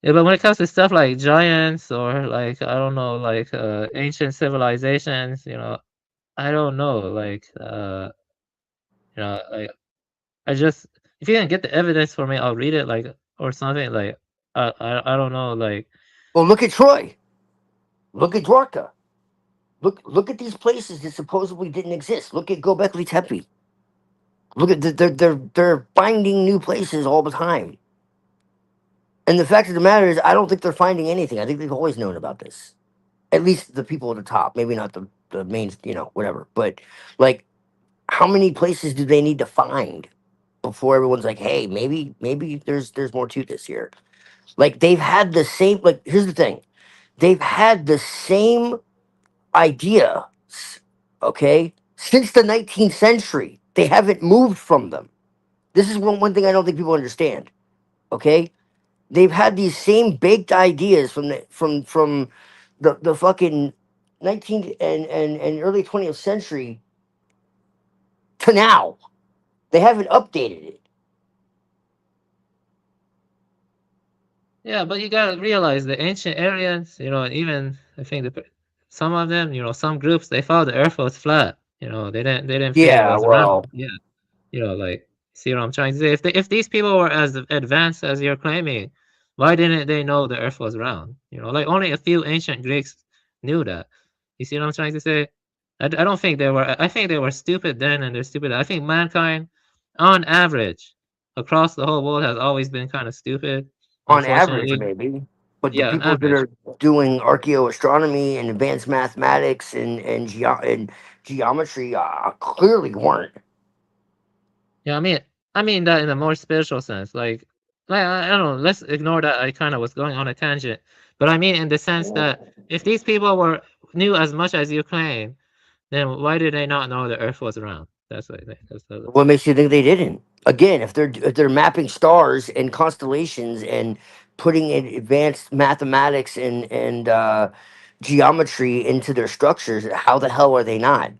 Yeah, but when it comes to stuff like giants or like I don't know, like ancient civilizations, you know, I don't know, like you know, like I just if you can get the evidence for me, I'll read it like or something like I don't know like
Well, look at Troy. Look at Dwarka. Look at these places that supposedly didn't exist. Look at Gobekli Tepe. Look at they're finding new places all the time. And the fact of the matter is, I don't think they're finding anything. I think they've always known about this. At least the people at the top. Maybe not the main, whatever. But like, how many places do they need to find before everyone's like, hey, maybe there's more to this here? Like they've had the same. Like here's the thing, they've had the same idea, okay, since the 19th century. They haven't moved from them. This is one thing I don't think people understand. Okay, they've had these same baked ideas from the fucking 19th and early 20th century to now. They haven't updated it.
yeah, but you gotta realize the ancient Aryans, you know, even I think some of them, you know, some groups they thought the Earth was flat. You know, they didn't think it
Yeah,
was round.
well,
Yeah, you know, like see what I'm trying to say? If these people were as advanced as you're claiming, why didn't they know the Earth was round? You know, like only a few ancient Greeks knew that. You see what I'm trying to say? I don't think they were. I think they were stupid then, and they're stupid. I think mankind, on average, across the whole world, has always been kind of stupid.
on average,
Unfortunately,
maybe. But the
yeah, on
people that
average.
are doing archaeoastronomy and advanced mathematics and geometry clearly weren't.
Yeah, I mean that in a more spiritual sense. Like I don't know. Let's ignore that. I kind of was going on a tangent, but I mean in the sense that if these people were knew as much as you claim, then why did they not know the Earth was round? That's what I think.
What makes you think they didn't? Again, if they're mapping stars and constellations and putting in advanced mathematics and geometry into their structures, how the hell are they not?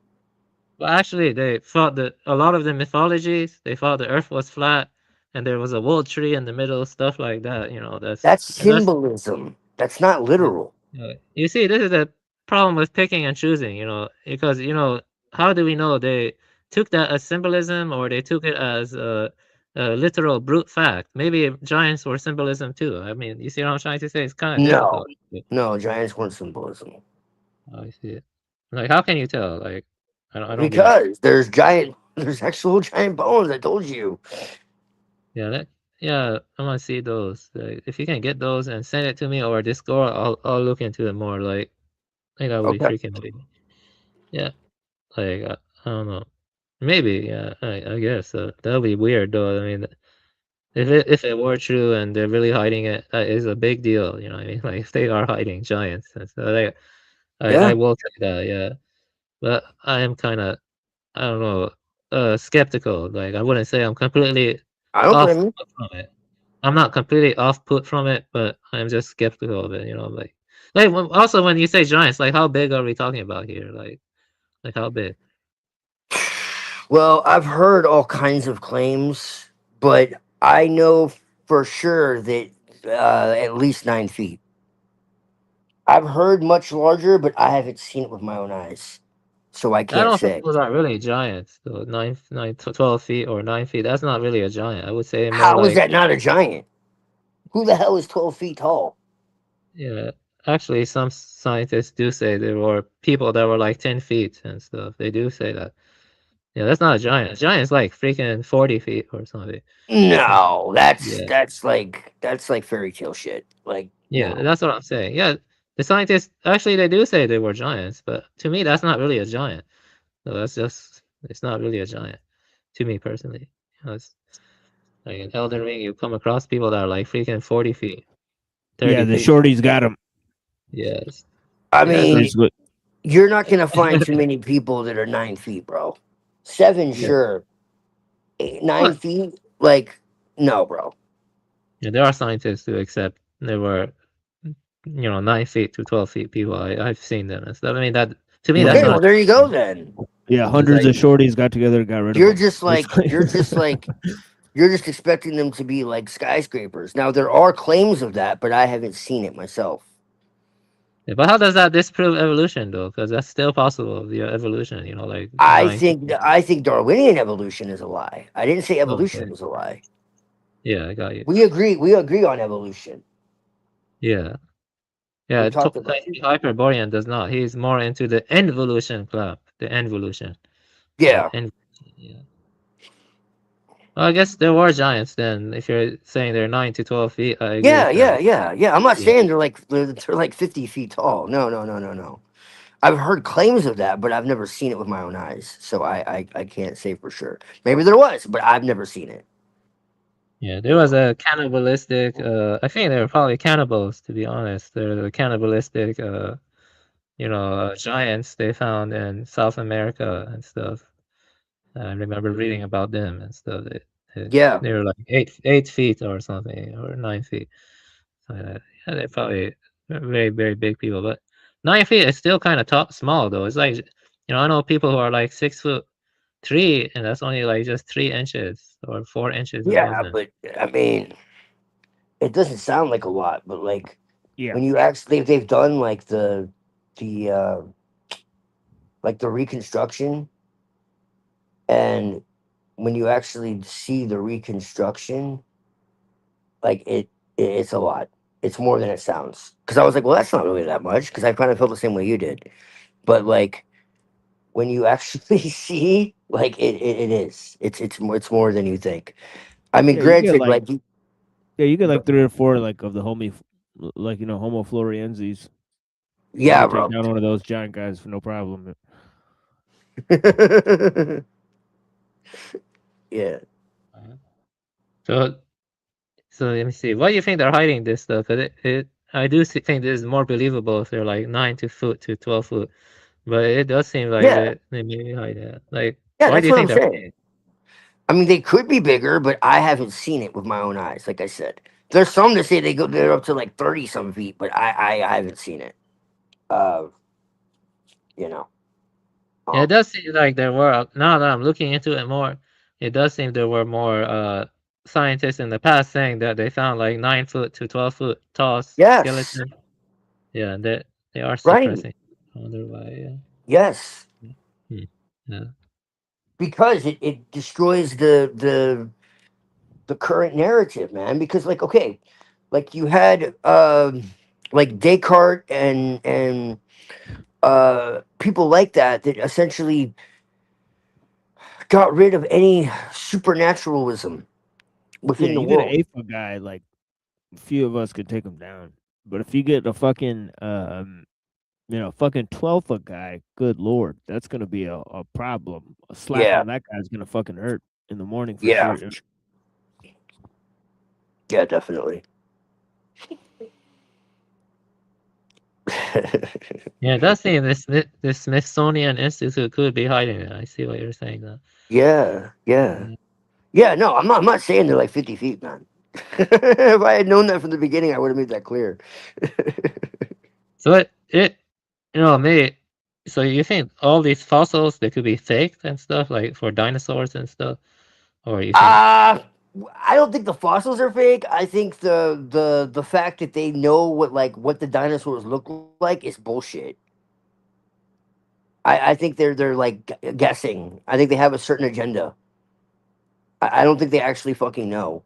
Well, actually, they thought that a lot of the mythologies they thought the Earth was flat and there was a wood tree in the middle, stuff like that. You know,
That's
that's
symbolism. That's not literal.
you see, this is the problem with picking and choosing. You know, because you know how do we know took that as symbolism, or they took it as a literal brute fact. Maybe giants were symbolism too. I mean, you see what I'm trying to say? It's kind of
No,
difficult.
no, giants weren't symbolism.
I see it. Like, how can you tell? Like, I don't get it.
Because there's actual giant bones. I told you.
Yeah, I want to see those. Like, if you can get those and send it to me or Discord, I'll look into it more. Like, I think that would be
Okay.
freaking big. Yeah, like I don't know. Maybe, yeah, I guess that would be weird though. I mean, if it were true and they're really hiding it, that is a big deal. You know what I mean? Like, if they are hiding giants, and so I
Yeah.
will take that. Yeah, but I am kind of, I don't know, skeptical. Like, I wouldn't say I'm completely
I don't
off
blame you.
put from it. I'm not completely off put from it, but I'm just skeptical of it. You know, like also when you say giants, like how big are we talking about here? Like how big?
Well, I've heard all kinds of claims, but I know for sure that at least 9 feet. I've heard much larger, but I haven't seen it with my own eyes, so I
I
can't
don't think
say.
those are really giants. So 12 feet or 9 feet. That's not really a giant. I would say more
How is
like,
that not a giant? Who the hell is 12 feet tall?
yeah. Actually, some scientists do say there were people that were like 10 feet and stuff. They do say that. Yeah, that's not a giant. A giant is like freaking 40 feet or something.
No,
Yeah.
that's like fairy tale shit. Like,
Yeah,
no.
that's what I'm saying. Yeah, the scientists actually they do say they were giants, but to me that's not really a giant. So it's not really a giant to me personally. You know, it's like in Elden Ring, you come across people that are like freaking 40 feet, 30
Yeah, the
feet.
shorties got him.
Yes.
I
Yeah, so
mean,
That's what.
you're not gonna find too many people that are 9 feet, bro. 7,
yeah.
sure. 8, 9
What?
feet, like, no, bro.
Yeah, there are scientists who accept there were 9 feet to 12 feet people. I've seen them and stuff. I mean that to me that's
Okay,
not
well, there you go then.
Yeah,
it's
hundreds
like
of shorties got together and got rid of
You're
them.
just like you're just expecting them to be like skyscrapers. Now there are claims of that, but I haven't seen it myself.
yeah, but how does that disprove evolution though? Because that's still possible via evolution. Like
I
9 feet.
think Darwinian evolution is a lie. I didn't say evolution
Okay.
was a lie.
Yeah, I got you.
We agree on evolution.
Yeah.
We
Yeah,
talked about
Hyperborean does not. He's more into the involution club. The involution.
Yeah.
Yeah. Well, I guess there were giants then. If you're saying they're 9 to 12 feet, I agree with that.
Yeah. I'm not
Yeah.
saying they're like 50 feet tall. No. I've heard claims of that, but I've never seen it with my own eyes. So I can't say for sure. Maybe there was, but I've never seen it.
Yeah, there was a cannibalistic. I think they were probably cannibals, to be honest. They're the cannibalistic, giants they found in South America and stuff. I remember reading about them and stuff.
Yeah.
They were like 8 feet or something, or 9 feet. Yeah, they're probably very, very big people, but 9 feet is still kind of small though. It's like, I know people who are like 6'3", and that's only like just 3 inches or 4 inches above
Yeah,
them.
but I mean, it doesn't sound like a lot, but like
Yeah.
when you actually they've done like the like the reconstruction, and when you actually see the reconstruction, like it's a lot. It's more than it sounds. Because I was like, well, that's not really that much. Because I kind of felt the same way you did. But like when you actually see, like it is. It's more than you think. I mean,
Yeah, you get
granted,
like
like you,
you get like 3 or 4 like of the Homo floresiensis. You
yeah,
could take
bro.
down one of those giant guys for no problem.
Yeah.
So let me see. Why do you think they're hiding this stuff? 'Cause I do think this is more believable if they're like 9 to 12 foot, but it does seem like
Yeah.
they maybe hide it. Like,
Yeah,
why do
that's
you
what I'm
think they're
saying. I mean, they could be bigger, but I haven't seen it with my own eyes. Like I said, there's some that say they're up to like 30 some feet, but I haven't seen it. Uh, you know.
Yeah, it does seem like there were, now that I'm looking into it more, it does seem there were more scientists in the past saying that they found like 9 foot to 12 foot tall
Yes.
skeleton. Yeah, and they are
Right.
suppressing. I wonder why. Yeah.
Yes.
Hmm. Yeah.
because it destroys the current narrative, man. Because like, okay, like you had like Descartes and people like that that essentially got rid of any supernaturalism
Yeah,
within the
you get an
world.
8 foot guy, like a few of us could take him down. But if you get a fucking fucking 12-foot guy, good lord, that's gonna be a problem. A slap
Yeah,
on that guy's gonna fucking hurt in the morning for
yeah,
sure.
yeah, definitely.
Yeah, it does seem this Smithsonian Institute could be hiding it. I see what you're saying now.
Yeah, yeah, yeah. No, I'm not saying they're like 50 feet, man. If I had known that from the beginning, I would have made that clear.
So it me. So you think all these fossils they could be faked and stuff like for dinosaurs and stuff, or you think?
I don't think the fossils are fake. I think the fact that they know what the dinosaurs look like is bullshit. I think they're like guessing. I think they have a certain agenda. I don't think they actually fucking know.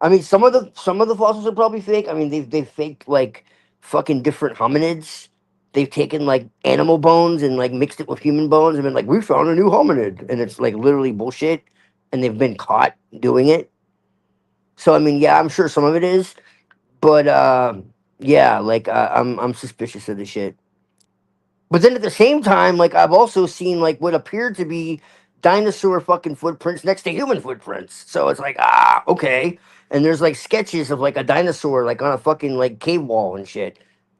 I mean, some of the fossils are probably fake. I mean, they've faked like fucking different hominids. They've taken like animal bones and like mixed it with human bones and been like, we found a new hominid, and it's like literally bullshit. And they've been caught doing it. So I mean, yeah, I'm sure some of it is, but yeah, like I'm suspicious of the shit. But then at the same time, like I've also seen like what appeared to be dinosaur fucking footprints next to human footprints. So it's like, okay. And there's like sketches of like a dinosaur like on a fucking like cave wall and shit.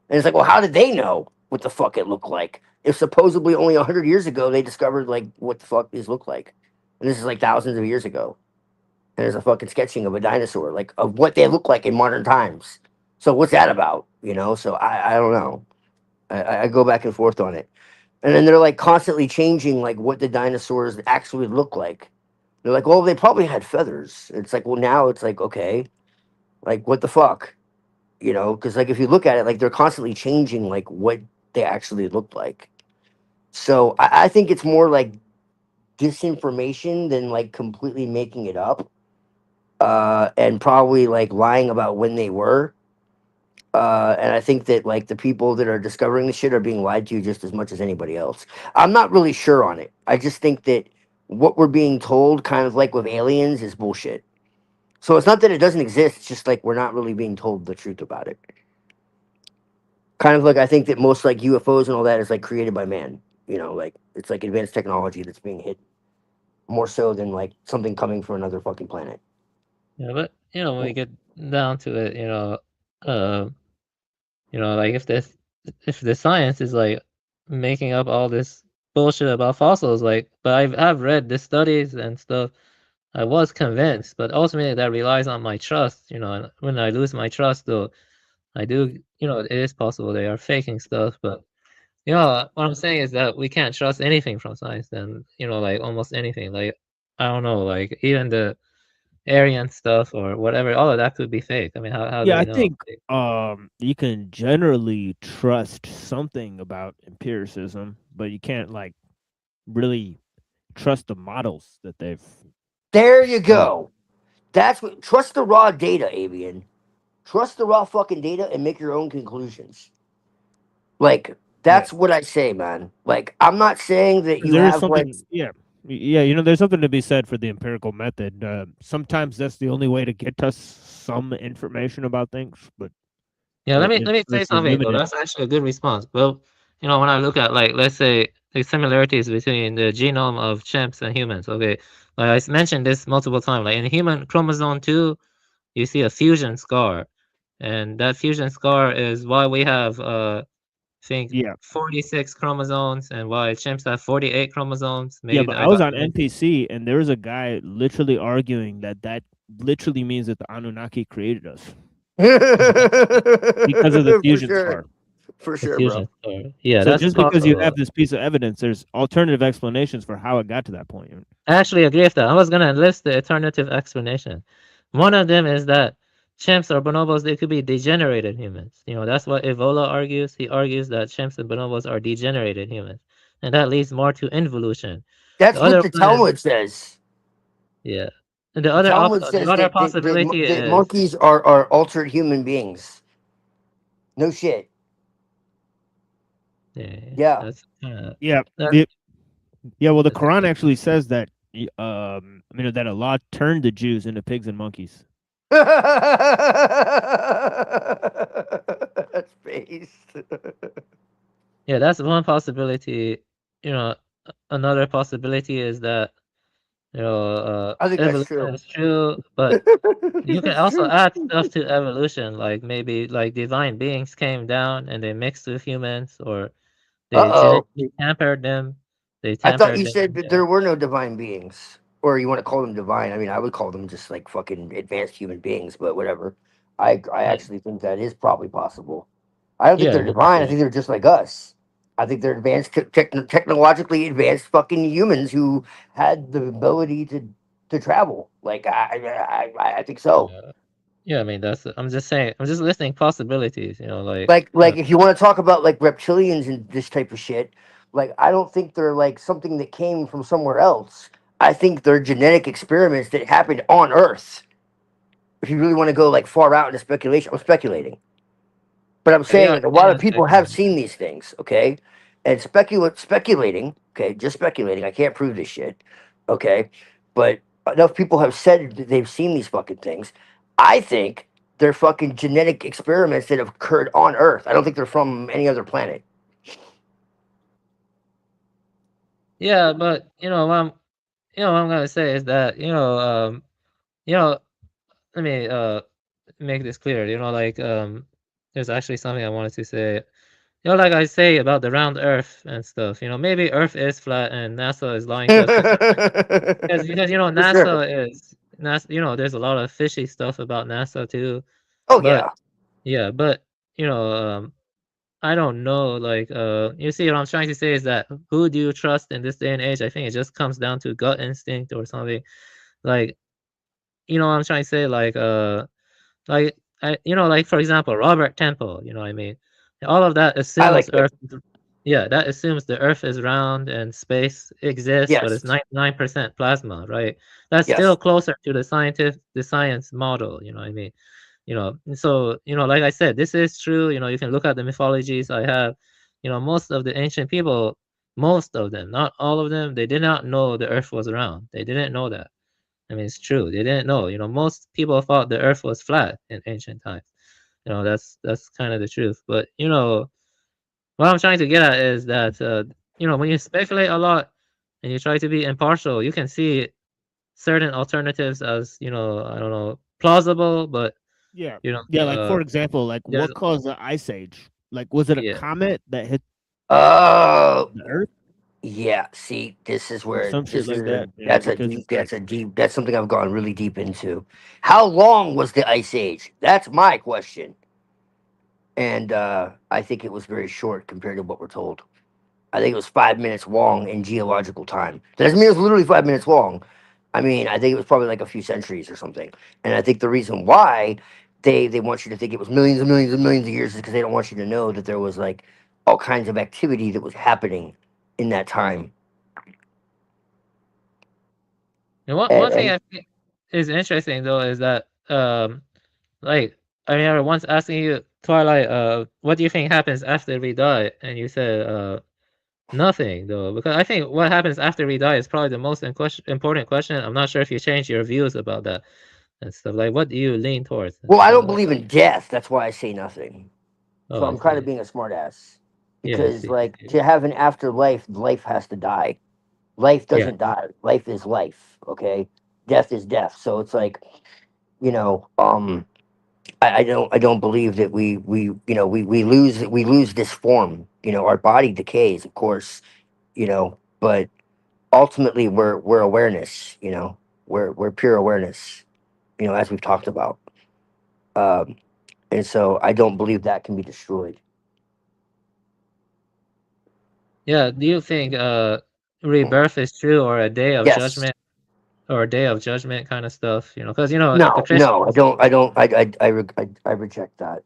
And it's like, well, how did they know what the fuck it looked like? If supposedly only 100 years ago they discovered like what the fuck these look like. And this is like thousands of years ago. And there's a fucking sketching of a dinosaur, like of what they look like in modern times. So what's that about? You know? So I don't know. I go back and forth on it. And then they're like constantly changing like what the dinosaurs actually look like. They're like, well, they probably had feathers. It's like, well, now it's like, okay, like what the fuck, you know? Because like if you look at it, like they're constantly changing like what they actually look like. So I think it's more like disinformation than like completely making it up, and probably like lying about when they were. And I think that like the people that are discovering the shit are being lied to just as much as anybody else. I'm not really sure on it. I just think that what we're being told, kind of like with aliens, is bullshit. So it's not that it doesn't exist. It's just like we're not really being told the truth about it. Kind of like I think that most like UFOs and all that is like created by man. You know, like it's like advanced technology that's being hidden more so than like something coming from another fucking planet.
Yeah, but when we get down to it, uh, like if the science is like making up all this bullshit about fossils, like, but I've read the studies and stuff. I was convinced, but ultimately that relies on my trust, and when I lose my trust, though, I do, it is possible they are faking stuff, but what I'm saying is that we can't trust anything from science, then, like almost anything, like I don't know, like even the Aryan stuff or whatever, all of that could be fake. I mean, how do
Yeah, I
we know?
think you can generally trust something about empiricism, but you can't like really trust the models that they've
There you
shown.
go. That's what. Trust the raw data, Avian. Trust the raw fucking data and make your own conclusions. Like
Yeah.
that's what I say, man. Like I'm not saying that
'Cause
you
there is
have like
something, yeah, there's something to be said for the empirical method. Sometimes that's the only way to get us some information about things, but
Yeah, let me
it's
say
it's a
something though.
limited.
That's actually a good response. Well, when I look at like let's say the similarities between the genome of chimps and humans. Okay, like mentioned this multiple times. Like in human chromosome 2, you see a fusion scar, and that fusion scar is why we have I think
Yeah.
46 chromosomes, and why chimps have 48 chromosomes.
Yeah,
Maybe
but
I
I was
got
on NPC and there was a guy literally arguing that literally means that the Anunnaki created us because of the
for
fusion
sure.
scar.
For
the
sure, bro.
fusion scar. Yeah,
So
that's
just because you
possible.
have this piece of evidence, there's alternative explanations for how it got to that point.
I actually agree with that. I was gonna list the alternative explanation. One of them is that chimps or bonobos, they could be degenerated humans. That's what Evola argues. He argues that chimps and bonobos are degenerated humans. And that leads more to involution.
That's
The
what
other
the
one is
Talmud says.
yeah. And the
The
other
Talmud
the
says
other
that
possibility
that
is
monkeys are altered human beings. No shit. Yeah.
that's
Yeah.
that,
Yeah. Well, the
that's
Quran actually says that that Allah turned the Jews into pigs and monkeys.
That's based.
yeah, that's one possibility. Another possibility is that
I think that's
evolution
true.
is true, but you can
It's
also
true.
add stuff to evolution, like maybe like divine beings came down and they mixed with humans, or they
Uh-oh.
genetically tampered them. They
I thought
tampered
you
them.
said that there were no divine beings. Or you want to call them divine. I mean, I would call them just like fucking advanced human beings, but whatever. I
Yeah,
actually think that is probably possible. I don't think
yeah,
they're divine. I think they're just like us. I think they're advanced, technologically advanced fucking humans who had the ability to travel. Like I think so.
yeah. I mean, I'm just saying. I'm just listing possibilities.
Like if you want to talk about like reptilians and this type of shit, like I don't think they're like something that came from somewhere else. I think they're genetic experiments that happened on Earth. If you really want to go like far out into speculation, I'm speculating. But I'm saying
Yeah,
like a lot
yeah,
of people have seen these things, okay? And speculating, okay, just speculating. I can't prove this shit, okay? But enough people have said that they've seen these fucking things. I think they're fucking genetic experiments that have occurred on Earth. I don't think they're from any other planet.
yeah. But what I'm gonna say is that you know, let me make this clear. There's actually something I wanted to say. Like I say about the round Earth and stuff. Maybe Earth is flat and NASA is lying to us because
For sure.
NASA. There's a lot of fishy stuff about NASA too.
Oh
But
yeah.
yeah, but I don't know. You see, what I'm trying to say is that who do you trust in this day and age? I think it just comes down to gut instinct or something. Like, what I'm trying to say? Like, like for example, Robert Temple. You know what I mean? All of that
I like
assumes
it.
Earth. Yeah, that assumes the Earth is round and space exists, but it's
Yes.
99% plasma, right? That's still
Yes.
closer to the science model. You know what I mean? And so like I said, this is true. You can look at the mythologies I have. Most of the ancient people, most of them, not all of them, they did not know the Earth was round. They didn't know that. I mean, it's true. They didn't know. Most people thought the Earth was flat in ancient times. That's kind of the truth. But what I'm trying to get at is that when you speculate a lot and you try to be impartial, you can see certain alternatives as I don't know, plausible, but
Yeah. Yeah. Like for example, like
there's
what caused the ice age? Like was it a
yeah.
comet that hit
Oh.
the Earth
Yeah, see, this is
or
where
some shit like that? Yeah. Because it's like
that's something I've gone really deep into. How long was the ice age? That's my question. And I think it was very short compared to what we're told. I think it was 5 minutes long in geological time. That doesn't mean it was literally 5 minutes long. I mean, I think it was probably like a few centuries or something. And I think the reason why they want you to think it was millions and millions and millions of years is because they don't want you to know that there was like all kinds of activity that was happening in that time.
And one thing
And
I think is interesting though is that like I remember once asking you, Twilight, what do you think happens after we die? And you said nothing though, because I think what happens after we die is probably the most important question. I'm not sure if you changed your views about that and stuff. Like, what do you lean towards and
well, I don't
stuff?
believe in death. That's why I say nothing.
Oh,
So
I
I'm kind of
see.
being a smartass
Yeah, I
because,
see.
like, to have an afterlife, life has to die. Life
Yeah.
doesn't die. Life is life. Okay, death is death. So it's like, I don't believe that we lose this form. Our body decays, of course. But ultimately we're awareness. We're pure awareness. As we've talked about. Um, and so I don't believe that can be destroyed.
Yeah. Do you think rebirth is true, or a day of
Yes.
judgment, or a day of judgment kind of stuff? Because the
No, no, I
Christians.
don't. I reject that.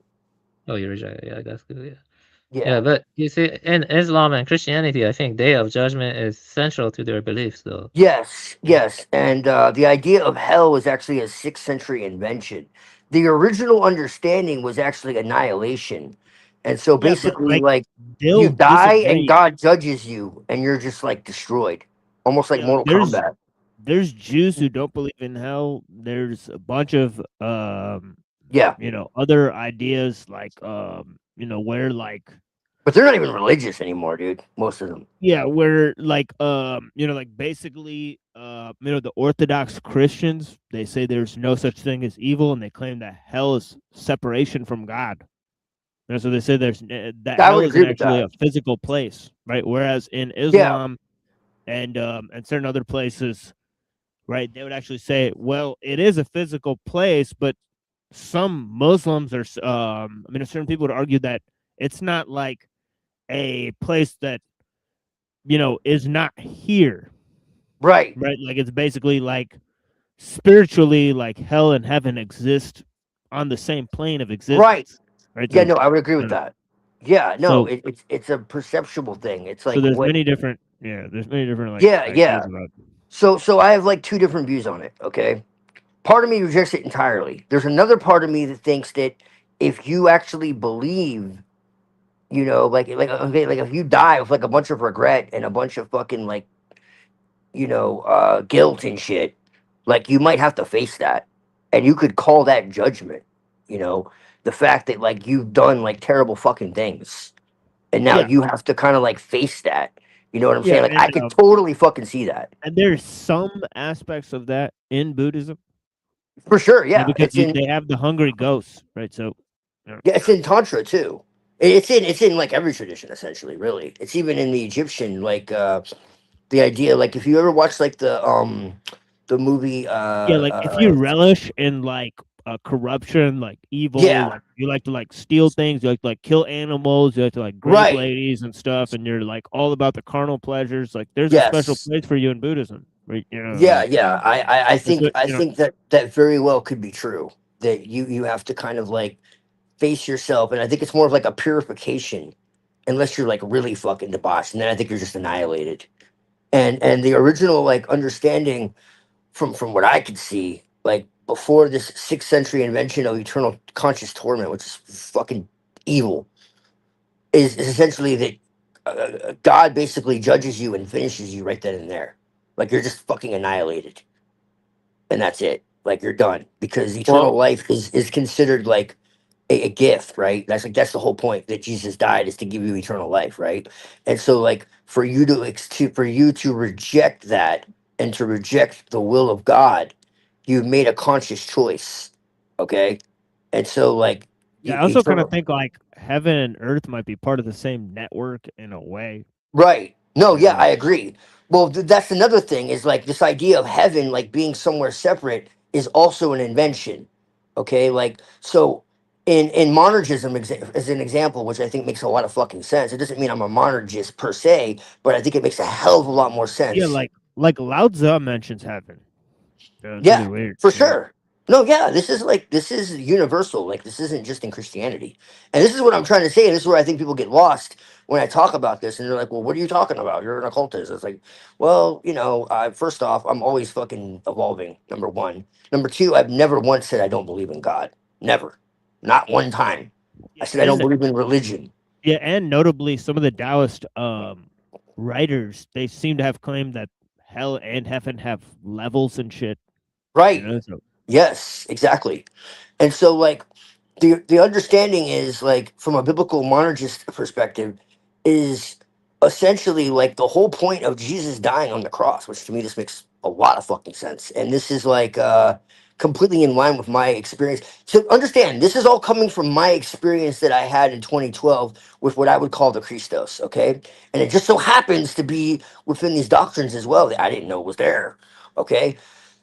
Oh, you reject it. Yeah, that's good. Yeah. Yeah, but you see, in Islam and Christianity, I think Day of Judgment is central to their beliefs, though.
Yes, yes. And the idea of hell was actually a 6th century invention. The original understanding was actually annihilation. And so
Yeah, but
basically,
like
like, you
they'll
die and
disagree.
God judges you, and you're just like destroyed, almost like
Yeah, like
Mortal Kombat.
there's Jews who don't believe in hell. There's a bunch of
Yeah,
other ideas like where like
but they're not even religious anymore, dude. Most of them.
yeah, where like like basically the Orthodox Christians, they say there's no such thing as evil and they claim that hell is separation from God. And so they say that
I
hell
would
isn't
agree with
actually
that.
a physical place, right? Whereas in
Yeah,
Islam and certain other places, right, they would actually say, well, it is a physical place, but some Muslims are certain people would argue that it's not like a place that is not here,
right,
right? Like it's basically like spiritually, like hell and heaven exist on the same plane of
right.
existence, right?
Yeah,
So,
no, I would agree with that. Yeah, no,
so,
it's a perceptual thing. It's
so
like
there's
what.
many different, yeah, there's many different like
Yeah,
ideas
yeah.
about.
So I have like two different views on it. Okay, part of me rejects it entirely. There's another part of me that thinks that if you actually believe, like okay, like if you die with like a bunch of regret and a bunch of fucking like guilt and shit, like you might have to face that, and you could call that judgment. You know, the fact that like you've done like terrible fucking things, and now
Yeah,
you have to kind of like face that. You know what I'm
yeah,
saying? Like I could totally fucking see that
and there's some aspects of that in Buddhism,
for sure.
right?
Yeah,
Because they have the hungry ghosts, right? So, yeah.
yeah, it's in Tantra too. It's in like every tradition essentially, really. It's even in the Egyptian, like the idea, like if you ever watch like the movie
Yeah, like if you relish in like corruption, like evil,
yeah,
like you like to like steal things, you like to like kill animals, you like to like grape
right.
ladies and stuff, and you're like all about the carnal pleasures, like there's a special
Yes.
place for you in Buddhism, right?
Yeah, yeah. I
That's
think
what,
I think that that very well could be true. That you have to kind of like face yourself, and I think it's more of like a purification, unless you're like really fucking debauched, and then I think you're just annihilated. And the original like understanding from what I could see, like before this 6th century invention of eternal conscious torment, which is fucking evil, is essentially that God basically judges you and finishes you right then and there. Like you're just fucking annihilated, and that's it. Like you're done because eternal
Well,
life is considered like a gift, right? That's the whole point that Jesus died is to give you eternal life, right? And so like for you for you to reject that and to reject the will of God, you've made a conscious choice, okay? And so like
yeah, I also kind of
eternal,
think like heaven and earth might be part of the same network in a way.
right? No,
You
yeah,
know,
I agree. Well, that's another thing is like this idea of heaven like being somewhere separate is also an invention. Okay, like so in monergism as an example, which I think makes a lot of fucking sense. It doesn't mean I'm a monergist per se, but I think it makes a hell of a lot more
yeah,
sense.
like Lao Tzu mentions heaven. So it's really
Yeah,
weird.
for
Yeah.
sure. No, yeah, this is universal. Like this isn't just in Christianity. And this is what I'm trying to say, and this is where I think people get lost when I talk about this and they're like, "Well, what are you talking about? You're an occultist." It's like, "Well, first off, I'm always fucking evolving. Number 1. Number 2, I've never once said I don't believe in God. Never. Not one time. I
Yeah,
said I don't
and
believe in religion."
yeah, and notably, some of the Taoist writers, they seem to have claimed that hell and heaven have levels and shit. You
Right.
know, so
Yes, exactly. And so like the understanding is like from a biblical monergist perspective is essentially like the whole point of Jesus dying on the cross, which to me this makes a lot of fucking sense. And this is like completely in line with my experience. So understand this is all coming from my experience that I had in 2012 with what I would call the Christos, okay? And it just so happens to be within these doctrines as well that I didn't know was there. Okay.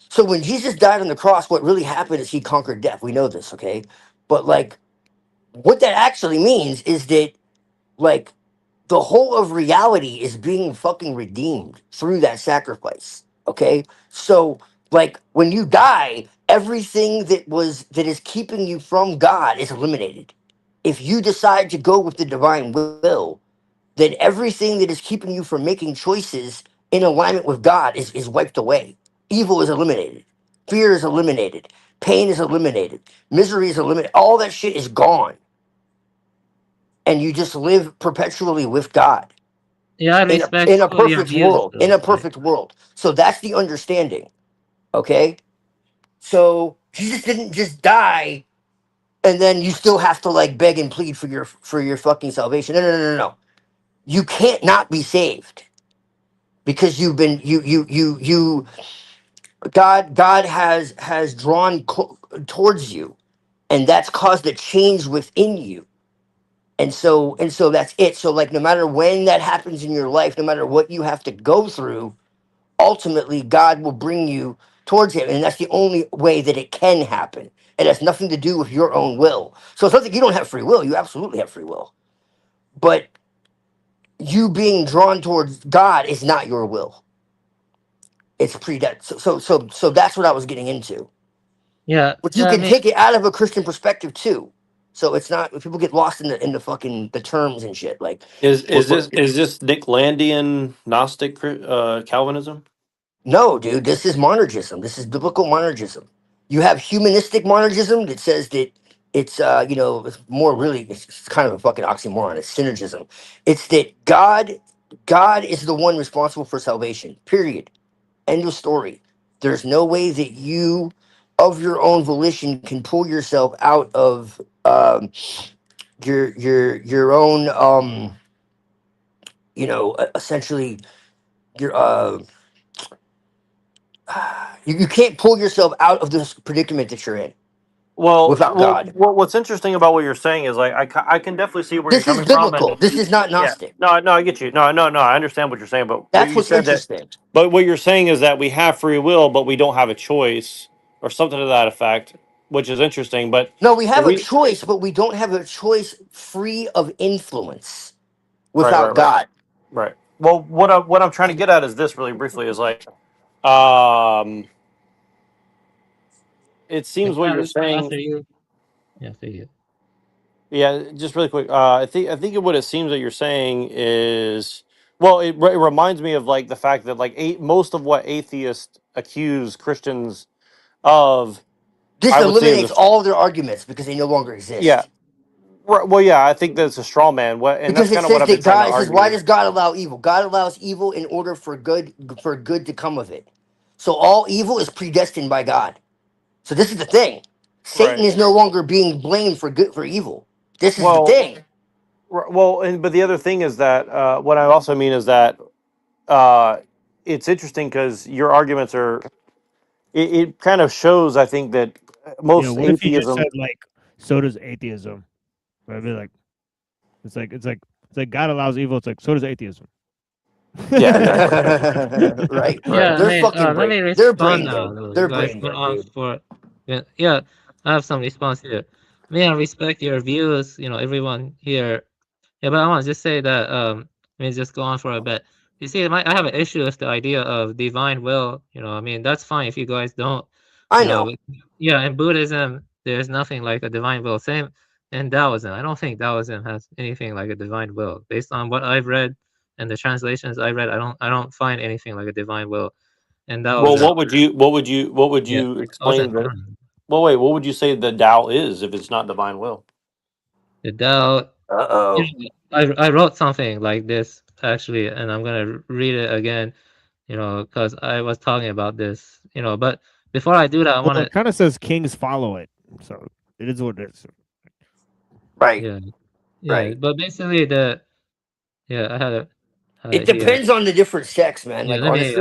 So when Jesus died on the cross, what really happened is he conquered death. We know this, okay? But like what that actually means is that like the whole of reality is being fucking redeemed through that sacrifice. Okay? So like when you die, everything that is keeping you from God is eliminated. if you decide to go with the divine will, then everything that is keeping you from making choices in alignment with God is wiped away. Evil is eliminated. Fear is eliminated. Pain is eliminated. Misery is eliminated. All that shit is gone. And you just live perpetually with God
Yeah, I
in a,
respect
in a
all your
perfect
views,
world. In
though.
a perfect world. So that's the understanding. Okay? So Jesus didn't just die and then you still have to like beg and plead for your fucking salvation. No. You can't not be saved because you've been you God has drawn towards you, and that's caused a change within you. And so that's it. So like no matter when that happens in your life, no matter what you have to go through, ultimately God will bring you towards him, and that's the only way that it can happen. It has nothing to do with your own will. So it's not that you don't have free will. You absolutely have free will. But you being drawn towards God is not your will. It's so that's what I was getting into.
Yeah,
But you
yeah, I
can
mean,
take it out of a Christian perspective too. So it's not people get lost in the fucking the terms and shit. Like
Is
we're-
is
we're-
this is this Nicklandian Gnostic Calvinism?
no, dude, this is monergism. This is biblical monergism. You have humanistic monergism that says that it's it's more really it's kind of a fucking oxymoron. It's synergism. It's that God is the one responsible for salvation. Period. End of story. There's no way that you, of your own volition, can pull yourself out of your own essentially your you can't pull yourself out of this predicament that you're in without God.
What's interesting about what you're saying is like I can definitely see where you're
This is
coming from,
biblical.
and
This is not
yeah,
Gnostic.
no, I get you. No, I understand what you're saying, but what
That's
you
what's
said that,
interesting.
but what you're saying is that we have free will, but we don't have a choice, or something to that effect, which is interesting. But
No, we have a
we
choice, but we don't have a choice free of influence
right,
without God.
right. Well, what I'm trying to get at is this really briefly is like, um, it
can
seems what
I
you're
respond
saying.
after you? Yeah, after you.
Yeah, just really quick. I think what it seems that you're saying is, well, it reminds me of like the fact that like most of what atheists accuse Christians of,
This
I would say is
eliminates all of their arguments because they no longer
yeah.
exist.
Well, yeah, I think that's a straw man. And that's
Because it
kind of what
says
I've been
that
trying to
God, it says, why
argue.
does God allow evil? God allows evil in order for good to come of it. So all evil is predestined by God. So this is the thing. Satan
Right.
is no longer being blamed for good for evil. This is the
Well,
thing.
but the other thing is that what I also mean is that uh, it's interesting because your arguments are. It kind of shows, I think, that
Yeah,
most
what if he just
atheism.
said like, so does atheism? I'd be like, it's like God allows evil. It's like so does atheism.
Yeah, exactly.
Right.
Yeah, I
They're
mean,
fucking
let
brain.
me
They're
respond
brain
now.
dead.
Though. You
They're
guys
brain
went
dead,
on
dude.
for, yeah, I have some response here. I mean, I respect your views. Everyone here. Yeah, but I want to just say that. Let me just go on for a bit. You see, I have an issue with the idea of divine will. I mean, that's fine if you guys don't.
I
You know,
know.
but, yeah, in Buddhism, there's nothing like a divine will. Same in Taoism. I don't think Taoism has anything like a divine will. Based on what I've read and the translations I read, I don't find anything like a divine will in
Well,
Taoism.
what would
Yeah,
you
Taoism.
explain that? Well, wait, what would you say the Tao is if it's not divine will?
The Tao.
Uh-oh.
I wrote something like this actually, and I'm gonna read it again. Because I was talking about this. But before I do that, I want
Well,
to.
it kind of says kings follow it, so it is what it is.
Right.
Yeah, yeah.
Right.
But basically, I had
It
it here.
depends on the different sects, man.
Yeah,
Like
let me.
honestly,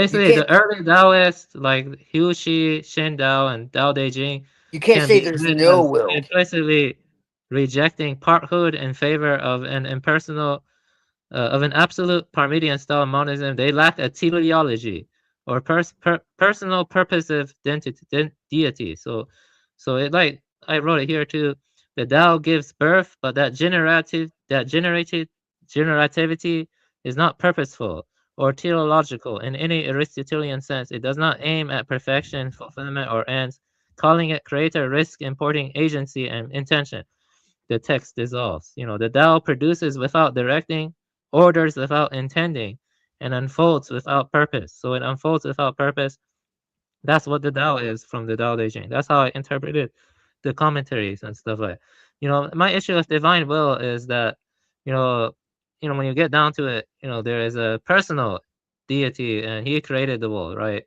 you
Basically,
can't
the early Taoists like Hu Shi, Shen Dao, and Dao De Jing
you can't
can
say
be
there's
read
no
as
will.
implicitly rejecting parthood in favor of an impersonal, of an absolute Parmenidean style monism. They lack a teleology or personal purposive deity. So it like I wrote it here too. The Tao gives birth, but that generativity is not purposeful or teleological in any Aristotelian sense. It does not aim at perfection, fulfillment, or ends. calling it creator risk importing agency and intention. The text dissolves. You know, the Tao produces without directing, orders without intending, and unfolds without purpose. So it unfolds without purpose. That's what the Tao is from the Tao Te Ching. That's how I interpreted the commentaries and stuff like. You know, my issue with divine will is that, you know, when you get down to it, you know, there is a personal deity and he created the world, right?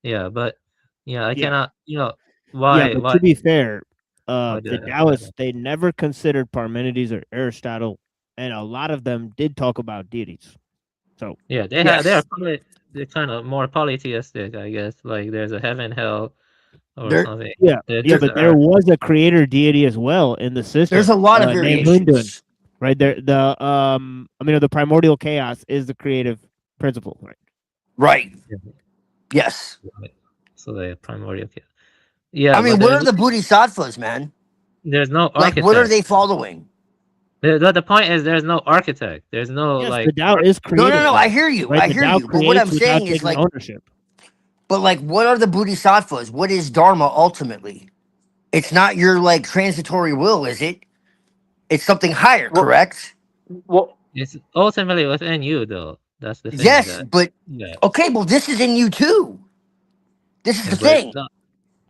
Yeah, but yeah, I
Yeah.
cannot, you know,
Yeah,
why
but to be fair,
why
the
did I
Taoists, they never considered Parmenides or Aristotle, and a lot of them did talk about deities. So
Yeah, they have they're kind of more polytheistic, I guess. Like there's a heaven, hell, or something.
Yeah,
There's
but
the
there
earth.
was a creator deity as well in the system.
There's a lot of
named Hundun,
variations.
right there. The primordial chaos is the creative principle, right?
Right. Yes.
So the primordial chaos. Yeah,
I mean,
but
what are the bodhisattvas, man?
there's no
Like, what are
architect.
they following?
The point is there's no architect. There's no
Yes,
like
the Tao is creative.
No, I hear you.
Right?
I
The
hear
Tao
you. But what I'm
creates without
saying is
taking
like,
ownership.
but like, what are the bodhisattvas? What is dharma ultimately? It's not your like transitory will, is it? It's something higher, correct?
Well,
it's ultimately within you though. That's the thing.
Yes,
That
but
yeah.
okay, well, this is in you too. This is the
But
thing.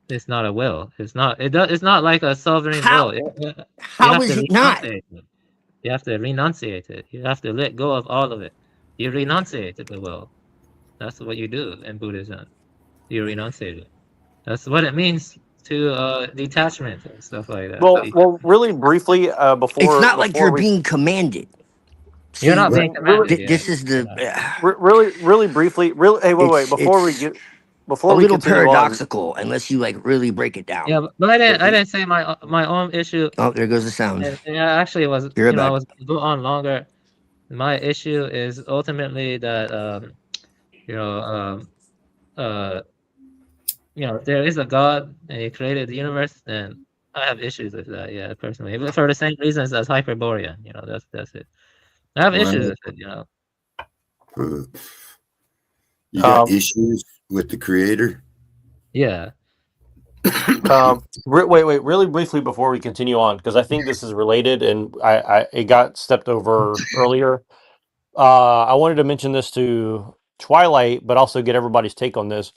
it's not a will. It's not it's not like a sovereign
How?
will. You
How
have
is
to
it not?
renunciate it. You have to renunciate it. You have to let go of all of it. You renunciate the will. That's what you do in Buddhism. You renunciate it. That's what it means to detachment and stuff like that.
well, really briefly,
It's not like
before
you're
we
being commanded.
You're
See,
not being commanded. Yeah.
this is the
really briefly, hey, wait, before
it's
before
a
we
little
continue on,
paradoxical unless you like really break it down.
Yeah, but I didn't say my own issue.
Oh, there goes the sound.
And I actually was,
You're
I
back.
was go on longer. My issue is ultimately that you know, if there is a God and He created the universe, then I have issues with that. Yeah, personally, but for the same reasons as Hyperborean. You know, that's it. I have issues with it. You know.
You got issues with the creator?
Yeah.
wait, really briefly before we continue on, because I think this is related, and it got stepped over earlier. I wanted to mention this to Twilight, but also get everybody's take on this.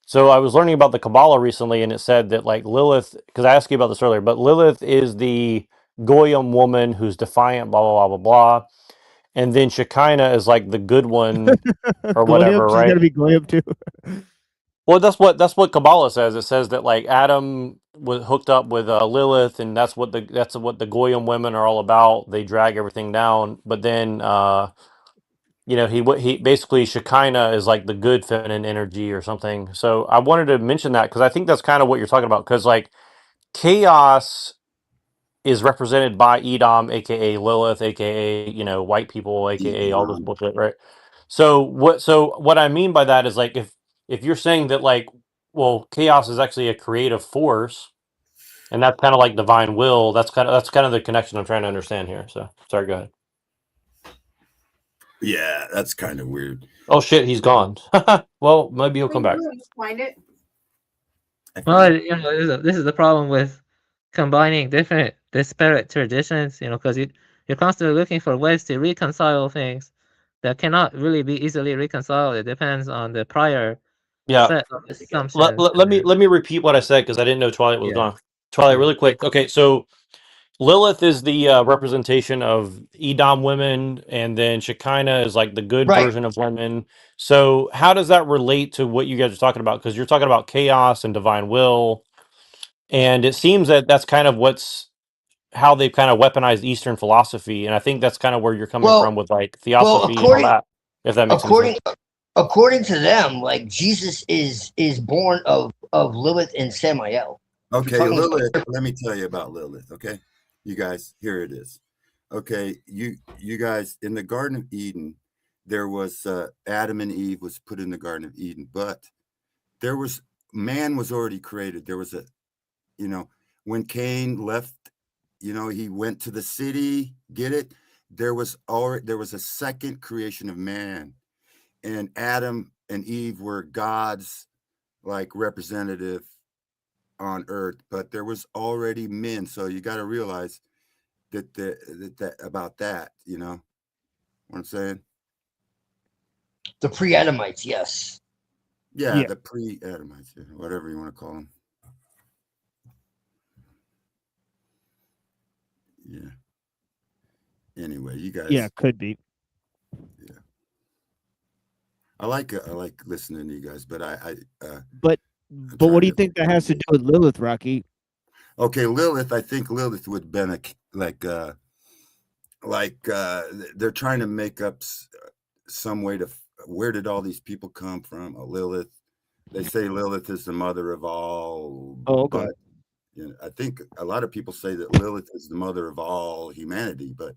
So I was learning about the Kabbalah recently, and it said that like Lilith, because I asked you about this earlier, but Lilith is the Goyim woman who's defiant, blah blah blah blah blah, and then Shekinah is like the good one or whatever,
She's got to
right?
be Goyim too.
Well, that's what Kabbalah says. It says that like Adam was hooked up with Lilith, and that's what the Goyim women are all about. They drag everything down, but then he basically Shekinah is like the good feminine energy or something. So I wanted to mention that because I think that's kind of what you're talking about. Because like chaos is represented by Edom, aka Lilith, aka white people, aka all this bullshit, right? So what I mean by that is like if you're saying that like chaos is actually a creative force, and that's kind of like divine will. That's kind of the connection I'm trying to understand here. So sorry, go ahead.
Yeah, that's kind of weird.
Oh shit, he's gone. Well, maybe he'll come back.
Find it.
Well, this is the problem with combining different disparate traditions. Because you're constantly looking for ways to reconcile things that cannot really be easily reconciled. It depends on the prior
Yeah.
set of assumptions.
Let me repeat what I said because I didn't know Twilight was gone. Twilight, really quick. Okay, so Lilith is the representation of Edom women, and then Shekinah is like the good version of women. So how does that relate to what you guys are talking about? Because you're talking about chaos and divine will, and it seems that that's kind of how they've kind of weaponized Eastern philosophy, and I think that's kind of where you're coming from with like theosophy and all that. If that makes any sense.
According to them, like Jesus is born of Lilith and Samael.
Okay, Lilith, let me tell you about Lilith, okay? You guys, here it is. Okay, you guys, in the Garden of Eden, there was Adam and Eve was put in the Garden of Eden, but man was already created. There was when Cain left, he went to the city, get it? There was a second creation of man, and Adam and Eve were God's like representative on earth, but there was already men. So you got to realize that about that, you know what I'm saying?
The pre-Adamites, yes.
Yeah, the pre-Adamites, whatever you want to call them. Yeah. Anyway, you guys.
Yeah, could be.
Yeah. I like listening to you guys, but
But what do you think that has to do with Lilith, Rocky?
Okay, Lilith. I think Lilith would have been they're trying to make up some way to where did all these people come from? Lilith. They say Lilith is the mother of all.
Oh, okay.
But, you know, I think a lot of people say that Lilith is the mother of all humanity, but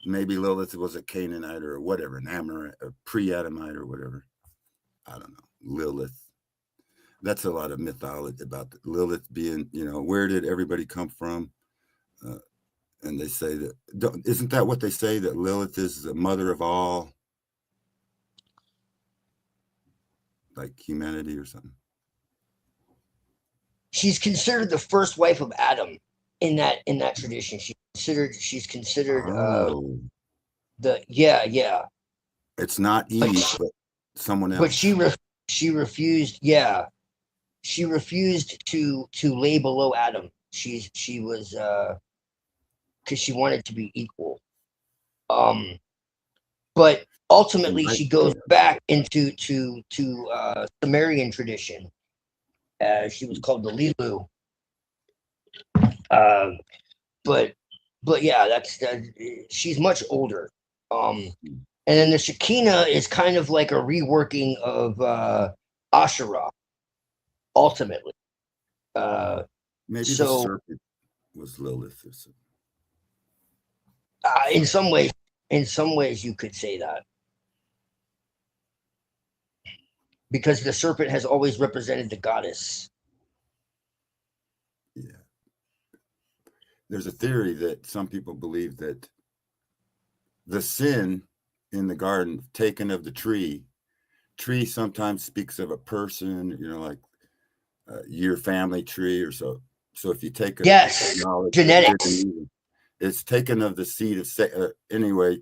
maybe Lilith was a Canaanite or whatever, an Amorite, a pre-Adamite or whatever. I don't know. Lilith. That's a lot of mythology about Lilith being, you know, where did everybody come from? And they say that, isn't that what they say, that Lilith is the mother of all, like humanity or something?
She's considered the first wife of Adam in that tradition. She's considered yeah.
It's not Eve, but someone else.
But she refused. Yeah, she refused to lay below Adam. She was because she wanted to be equal. But ultimately she goes back into Sumerian tradition. She was called the Lilu. But yeah, she's much older. And then the Shekinah is kind of like a reworking of Asherah, ultimately.
Maybe the serpent was Lilith or something.
In some ways you could say that. Because the serpent has always represented the goddess.
Yeah. There's a theory that some people believe that the sin in the garden, taken of the tree sometimes speaks of a person, you know, like your family tree or so. So if you take
genetics,
it's taken of the seed of anyway.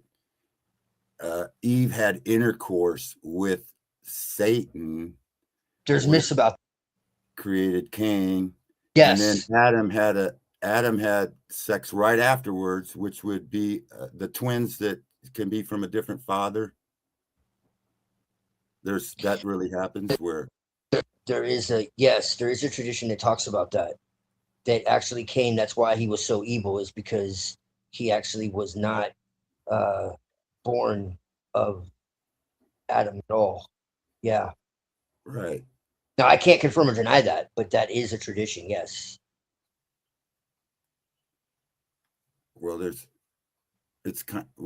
Eve had intercourse with Satan.
There's myths about
created Cain.
Yes.
And then Adam had sex right afterwards, which would be the twins that can be from a different father. That really happens where
there is a tradition that talks about that actually Cain, that's why he was so evil, is because he actually was not born of Adam at all. Yeah.
Right.
Now I can't confirm or deny that, but that is a tradition, yes.
Well,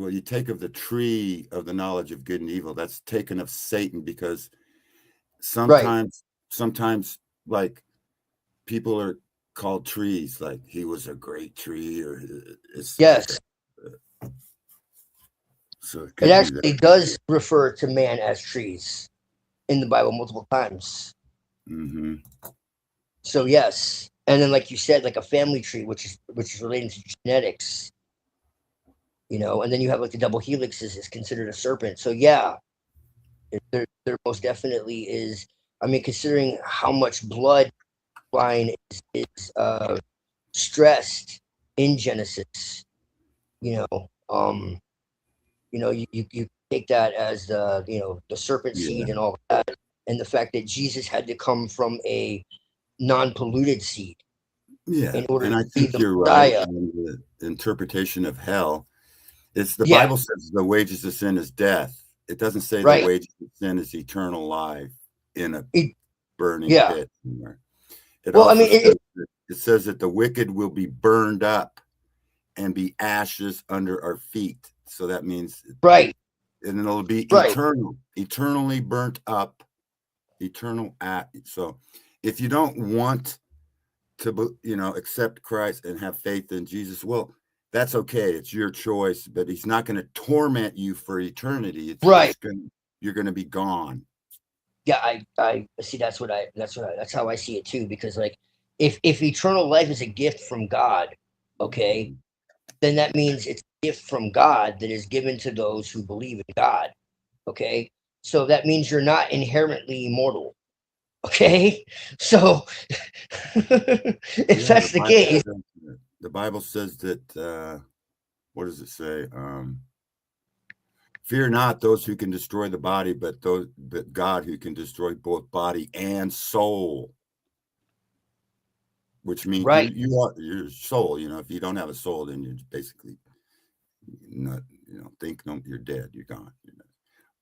you take of the tree of the knowledge of good and evil, that's taken of Satan, because sometimes like people are called trees, like he was a great tree, or
yes.
So
it actually does refer to man as trees in the Bible multiple times.
Mm-hmm.
So yes, and then like you said, like a family tree, which is related to genetics, you know, and then you have like the double helixes is considered a serpent. So yeah, there most definitely is. I mean, considering how much blood line is stressed in Genesis, you take that as the serpent seed and all that, and the fact that Jesus had to come from a non-polluted seed.
Yeah, and I think you're right in the interpretation of hell. It's the Bible says the wages of sin is death. It doesn't say the wages of sin is eternal life in a burning pit somewhere. It says that the wicked will be burned up and be ashes under our feet. So that means and it'll be eternally burnt up, eternal So if you don't want to, accept Christ and have faith in Jesus, well, that's okay. It's your choice, but he's not going to torment you for eternity. It's you're going to be gone.
Yeah, I see. That's how I see it too. Because like, if eternal life is a gift from God, okay, then that means it's a gift from God that is given to those who believe in God. Okay, so that means you're not inherently immortal. Okay, so if that's the case,
the Bible says that what does it say? Fear not those who can destroy the body, but God who can destroy both body and soul. Which means
right.
you are your soul. You know, if you don't have a soul, then you're basically not. You know, think no, you're dead. You're gone. You know?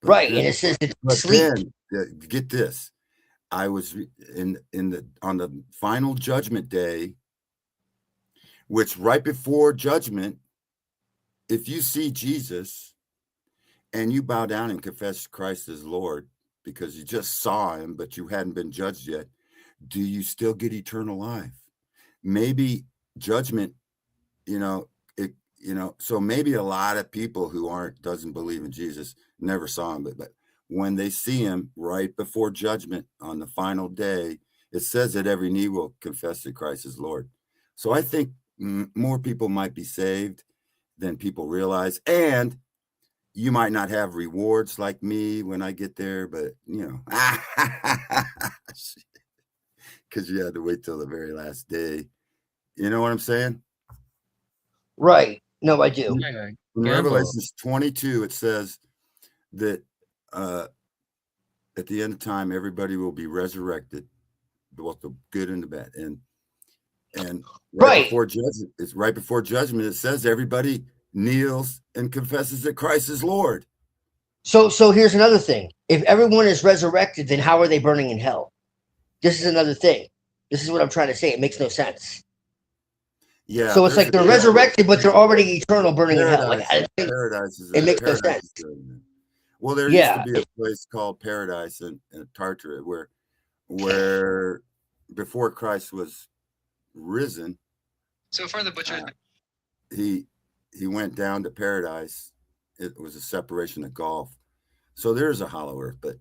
Right, and it says it's sleep.
Then, get this. I was on the final judgment day, which right before judgment, if you see Jesus and you bow down and confess Christ as Lord because you just saw him, but you hadn't been judged yet, do you still get eternal life? Maybe judgment, so maybe a lot of people who doesn't believe in Jesus never saw him, but when they see him right before judgment on the final day, it says that every knee will confess that Christ is Lord. So I think more people might be saved than people realize. And you might not have rewards like me when I get there, but because you had to wait till the very last day. You know what I'm saying?
Right. No, I do.
In Revelation 22, it says that at the end of time, everybody will be resurrected, both the good and the bad. And before judgment, it's right before judgment. It says everybody kneels and confesses that Christ is Lord.
So here's another thing. If everyone is resurrected, then how are they burning in hell? This is another thing. This is what I'm trying to say. It makes no sense.
Yeah.
So it's like they're resurrected, but they're already eternal burning in hell. Like,
paradise is
it makes no sense.
Well, there used to be a place called Paradise in Tartary where before Christ was risen.
So far, the butcher.
He went down to Paradise. It was a separation of Gulf. So there's a hollow earth, but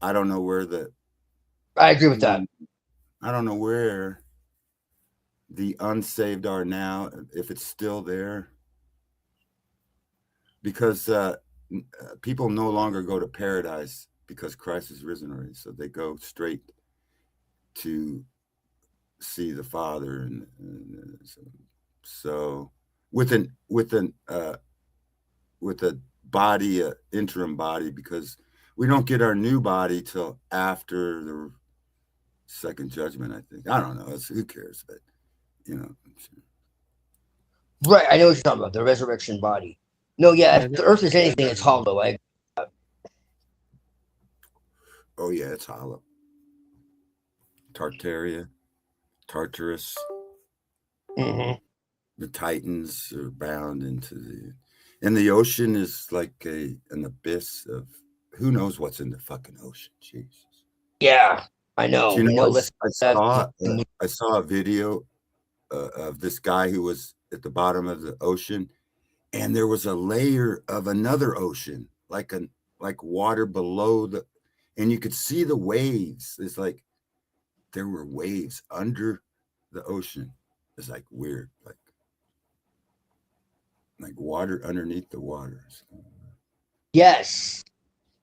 I don't know where
I agree with that.
I don't know where the unsaved are now, if it's still there, because people no longer go to paradise because Christ is risen already. So they go straight to see the Father, and so with a body, interim body, because we don't get our new body till after the second judgment. I think. I don't know. Who cares? But
Right. I know what you're talking about. The resurrection body. No, if the earth is anything, it's hollow.
Oh yeah, it's hollow. Tartaria, Tartarus.
Mm-hmm.
The Titans are bound into the ocean is like an abyss of who knows what's in the fucking ocean. Jesus.
Yeah, I know.
I saw a video of this guy who was at the bottom of the ocean, and there was a layer of another ocean, like water below and you could see the waves. It's like there were waves under the ocean. It's like weird, like water underneath the waters.
Yes.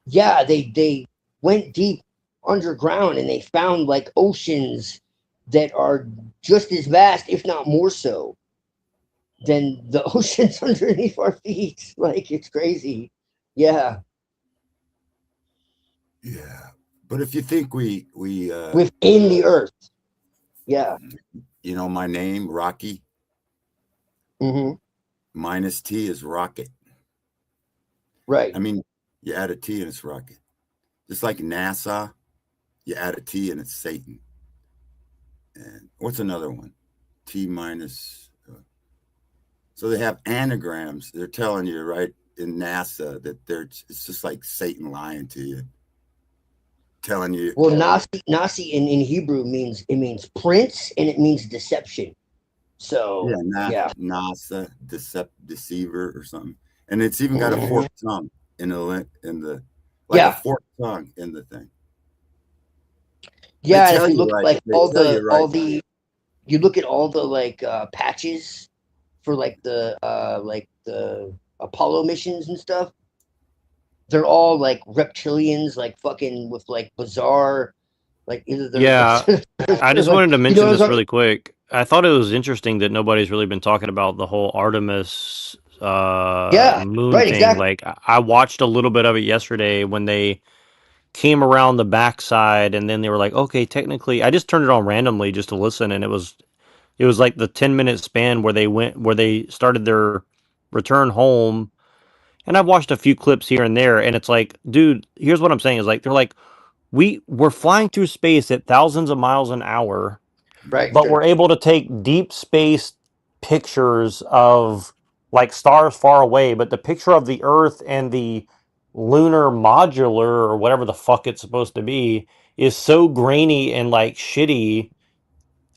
Yeah, they went deep underground and they found like oceans that are just as vast, if not more so, than the oceans underneath our feet. Like, it's crazy. Yeah.
Yeah. But if you think we
within the earth. Yeah.
You know my name, Rocky.
Mm-hmm.
Minus T is rocket.
Right.
I mean, you add a T and it's rocket. Just like NASA, you add a T and it's Satan. And what's another one? T minus. So they have anagrams. They're telling you right in NASA that it's just like Satan lying to you. Telling you.
Well, Nasi in Hebrew means prince and it means deception. So
NASA, deceiver or something, and it's even got a forked tongue a forked tongue in the thing.
Yeah, if you look like all the you look at all the patches for the Apollo missions and stuff. They're all like reptilians, like fucking with like bizarre, like either
Yeah, I just wanted to
you know
mention
what I'm
this
talking.
really quick. I thought it was interesting that nobody's really been talking about the whole Artemis
Yeah,
moon
right,
thing.
exactly.
Like I watched a little bit of it yesterday when they came around the backside, and then they were like, okay, technically, I just turned it on randomly just to listen, and it was like the 10-minute span where they started their return home. And I've watched a few clips here and there, and it's like, dude, here's what I'm saying is like they're like, we're flying through space at thousands of miles an hour,
Right,
but we're able to take deep space pictures of like stars far away, but the picture of the Earth and the lunar modular or whatever the fuck it's supposed to be is so grainy and like shitty.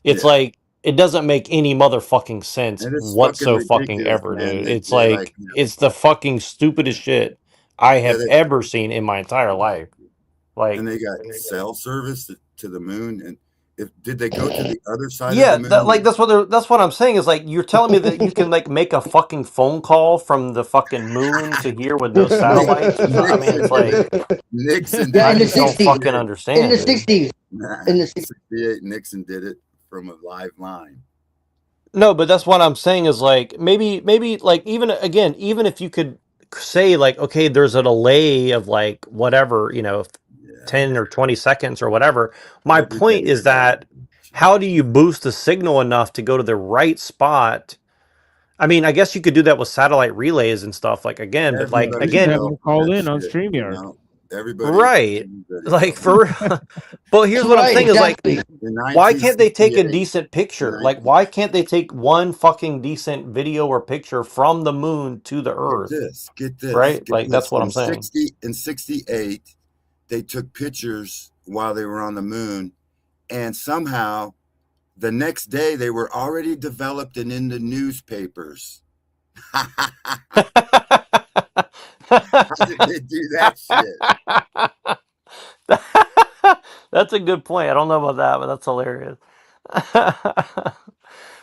It's
Yeah.
like it doesn't make any motherfucking sense
And it's fucking
whatso fucking
ridiculous,
ever,
man.
dude. It's
They like,
like it's the fucking stupidest shit I
yeah,
have ever seen in my entire life. Like,
and they got cell service to the moon. And if did they go to the other side of the
yeah,
moon?
that's what I'm saying is like you're telling me that you can like make a fucking phone call from the fucking moon to here with no satellites or something. I mean, it's like
Nixon
Yeah,
did
I
in
it
the
just don't
60s.
fucking
In
understand,
the
dude.
60s.
Nah,
In the 60s.
68, Nixon did it from a live line.
No, but that's what I'm saying is like maybe like even if you could say like okay, there's a delay of like whatever, 10 or 20 seconds or whatever. My point is that how do you boost the signal enough to go to the right spot? I mean, I guess you could do that with satellite relays and stuff like again, but like
Everybody
Just
again,
have them
fell for
call
that
in on
shit,
StreamYard.
Everybody
right. Like for but here's what I'm
Right,
saying is like
exactly.
in
why can't they take a
1968.
decent picture? Like, why can't they take one fucking decent video or picture from the moon to the Earth?
Get this.
Right? Like, that's what I'm saying.
In 68, they took pictures while they were on the moon, and somehow the next day they were already developed and in the newspapers. How did they do that shit?
That's a good point. I don't know about that, but that's hilarious.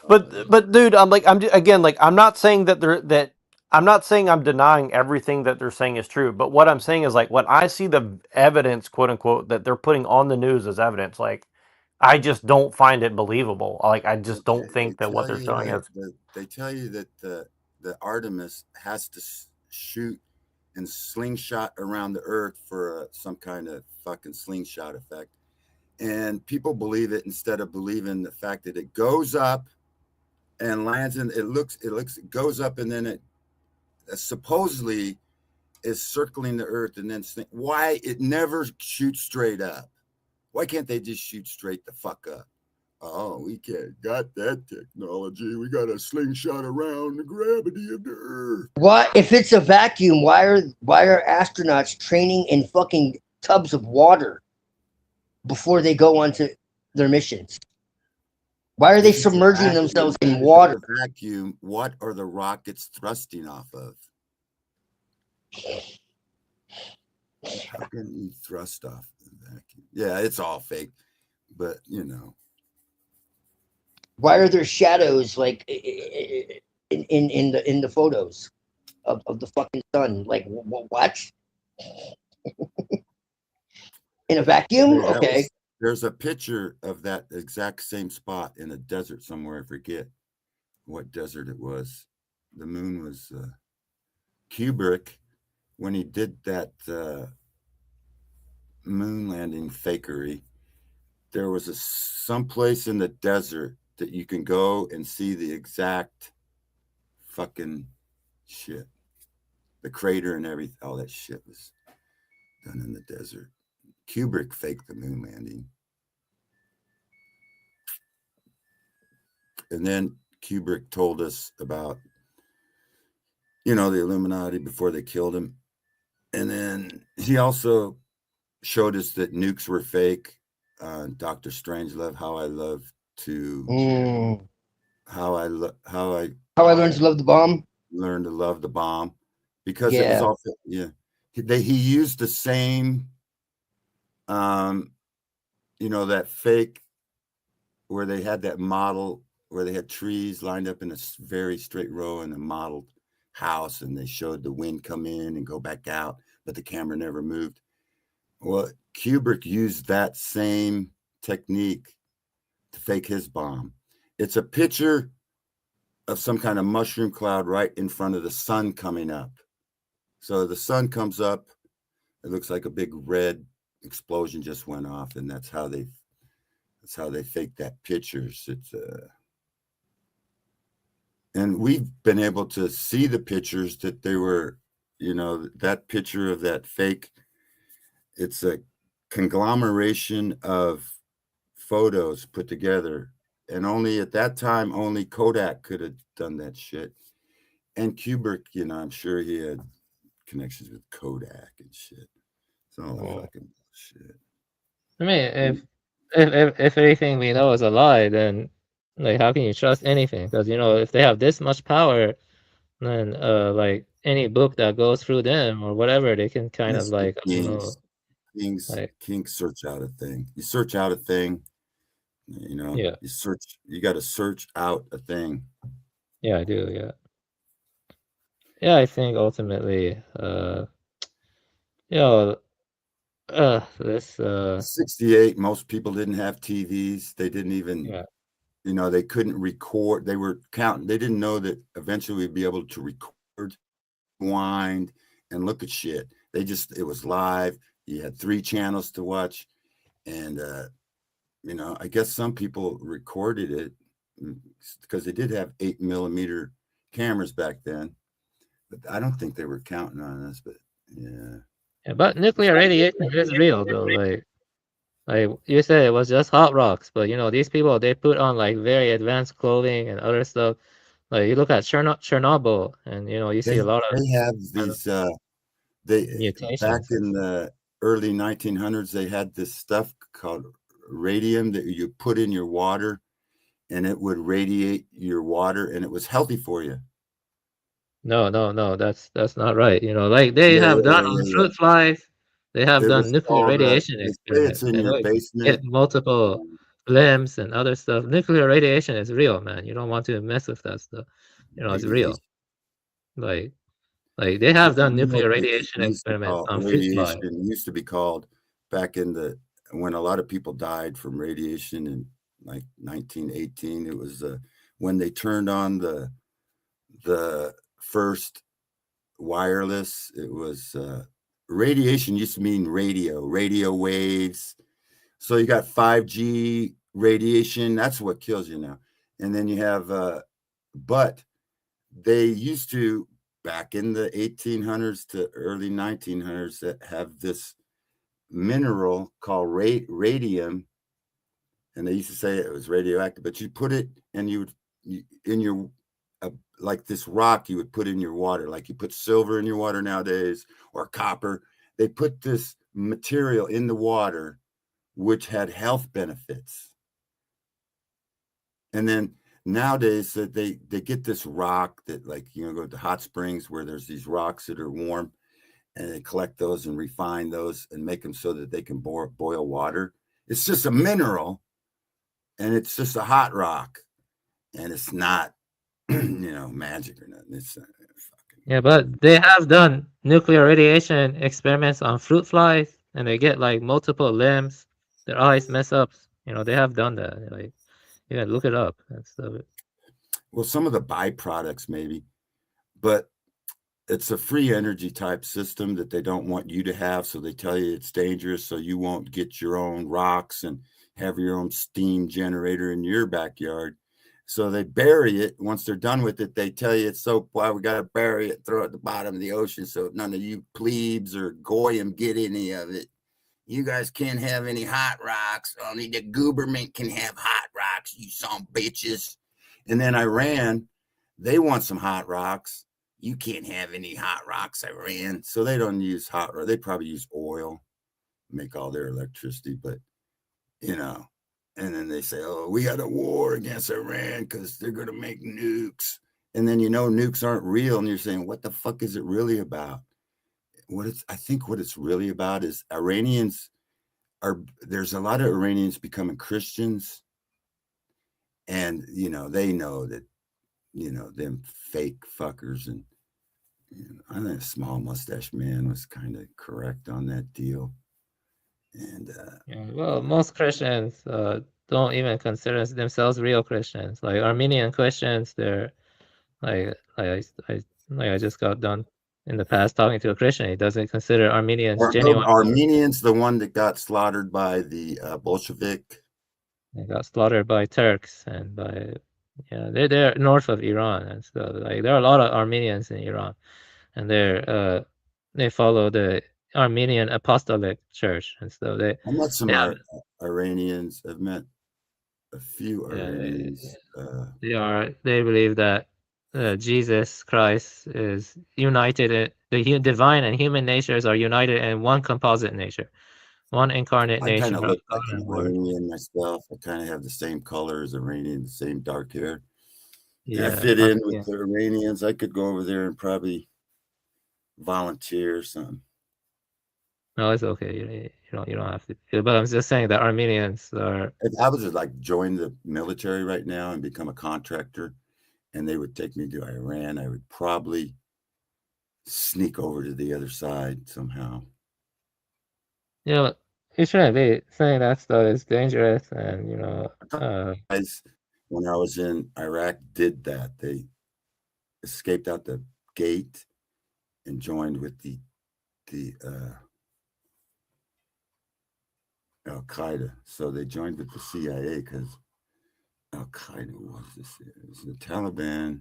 But dude, again, like I'm not saying that I'm not saying I'm denying everything that they're saying is true, but what I'm saying is like when I see the evidence, quote unquote, that they're putting on the news as evidence, like I just don't find it believable. Like I just don't think that what they're showing is
They tell you that the Artemis has to shoot and slingshot around the Earth for some kind of fucking slingshot effect, and people believe it instead of believing the fact that it goes up and lands in. It goes up and then it supposedly is circling the Earth and then why it never shoots straight up? Why can't they just shoot straight the fuck up? Oh, we can't got that technology. We got a slingshot around the gravity of the Earth.
What if it's a vacuum? Why are astronauts training in fucking tubs of water before they go onto their missions? Why are they submerging themselves in water?
Vacuum. What are the rockets thrusting off of? How can you thrust off the vacuum? Yeah, it's all fake, but
Why are there shadows like in the photos of the fucking sun? Like what? In a vacuum? Okay.
There's a picture of that exact same spot in a desert somewhere. I forget what desert it was. The moon was Kubrick when he did that moon landing fakery. There was someplace in the desert that you can go and see the exact fucking shit. The crater and everything, all that shit was done in the desert. Kubrick faked the moon landing. And then Kubrick told us about, the Illuminati before they killed him. And then he also showed us that nukes were fake. Dr. Strangelove, how I learned to love the bomb. Learned to love the bomb because it was all he used the same that fake where they had that model where they had trees lined up in a very straight row in a modeled house, and they showed the wind come in and go back out, but the camera never moved. Well, Kubrick used that same technique to fake his bomb. It's a picture of some kind of mushroom cloud right in front of the sun coming up. So the sun comes up, it looks like a big red explosion just went off, and that's how they fake that pictures. It's and we've been able to see the pictures that they were, that picture of that fake, it's a conglomeration of photos put together. And only at that time, only Kodak could have done that shit. And Kubrick, I'm sure he had connections with Kodak and shit. It's all fucking shit.
I mean, if everything we know is a lie, then like how can you trust anything? Because if they have this much power, then like any book that goes through them or whatever, they can kind of like
Kings search out a thing. You search out a thing,
Yeah.
You got to search out a thing.
Yeah, I do. Yeah. Yeah, I think ultimately, this
68, most people didn't have TVs. They didn't even, they couldn't record. They were counting. They didn't know that eventually we'd be able to record, wind, and look at shit. It was live. You had 3 channels to watch. And, I guess some people recorded it because they did have 8mm cameras back then. But I don't think they were counting on us, but yeah.
Yeah, but nuclear radiation is real though. Like you said, it was just hot rocks, but these people, they put on like very advanced clothing and other stuff. Like you look at Chernobyl, and you see a lot of
they have these
mutations.
Back in the early 1900s, they had this stuff called radium that you put in your water, and it would radiate your water, and it was healthy for you.
No, that's not right. Like they have done on fruit flies, they have done nuclear radiation
they say it's
experiments.
in your basement.
Get multiple limbs and other stuff. Nuclear radiation is real, man. You don't want to mess with that stuff. It's real. Like they have done nuclear radiation experiments on fruit flies.
Radiation used to be called back in when a lot of people died from radiation in like 1918. It was when they turned on the first wireless. It was radiation used to mean radio waves. So you got 5G radiation. That's what kills you now. And then you have, but they used to, back in the 1800s to early 1900s, that have this mineral called radium. And they used to say it was radioactive, but you put it and in your, like this rock you would put in your water, like you put silver in your water nowadays or copper. They put this material in the water which had health benefits. And then nowadays they get this rock that, like, go to hot springs where there's these rocks that are warm, and they collect those and refine those and make them so that they can boil water. It's just a mineral, and it's just a hot rock, and it's not magic or nothing. It's
Yeah, but they have done nuclear radiation experiments on fruit flies, and they get like multiple limbs. Their eyes mess up. They have done that. Like, look it up and stuff.
Well, some of the byproducts maybe, but it's a free energy type system that they don't want you to have. So they tell you it's dangerous, so you won't get your own rocks and have your own steam generator in your backyard. So they bury it. Once they're done with it, they tell you it's so why we got to bury it, throw it at the bottom of the ocean so none of you plebes or goyim get any of it. You guys can't have any hot rocks. Only the government can have hot rocks, you some bitches. And then Iran, they want some hot rocks. You can't have any hot rocks, Iran. So they don't use hot rock. They probably use oil, make all their electricity. But, and then they say, oh, we got a war against Iran because they're going to make nukes. And then, nukes aren't real. And you're saying, what the fuck is it really about? I think what it's really about is there's a lot of Iranians becoming Christians. And you know, they know that, you know, them fake fuckers. And you know, I think a small mustache man was kind of correct on that deal. And
Yeah, well, most Christians don't even consider themselves real Christians. Like Armenian Christians, they're like I just got done in the past talking to a Christian. He doesn't consider Armenians genuine.
Armenians, the one that got slaughtered by the Bolshevik.
They got slaughtered by Turks and by they're north of Iran, and so like there are a lot of Armenians in Iran, and they follow the Armenian Apostolic Church, and so
I met some Iranians. I've met a few Iranians.
They believe that Jesus Christ is united. The divine and human natures are united in one composite nature, one incarnate
I
nature.
kind of
of
look
God
like an
and Word.
Iranian myself. I kind of have the same color as Iranian, the same dark hair. And I
Yeah,
fit in with the Iranians. I could go over there and probably volunteer or something.
No, it's okay. You don't have to. But I'm just saying that Armenians are.
If I was to like join the military right now and become a contractor, and they would take me to Iran, I would probably sneak over to the other side somehow.
You know, you shouldn't be saying that stuff is dangerous, and
Guys, when I was in Iraq, did that. They escaped out the gate and joined with the Al Qaeda. So they joined with the CIA because Al Qaeda was this. It was the Taliban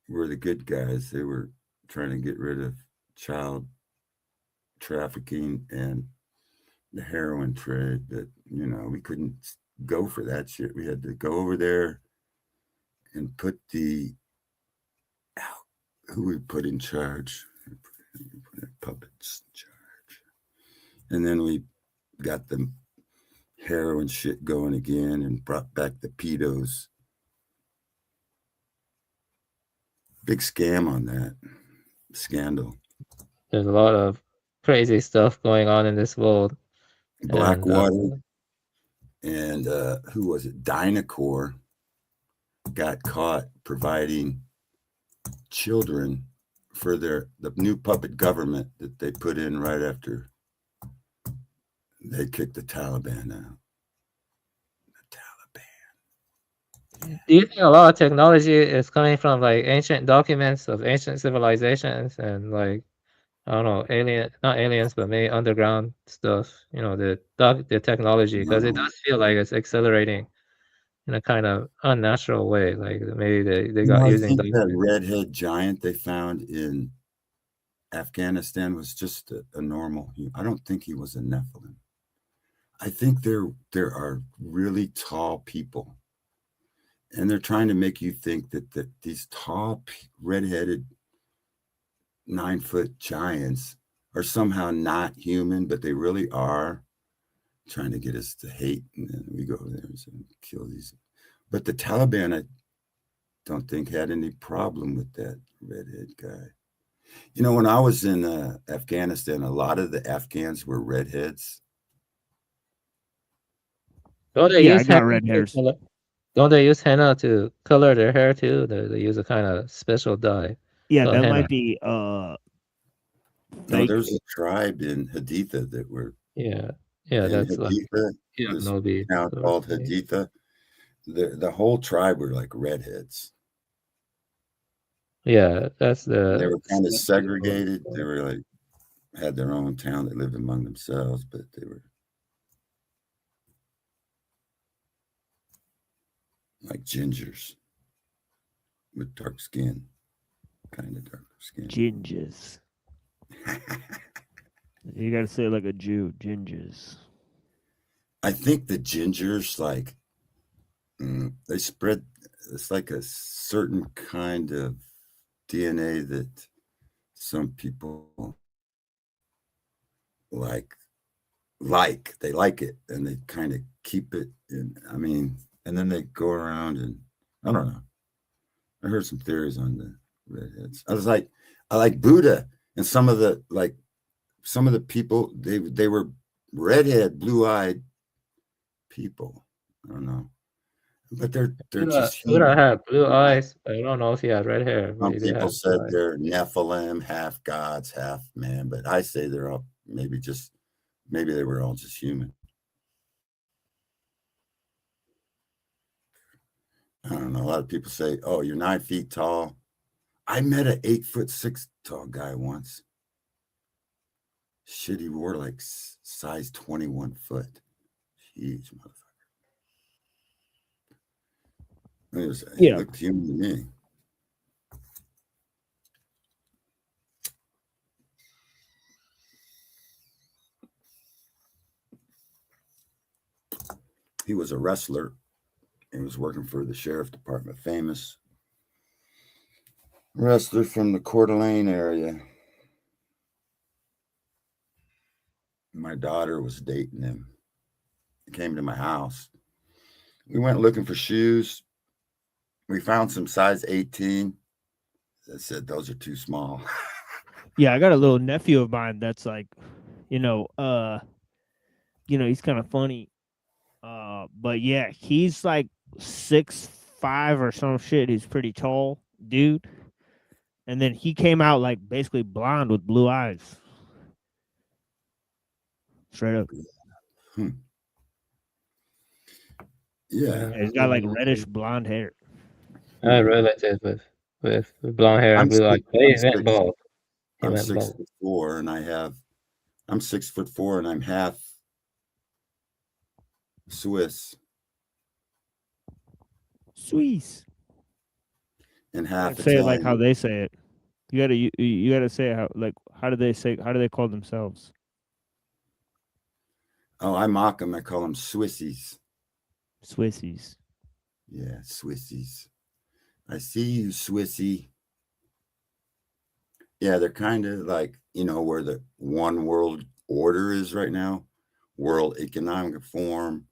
were the good guys. They were trying to get rid of child trafficking and the heroin trade. That, you know, we couldn't go for that shit. We had to go over there and put who we put in charge. We put puppets in charge, and then we got the heroin shit going again and brought back the pedos. Big scam on that. Scandal.
There's a lot of crazy stuff going on in this world.
Blackwater and who was it? Dynacor got caught providing children for the new puppet government that they put in right after they kicked the Taliban out.
Do you think a lot of technology is coming from like ancient documents of ancient civilizations and like I don't know, not aliens, but maybe underground stuff? You know, the technology, because it does feel like it's accelerating in a kind of unnatural way. Like maybe they got
I
using
think that redhead giant they found in Afghanistan was just a normal. I don't think he was a Nephilim. I think there are really tall people, and they're trying to make you think that these tall, redheaded, 9-foot giants are somehow not human, but they really are, trying to get us to hate. And then we go there and kill these. But the Taliban, I don't think had any problem with that redhead guy. You know, when I was in Afghanistan, a lot of the Afghans were redheads.
Don't they
Yeah, I
use
got
henna
red
to
hairs.
Don't they use henna to color their hair too? They use a kind of special dye.
Yeah,
called
that
henna.
might be
No,
fake.
there's a tribe in Haditha that were
Yeah,
in
that's like
Haditha.
yeah,
This
Nobi.
town called Haditha. The whole tribe were like redheads.
Yeah, that's
And they
the
were kind of segregated. They were like had their own town. They lived among themselves, but they were like gingers with dark skin, kind of dark skin.
Gingers. You gotta say it like a Jew, gingers.
I think the gingers, like, they spread, it's like a certain kind of DNA that some people they like it, and they kind of keep it in, I mean, and then they go around and, I don't know. I heard some theories on the redheads. I like Buddha, and some of the people, they were redhead, blue-eyed people. I don't know. But they're
Buddha,
just
Buddha
human.
had blue eyes. I don't know if he had red hair, but
Some
he did
people
have
said
blue eyes.
they're Nephilim, half gods, half man, but I say they're all maybe they were all just human. I don't know. A lot of people say, "Oh, you're 9 feet tall." I met an 8'6" tall guy once. Shit, he wore like size 21 foot. Huge motherfucker. He looked human to me. He was a wrestler. He was working for the sheriff department, famous wrestler from the Coeur d'Alene area. My daughter was dating him. He came to my house. We went looking for shoes. We found some size 18. I said, those are too small.
Yeah, I got a little nephew of mine that's like, he's kind of funny. But yeah, he's like 6'5" or some shit. He's pretty tall, dude. And then he came out like basically blonde with blue eyes. Straight up.
Yeah.
He's got like reddish blonde hair.
I relative with blonde hair and blue eyes. He went bald.
I'm 6'4" and I'm 6'4" and I'm half Swiss.
Swiss.
And half
say it like
Italian.
how they say it. You gotta say it how do they call themselves?
Oh, I mock them. I call them Swissies.
Swissies.
Yeah, Swissies. I see you, Swissy. Yeah, they're kind of like, where the one world order is right now. World Economic Forum,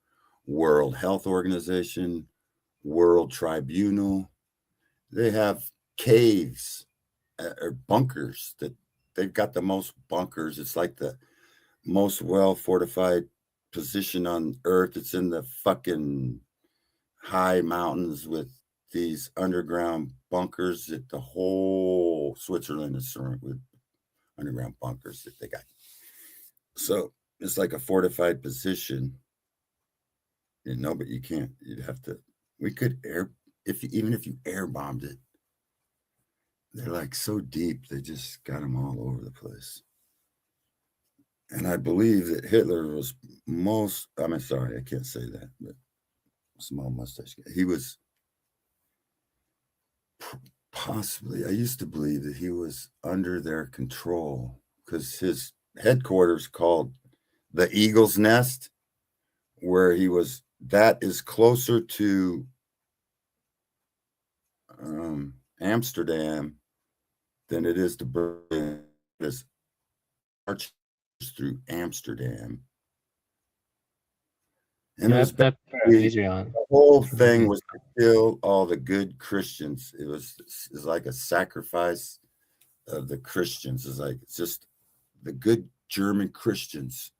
World Health Organization, World Tribunal. They have caves or bunkers that they've got the most bunkers. It's like the most well-fortified position on Earth. It's in the fucking high mountains with these underground bunkers that the whole Switzerland is surrounded with underground bunkers that they got. So it's like a fortified position, but you can't. You'd have to. We could even if you air bombed it. They're like so deep. They just got them all over the place. And I believe that Hitler was sorry, I can't say that, but small mustache guy. He was possibly, I used to believe that he was under their control because his headquarters called the Eagle's Nest, where that is closer to Amsterdam than it is to Berlin. This march through Amsterdam. And the whole thing was to kill all the good Christians. It was like a sacrifice of the Christians. It's just the good German Christians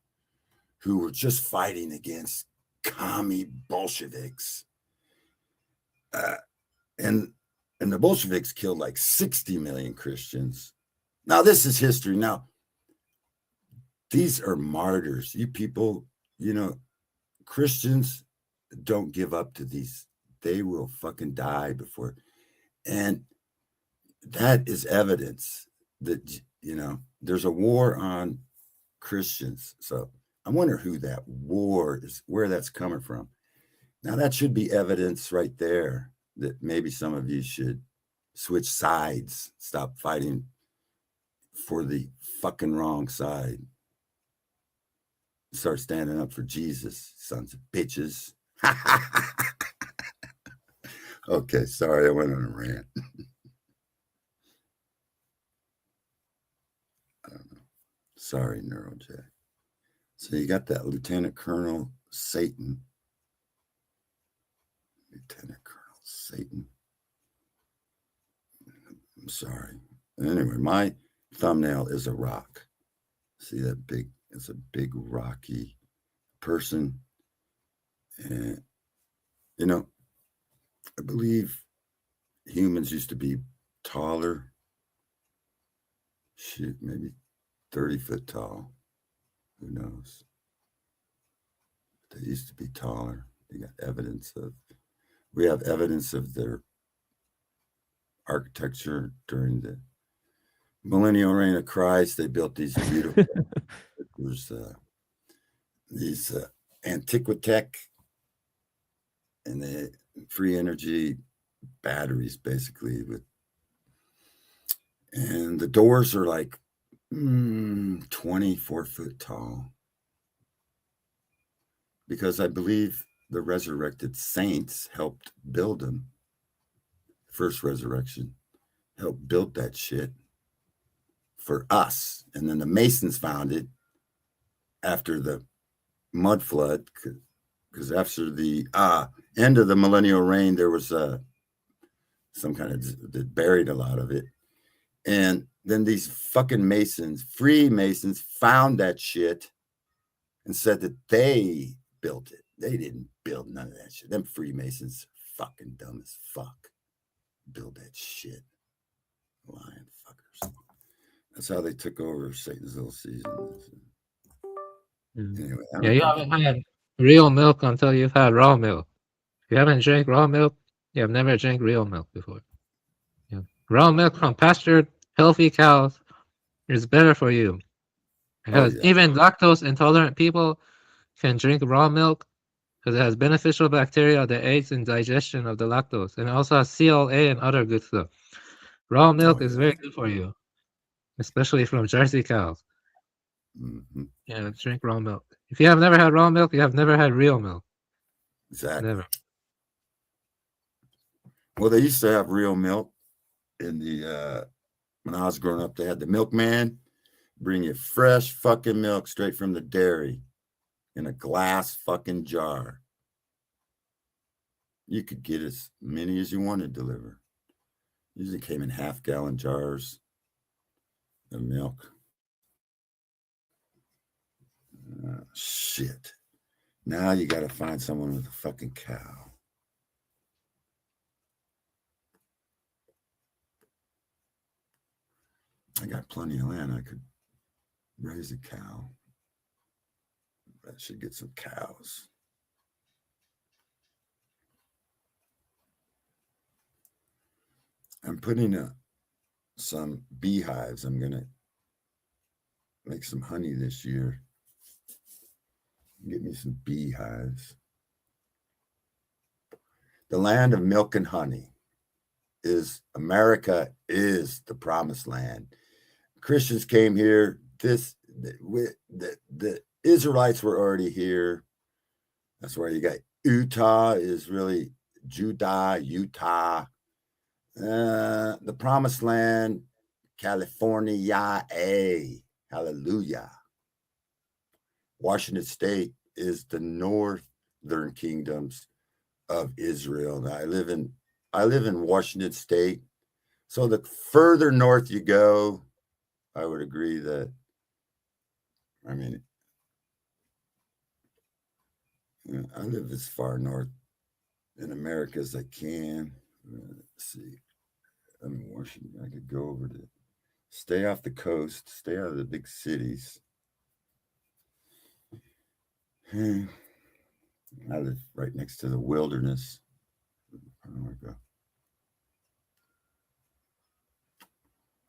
who were just fighting against commie Bolsheviks. And the Bolsheviks killed like 60 million Christians. Now, this is history. Now, these are martyrs. You people, Christians don't give up to these. They will fucking die before. And that is evidence that, there's a war on Christians. So I wonder who that war is, where that's coming from. Now, that should be evidence right there that maybe some of you should switch sides, stop fighting for the fucking wrong side. Start standing up for Jesus, sons of bitches. Okay, sorry, I went on a rant. I don't know. Sorry, Neuro Jack. So you got that Lieutenant Colonel Satan. Lieutenant Colonel Satan. I'm sorry. Anyway, my thumbnail is a rock. See that big? It's a big rocky person. And, I believe humans used to be taller. Shit, maybe 30 foot tall. Who knows? They used to be taller. We have evidence of their architecture during the millennial reign of Christ. They built these beautiful these Antiquitech and the free energy batteries, basically, and the doors are like 24 foot tall, because I believe the resurrected saints helped build them. First resurrection helped build that shit for us, and then the Masons found it after the mud flood, because after the end of the millennial reign, there was some kind of that buried a lot of it, and then these fucking Masons, Freemasons, found that shit and said that they built it. They didn't build none of that shit. Them Freemasons fucking dumb as fuck. Build that shit. Lying fuckers. That's how they took over Satan's little season. Anyway,
Yeah, you haven't had real milk until you've had raw milk. If you haven't drank raw milk, you have never drank real milk before. Yeah. Raw milk from pastured, healthy cows is better for you. Because even lactose intolerant people can drink raw milk because it has beneficial bacteria that aids in digestion of the lactose. And it also has CLA and other good stuff. Raw milk is very good for you, especially from Jersey cows. Yeah, drink raw milk. If you have never had raw milk, you have never had real milk.
Exactly.
Never.
Well, they used to have real milk in the when I was growing up. They had the milkman bring you fresh fucking milk straight from the dairy in a glass fucking jar. You could get as many as you wanted delivered. Usually came in half-gallon jars of milk. Shit. Now you got to find someone with a fucking cow. I got plenty of land. I could raise a cow. I should get some cows. I'm putting some beehives. I'm going to make some honey this year. Get me some beehives. The land of milk and honey is America, is the promised land. Christians came here. The Israelites were already here. That's where you got Utah is really Judah, Utah. The promised land, California, hallelujah. Washington State is the northern kingdoms of Israel. Now, I live in Washington State. So the further north you go, I would agree that, I mean, I live as far north in America as I can. Let's see. I'm in Washington. I could go over to stay off the coast, stay out of the big cities. I live right next to the wilderness. I don't want to go.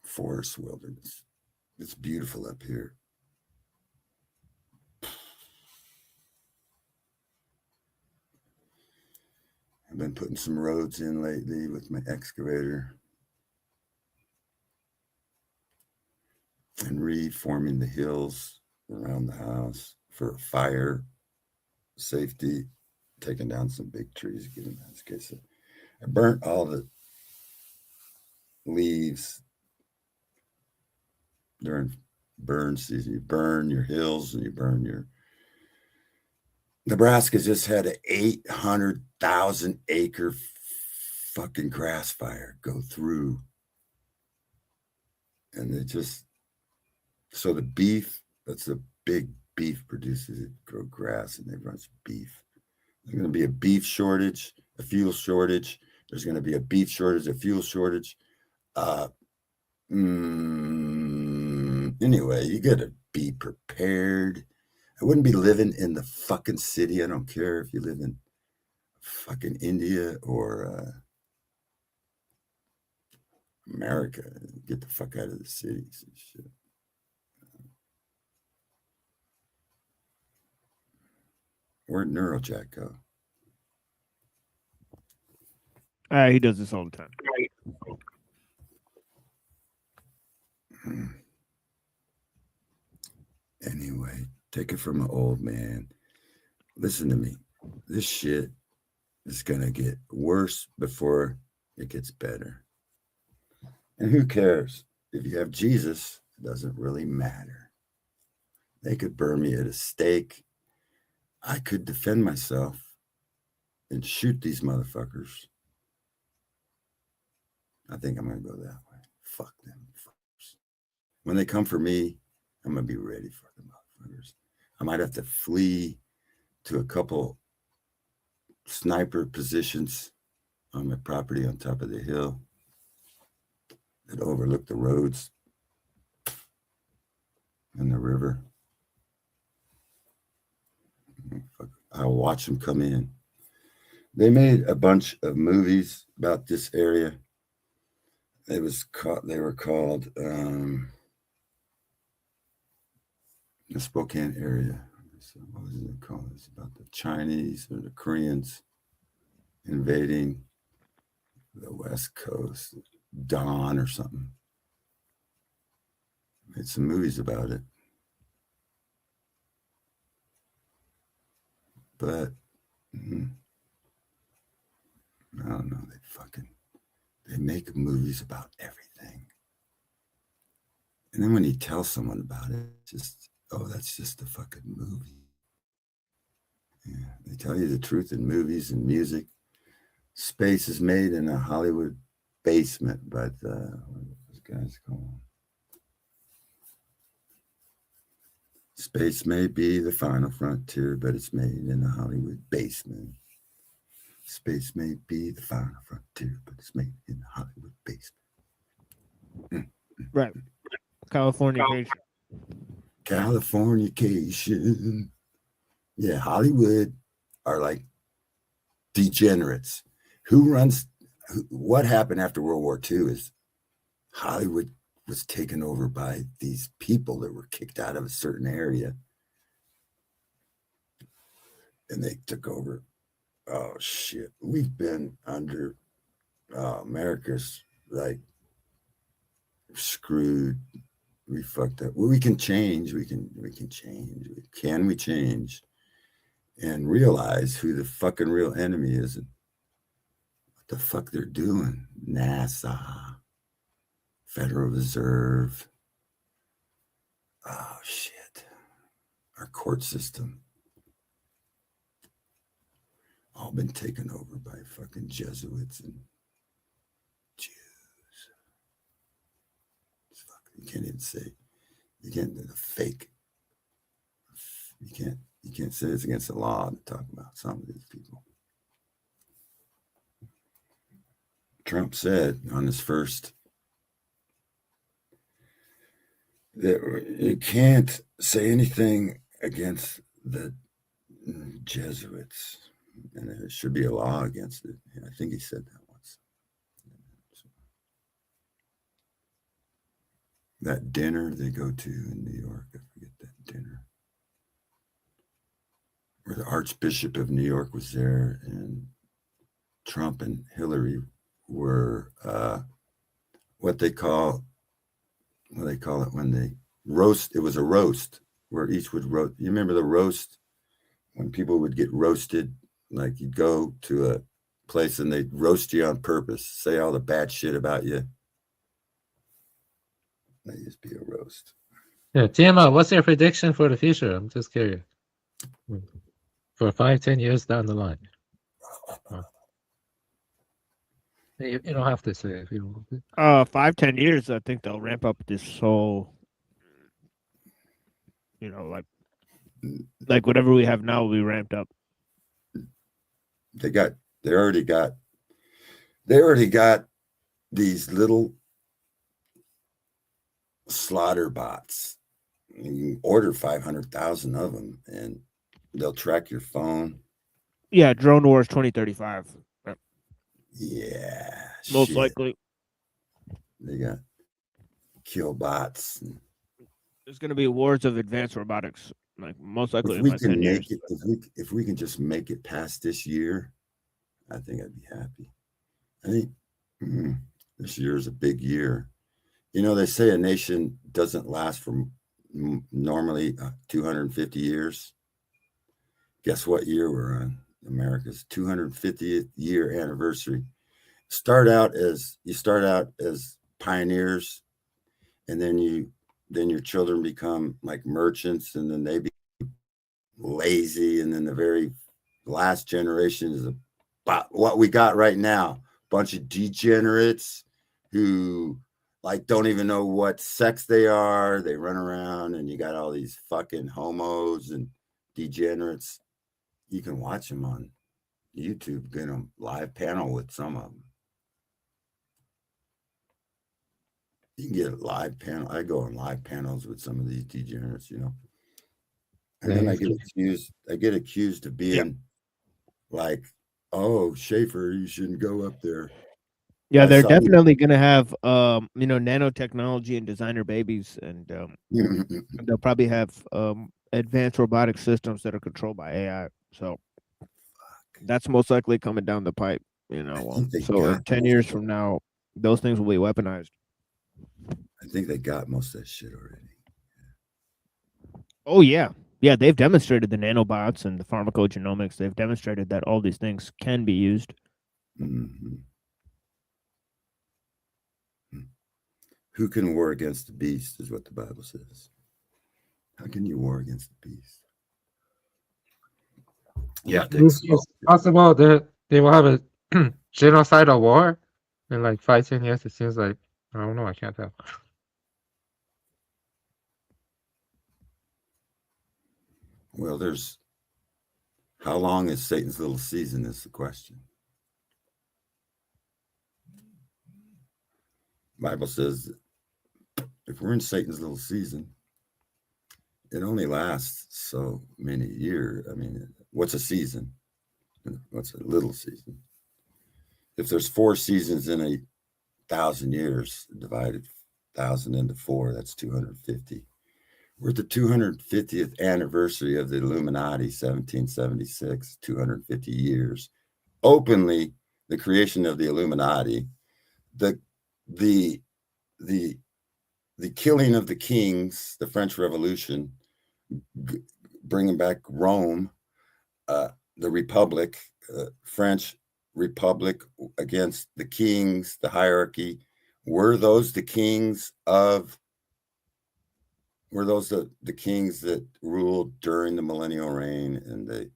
Forest wilderness. It's beautiful up here. I've been putting some roads in lately with my excavator and reforming the hills around the house for fire safety, taking down some big trees, getting that. Okay, so I burnt all the leaves during burn season. You burn your hills and you burn your. Nebraska just had an 800,000 acre fucking grass fire go through. And they just, so the beef, that's a big beef producers that grow grass and they run beef. There's going to be a beef shortage, a fuel shortage. There's going to be a beef shortage, a fuel shortage. Anyway, you got to be prepared. I wouldn't be living in the fucking city. I don't care if you live in fucking India or America. Get the fuck out of the cities and shit. Where'd Neuro Jack go?
He does this all the time.
Anyway, take it from an old man. Listen to me. This shit is going to get worse before it gets better. And who cares? If you have Jesus, it doesn't really matter. They could burn me at a stake. I could defend myself and shoot these motherfuckers. I think I'm going to go that way. Fuck them fuckers. When they come for me, I'm going to be ready for the motherfuckers. I might have to flee to a couple sniper positions on my property on top of the hill that overlook the roads and the river. I'll watch them come in. They made a bunch of movies about this area. They were called the Spokane area. So what was it called? It's about the Chinese or the Koreans invading the West Coast, Dawn or something. Made some movies about it. But I don't know, they make movies about everything. And then when you tell someone about it, that's just a fucking movie. Yeah, they tell you the truth in movies and music. Space is made in a Hollywood basement by what those guys call. Space may be the final frontier, but it's made in a Hollywood basement. Space may be the final frontier, but it's made in the Hollywood basement.
Right. Californication.
Californication. Yeah, Hollywood are like degenerates. What happened after World War II is Hollywood was taken over by these people that were kicked out of a certain area. And they took over. Oh, shit. We've been under America's like screwed. We fucked up. Well, we can change. We can change. Can we change and realize who the fucking real enemy is and what the fuck they're doing? NASA, Federal Reserve. Oh, shit. Our court system. All been taken over by fucking Jesuits and Jews. You can't even say, you can't do the fake. You can't say it's against the law to talk about some of these people. Trump said on his first that you can't say anything against the Jesuits, and there should be a law against it. I think he said that once. That dinner they go to in New York, I forget that dinner, where the Archbishop of New York was there, and Trump and Hillary were what they call it when they roast. It was a roast where each would roast. You remember the roast when people would get roasted? Like you'd go to a place and they'd roast you on purpose, say all the bad shit about you. That used to be a roast.
Yeah, TMO, what's your prediction for the future? I'm just curious. For 5-10 years down the line. You don't have to say if you want to.
5-10 years, I think they'll ramp up this whole, like whatever we have now will be ramped up.
They already got They already got these little slaughter bots. You can order 500,000 of them, and they'll track your phone.
Yeah, Drone Wars 2035.
Yeah,
Most
shit.
likely.
They got kill bots.
There's going to be wars of advanced robotics, like most likely
If
in
we
about
can
10 years.
make it, if we can just make it past this year, I think I'd be happy. I think this year is a big year. You know, they say a nation doesn't last for normally 250 years. Guess what year we're on? America's 250th year anniversary. Start out as pioneers, and then your children become like merchants, and then they be lazy, and then the very last generation is about what we got right now. Bunch of degenerates who like don't even know what sex they are. They run around, and you got all these fucking homos and degenerates. You can watch them on YouTube, get them live panel with some of them. You can get a live panel. I go on live panels with some of these degenerates, you know. And then I get accused of being like, oh, Schaefer, you shouldn't go up there.
Yeah, they're definitely going to have, nanotechnology and designer babies, and they'll probably have advanced robotic systems that are controlled by AI. So that's most likely coming down the pipe, you know. So in 10 years from now, those things will be weaponized.
I think they got most of that shit already.
Oh, yeah. Yeah, they've demonstrated the nanobots and the pharmacogenomics. They've demonstrated that all these things can be used.
Mm-hmm. Who can war against the beast is what the Bible says. How can you war against the beast?
Yeah, it's possible that they will have a genocidal war in like 5-10 years. It seems like, I don't know, I can't tell.
Well, how long is Satan's little season is the question. Bible says if we're in Satan's little season, it only lasts so many years. I mean, what's a season? What's a little season? If there's 4 seasons in 1,000 years, divided 1,000 into 4, that's 250. We're at the 250th anniversary of the Illuminati, 1776, 250 years. Openly, the creation of the Illuminati, the killing of the kings, the French Revolution, bringing back Rome, the Republic, French Republic against the kings, the hierarchy. Were those the kings that ruled during the millennial reign? And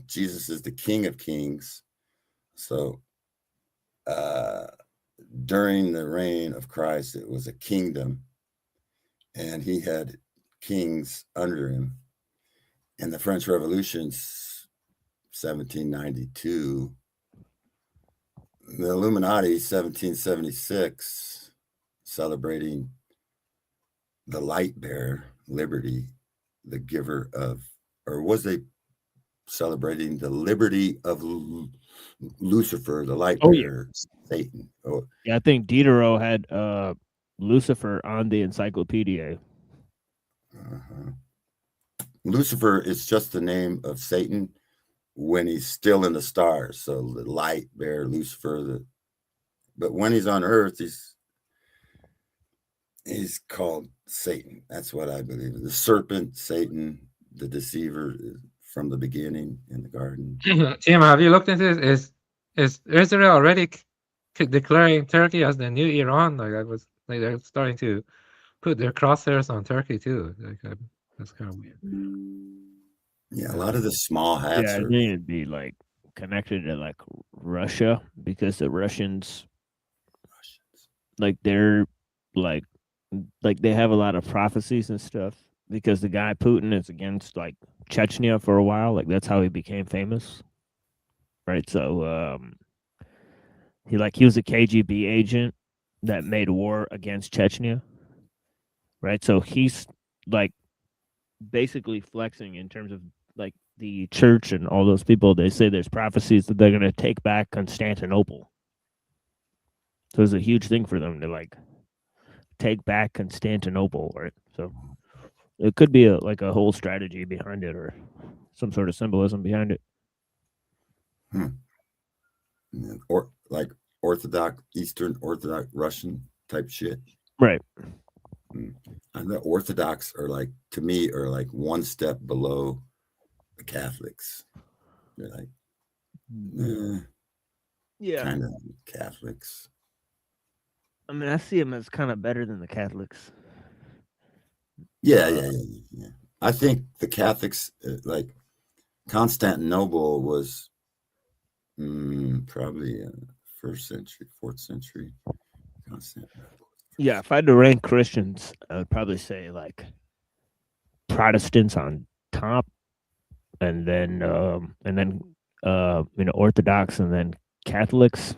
Jesus is the King of Kings. So during the reign of Christ, it was a kingdom, and he had kings under him. And the French Revolution, 1792, the Illuminati, 1776, celebrating the light bearer, liberty, the giver of, or was they celebrating the liberty of Lucifer, the light bearer, Satan? Oh,
yeah, I think Diderot had Lucifer on the encyclopedia.
Lucifer is just the name of Satan when he's still in the stars. So the light bearer, Lucifer, but when he's on earth, he's called Satan. That's what I believe. The serpent, Satan, the deceiver from the beginning in the garden.
Tim, have you looked into this? Is Israel already declaring Turkey as the new Iran? They're starting to put their crosshairs on Turkey too. That's kind of weird.
Yeah, a lot of the small hats
Yeah,
are.
they need to be like connected to like Russia, because the Russians, like they're like they have a lot of prophecies and stuff, because the guy Putin is against like Chechnya for a while. Like that's how he became famous, right? So He was a KGB agent that made war against Chechnya, right? So he's like basically flexing in terms of like the church and all those people. They say there's prophecies that they're going to take back Constantinople. So it's a huge thing for them to like take back Constantinople, right? So it could be a whole strategy behind it or some sort of symbolism behind it.
Or like Orthodox, Eastern Orthodox Russian type shit.
Right.
And the Orthodox are like, to me, are like one step below the Catholics. They're like,
yeah,
kind of Catholics.
I mean, I see them as kind of better than the Catholics.
Yeah. I think the Catholics, like Constantinople was probably 1st century, 4th century. Constantinople.
Yeah, if I had to rank Christians, I would probably say like Protestants on top, and then Orthodox, and then Catholics.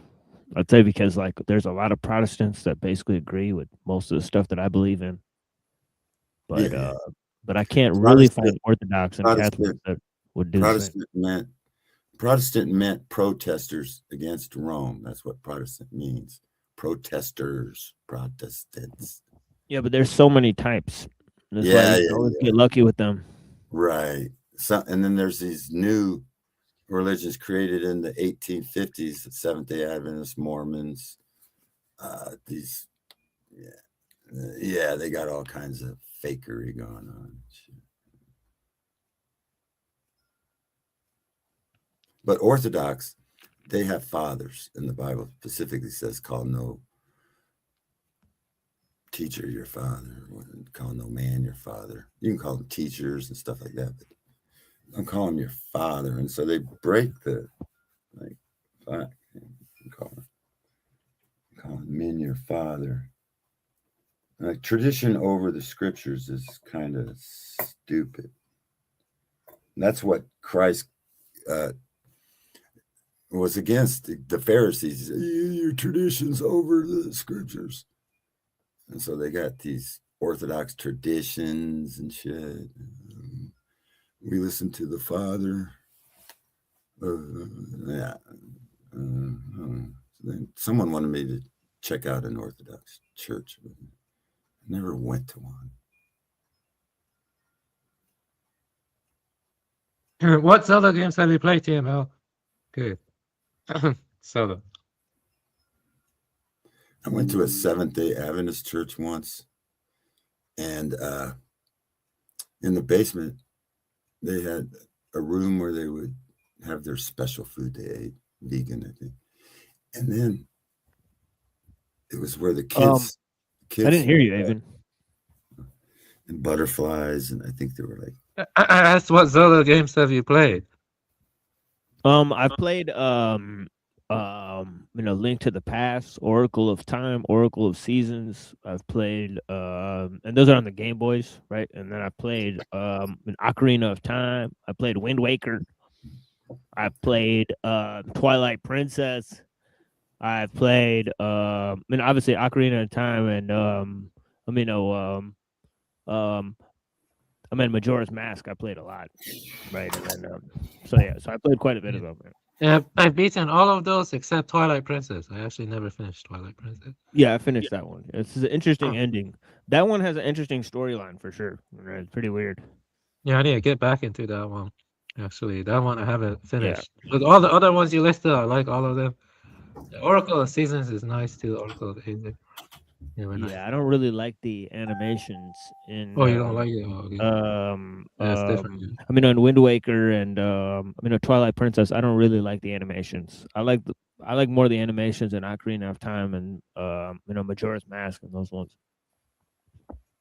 I'd say because like there's a lot of Protestants that basically agree with most of the stuff that I believe in, but I can't really find Orthodox and Catholics that would do the same.
Protestant meant protesters against Rome. That's what Protestant means. Protesters, Protestants.
Yeah, but there's so many types. That's why you always get lucky with them.
Right. So, and then there's these new religions created in the 1850s, the Seventh-day Adventists, Mormons. These, they got all kinds of fakery going on. But Orthodox, they have fathers, and the Bible specifically says, call no teacher your father, call no man your father. You can call them teachers and stuff like that, but don't call him your father. And so they break the, like, fuck, call men your father. Like, tradition over the scriptures is kind of stupid. And that's what Christ was against the Pharisees. Your tradition's over the scriptures. And so they got these Orthodox traditions and shit. We listen to the Father. Then someone wanted me to check out an Orthodox church, but I never went to one.
What Zelda games have you played, TML? Good. Zelda.
I went to a Seventh-day Adventist church once, and in the basement, they had a room where they would have their special food they ate, vegan, I think. And then it was where the kids
I didn't hear you, Evan.
And butterflies, and I think they were like.
I asked what Zelda games have you played?
I've played Link to the Past, Oracle of Time, Oracle of Seasons. I've played and those are on the Game Boys, right? And then I played an Ocarina of Time. I played Wind Waker. I played Twilight Princess. I've played obviously Ocarina of Time and Majora's Mask. I played a lot, right? And then so I played quite a bit of them.
Yeah, I've beaten all of those except Twilight Princess. I actually never finished Twilight Princess.
Yeah, I finished that one. It's an interesting ending. That one has an interesting storyline for sure. It's pretty weird.
Yeah, I need to get back into that one. Actually, that one I haven't finished. Yeah. But all the other ones you listed, I like all of them. The Oracle of Seasons is nice too. Oracle of Ages.
Nice. I don't really like the animations in.
Oh, you don't like it? Oh, okay. It's different.
On Wind Waker and Twilight Princess, I don't really like the animations. I like more of the animations in Ocarina of Time and Majora's Mask and those ones.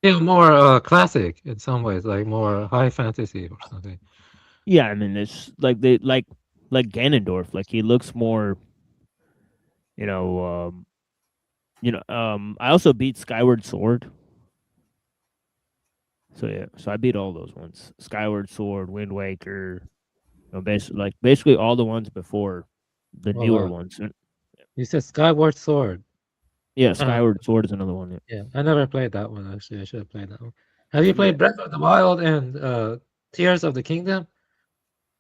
Yeah, more classic in some ways, like more high fantasy or something.
Yeah, I mean it's like Ganondorf. Like he looks more. I also beat Skyward Sword. So yeah, I beat all those ones: Skyward Sword, Wind Waker. Basically all the ones before the newer ones.
You said Skyward Sword.
Yeah, Skyward Sword is another one.
Yeah, I never played that one actually. I should have played that one. Have you played Breath of the Wild and Tears of the Kingdom?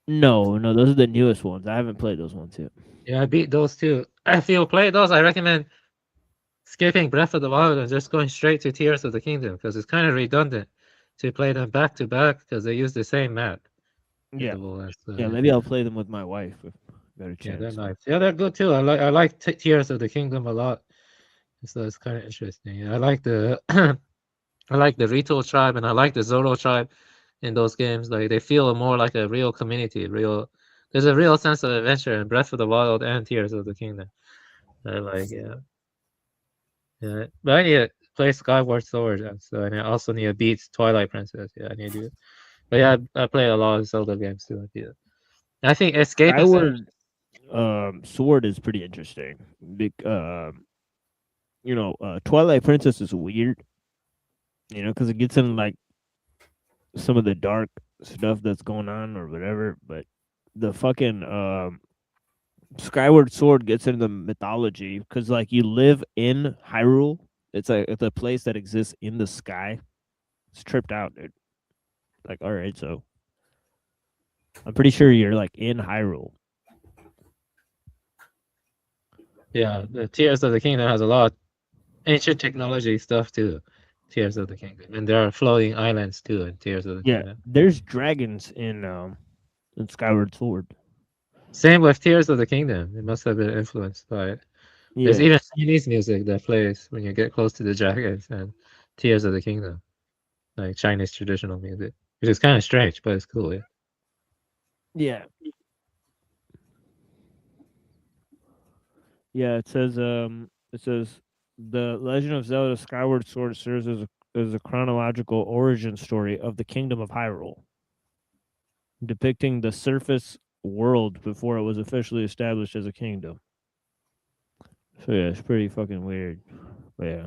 No, those are the newest ones. I haven't played those ones yet.
Yeah, I beat those too. If you play those, I recommend skipping Breath of the Wild and just going straight to Tears of the Kingdom because it's kind of redundant to play them back to back because they use the same map.
Yeah.
So,
Yeah, maybe I'll play them with my wife if I got a
yeah, they're
chance.
nice. Yeah, they're good too. I like Tears of the Kingdom a lot. So it's kind of interesting. Yeah, I like the I like the Rito tribe and I like the Zoro tribe in those games. Like they feel more like a real community. There's a real sense of adventure in Breath of the Wild and Tears of the Kingdom. I like, yeah. Yeah, but I need to play Skyward Sword, and so and I also need to beat Twilight Princess. Yeah, I need to do it. But yeah, I play a lot of Zelda games too. I think escapism.
Skyward Sword is pretty interesting. Twilight Princess is weird. Because it gets in like some of the dark stuff that's going on or whatever. But the fucking Skyward Sword gets into the mythology because like you live in Hyrule. It's a place that exists in the sky. It's tripped out, dude. Like, all right, so I'm pretty sure you're like in Hyrule.
Yeah, the Tears of the Kingdom has a lot of ancient technology stuff too. Tears of the Kingdom, and there are floating islands too in Tears of the Kingdom.
There's dragons in Skyward Sword.
Same with Tears of the Kingdom. It must have been influenced by it. There's
Yeah.
even Chinese music that plays when you get close to the dragons and Tears of the Kingdom, like Chinese traditional music, which is kind of strange, but it's cool. Yeah.
Yeah. Yeah, it says the Legend of Zelda Skyward Sword serves as a chronological origin story of the Kingdom of Hyrule, depicting the surface world before it was officially established as a kingdom. So yeah, it's pretty fucking weird. But yeah.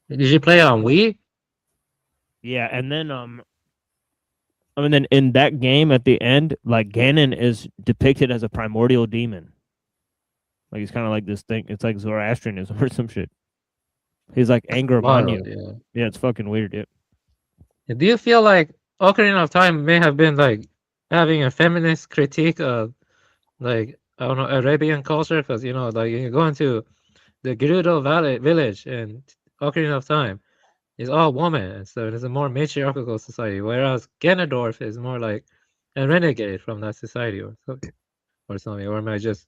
Did you play it on Wii?
Yeah, and then then in that game at the end, like Ganon is depicted as a primordial demon. Like he's kind of like this thing. It's like Zoroastrianism or some shit. He's like anger
Wild,
Manu. Yeah, it's fucking weird, dude.
Do you feel like Ocarina of Time may have been like having a feminist critique of like I don't know Arabian culture? Because like you go into the Gerudo Valley village and Ocarina of Time is all women, and so it is a more matriarchal society. Whereas Ganondorf is more like a renegade from that society or something. Or am I just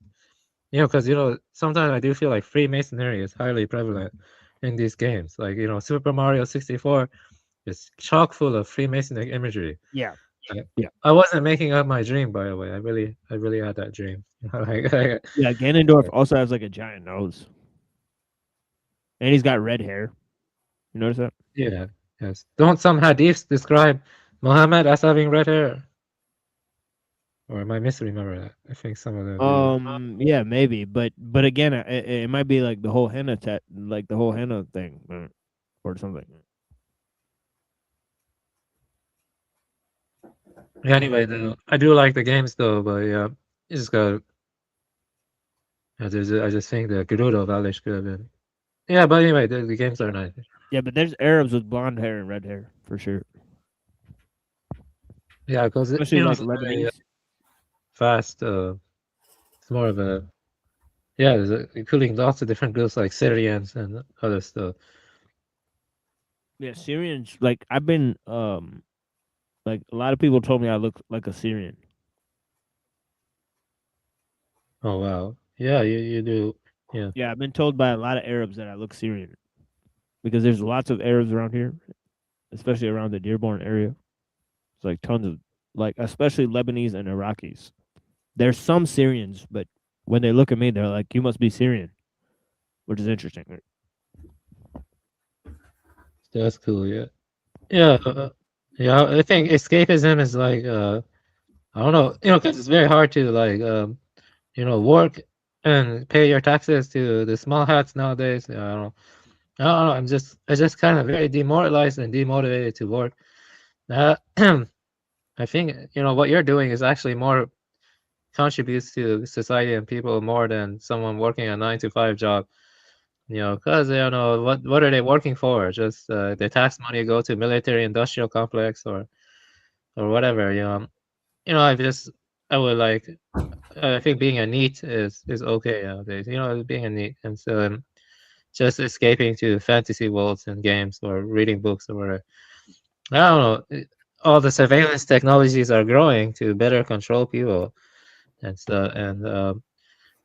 because sometimes I do feel like Freemasonry is highly prevalent in these games. Like Super Mario 64 is chock full of Freemasonic imagery.
Yeah.
I wasn't making up my dream, by the way. I really had that dream.
Yeah, Ganondorf also has like a giant nose, and he's got red hair. You notice that?
Yeah. Yes. Don't some hadiths describe Muhammad as having red hair? Or am I misremember that? I think some of them. Do.
Yeah, maybe, but again, it might be like the whole henna like the whole henna thing, or something.
Anyway, though, I do like the games though, but yeah, you just got. I just think the Gerudo Valley could have been. Yeah, but anyway, the games are nice.
Yeah, but there's Arabs with blonde hair and red hair for sure.
Yeah, because
especially like
it's very,
Lebanese.
fast. It's more of a there's including lots of different groups like Syrians and other stuff.
Yeah, Syrians. Like I've been like a lot of people told me I look like a Syrian.
Oh wow, yeah, you do. Yeah.
Yeah, I've been told by a lot of Arabs that I look Syrian because there's lots of Arabs around here, especially around the Dearborn area. It's like tons of like, especially Lebanese and Iraqis. There's some Syrians, but when they look at me, they're like, "You must be Syrian," which is interesting.
That's cool. Yeah. Yeah. Yeah. I think escapism is like I don't know, because it's very hard to like work and pay your taxes to the small hats nowadays. I don't know. I'm just kind of very demoralized and demotivated to work. I think what you're doing is actually more contributes to society and people more than someone working a 9-to-5 job. Because what are they working for? Just the tax money go to military industrial complex or whatever. I would like. I think being a NEET is okay nowadays. Being a NEET and so just escaping to fantasy worlds and games or reading books or whatever. I don't know. All the surveillance technologies are growing to better control people and stuff. And I don't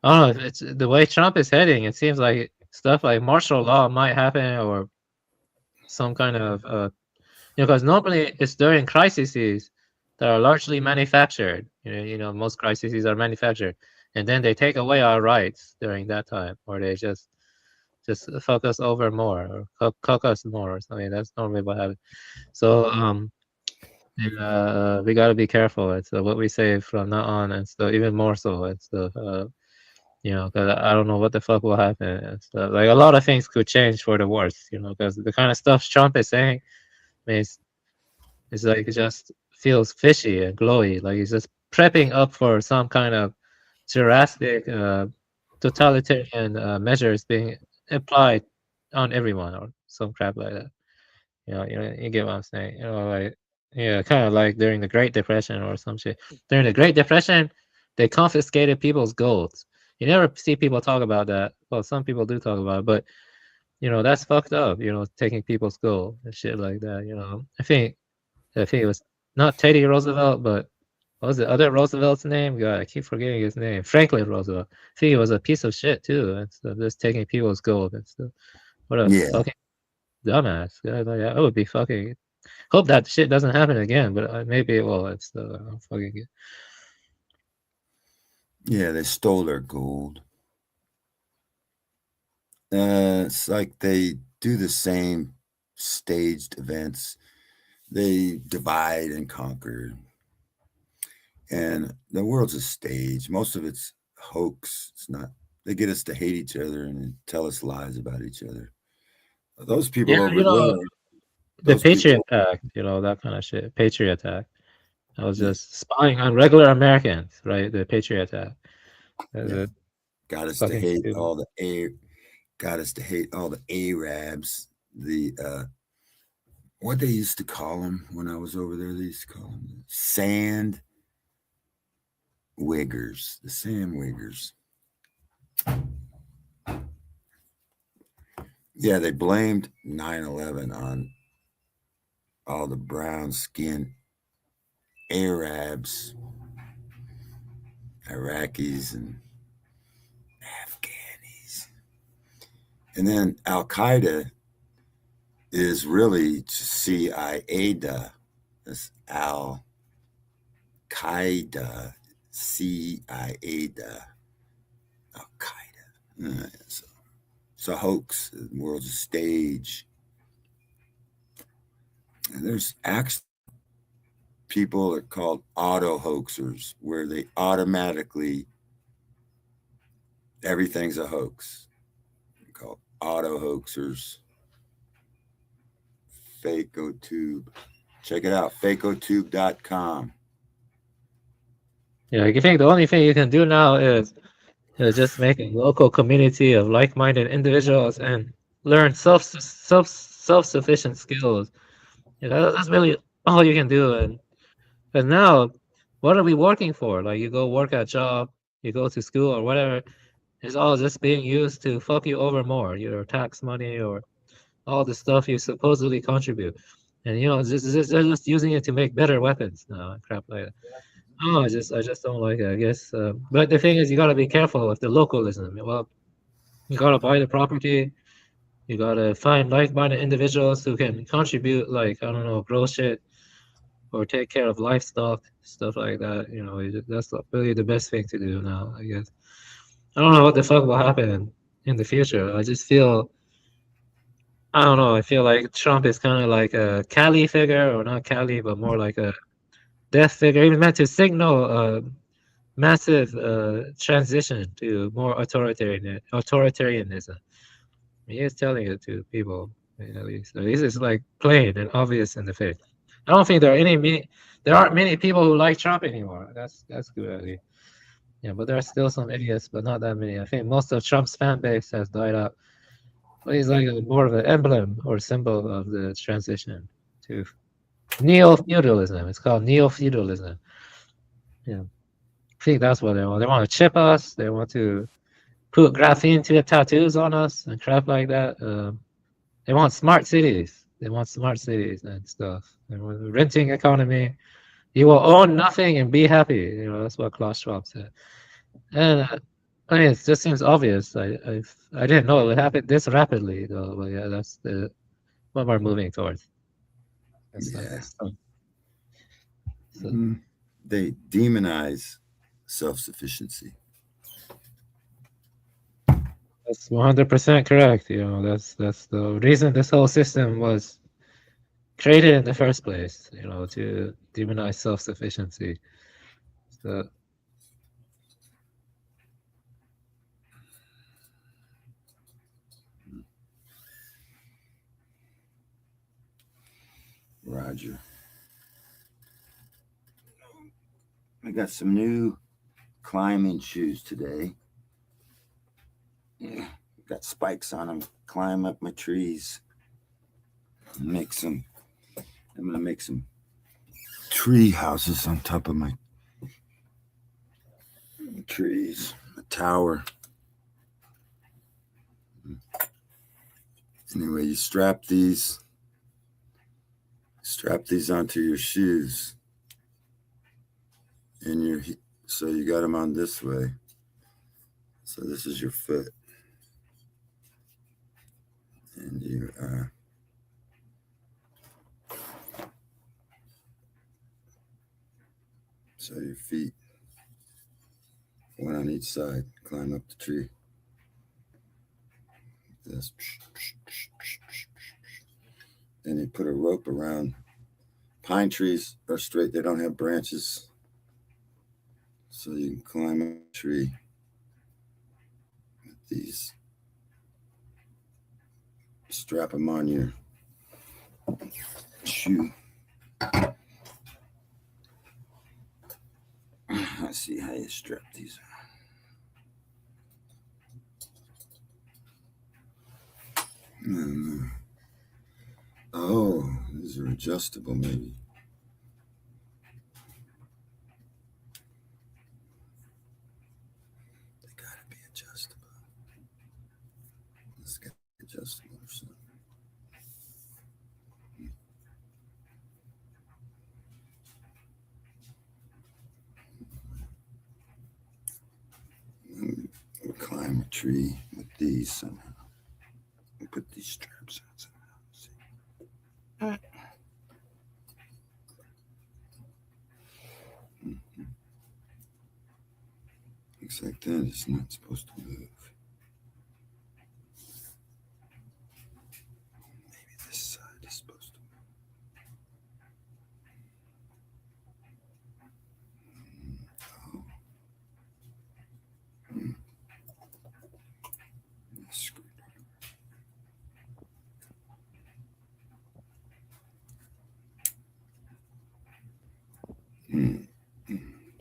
know if it's the way Trump is heading. It seems like stuff like martial law might happen or some kind of because normally it's during crises that are largely manufactured. Most crises are manufactured, and then they take away our rights during that time, or they just fuck us over more or cook us more or something. That's normally what happens. So we got to be careful. It's what we say from now on, and so even more so. It's because I don't know what the fuck will happen. And stuff. Like a lot of things could change for the worse. Because the kind of stuff Trump is saying, it's like it just feels fishy and glowy. Like he's just prepping up for some kind of drastic totalitarian measures being applied on everyone or some crap like that. You get what I'm saying. Like kind of like during the Great Depression or some shit. During the Great Depression, they confiscated people's golds. You never see people talk about that. Well, some people do talk about it, but that's fucked up. Taking people's gold and shit like that. I think it was not Teddy Roosevelt, but what was the other Roosevelt's name? God, I keep forgetting his name. Franklin Roosevelt. I think he was a piece of shit too, and stuff, just taking people's gold and stuff. What a fucking dumbass. God, like, I would be fucking. Hope that shit doesn't happen again, but maybe it will. It's fucking.
Yeah, they stole their gold. It's like they do the same staged events. They divide and conquer. And the world's a stage. Most of it's hoax. It's not. They get us to hate each other and tell us lies about each other. Those people over there.
The Patriot Act, that kind of shit. Patriot Act. I was just spying on regular Americans, right? The Patriot Act.
Got us to hate all the Arabs. The what they used to call them when I was over there, they used to call them sand wiggers. The sand wiggers. Yeah, they blamed 9/11 on all the brown skinned Arabs, Iraqis, and Afghanis. And then Al Qaeda is really CIA-da. That's Al Qaeda, CIA-da. Al Qaeda. It's a hoax. The world's a stage. And there's actually people are called auto hoaxers, where they automatically everything's a hoax. They're called auto hoaxers. FakeOTube. Check it out, fakeotube.com.
I think the only thing you can do now is just make a local community of like-minded individuals and learn self-sufficient skills. That's really all you can do. And now, what are we working for? Like you go work at a job, you go to school or whatever. It's all just being used to fuck you over more. Your tax money or all the stuff you supposedly contribute. And they're just using it to make better weapons now and crap like that. Oh, I just don't like it, I guess. But the thing is, you gotta be careful with the localism. Well, you gotta buy the property. You gotta find like-minded individuals who can contribute, like I don't know, grow shit or take care of livestock, stuff like that. That's really the best thing to do now, I guess. I don't know what the fuck will happen in the future. I just feel, I don't know. I feel like Trump is kind of like a Cali figure, or not Cali, but more like a death figure. He was meant to signal a massive transition to more authoritarianism. He is telling it to people, at least. So this is like plain and obvious in the face. I don't think there aren't many people who like Trump anymore. That's good, at least. Yeah, but there are still some idiots, but not that many. I think most of Trump's fan base has died out. But he's like more of an emblem or symbol of the transition to neo-feudalism. It's called neo-feudalism. Yeah, I think that's what they want. They want to chip us. They want to put graphene to the tattoos on us and crap like that. They want smart cities. They want smart cities and stuff. They want a renting economy. You will own nothing and be happy. You know, that's what Klaus Schwab said. And I mean, it just seems obvious. I didn't know it would happen this rapidly, though. But yeah, that's what we're moving towards. That's
They demonize self-sufficiency.
That's 100% correct. You know, that's the reason this whole system was created in the first place. You know, to demonize self-sufficiency. So.
Roger. I got some new climbing shoes today. Yeah, got spikes on them. Climb up my trees. I'm gonna make some tree houses on top of my trees. A tower. Anyway, you strap these onto your shoes. And so you got them on this way. So this is your foot. And you so your feet, one on each side, climb up the tree. This. Then you put a rope around. Pine trees are straight, they don't have branches. So you can climb up a tree with these. Strap them on your shoe. Let's see how you strap these on. Oh, these are adjustable, maybe. They gotta be adjustable. This gotta be adjustable or something. We'll climb a tree with these somehow. We'll put these straps on somehow. Looks like that is not supposed to move. Maybe this side is supposed to move.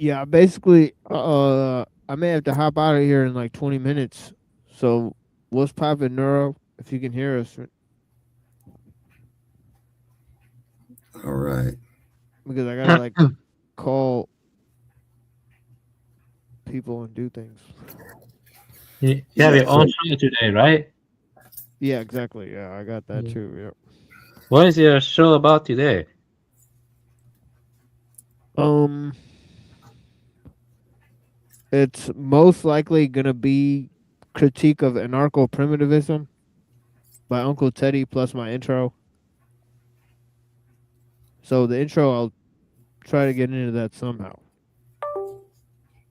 Yeah, basically, I may have to hop out of here in like 20 minutes. So, what's poppin', Neuro? If you can hear us.
All right.
Because I gotta like call people and do things.
You have your own show today, right?
Yeah, exactly. Yeah, I got that too. Yep.
What is your show about today?
It's most likely gonna be critique of anarcho-primitivism by Uncle Teddy plus my intro. So the intro, I'll try to get into that somehow.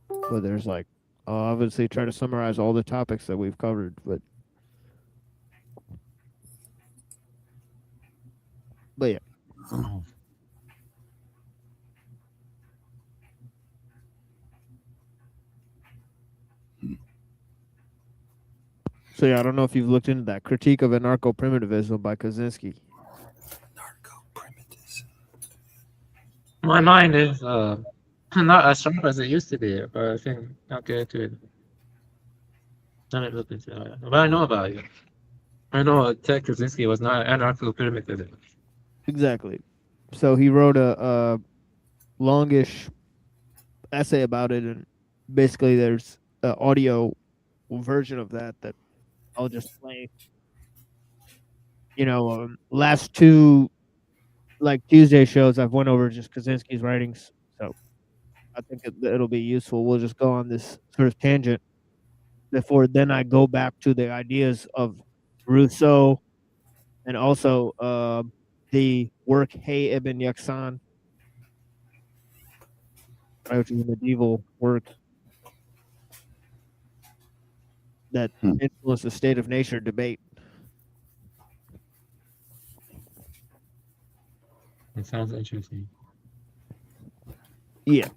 But there's like, I'll obviously try to summarize all the topics that we've covered. But yeah. So yeah, I don't know if you've looked into that critique of anarcho-primitivism by Kaczynski.
My mind is Not as sharp as it used to be, but I think I'll get into it. Let me look into it. But I know about it. I know Ted Kaczynski was not anarcho-primitive.
Exactly. So he wrote a longish essay about it, and basically there's an audio version of that I'll just play. Last two like Tuesday shows, I've went over just Kaczynski's writings, so I think it'll be useful. We'll just go on this sort of tangent before then I go back to the ideas of Rousseau and also the work Hay ibn Yaksan, right, which is a medieval work that influenced the state of nature debate.
It sounds interesting.
Yeah.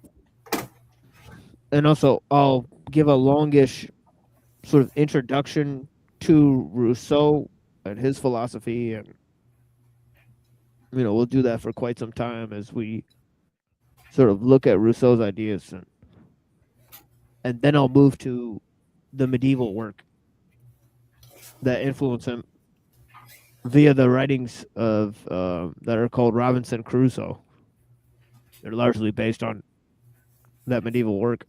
And also, I'll give a longish sort of introduction to Rousseau and his philosophy, and we'll do that for quite some time as we sort of look at Rousseau's ideas, and then I'll move to the medieval work that influenced him via the writings of that are called Robinson Crusoe. They're largely based on that medieval work.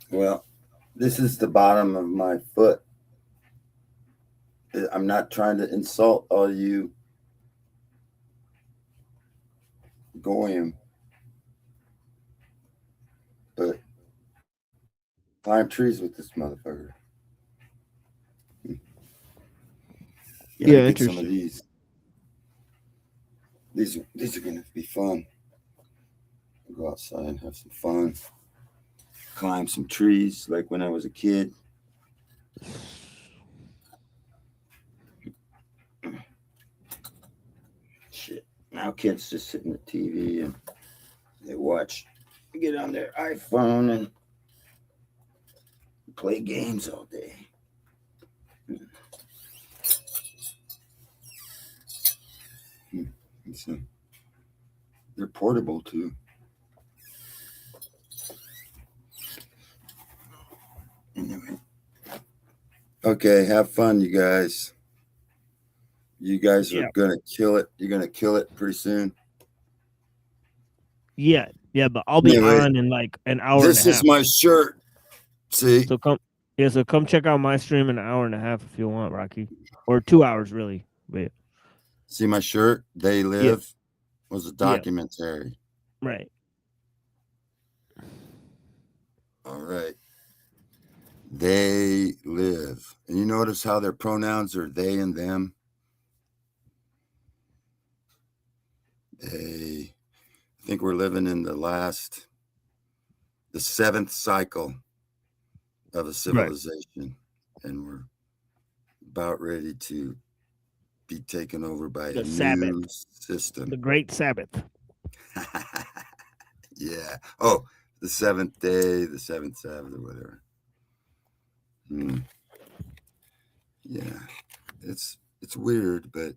Well, this is the bottom of my foot. I'm not trying to insult all you goyim, but climb trees with this motherfucker.
Yeah,
get some of
interesting.
These are gonna be fun. Go outside and have some fun. Climb some trees like when I was a kid. Shit. Now kids just sit in the TV and they get on their iPhone and play games all day. So they're portable too. Anyway. Okay, have fun, you guys. You guys are gonna kill it. You're gonna kill it pretty soon.
Yeah, but I'll be on in like an hour and a half.
This is my shirt. See?
So come check out my stream in an hour and a half if you want, Rocky. Or 2 hours really. But
see my shirt? They Live was a documentary.
Right.
All right. They live. And you notice how their pronouns are they and them? I think we're living in the seventh cycle of a civilization. And we're about ready to be taken over by a new system.
The Great Sabbath.
Yeah. Oh, the seventh day, the seventh Sabbath, or whatever. Yeah. It's weird, but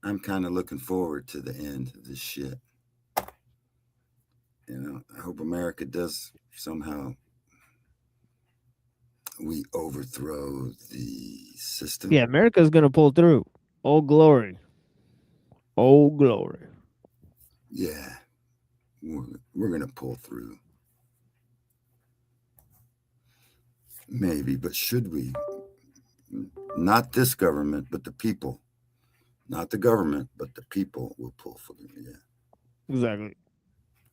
I'm kind of looking forward to the end of this shit. I hope America does somehow. We overthrow the system.
Yeah, America's gonna pull through. Oh glory. Oh glory.
Yeah. We're gonna pull through. Maybe, but should we? Not this government, but the people. Not the government, but the people will pull through. Yeah.
Exactly.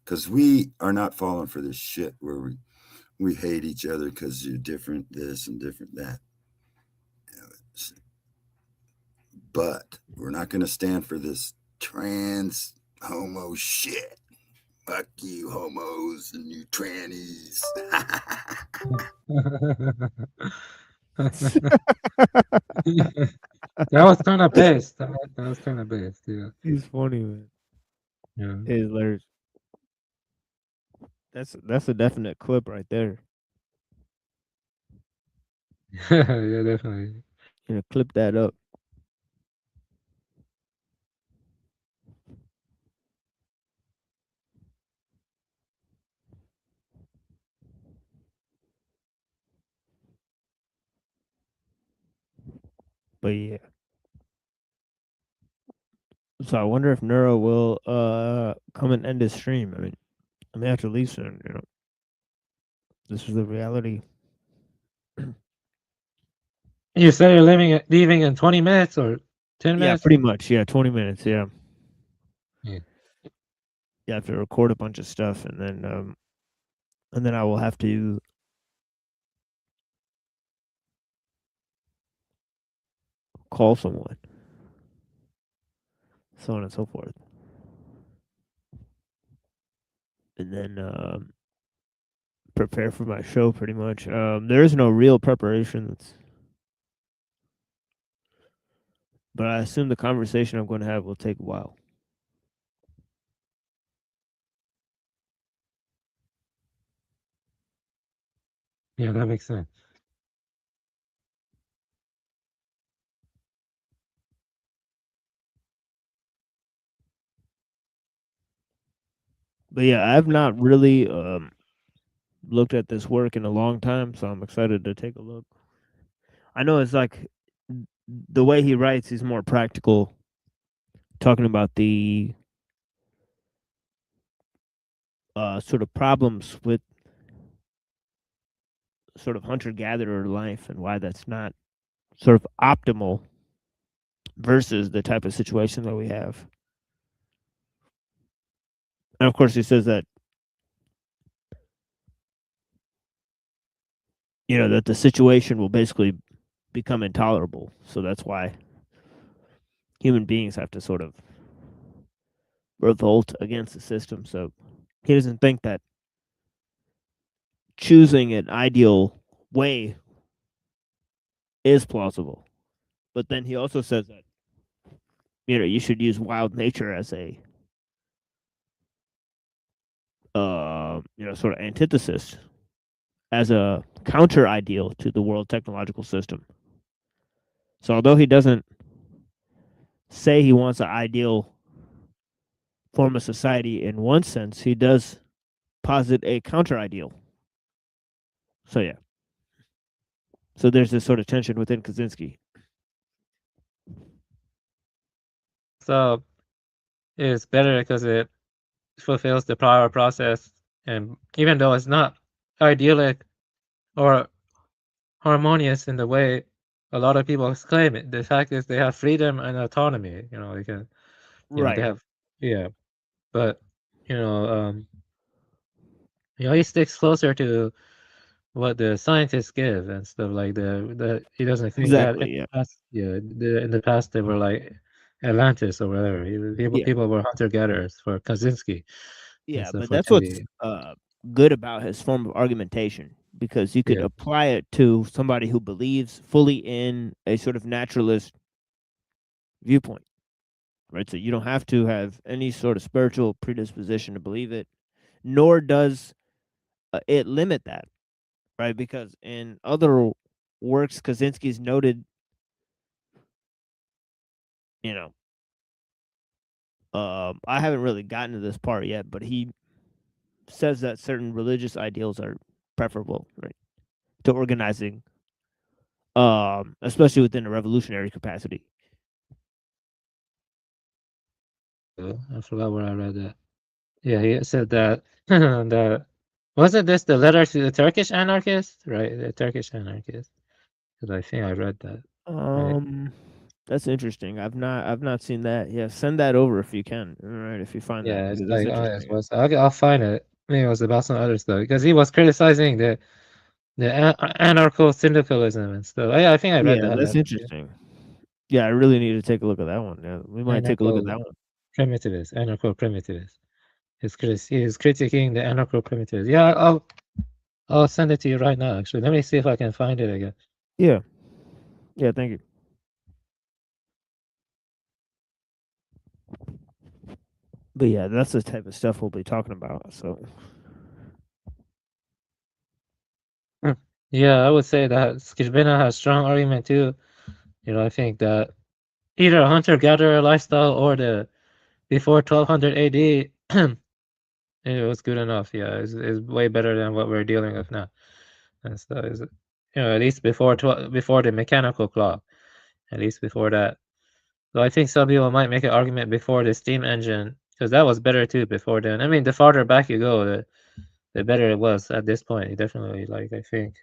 Because we are not falling for this shit where we hate each other because you're different this and different that. But we're not going to stand for this trans homo shit. Fuck you homos and you trannies.
That was kind of based. That was kind of based, yeah.
He's funny, man.
Yeah.
He's hilarious. That's a definite clip right there.
Yeah, definitely.
Clip that up. But yeah. So I wonder if Neuro will come and end his stream. I mean, I may have to leave soon. You know, this is the reality.
You say you're leaving in 20 minutes or 10
Yeah,
minutes?
pretty much. Yeah, 20 minutes. Yeah.
Yeah.
Yeah, I have to record a bunch of stuff, and then I will have to call someone, so on and so forth, and then prepare for my show. Pretty much. There is no real preparation. But I assume the conversation I'm going to have will take a while.
Yeah, that makes sense.
But yeah, I've not really looked at this work in a long time, so I'm excited to take a look. I know it's like the way he writes, he's more practical, talking about the sort of problems with sort of hunter-gatherer life and why that's not sort of optimal versus the type of situation that we have. And of course, he says that, you know, that the situation will basically become intolerable. So that's why human beings have to sort of revolt against the system. So he doesn't think that choosing an ideal way is plausible. But then he also says that, you know, you should use wild nature as a you know, sort of antithesis, as a counter ideal to the world technological system. So although he doesn't say he wants an ideal form of society in one sense, he does posit a counter ideal. So yeah. So there's this sort of tension within Kaczynski.
So it's better because it fulfills the prior process, and even though it's not idyllic or harmonious in the way a lot of people claim it, the fact is they have freedom and autonomy. You know, they can, you know, they
Right.
have, yeah. But you know, he sticks closer to what the scientists give and stuff like he doesn't think that in
Exactly, yeah.
the past, in the past they were like Atlantis or whatever.
Yeah.
People were hunter gatherers for Kaczynski. And
Yeah,
stuff
but
for
that's what's
Kelly.
good about his form of argumentation, because you could
Yeah.
apply it to somebody who believes fully in a sort of naturalist viewpoint, right? So you don't have to have any sort of spiritual predisposition to believe it, nor does it limit that, right? Because in other works, Kaczynski's noted, you know, I haven't really gotten to this part yet, but he says that certain religious ideals are preferable, right, to organizing, especially within a revolutionary capacity.
I forgot where I read that. Yeah, he said that that wasn't this the letter to the Turkish anarchist, right? The Turkish anarchist, because I think I read that. Right?
That's interesting. I've not seen that. Yeah, send that over if you can. All right, if you find that,
Yeah, it's
because that's
like
interesting.
I'll find it. Maybe it was about some other stuff because he was criticizing the anarcho syndicalism and stuff. I think I read
Yeah,
that
that's
letter.
interesting. Yeah, I really need to take a look at that one. Yeah, we might take a look at that one.
Primitivist, anarcho primitivist. He's critiquing the anarcho primitivist. Yeah, I'll send it to you right now. Actually, let me see if I can find it again.
Yeah. Yeah, thank you. But yeah, that's the type of stuff we'll be talking about. So
Yeah, I would say that Skizbina has strong argument too. You know, I think that either a hunter-gatherer lifestyle or the before 1200 AD, it was good enough. Yeah, it's way better than what we're dealing with now. And so, at least before the mechanical clock. at least before that. So I think some people might make an argument before the steam engine, because that was better too before then. I mean, the farther back you go, the better it was at this point. Definitely, like, I think,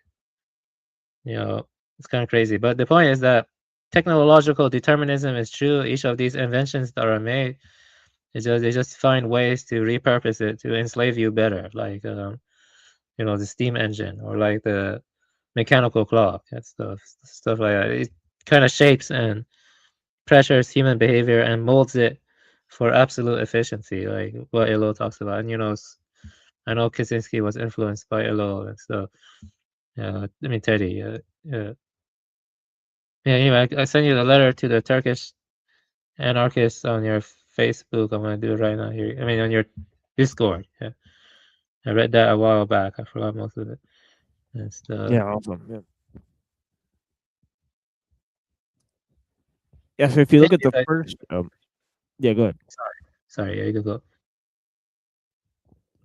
it's kind of crazy. But the point is that technological determinism is true. Each of these inventions that are made, they just find ways to repurpose it to enslave you better, like the steam engine or like the mechanical clock and stuff like that. It kind of shapes and pressures human behavior and molds it for absolute efficiency, like what Illo talks about. And I know Kaczynski was influenced by Illo and stuff. I mean Teddy. Yeah. Anyway, I sent you the letter to the Turkish anarchists on your Facebook. I'm gonna do it right now here. I mean, on your Discord. Yeah, I read that a while back. I forgot most of it. And stuff.
Yeah, awesome. Yeah. Yeah, so if you look at the first, yeah, go ahead.
Sorry, yeah, you can go.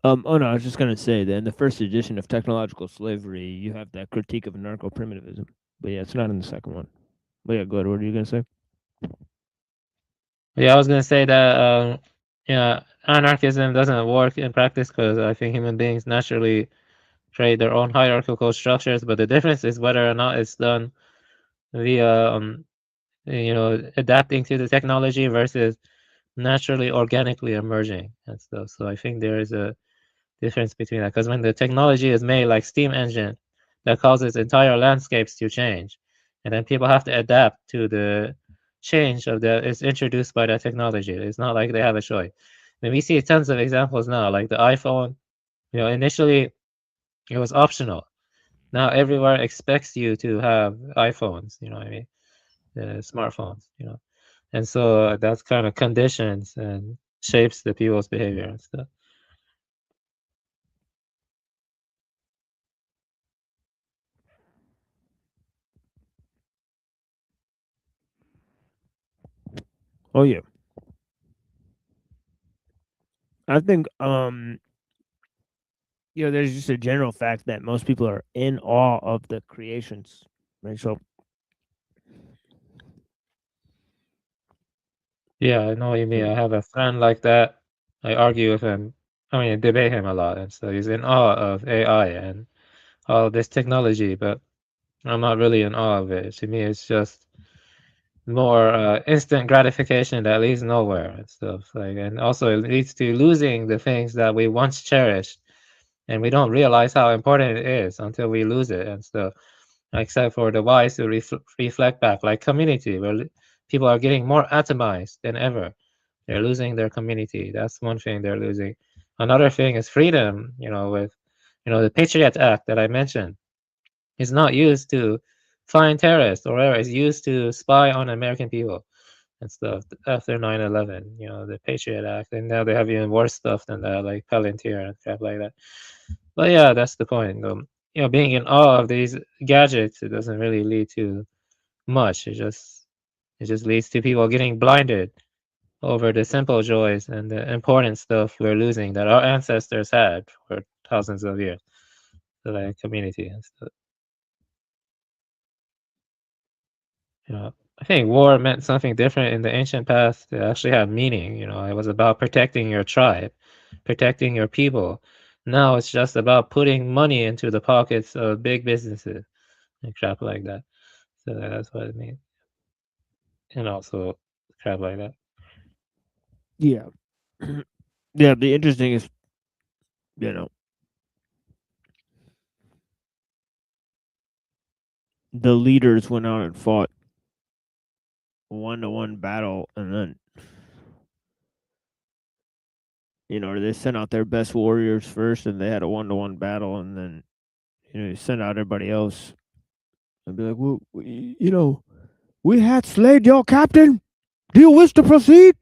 Oh no, I was just gonna say that in the first edition of Technological Slavery, you have that critique of anarcho-primitivism. But yeah, it's not in the second one. But yeah, go ahead. What are you gonna say?
Yeah, I was gonna say that anarchism doesn't work in practice because I think human beings naturally create their own hierarchical structures, but the difference is whether or not it's done via adapting to the technology versus naturally organically emerging and stuff. So I think there is a difference between that, because when the technology is made like steam engine, that causes entire landscapes to change, and then people have to adapt to the change of that is introduced by that technology. It's not like they have a choice. And we see tons of examples now, like the iPhone. Initially it was optional. Now everywhere expects you to have iPhones. You know what I mean? Smartphones. And so that's kind of conditions and shapes the people's behavior and stuff.
Oh yeah. I think there's just a general fact that most people are in awe of the creations. Right. So
Yeah, I know what you mean. I have a friend like that. I argue with him. I mean, I debate him a lot, and so he's in awe of AI and all this technology, but I'm not really in awe of it. To me, it's just more instant gratification that leads nowhere and stuff. And also it leads to losing the things that we once cherished, and we don't realize how important it is until we lose it and stuff. Except for the wise to reflect back, like community, where people are getting more atomized than ever. They're losing their community. That's one thing they're losing. Another thing is freedom. With the Patriot Act that I mentioned is not used to find terrorists or whatever. It's used to spy on American people and stuff after 9/11. The Patriot Act, and now they have even worse stuff than that, like Palantir and crap like that. But yeah, that's the point. Being in awe of these gadgets, it doesn't really lead to much. It just leads to people getting blinded over the simple joys and the important stuff we're losing that our ancestors had for thousands of years. So like community and stuff. I think war meant something different in the ancient past. It actually had meaning. It was about protecting your tribe, protecting your people. Now it's just about putting money into the pockets of big businesses and crap like that. So that's what it means. And also crap like that.
yeah. Yeah, the interesting is the leaders went out and fought a 1-to-1 battle, and then they sent out their best warriors first, and they had a 1-to-1 battle, and then you send out everybody else and be like, well, we had slayed your captain. Do you wish to proceed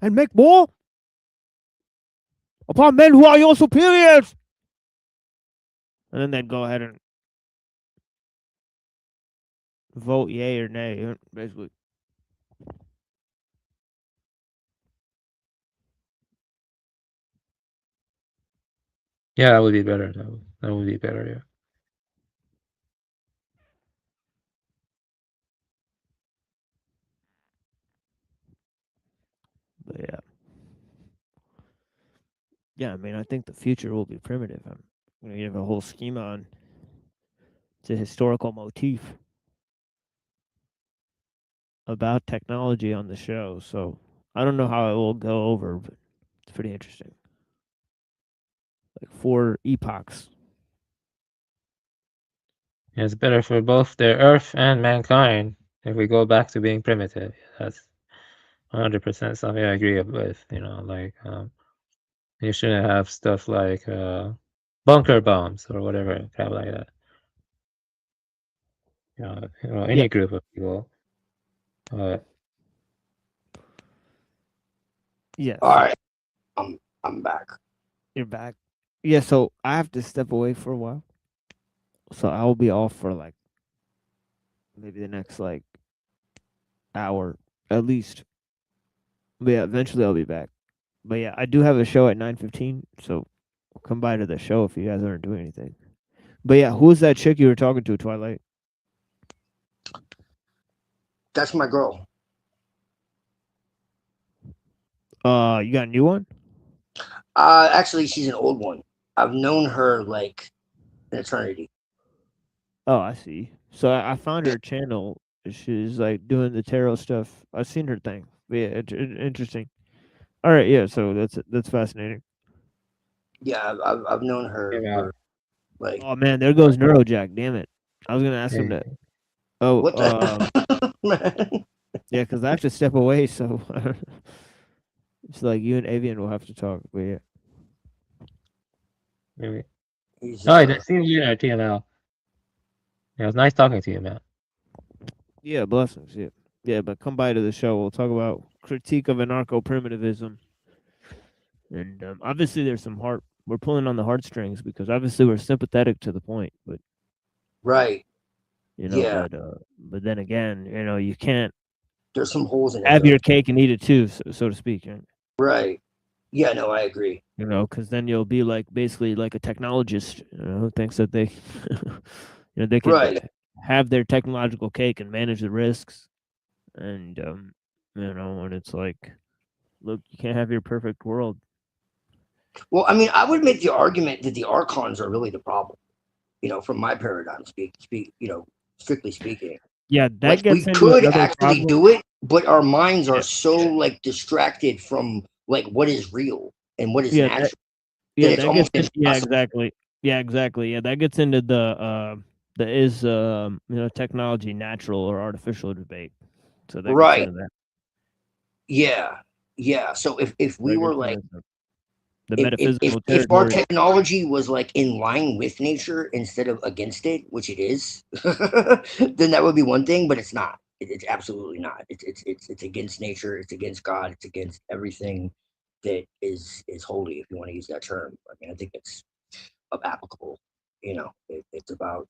and make war upon men who are your superiors? And then they'd go ahead and vote yay or nay, basically.
Yeah, that would be better. That would be better, yeah.
But yeah. Yeah, I mean, I think the future will be primitive. I'm going to give a whole schema on it's a historical motif about technology on the show. So I don't know how it will go over, but it's pretty interesting. Like 4 epochs.
Yeah, it's better for both the Earth and mankind if we go back to being primitive. That's 100% something I agree with. You know, like you shouldn't have stuff like bunker bombs or whatever crap like that. You know, any
Yeah.
group of people.
Yeah.
All
So
right, I'm back.
you're back. Yeah, so I have to step away for a while. So I will be off for like maybe the next like hour at least. But yeah, eventually I'll be back. But yeah, I do have a show at 9:15, so come by to the show if you guys aren't doing anything. But yeah, who's that chick you were talking to, Twilight?
That's my girl.
You got a new one?
Actually, she's an old one. I've known her like an eternity.
Oh, I see. So I found her channel. She's like doing the tarot stuff. I've seen her thing. But yeah, interesting. All right, yeah. So that's fascinating.
Yeah, I've known her for like.
Oh man, there goes Neuro Jack. Damn it! I was gonna ask him that. Oh,
What the man?
yeah, because I have to step away. So it's like you and Avian will have to talk. But yeah.
Maybe.
He's,
All right, see you later, TML. Yeah, it was nice talking to you, man.
Yeah, blessings. Yeah, yeah. But come by to the show. We'll talk about critique of anarcho primitivism, and obviously there's some heart. We're pulling on the heartstrings because obviously we're sympathetic to the point, but
right.
you know,
Yeah.
but then again, you know, you can't
There's some holes in it.
have
though.
your cake and eat it too, so to speak. Right?
Right. Yeah. No, I agree.
You know, because then you'll be like basically like a technologist, you know, who thinks that they, you know, they can
Right.
have their technological cake and manage the risks, and you know, and it's like, look, you can't have your perfect world.
Well, I mean, I would make the argument that the archons are really the problem. You know, from my paradigm, strictly speaking.
Yeah, that
Like
gets
we
into
could
another
actually
problem.
do it, but our minds are so like distracted from like what is real and what is
Yeah,
natural.
yeah,
It's
that gets
almost
yeah,
impossible.
exactly. Yeah, exactly. Yeah, that gets into the is you know, technology natural or artificial debate. So that gets
Right.
into that.
Yeah. Yeah. So if we
That
were
gets
like
into the
if
metaphysical
if our
territory.
technology was like in line with nature instead of against it, which it is, then that would be one thing, but it's not. It's absolutely not. It's against nature. It's against God. It's against everything that is holy, if you want to use that term. I mean, I think it's applicable. You know, it's about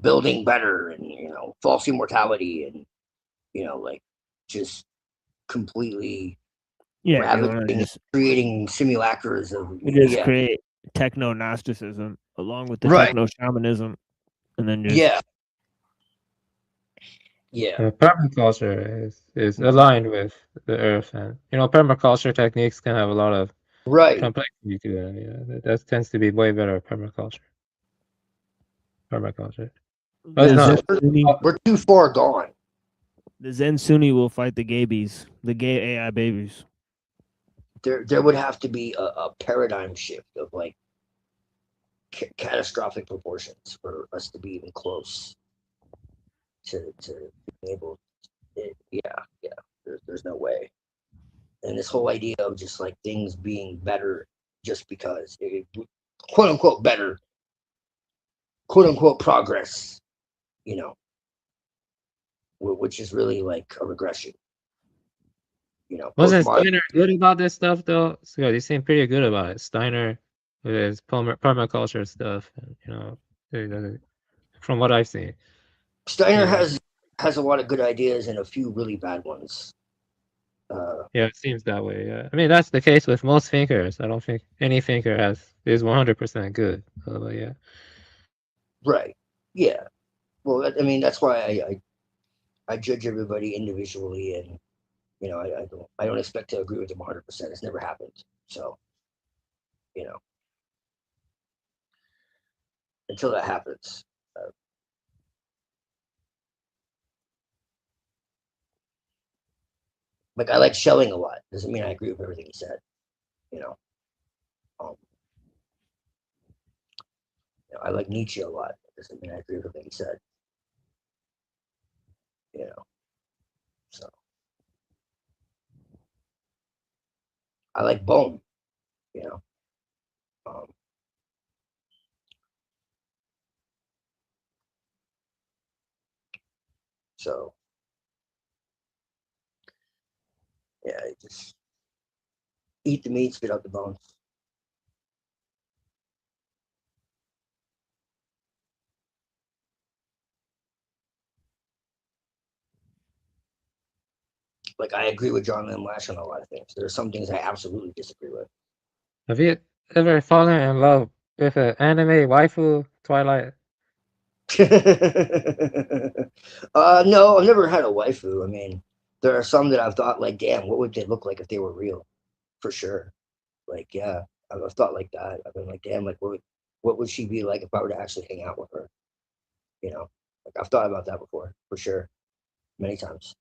building better and false immortality and like just completely
Yeah, you want to
ravaging,
just
creating simulacras of
create techno Gnosticism along with the
Right.
techno shamanism, and then just
Yeah. Yeah.
Permaculture is aligned with the earth, and you know, permaculture techniques can have a lot of
Right.
complexity to them. Yeah, that tends to be way better permaculture. Permaculture. But it's
the
not.
Zen Sunni,
We're too far gone.
the Zen Sunni will fight the gabies, the gay AI babies.
There would have to be a paradigm shift of like catastrophic proportions for us to be even close to being able. Yeah. There's no way. And this whole idea of just like things being better just because quote unquote better, quote unquote progress, which is really like a regression.
Wasn't
Postmodern.
Steiner good about this stuff though? So he seemed pretty good about it. Steiner with his permaculture stuff, and, you know, from what I've seen.
Steiner
Yeah.
has a lot of good ideas and a few really bad ones.
Yeah, it seems that way. Yeah, I mean that's the case with most thinkers. I don't think any thinker is 100% good. But yeah.
Right. Yeah. Well, I mean that's why I judge everybody individually, and You know, I don't expect to agree with him 100%. It's never happened. So, you know, until that happens. Like I like Shelling a lot. Doesn't mean I agree with everything he said. You know, I like Nietzsche a lot. Doesn't mean I agree with everything he said. You know, so I like Bohm. You know, so yeah, just eat the meat, spit out the bones. Like I agree with John Lim Lash on a lot of things. There are some things I absolutely disagree with.
Have you ever fallen in love with an anime waifu, Twilight?
No, I've never had a waifu. I mean, there are some that I've thought like, damn, what would they look like if they were real? For sure. Like, yeah, I've thought like that. I've been like, damn, like what would she be like if I were to actually hang out with her? You know, like I've thought about that before, for sure, many times.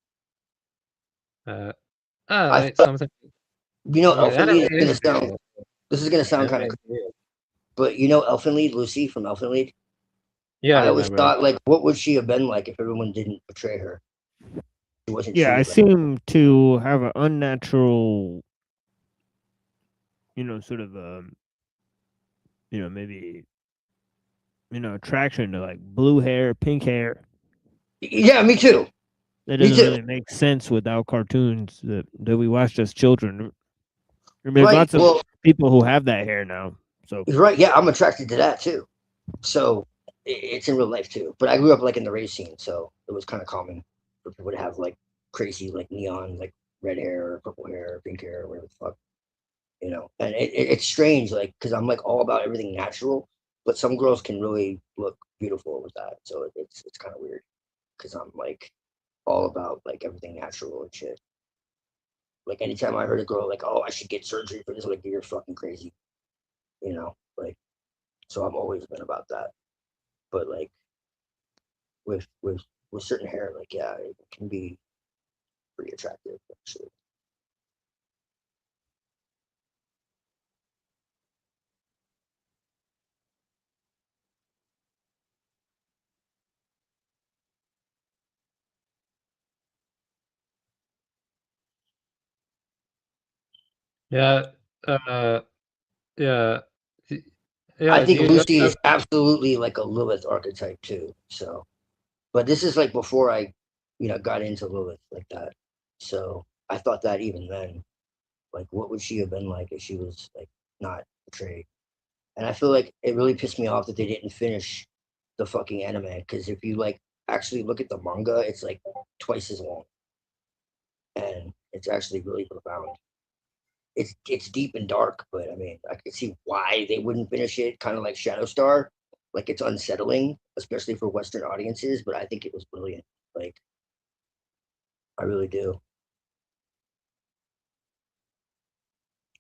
I thought,
Something.
you know,
I mean,
Elfin
anime
Lied is gonna
is
sound.
real.
This is gonna sound
Anime
kind of,
is real.
but you know, Elfin Lied, Lucy from Elfin Lied.
Yeah, I
I always
remember.
thought like, what would she have been like if everyone didn't betray her? She wasn't
Yeah, I
treated like.
seem to have an unnatural, sort of, maybe, attraction to like blue hair, pink hair.
Yeah, me too.
That
Me
doesn't
too.
really make sense without cartoons that we watched as children. I mean, there's
Right.
lots of
Well,
people who have that hair now. So
you're right. Yeah, I'm attracted to that too. So it's in real life too. But I grew up like in the rave scene, so it was kind of common for people to have like crazy, like neon, like red hair, or purple hair, or pink hair, or whatever the fuck, you know. And it's strange, like because I'm like all about everything natural, but some girls can really look beautiful with that. So it's kind of weird because I'm like all about like everything natural and shit. Like anytime I heard a girl like, oh, I should get surgery for this, like you're fucking crazy, you know. Like so I've always been about that. But like with certain hair, like yeah, it can be pretty attractive actually.
Yeah. Yeah.
I
Yeah. Do
think
you
Lucy
have?
is absolutely like a Lilith archetype too. So, but this is like before I, got into Lilith like that. So I thought that even then, like, what would she have been like if she was like not betrayed? And I feel like it really pissed me off that they didn't finish the fucking anime because if you like actually look at the manga, it's like twice as long, and it's actually really profound. It's deep and dark, but I mean, I can see why they wouldn't finish it. Kind of like Shadowstar, like it's unsettling, especially for Western audiences. But I think it was brilliant. Like I really do.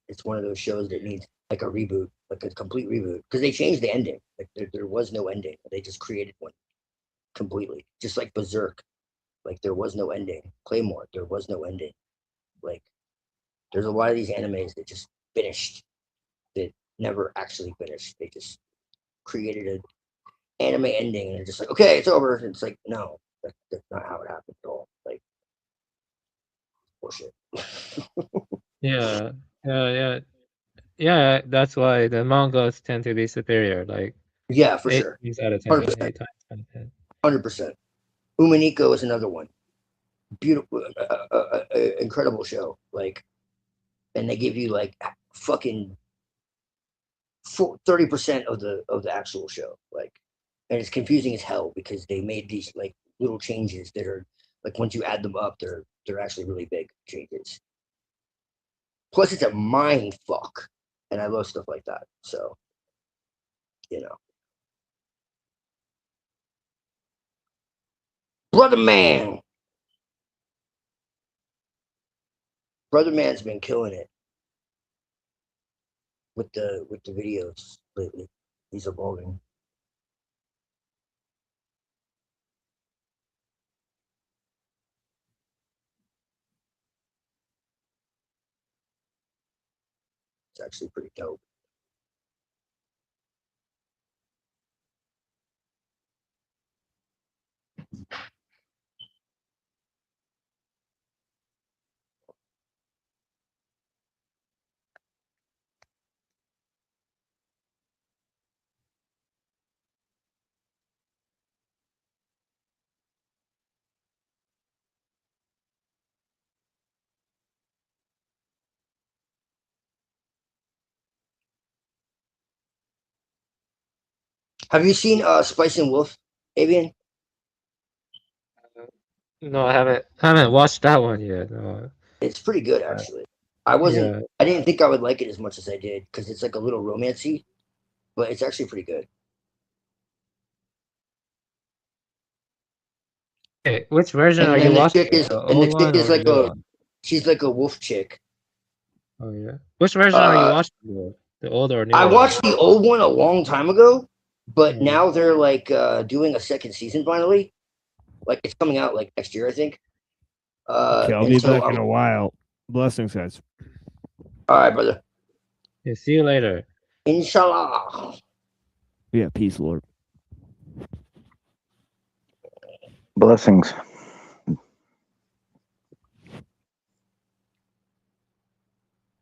It's one of those shows that needs like a reboot, like a complete reboot, because they changed the ending. Like there was no ending. They just created one completely, just like Berserk. Like there was no ending. Claymore, there was no ending. Like there's a lot of these animes that just finished, that never actually finished. They just created an anime ending and they're just like, okay, it's over. And it's like, no, that's not how it happened at all. Like bullshit.
Yeah. Yeah. Yeah. That's why the mangas tend to be superior. Like
Yeah, for
eight
sure.
times out of 10.
100%.
8 times out of 10.
100%. Umaniko is another one. Beautiful, incredible show. Like, and they give you like fucking 30% of the actual show. Like, and it's confusing as hell because they made these like little changes that are like once you add them up, they're actually really big changes. Plus, it's a mind fuck, and I love stuff like that. So, brother man. Brother Man's been killing it with the videos lately. He's evolving. It's actually pretty dope. Have you seen Spice and Wolf, Avian?
No, I haven't watched that one yet. No.
It's pretty good actually. I didn't think I would like it as much as I did because it's like a little romancy, but it's actually pretty good.
Hey, which version
And
are
then
you
the
watching?
chick is
The
and the
old
chick
one
is
or the
like
new
a
one?
she's like a wolf chick.
Oh yeah. Which version are you
Uh,
watching? The old or new
I
one?
watched the old one a long time ago, but
Yeah.
now they're like doing a second season finally. Like it's coming out like next year, I think.
Okay, I'll
And
be
so
back in a while. Blessings, guys.
all right, brother.
Yeah, see you later.
Inshallah.
Yeah, peace, Lord.
Blessings.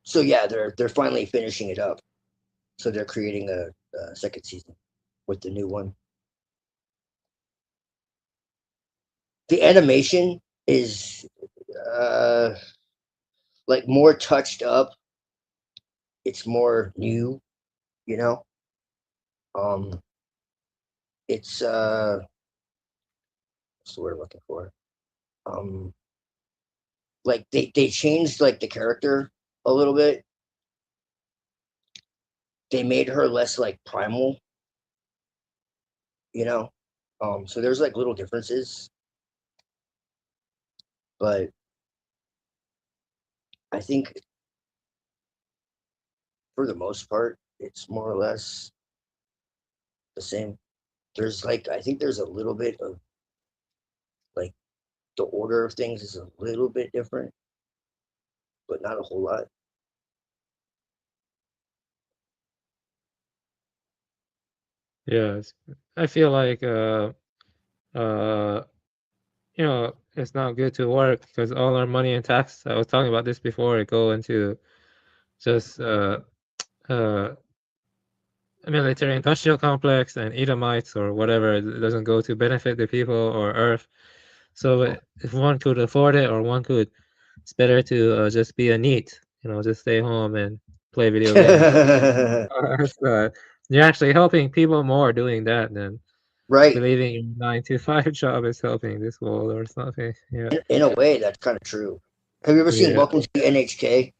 So yeah, they're finally finishing it up. So they're creating a second season with the new one. The animation is like more touched up. It's more new, you know. It's what's the word I'm looking for? Like they changed like the character a little bit. They made her less like primal, you know. So there's like little differences, but I think for the most part, it's more or less the same. There's like I think there's a little bit of like the order of things is a little bit different, but not a whole lot.
Yes. I feel like you know, it's not good to work because all our money and tax, I was talking about this before, it go into just military industrial complex and Edomites or whatever. It doesn't go to benefit the people or Earth. So if one could afford it or one could, it's better to just be a NEET, you know, just stay home and play video games. You're actually helping people more doing that than
Right.
believing your 9 to 5 job is helping this world or something. Yeah.
In a way, that's kind of true. Have you ever seen
Yeah.
Welcome to NHK?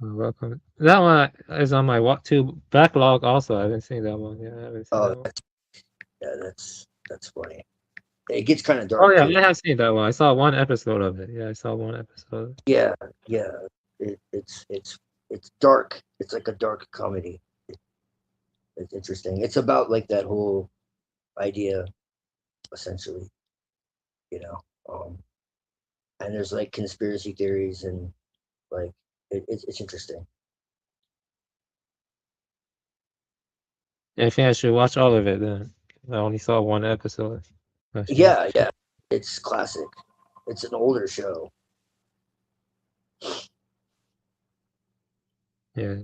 Welcome. That one is on my what to backlog also. I haven't seen that one. Yeah, I haven't seen that one.
That's funny. It gets kind of
Oh
dark
yeah,
too.
I have seen that one. I saw one episode of it. Yeah, I saw one episode.
Yeah. It's dark. It's like a dark comedy. It's interesting. It's about like that whole idea, essentially. You know, and there's like conspiracy theories and like it's interesting.
Yeah, I think I should watch all of it then. I only saw one episode.
Yeah, it's classic. It's an older show.
Yeah.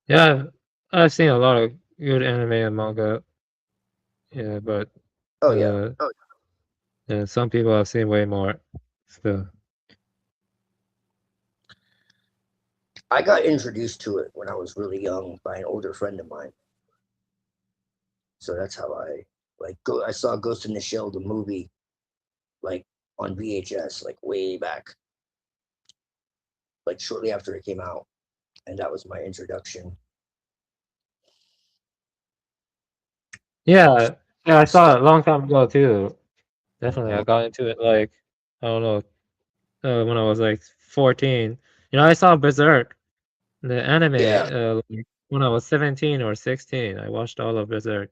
Yeah, I've seen a lot of good anime and manga. Yeah, but
Oh yeah.
yeah, some people have seen way more still.
I got introduced to it when I was really young by an older friend of mine. So that's how I I saw Ghost in the Shell, the movie, like on VHS, like way back, like shortly after it came out, and that was my introduction.
Yeah, I saw it a long time ago too. Definitely, I got into it like I don't know, when I was like 14. You know, I saw Berserk, the anime,
Yeah.
like, when I was 17 or 16. I watched all of Berserk.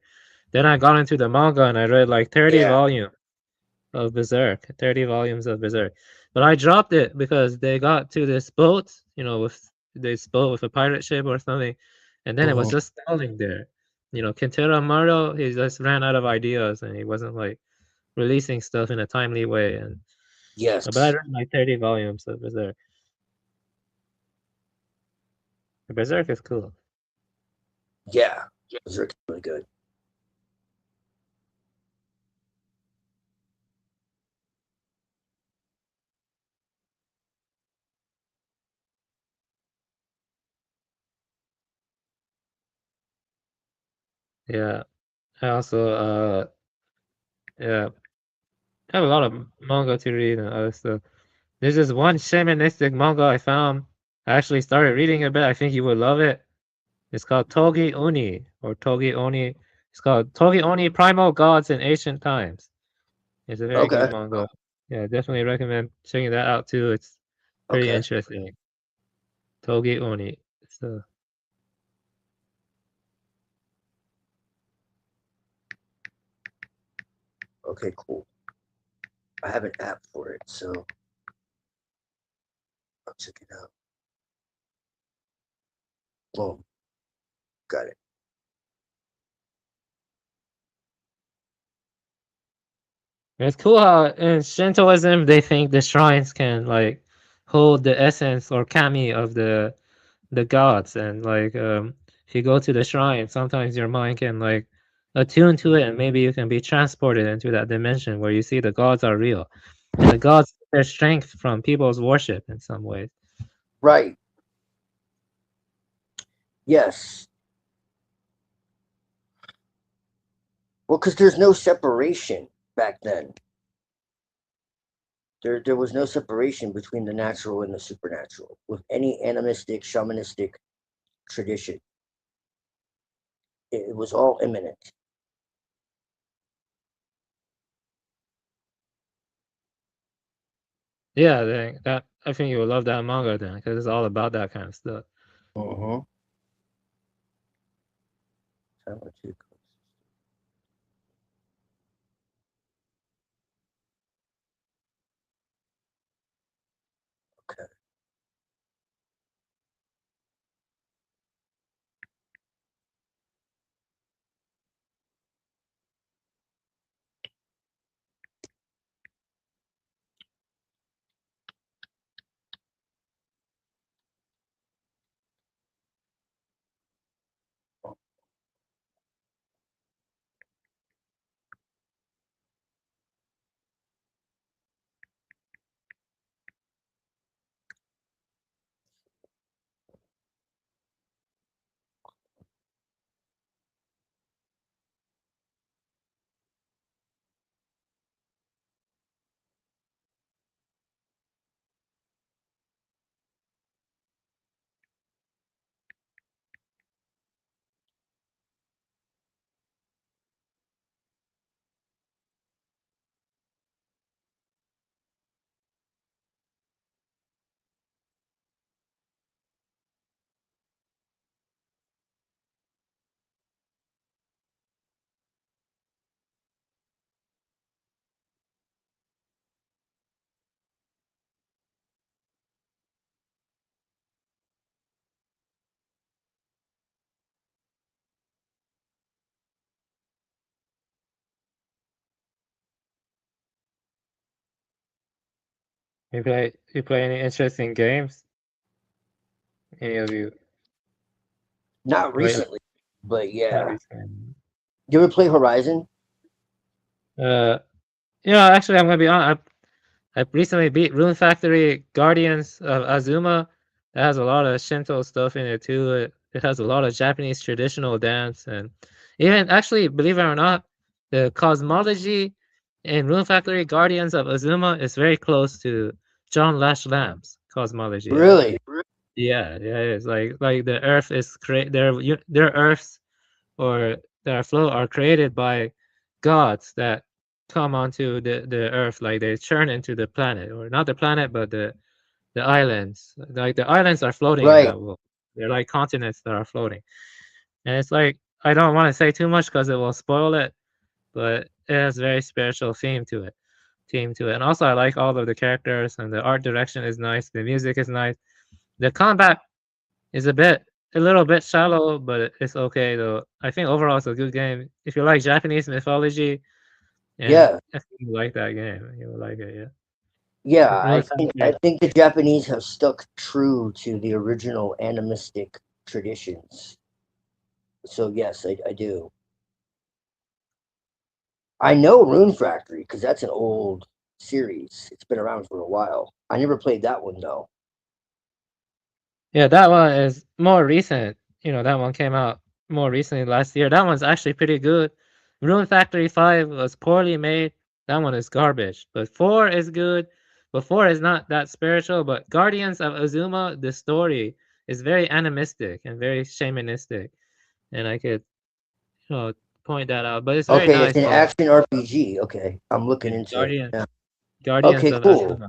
Then I got into the manga and I read like 30
Yeah.
volumes of Berserk, 30 volumes of Berserk. But I dropped it because they got to this boat, you know, with this boat with a pirate ship or something, and then it was
Mhm.
just stalling there. You know, Kentaro Maro, he just ran out of ideas and he wasn't like releasing stuff in a timely way. And
Yes.
but I read like 30 volumes of Berserk. Berserk is cool.
Yeah. Berserk's really good.
Yeah. I also yeah, I have a lot of manga to read and other stuff. There's this one shamanistic manga I found. I actually started reading a bit. I think you would love it. It's called Togi Oni or Togi Oni. It's called Togi Oni Primal Gods in Ancient Times. It's a very good
Okay.
manga. Yeah, definitely recommend checking that out too. It's pretty
Okay.
interesting. Togi Oni. So
Okay, cool. I have an app for it, so I'll check it out. Boom. Got it.
it's cool how in Shintoism they think the shrines can like hold the essence or kami of the gods, and like if you go to the shrine, sometimes your mind can like attune to it, and maybe you can be transported into that dimension where you see the gods are real, and the gods get their strength from people's worship in some ways.
Right. Yes. Well, because there's no separation back then. There was no separation between the natural and the supernatural with any animistic, shamanistic tradition. It was all imminent.
Yeah, that I think you will love that manga then, because it's all about that kind of stuff.
Uh-huh. Okay.
You play any interesting games? Any of you?
Not
Lately?
recently, but
Not
yeah.
recently.
You ever play Horizon?
Yeah, actually, I'm gonna be honest. I recently beat Rune Factory Guardians of Azuma. It has a lot of Shinto stuff in it too. It has a lot of Japanese traditional dance, and even actually, believe it or not, the cosmology in Rune Factory Guardians of Azuma is very close to John Lash Lamb's cosmology.
Really?
Yeah, it is like the Earth is their Earths or their flow are created by gods that come onto the Earth, like they churn into the planet, or not the planet, but the islands. Like the islands are floating in
Right.
that world. They're like continents that are floating, and it's like I don't want to say too much because it will spoil it, but it has very spiritual theme to it. And also I like all of the characters, and the art direction is nice. The music is nice. The combat is a little bit shallow, but it's okay though. I think overall it's a good game. If you like Japanese mythology, and
Yeah.
if you like that game, you will like it. Yeah.
Yeah,
Rune
I
Factory.
think the Japanese have stuck true to the original animistic traditions. So yes, I do. I know Rune Factory because that's an old series. It's been around for a while. I never played that one though.
Yeah, that one is more recent. That one came out more recently last year. That one's actually pretty good. Rune Factory 5 was poorly made. That one is garbage. But 4 is good. But 4 is not that spiritual. But Guardians of Azuma, the story is very animistic and very shamanistic. And I could, point that out. But it's very
Okay, it's
nice.
an action RPG. Okay, I'm looking
Yeah,
into it. Yeah.
Guardians
Okay,
of
cool.
Azuma.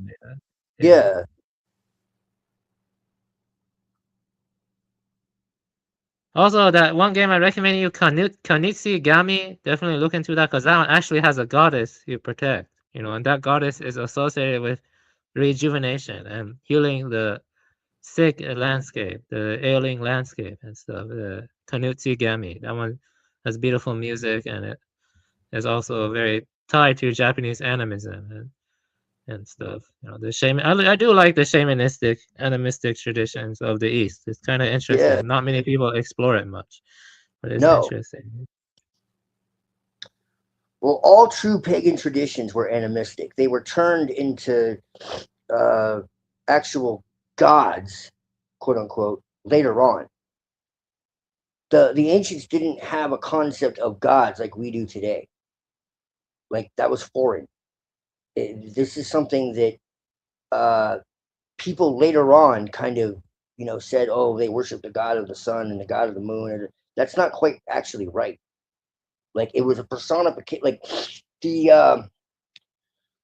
Yeah.
Also, that one game I recommend you, Kanitsu Gami, definitely look into that because that one actually has a goddess you protect, and that goddess is associated with rejuvenation and healing the sick landscape, the ailing landscape and stuff. The Kanitsu Gami, that one has beautiful music, and it is also very tied to Japanese animism and stuff. The shaman. I do like the shamanistic, animistic traditions of the East. It's kind of
Yeah.
interesting. Not many people explore it much, but it's
No.
interesting.
Well, all true pagan traditions were animistic. They were turned into actual gods, quote unquote, later on. The ancients didn't have a concept of gods like we do today. Like that was foreign. This is something that people later on kind of said, oh, they worship the god of the sun and the god of the moon. And that's not quite actually right. Like it was a personification, the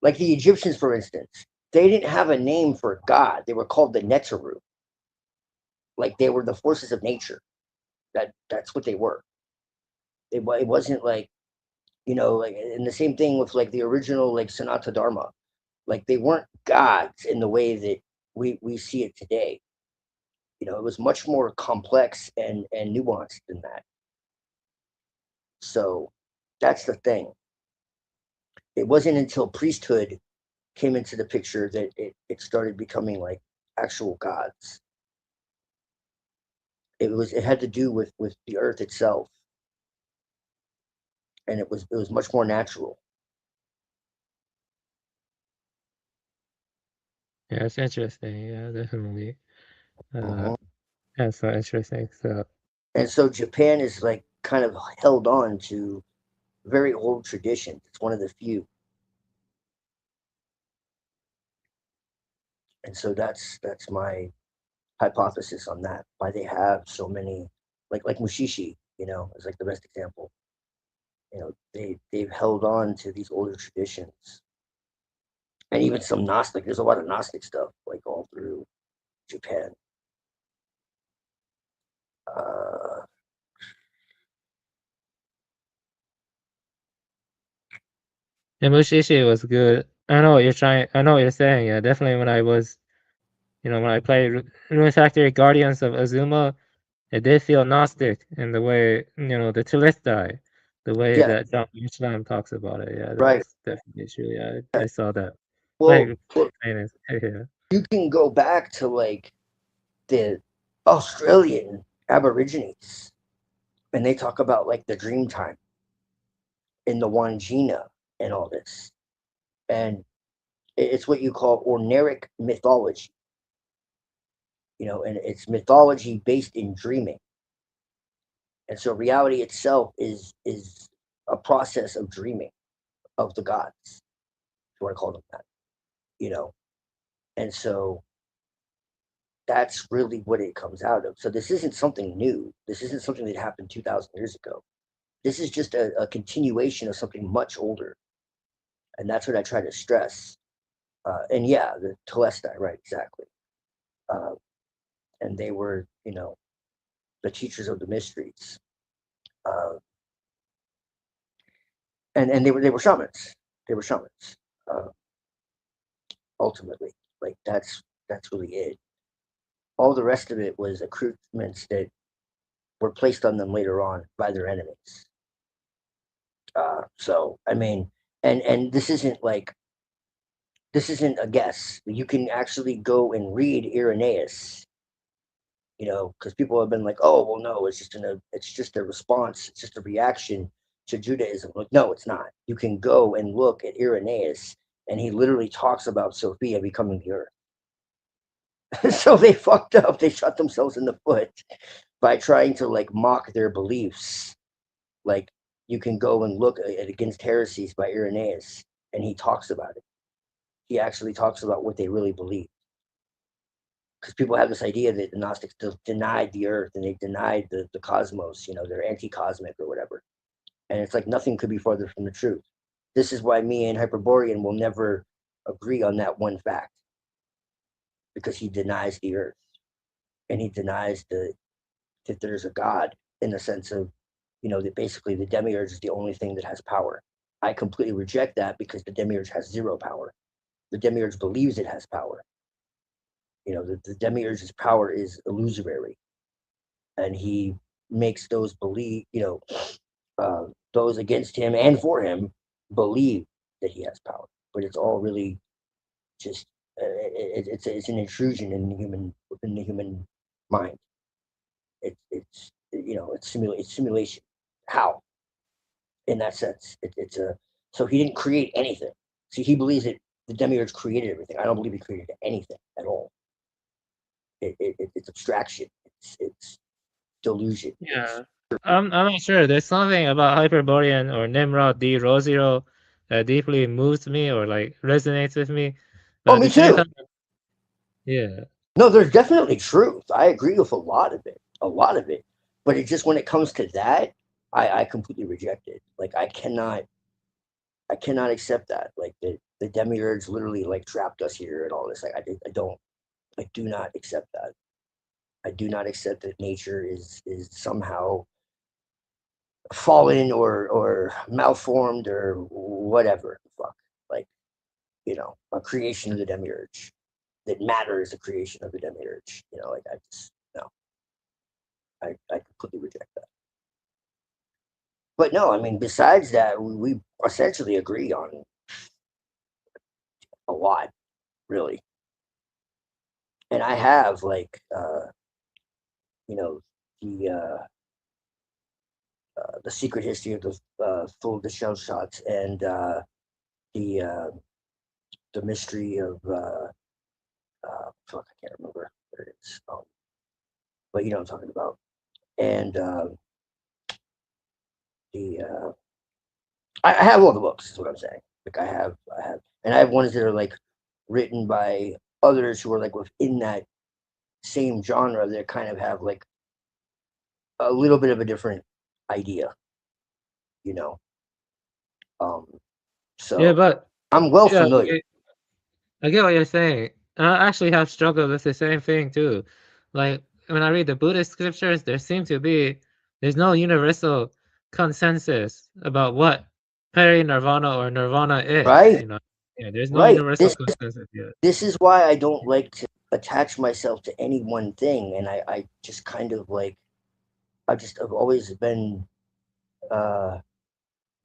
like the Egyptians, for instance, they didn't have a name for God. They were called the Neteru. Like they were the forces of nature. That's what they were. It wasn't like like, and the same thing with like the original like Sanata Dharma. Like they weren't gods in the way that we see it today. It was much more complex and nuanced than that. So that's the thing. It wasn't until priesthood came into the picture that it started becoming like actual gods. It had to do with the earth itself, and it was much more natural.
Yeah, it's interesting. Yeah, definitely.
Mhm.
That's so interesting. So
And so Japan is like kind of held on to very old traditions. It's one of the few. And so that's my hypothesis on that. Why they have so many, like Mushishi, is like the best example. They've held on to these older traditions, and even some Gnostic. There's a lot of Gnostic stuff like all through Japan. Uh,
yeah, Mushishi was good. I know what you're trying. I know what you're saying. Yeah, definitely. When I was, when I played Rune Factory Guardians of Azuma, it did feel Gnostic in the way, the Telestai, the way
yeah,
that John Islam talks about it. Yeah,
right.
that's definitely true. Yeah, I saw that.
Well,
Like, famous. Yeah.
you can go back to like the Australian Aborigines, and they talk about like the dream time in the Wangina and all this, and it's what you call Orneric mythology. And it's mythology based in dreaming, and so reality itself is a process of dreaming of the gods. If you want to call them that, and so that's really what it comes out of. So this isn't something new. This isn't something that happened 2,000 years ago. This is just a continuation of something much older. And that's what I try to stress. And yeah, the Telestai, right, exactly. And they were, you know, the teachers of the mysteries. And they were shamans. They were shamans. Ultimately, like that's really it. All the rest of it was accoutrements that were placed on them later on by their enemies. So I mean, and this isn't a guess. You can actually go and read Irenaeus. You know, because people have been like, "Oh, well, no, it's just a response. It's just a reaction to Judaism." Like, no, it's not. You can go and look at Irenaeus, and he literally talks about Sophia becoming the earth. So they fucked up. They shot themselves in the foot by trying to like mock their beliefs. Like you can go and look at Against Heresies by Irenaeus, and he talks about it. He actually talks about what they really believe. Because people have this idea that the Gnostics denied the earth and they denied the cosmos, you know, they're anti-cosmic or whatever. And it's like nothing could be farther from the truth. This is why me and Hyperborean will never agree on that one fact. Because he denies the earth. And he denies that there's a God in the sense of, you know, that basically the demiurge is the only thing that has power. I completely reject that because the demiurge has zero power. The demiurge believes it has power. You know, the demiurge's power is illusory, and he makes those believe, you know, those against him and for him believe that he has power. But it's all really just it's an intrusion in the human mind. It's you know it's simulation. How? In that sense, so he didn't create anything. See, he believes that the demiurge created everything. I don't believe he created anything at all. It's abstraction. It's delusion.
Yeah. I'm not sure. There's something about Hyperborean or Nimrod D-Rosero that deeply moves me or like resonates with me. But
Oh,
at
me
the same
too.
time, yeah.
No, there's definitely truth. I agree with a lot of it. But it just when it comes to that, I completely reject it. Like I cannot accept that. Like the demiurge literally like trapped us here and all this. Like I do not accept that. I do not accept that nature is somehow fallen or malformed or whatever. Fuck. Like, you know, a creation of the demiurge. That matter is a creation of the demiurge. You know, like I just no. I completely reject that. But no, I mean, besides that, we essentially agree on a lot, really. And I have like, you know, the secret history of the full the shell shots and the mystery of fuck, I can't remember where it is. But you know what I'm talking about. And I have all the books. Is what I'm saying. Like I have, and I have ones that are like written by others who are like within that same genre that kind of have like a little bit of a different idea, you know. So
Yeah, but
I'm well
yeah,
familiar.
I get what you're saying. And I actually have struggled with the same thing too. Like when I read the Buddhist scriptures, there's no universal consensus about what peri-nirvana or nirvana is.
Right,
You know, yeah, there's no
right.
universal consensus yet.
This is why I don't like to attach myself to any one thing, and I just kind of like I've always been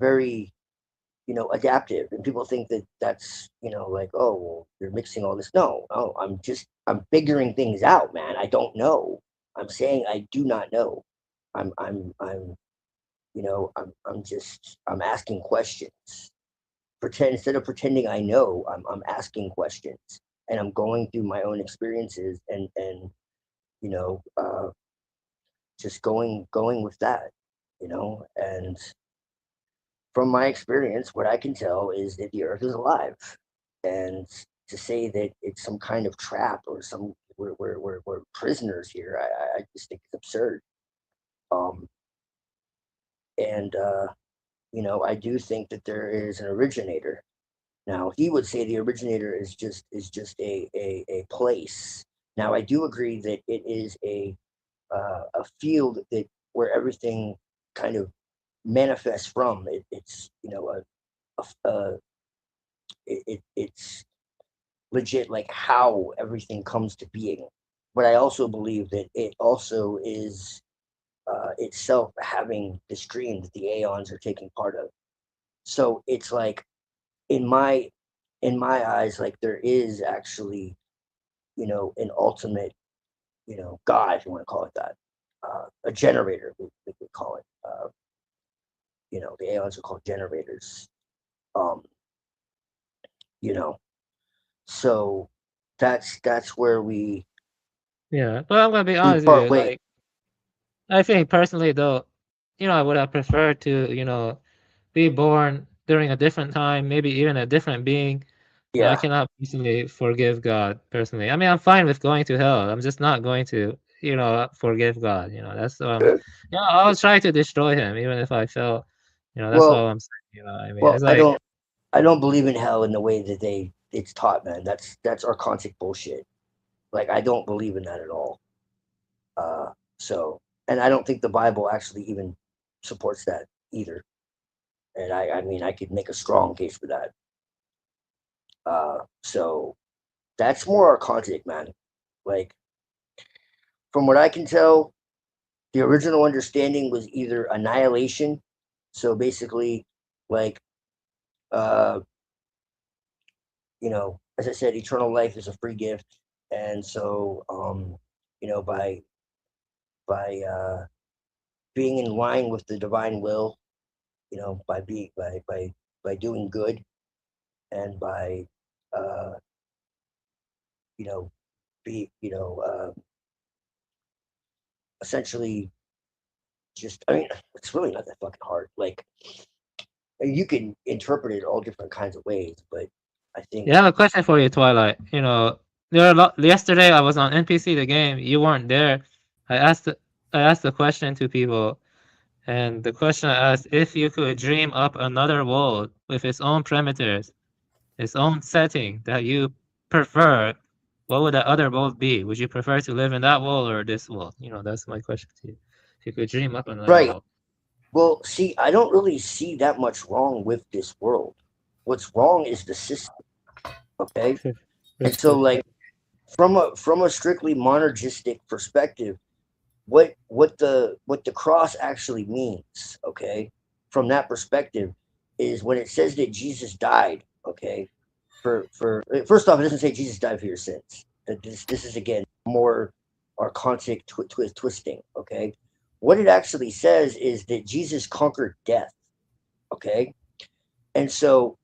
very, you know, adaptive, and people think that that's, you know, like, oh well, you're mixing all this. No, I'm figuring things out, man. I don't know. I'm saying I do not know. I'm you know, I'm asking questions. Instead of pretending I know, I'm asking questions, and I'm going through my own experiences, and you know, just going with that, you know. And from my experience, what I can tell is that the earth is alive. And to say that it's some kind of trap or we're prisoners here, I just think it's absurd. Um, and you know, I do think that there is an originator, Now he would say the originator is just a place. Now I do agree that it is a field that where everything kind of manifests from. It's it's legit like how everything comes to being. But I also believe that it also is itself having the stream that the aeons are taking part of. So it's like in my eyes, like there is actually, an ultimate, God, if you want to call it that, a generator, we could call it. The aeons are called generators. Um, you know, so that's where we
Yeah, but I'm gonna be honest with
part
you.
ways.
Like, I think personally, though, I would have preferred to, be born during a different time, maybe even a different being. But I
Yeah.
cannot personally forgive God personally. I mean, I'm fine with going to hell. I'm just not going to, forgive God. That's I'll try to destroy him, even if I fell. That's
Well,
all I'm saying. I mean, it's
I
like,
don't believe in hell in the way that it's taught, man. That's archontic bullshit. Like I don't believe in that at all. So, and I don't think the Bible actually even supports that either. And I mean, I could make a strong case for that. So that's more archontic, man. Like, from what I can tell, the original understanding was either annihilation. So basically, like, uh, as I said, eternal life is a free gift. And so, by by being in line with the divine will, by being by doing good and by uh, you know be essentially just, I mean, it's really not that fucking hard. Like you can interpret it all different kinds of ways, but I think
yeah, I have a question for you, Twilight. There are yesterday I was on NPC the game. You weren't there. I asked the question to people. And the question I asked, if you could dream up another world with its own parameters, its own setting that you prefer, what would that other world be? Would you prefer to live in that world or this world? That's my question to you. If you could dream up another
right.
world.
Well, see, I don't really see that much wrong with this world. What's wrong is the system. Okay. And so, like, from a strictly monergistic perspective, what the cross actually means, okay, from that perspective, is when it says that Jesus died, okay, for first off, it doesn't say Jesus died for your sins. That this is again more archontic twisting, okay. What it actually says is that Jesus conquered death, okay, and so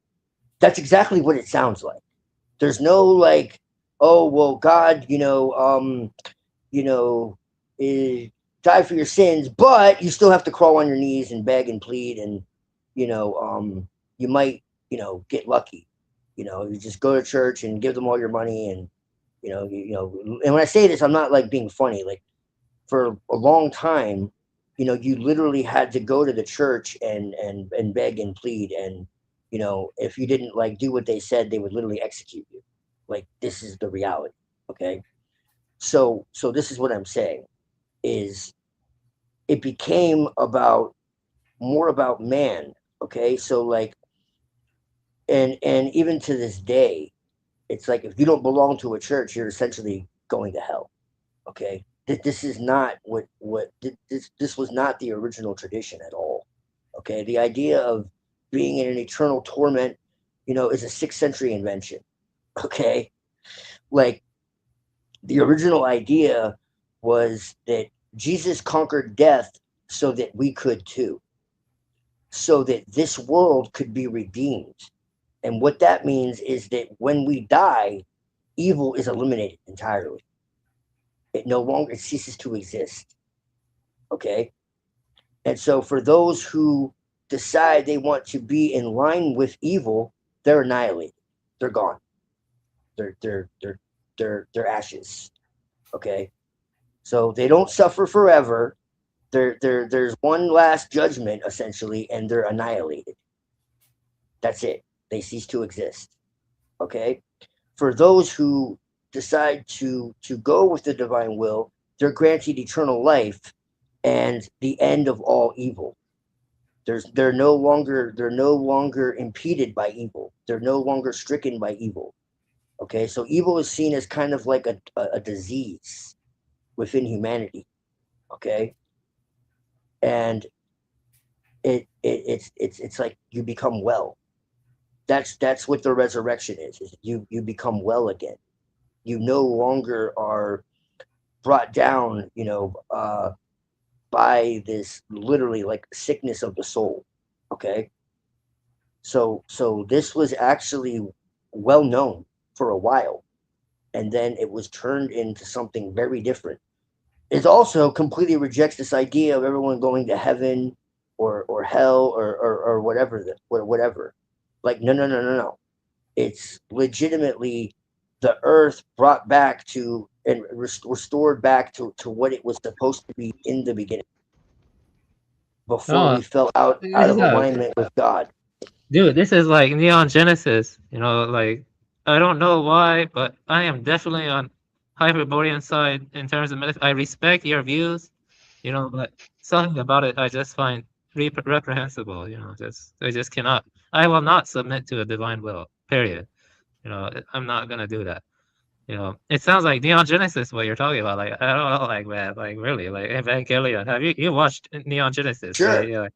that's exactly what it sounds like. There's no like, oh well, God, you know, eh, die for your sins, but you still have to crawl on your knees and beg and plead, and you might, get lucky. You just go to church and give them all your money, and And when I say this, I'm not like being funny. Like for a long time, you literally had to go to the church and beg and plead, and if you didn't like do what they said, they would literally execute you. Like this is the reality. Okay, so this is what I'm saying is it became about more about man. Okay, so like, and even to this day, it's like if you don't belong to a church, you're essentially going to hell. Okay, this is not this was not the original tradition at all. Okay, the idea of being in an eternal torment, is a 6th century invention. Okay, like the original idea was that Jesus conquered death so that we could too, so that this world could be redeemed. And what that means is that when we die, evil is eliminated entirely. It no longer ceases to exist. Okay. And so for those who decide they want to be in line with evil, they're annihilated. They're gone. They're ashes. Okay. So they don't suffer forever. There's one last judgment essentially, and they're annihilated. That's it. They cease to exist. Okay? For those who decide to go with the divine will, they're granted eternal life and the end of all evil. They're no longer impeded by evil. They're no longer stricken by evil. Okay, so evil is seen as kind of like a disease within humanity. Okay, and it's like you become well. That's what the resurrection is you become well again. You no longer are brought down, by this literally like sickness of the soul. Okay, so this was actually well known for a while, and then it was turned into something very different. It also completely rejects this idea of everyone going to heaven or hell or whatever. Like no. It's legitimately the earth brought back to and restored back to what it was supposed to be in the beginning before we
Oh,
fell out of alignment with God.
dude, this is like Neon Genesis. Like I don't know why, but I am definitely on Hyperborean side in terms of I respect your views, but something about it I just find reprehensible. I just cannot. I will not submit to a divine will. Period. I'm not gonna do that. It sounds like Neon Genesis what you're talking about. Like I don't know, like man, like really, like Evangelion. Have you watched Neon Genesis?
Sure.
Right? Yeah.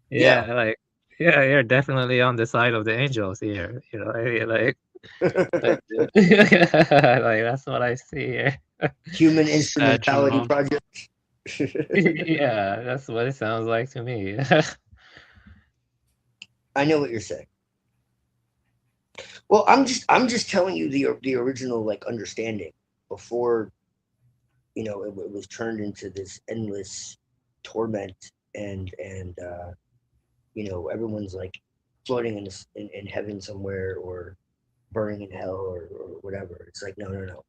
Yeah.
Yeah, like yeah, you're definitely on the side of the angels here. Like like that's what I see here.
Human
Sad
instrumentality
Jerome.
project.
Yeah, that's what it sounds like to me.
I know what you're saying. Well, I'm just telling you the original like understanding before it was turned into this endless torment and everyone's like floating in heaven somewhere or burning in hell or whatever. It's like no.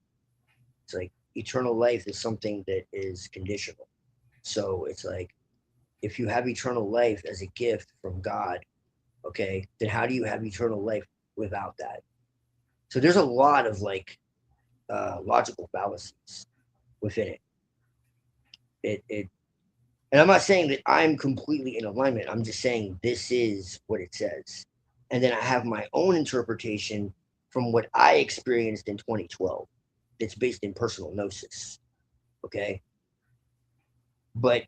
It's like eternal life is something that is conditional. So it's like if you have eternal life as a gift from God, okay, then how do you have eternal life without that? So there's a lot of like logical fallacies within it. It and I'm not saying that I'm completely in alignment. I'm just saying this is what it says. And then I have my own interpretation from what I experienced in 2012. It's based in personal gnosis. Okay. But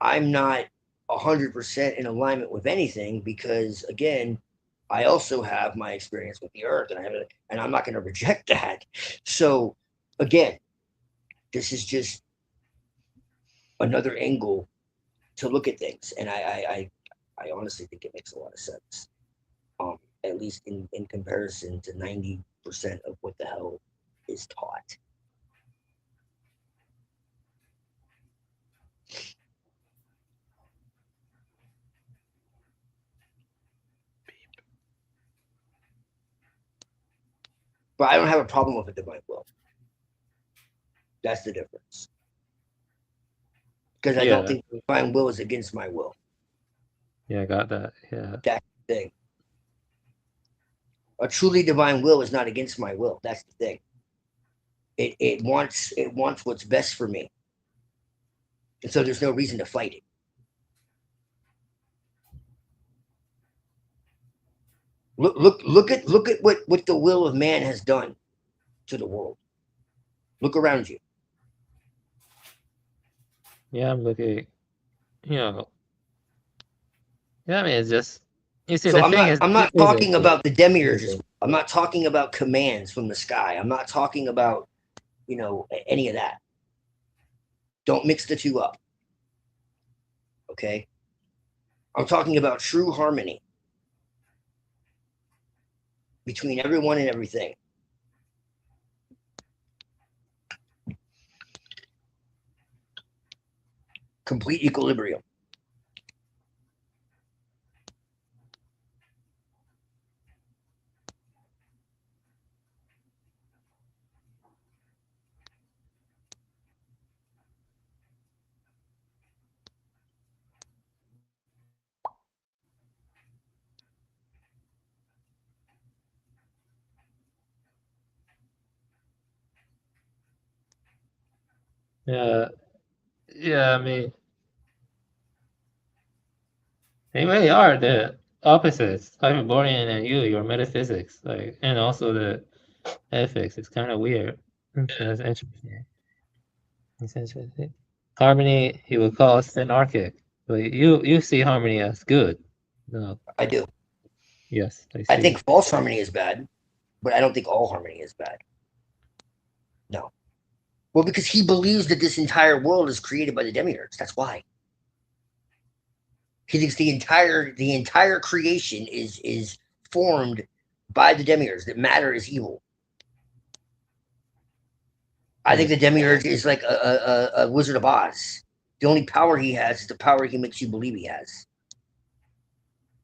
I'm not 100% in alignment with anything because, again, I also have my experience with the earth and I'm not going to reject that. So, again, this is just another angle to look at things. And I honestly think it makes a lot of sense, at least in comparison to 90% of what the hell is taught. But I don't have a problem with a divine will. That's the difference. Because I don't think divine will is against my will.
Yeah, I got that. Yeah.
That's the thing. A truly divine will is not against my will. That's the thing. It wants what's best for me. And so there's no reason to fight it. Look at what the will of man has done to the world. Look around you.
Yeah, I'm looking. Yeah, I mean, it's just you see
So
the thing is
I'm
this
not
is
talking about the demiurges. I'm not talking about commands from the sky. I'm not talking about any of that. Don't mix the two up. Okay? I'm talking about true harmony between everyone and everything. Complete equilibrium.
Yeah, yeah. I mean, they really are the opposites. Hyperborean and your metaphysics, like, and also the ethics. It's kind of weird. That's interesting. It's interesting. Harmony, he would call us anarchic, but you see harmony as good. No,
I do.
yes, I
I
see.
think false harmony is bad, but I don't think all harmony is bad. No. Well, because he believes that this entire world is created by the demiurge. That's why. He thinks the entire creation is formed by the demiurge, that matter is evil. I think the demiurge is like a Wizard of Oz. The only power he has is the power he makes you believe he has.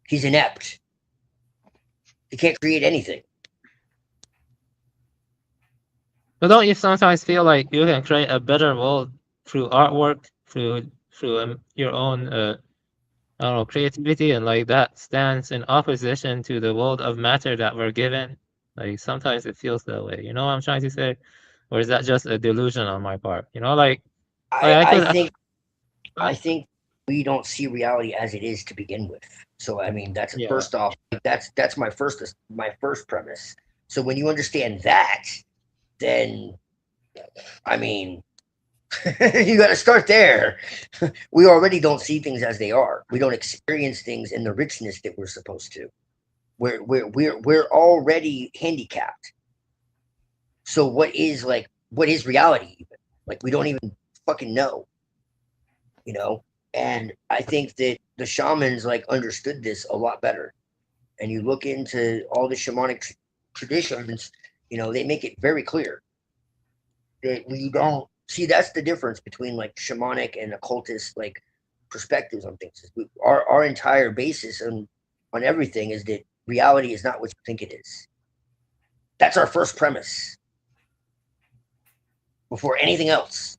He's inept. He can't create anything.
But don't you sometimes feel like you can create a better world through artwork, through your own I don't know, creativity, and like that stands in opposition to the world of matter that we're given? Like sometimes it feels that way. You know what I'm trying to say? Or is that just a delusion on my part? You know, like I could.
I think we don't see reality as it is to begin with. So I mean, that's
Yeah.
first off. That's my first premise. So when you understand that, then I mean, you got to start there. We already don't see things as they are. We don't experience things in the richness that we're supposed to. We're already handicapped. So what is reality even? Like we don't even fucking know. You know? And I think that the shamans like understood this a lot better. And you look into all the shamanic traditions, you know, they make it very clear that we don't see. That's the difference between like shamanic and occultist like perspectives on things. Our entire basis on everything is that reality is not what you think it is. That's our first premise before anything else.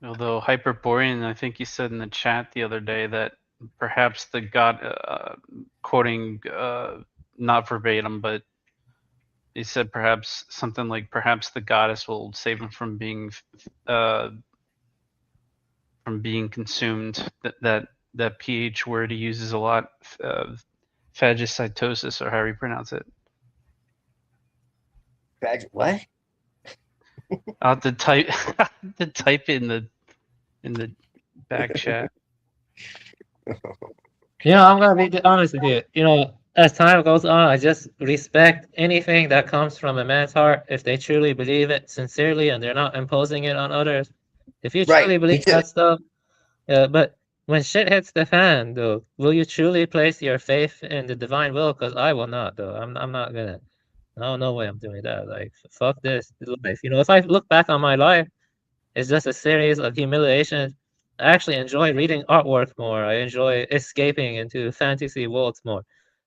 Although Hyperborean, I think you said in the chat the other day that perhaps the god, quoting not verbatim, but he said perhaps something like perhaps the goddess will save him from being consumed. That ph word he uses a lot, phagocytosis, or however you pronounce it.
What?
I'll have to type to type in the back chat.
You know, I'm gonna be honest with you. You know, as time goes on, I just respect anything that comes from a man's heart if they truly believe it sincerely and they're not imposing it on others. If you truly believe that stuff, but when shit hits the fan, though, will you truly place your faith in the divine will? Because I will not, though. I'm not gonna. No way I'm doing that. Like, fuck this life. You know, if I look back on my life, it's just a series of humiliations. I actually enjoy reading artwork more. I enjoy escaping into fantasy worlds more.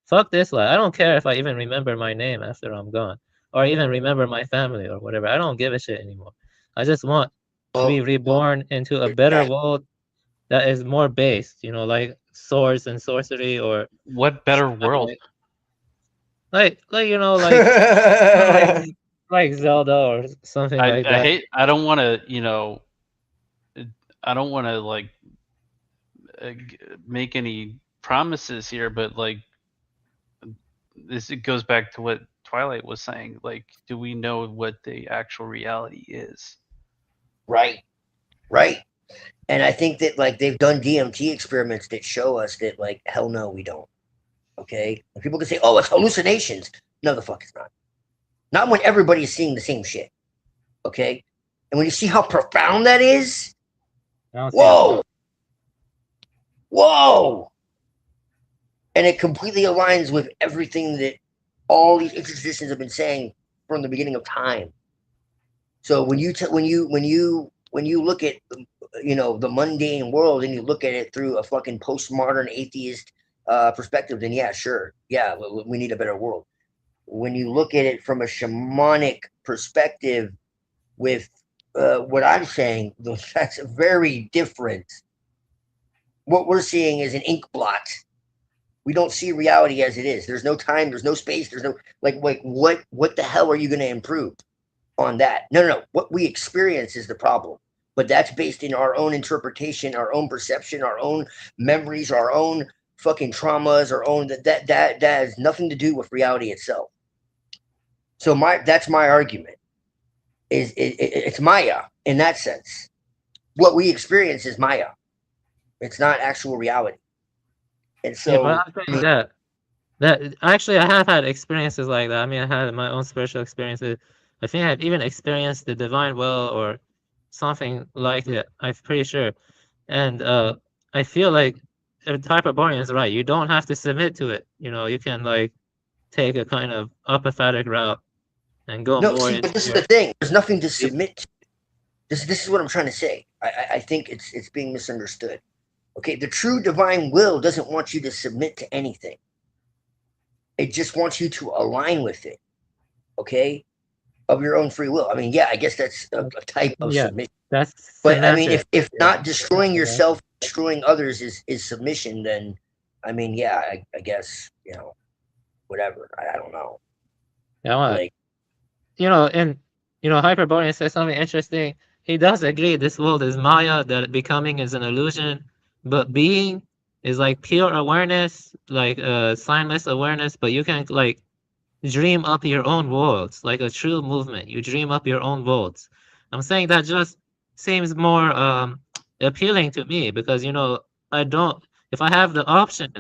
Fuck this life. I don't care if I even remember my name after I'm gone, or even remember my family or whatever. I don't give a shit anymore. I just want to be reborn into a better world that is more based, you know, like swords and sorcery, or
what better world?
Like you know, like Zelda or something like that.
I don't want to, you know, I don't want to like make any promises here, but like it goes back to what Twilight was saying. Like, do we know what the actual reality is?
Right. And I think that like they've done DMT experiments that show us that like hell no, we don't. Okay, and people can say, "Oh, it's hallucinations." No, the fuck it's not. Not when everybody is seeing the same shit. Okay, and when you see how profound that is, whoa, and it completely aligns with everything that all these traditions have been saying from the beginning of time. So when you look at, you know, the mundane world and you look at it through a fucking postmodern atheist perspective, then yeah, sure, yeah, we need a better world. When you look at it from a shamanic perspective with what I'm saying, that's very different. What we're seeing is an ink blot We don't see reality as it is. There's no time. There's no space. There's no like what the hell are you going to improve on that? No. What we experience is the problem. But that's based in our own interpretation, our own perception, our own memories, our own fucking traumas, our own that has nothing to do with reality itself. So that's my argument. It's Maya in that sense. What we experience is Maya. It's not actual reality. And so
Yeah, but I think that actually I have had experiences like that. I mean, I had my own spiritual experiences. I think I've even experienced the divine will or something like it. I'm pretty sure. And I feel like Hyperborean is right. You don't have to submit to it. You know, you can like take a kind of apathetic route and go
no,
more
see,
into
but this is
your...
the thing. There's nothing to submit to. This is what I'm trying to say. I think it's being misunderstood. Okay, the true divine will doesn't want you to submit to anything. It just wants you to align with it. Okay, of your own free will. I mean, yeah, I guess that's a type of submission.
That's
but I mean, if
yeah.
not destroying yourself, destroying others is submission, then I mean, yeah, I guess, you know, whatever. I don't know.
Yeah, well,
Like,
you know, and you know, Hyperborean says something interesting. He does agree this world is Maya, that becoming is an illusion, but being is like pure awareness, like signless awareness, but you can like dream up your own worlds, like a true movement. You dream up your own worlds. I'm saying that just seems more appealing to me because, you know, I don't, if I have the option,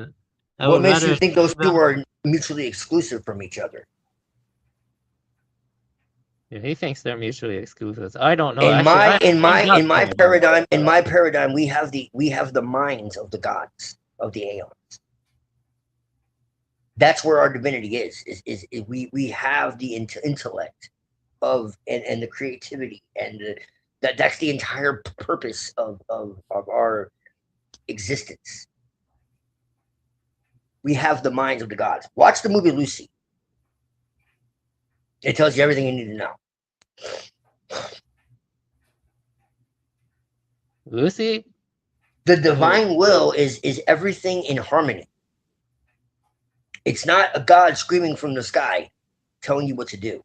I
what
would
makes
rather
you think those two are mutually exclusive from each other?
Yeah, he thinks they're mutually exclusive. I don't know.
In
Actually,
in my paradigm, we have the minds of the gods of the aeons. That's where our divinity is we have the intellect of and the creativity and that's the entire purpose of our existence. We have the minds of the gods. Watch the movie Lucy. It tells you everything you need to know.
Lucy?
The divine will is everything in harmony. It's not a god screaming from the sky telling you what to do.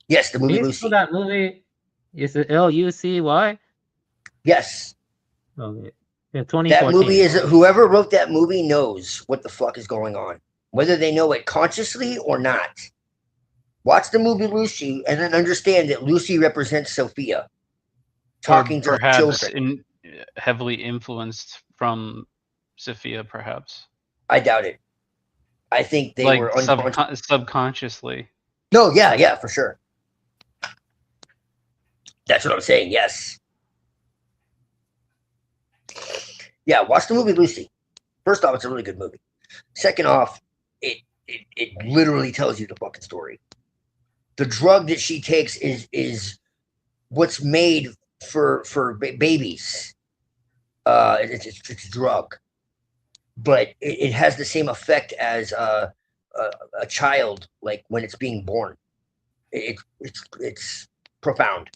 Yes, the movie Lucy.
That movie is it Lucy?
Yes.
Okay. Yeah, 2014.
That movie is whoever wrote that movie knows what the fuck is going on, whether they know it consciously or not. Watch the movie Lucy and then understand that Lucy represents Sophia, talking to her children.
Heavily influenced from Sophia, perhaps.
I doubt it. I think they were
subconsciously.
No, yeah, for sure. That's what I'm saying. Yes. Yeah, watch the movie Lucy. First off, it's a really good movie. Second off, it literally tells you the fucking story. The drug that she takes is what's made for babies. It's a drug, but it has the same effect as a child, like when it's being born. It's profound.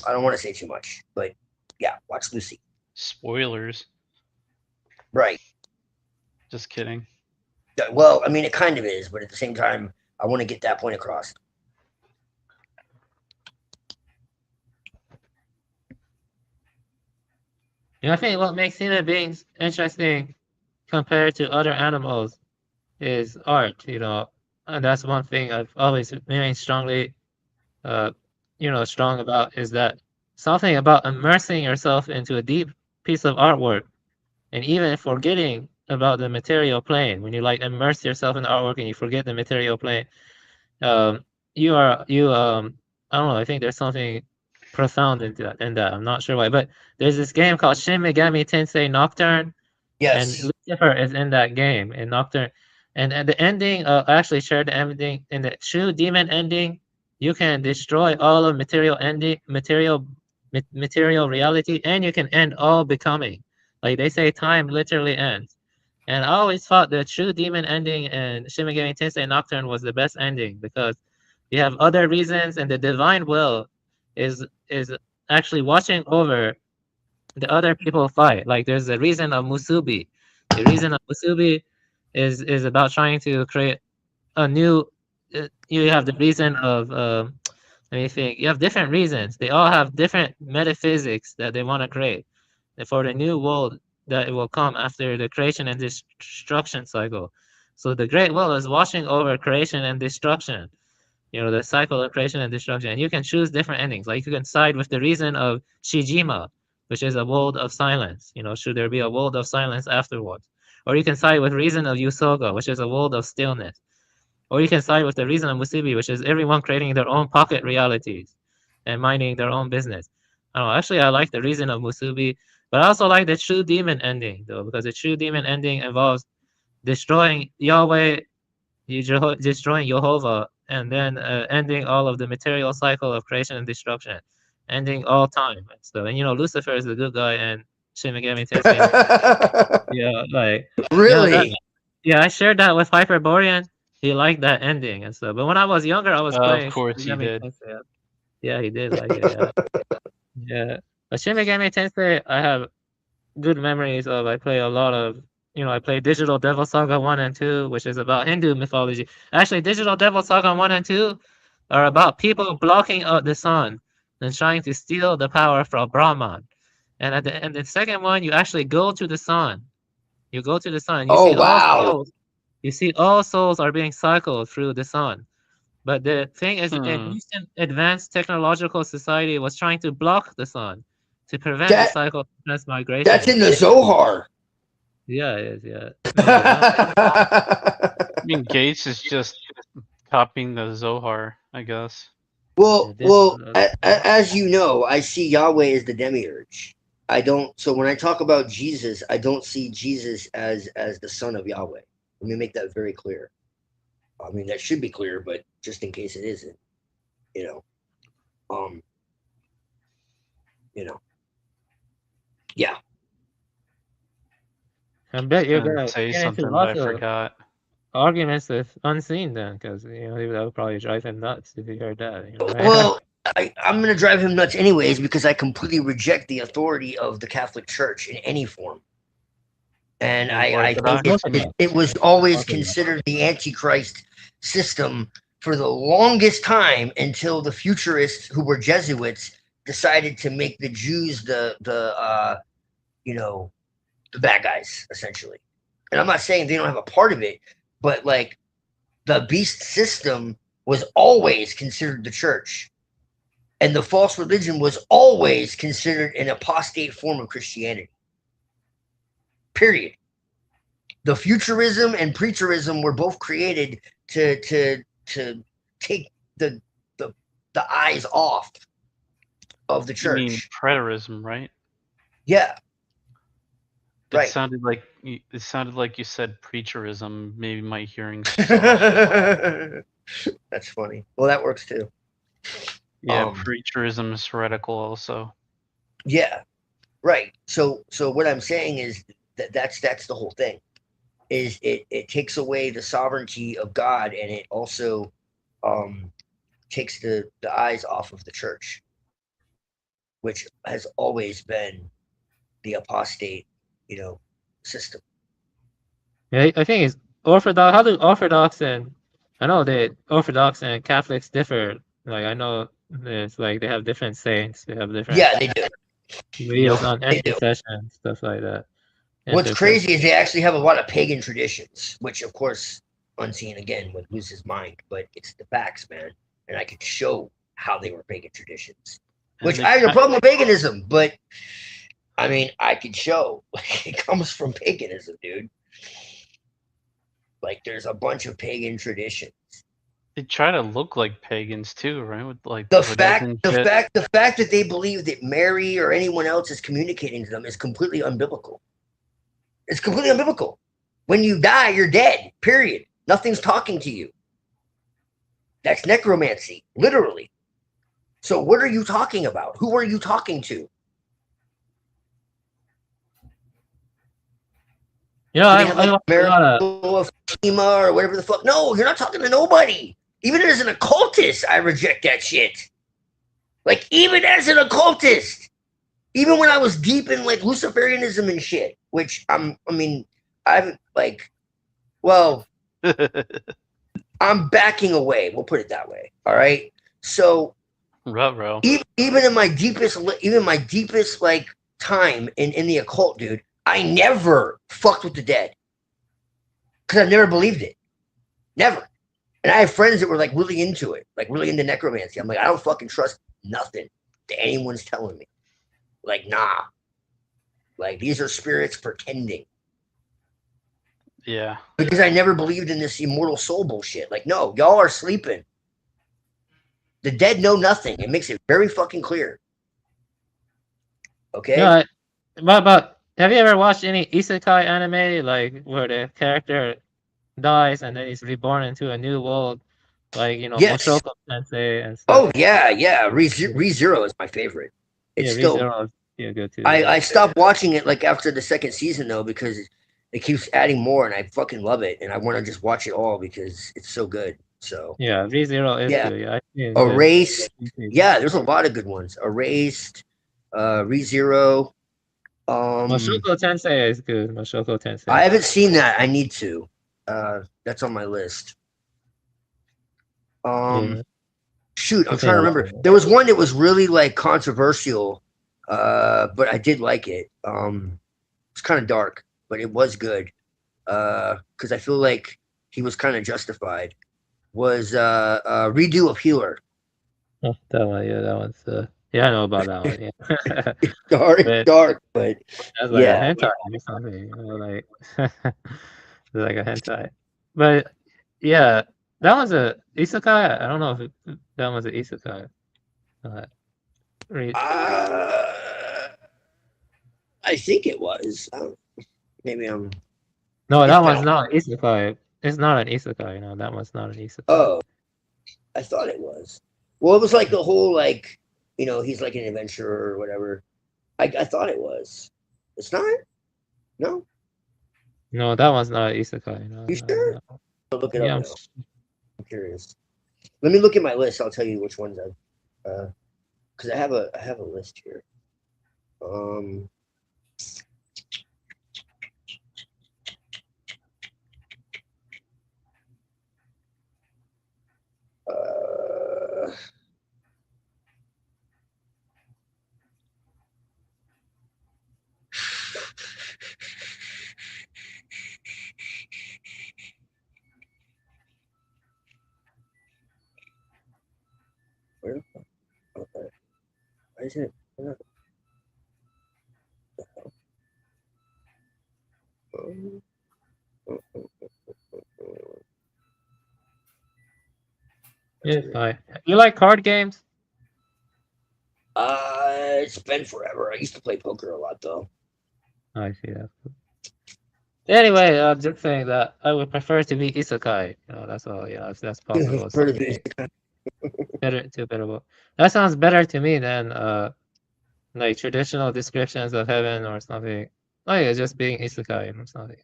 I don't want to say too much, but yeah, watch Lucy.
Spoilers.
Right.
Just kidding.
Well, I mean, it kind of is, but at the same time, I want to get that point across.
Yeah, I think what makes human beings interesting compared to other animals is art, you know, and that's one thing I've always remained strongly, strong about, is that something about immersing yourself into a deep piece of artwork and even forgetting about the material plane. When you like immerse yourself in the artwork and you forget the material plane, I don't know, I think there's something profound in that. I'm not sure why, but there's this game called Shin Megami Tensei Nocturne.
Yes.
And Lucifer is in that game in Nocturne. And at the ending, I actually shared the ending. In the true demon ending, you can destroy all of material reality, and you can end all becoming. Like they say, time literally ends. And I always thought the true demon ending in Shin Megami Tensei Nocturne was the best ending because you have other reasons, and the divine will is actually watching over the other people fight. Like there's a reason of Musubi. The reason of Musubi is about trying to create a new. You have the reason of. Let me think. You have different reasons. They all have different metaphysics that they want to create for the new world that will come after the creation and destruction cycle. So the Great Will is watching over creation and destruction. You know, the cycle of creation and destruction. And you can choose different endings. Like you can side with the reason of Shijima, which is a world of silence. You know, should there be a world of silence afterwards? Or you can side with reason of Yusoga, which is a world of stillness. Or you can side with the reason of Musubi, which is everyone creating their own pocket realities and minding their own business. I don't know, actually, I like the reason of Musubi, but I also like the true demon ending, though, because the true demon ending involves destroying Yahweh, destroying Jehovah, and then ending all of the material cycle of creation and destruction, ending all time. So, and you know, Lucifer is the good guy, and Shin Megami Tensei. Yeah, like
Really?
yeah, I shared that with Hyperborean. He liked that ending and stuff. But when I was younger, I was playing.
Of course he
Shin Megami
did.
Tensei. Yeah, he did like it. Yeah, yeah. But Shin Megami Tensei, I have good memories of. I play a lot of. You know, I play Digital Devil Saga 1 and 2, which is about Hindu mythology. Actually, Digital Devil Saga 1 and 2 are about people blocking out the sun and trying to steal the power from Brahman. And at the end, the second one, you actually go to the sun. You go to the sun. And you
Oh,
see all
wow.
souls. You see all souls are being cycled through the sun. But the thing is, an Eastern advanced technological society was trying to block the sun to prevent the cycle of transmigration.
That's in the Zohar.
Yeah, it is. Yeah.
I mean, Gates is just copying the Zohar, I guess.
Well, as you know, I see Yahweh as the demiurge. I don't. So when I talk about Jesus, I don't see Jesus as the son of Yahweh. Let me make that very clear. I mean, that should be clear, but just in case it isn't, you know, yeah.
I bet you're
gonna
gonna
say
get into
something,
lots
but I
of
forgot.
arguments with Unseen then, because you know that would probably drive him nuts if he heard that. You know, right?
Well, I'm going to drive him nuts anyways because I completely reject the authority of the Catholic Church in any form. And I think it was always considered the Antichrist system for the longest time until the futurists, who were Jesuits, decided to make the Jews the bad guys, essentially. And I'm not saying they don't have a part of it, but like the beast system was always considered the church. And the false religion was always considered an apostate form of Christianity. Period. The futurism and preterism were both created to take the eyes off of the church.
You mean preterism, right?
Yeah.
It
Right.
sounded like you said preacherism. Maybe my hearing's
That's funny. Well, that works too.
Yeah, preacherism is heretical also.
Yeah, right. So what I'm saying is that's the whole thing. Is it takes away the sovereignty of God, and it also takes the eyes off of the church, which has always been the apostate, system.
Yeah, I think it's Orthodox. How do Orthodox and I know that Orthodox and Catholics differ. Like I know there's like they have different saints. They have different.
Yeah, they do.
Views on
They do.
intercession, stuff like that.
What's crazy is they actually have a lot of pagan traditions, which of course Unseen again would lose his mind, but it's the facts, man. And I could show how they were pagan traditions. Which I have no problem with paganism, but I mean I could show it comes from paganism, dude. Like there's a bunch of pagan traditions.
They try to look like pagans too, right? With like
The fact that they believe that Mary or anyone else is communicating to them is completely unbiblical. It's completely unbiblical. When you die, you're dead. Period. Nothing's talking to you. That's necromancy, literally. So what are you talking about? Who are you talking to?
Yeah,
I or whatever the fuck. No, you're not talking to nobody. Even as an occultist, I reject that shit. Like, even as an occultist, even when I was deep in like Luciferianism and shit, which I I'm like, well, I'm backing away. We'll put it that way. All right. So
Ruh-roh.
even in my deepest like time in the occult, dude, I never fucked with the dead because I've never believed it. Never. And I have friends that were like really into it, like really into necromancy. I'm like, I don't fucking trust nothing that anyone's telling me. Like, nah. Like, these are spirits pretending.
Yeah.
Because I never believed in this immortal soul bullshit. Like, no, y'all are sleeping. The dead know nothing. It makes it very fucking clear. Okay?
No, but have you ever watched any isekai anime, like where the character dies and then he's reborn into a new world, like
Yes.
Mushoku Tensei and stuff?
Oh, yeah. ReZero is my favorite. It's
Yeah,
still.
ReZero is good too.
I stopped watching it like after the second season though because it keeps adding more and I fucking love it and I want to just watch it all because it's so good. So
Yeah, ReZero is
yeah.
good. Yeah, I've seen
Erased.
the-
Yeah, there's a lot of good ones. Erased, ReZero.
Mushoku Tensei is good. Mushoku Tensei.
I haven't seen that. I need to. That's on my list.
Yeah.
Shoot, I'm
Okay.
trying to remember. There was one that was really like controversial, but I did like it. It's kind of dark, but it was good. Because I feel like he was kind of justified. Was Redo of Healer.
Oh, that one, yeah, that one's yeah, I know about that one. Yeah.
dark, but
that's like
yeah.
a hentai or something, like it's like a hentai. But yeah, that was a isekai. I don't know if that was an isekai.
I think it was. Maybe I'm.
No,
It's
that
been
one's
a-
not isekai. It's not an isekai. No, that one's not an isekai.
Oh, I thought it was. Well, it was like the whole like, he's like an adventurer or whatever. I thought it was. It's not. No.
No, that one's not an isekai. No,
You sure? I'll look it
Yeah,
up now. I'm curious. Let me look at my list. I'll tell you which ones I've. Because I have a list here. Where? Okay. Why is it?
it's fine. You like card games?
It's been forever. I used to play poker a lot though.
I see that. Anyway, I'm just saying that I would prefer to be isekai. That's all. Yeah, if that's possible.
Prefer to be
better. That sounds better to me than like traditional descriptions of heaven or something. Like just being isekai or something.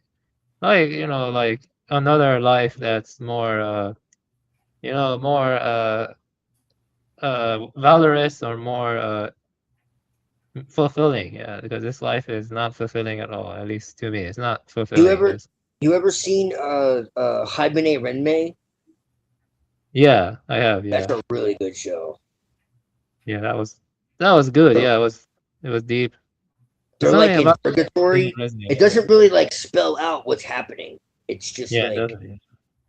Like like another life that's more more valorous or more fulfilling. Yeah, because this life is not fulfilling at all. At least to me, it's not fulfilling.
You ever seen Hibernate Renmei?
Yeah, I have. Yeah,
That's a really good show.
yeah, that was good. Yeah, it was deep.
They're like in purgatory.
Resonate.
It doesn't really like spell out what's happening. It's just
Yeah,
like
it doesn't.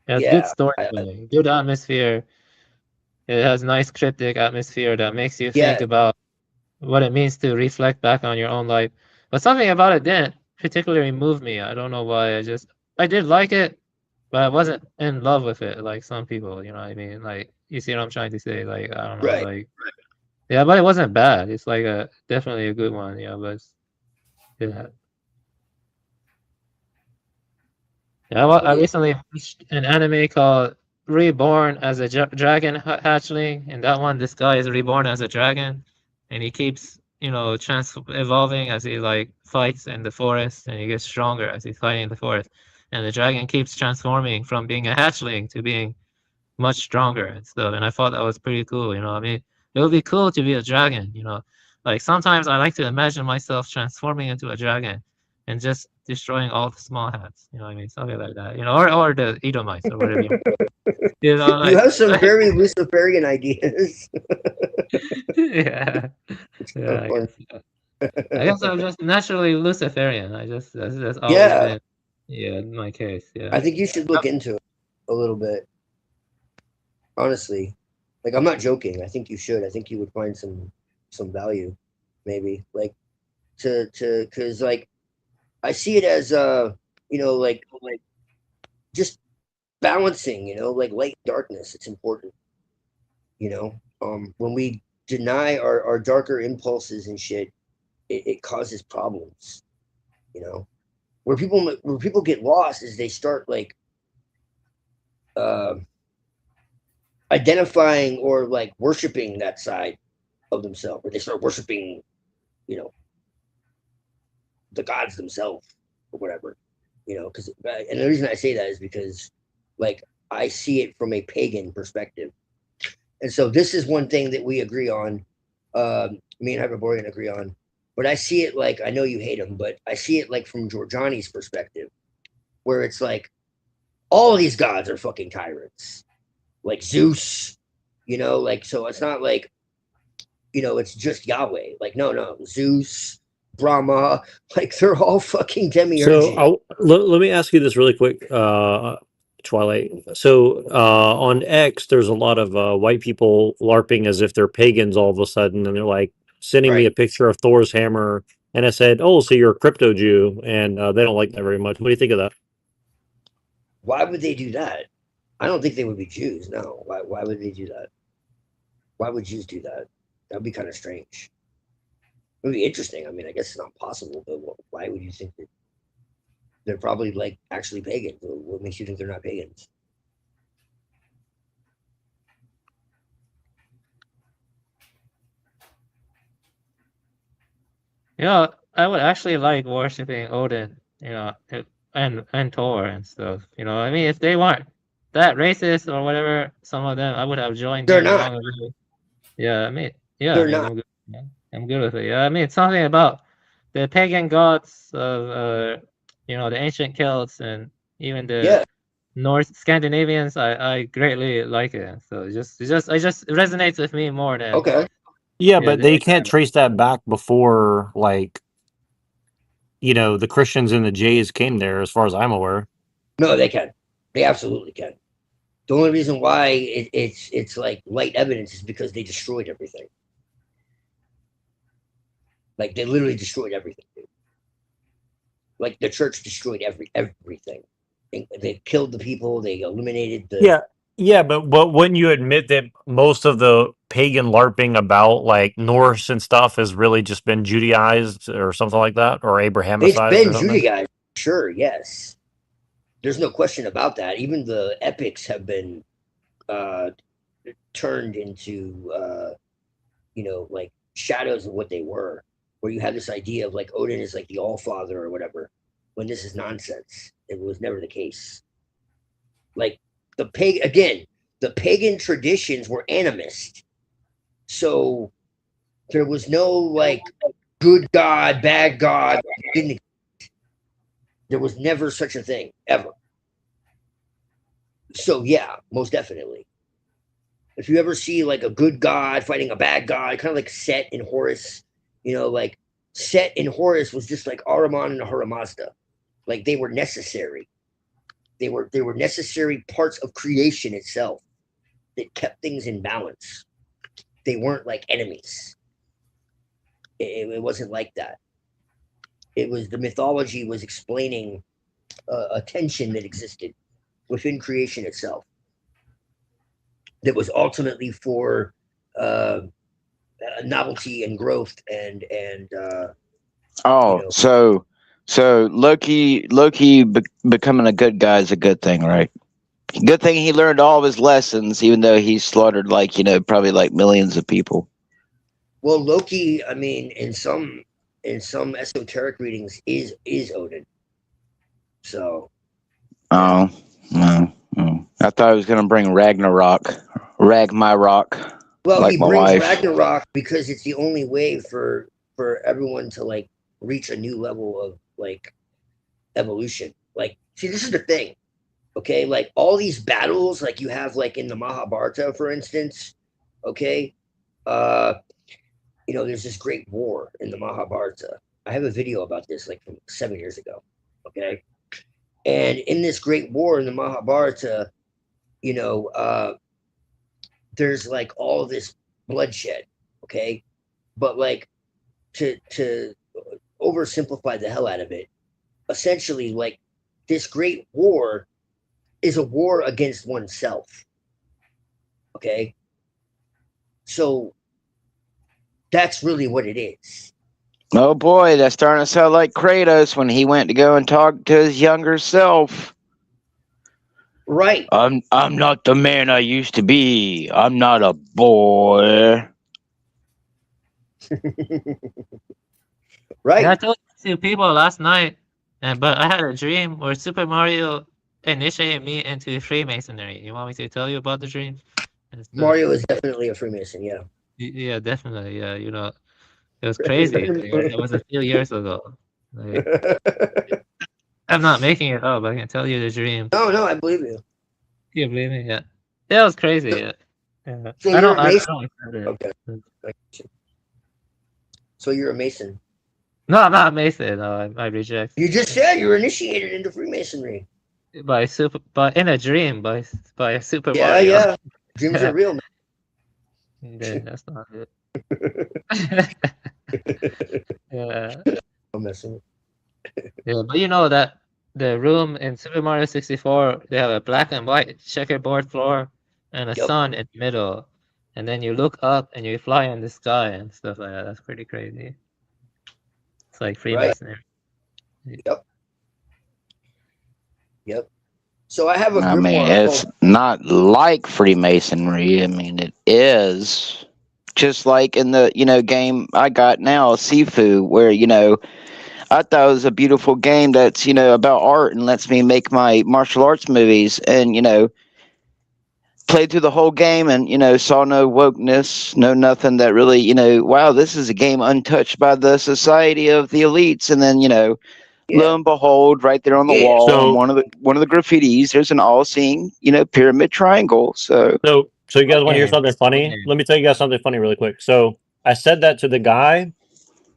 Yeah, it's good storytelling, good atmosphere. It has nice cryptic atmosphere that makes you think about what it means to reflect back on your own life. But something about it didn't particularly move me. I don't know why. I did like it, but I wasn't in love with it like some people. You know what I mean? Like, you see what I'm trying to say? Like, I don't know. Like, yeah, but it wasn't bad. It's like definitely a good one. Yeah, but yeah. Yeah, well, I recently watched an anime called Reborn as a Dragon Hatchling, and that one, this guy is reborn as a dragon, and he keeps, evolving as he like fights in the forest, and he gets stronger as he's fighting in the forest, and the dragon keeps transforming from being a hatchling to being much stronger and stuff. And I thought that was pretty cool. I mean, it would be cool to be a dragon. Like sometimes I like to imagine myself transforming into a dragon and just destroying all the small hats. You know what I mean? Something like that. You know, or the Edomites or whatever. You know,
You
like,
have some very Luciferian ideas.
yeah, yeah. I guess I'm just naturally Luciferian. That's always
Yeah,
been, yeah, my case. Yeah.
I think you should look into it a little bit. Honestly, like I'm not joking. I think you should. I think you would find some value, maybe because like I see it as like just balancing. Like light and darkness. It's important. When we deny our darker impulses and shit, it causes problems. Where people get lost is they start like identifying or like worshiping that side of themselves, or they start worshiping, the gods themselves or whatever. Because and the reason I say that is because like I see it from a pagan perspective, and so this is one thing that we agree on. Me and Hyperborean agree on, but I see it like I know you hate him, but I see it like from Giorgiani's perspective, where it's like all of these gods are fucking tyrants, like Zeus, like so it's not like it's just Yahweh. Like no, Zeus, Brahma, like they're all fucking demiurge.
So let me ask you this really quick, Twilight. So on X, there's a lot of white people LARPing as if they're pagans all of a sudden, and they're like sending me a picture of Thor's hammer, and I said, "Oh, so you're a crypto Jew," and they don't like that very much. What do you think of that?
Why would they do that? I don't think they would be Jews. No. Why would they do that? Why would Jews do that? That would be kind of strange. It would be interesting. I mean, I guess it's not possible, but why would you think that they're probably like actually pagans? What makes you think they're not pagans?
You know, I would actually like worshiping Odin, you know, and Thor and stuff. You know, I mean, if they weren't that racist or whatever, some of them, I would have joined
They're
them
not.
long ago. Yeah, I mean, yeah, I
They're
mean,
not.
I'm good with it. Yeah, I mean, it's something about the pagan gods of, you know, the ancient Celts and even the North Scandinavians. I greatly like it. So it just it resonates with me more than
Yeah,
yeah,
but they can't trace that back before, like, the Christians and the Jays came there, as far as I'm aware.
No, they can. They absolutely can. The only reason why it's like light evidence is because they destroyed everything. Like they literally destroyed everything. Dude. Like the church destroyed everything. They killed the people. They eliminated the.
Yeah, but wouldn't you admit that most of the pagan LARPing about like Norse and stuff has really just been Judaized or something like that, or
It's
Abrahamicized
been
or something?
Judaized, sure, yes. There's no question about that. Even the epics have been turned into like shadows of what they were, where you have this idea of like Odin is like the All-Father or whatever, when this is nonsense. It was never the case. Like the pagan traditions were animist. So there was no like good God, bad God. There was never such a thing, ever. So yeah, most definitely. If you ever see like a good god fighting a bad god, kind of like Set and Horus, like Set and Horus was just like Ahriman and Ahura Mazda. Like they were necessary. They were necessary parts of creation itself that kept things in balance. They weren't like enemies. It wasn't like that. It was the mythology was explaining a tension that existed within creation itself. That was ultimately for novelty and growth and
so Loki becoming a good guy is a good thing, right? Good thing he learned all of his lessons, even though he slaughtered probably like millions of people.
Well, Loki, I mean, in some esoteric readings is Odin. So.
Oh, no. I thought I was gonna bring Ragnarok.
Well,
like
he
my
brings
wife.
Ragnarok because it's the only way for everyone to like reach a new level like evolution. Like, see, this is the thing. Okay, like all these battles, like you have like in the Mahabharata, for instance. Okay, there's this great war in the Mahabharata. I have a video about this like from 7 years ago. Okay, and in this great war in the Mahabharata, there's like all this bloodshed. Okay, but like to oversimplify the hell out of it, essentially, like this great war is a war against oneself. Okay, so that's really what it is.
Oh boy, that's starting to sound like Kratos when he went to go and talk to his younger self.
Right.
I'm not the man I used to be. I'm not a boy.
Right.
Yeah, I told two people last night, but I had a dream where Super Mario initiated me into Freemasonry. You want me to tell you about the dream?
Mario is definitely a Freemason, yeah.
Yeah, definitely. Yeah, it was crazy. It was a few years ago. Like, I'm not making it up. I can tell you the dream.
No, I believe you.
You believe me? Yeah. Yeah, it was crazy. Yeah. Yeah.
So
I
you're
don't.
a
I
Mason.
don't accept it.
Okay. So you're a Mason.
No, I'm not a Mason. No, I reject.
You just said you were initiated into Freemasonry.
But in a dream by a Super
Yeah,
Mario.
yeah. Dreams are real, man.
Yeah, that's not it. Yeah.
I'm messing.
Yeah, but you know that the room in Super Mario 64, they have a black and white checkerboard floor and a sun in the middle. And then you look up and you fly in the sky and stuff like that. That's pretty crazy. It's like Freemasonry.
Yep. So I have a
I mean,
grimoire
it's
called-
not like Freemasonry. I mean, it is just like in the game I got now, Sifu, where I thought it was a beautiful game that's about art and lets me make my martial arts movies, and played through the whole game and saw no wokeness, no nothing that really wow, this is a game untouched by the society of the elites, and then lo and behold, right there on the wall,
So-
on one of the graffitis, there's an all-seeing, pyramid triangle. So
you guys want to hear something funny? Let me tell you guys something funny really quick. So I said that to the guy,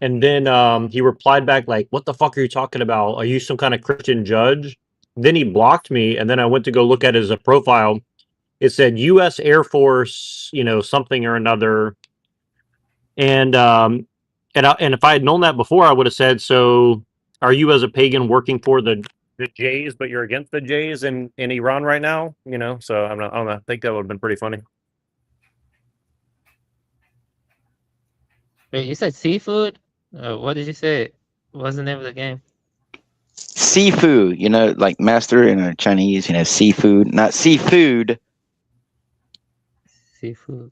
and then he replied back like, "What the fuck are you talking about? Are you some kind of Christian judge?" Then he blocked me, and then I went to go look at his profile. It said U.S. Air Force, something or another, and if I had known that before, I would have said, "So, are you as a pagan working for the Jays, but you're against the Jays in Iran right now?" So I don't know. I think that would have been pretty funny.
Wait, you said seafood? What did you say? What's the name of the game?
Sifu, like master in Chinese, seafood, not seafood.
Seafood.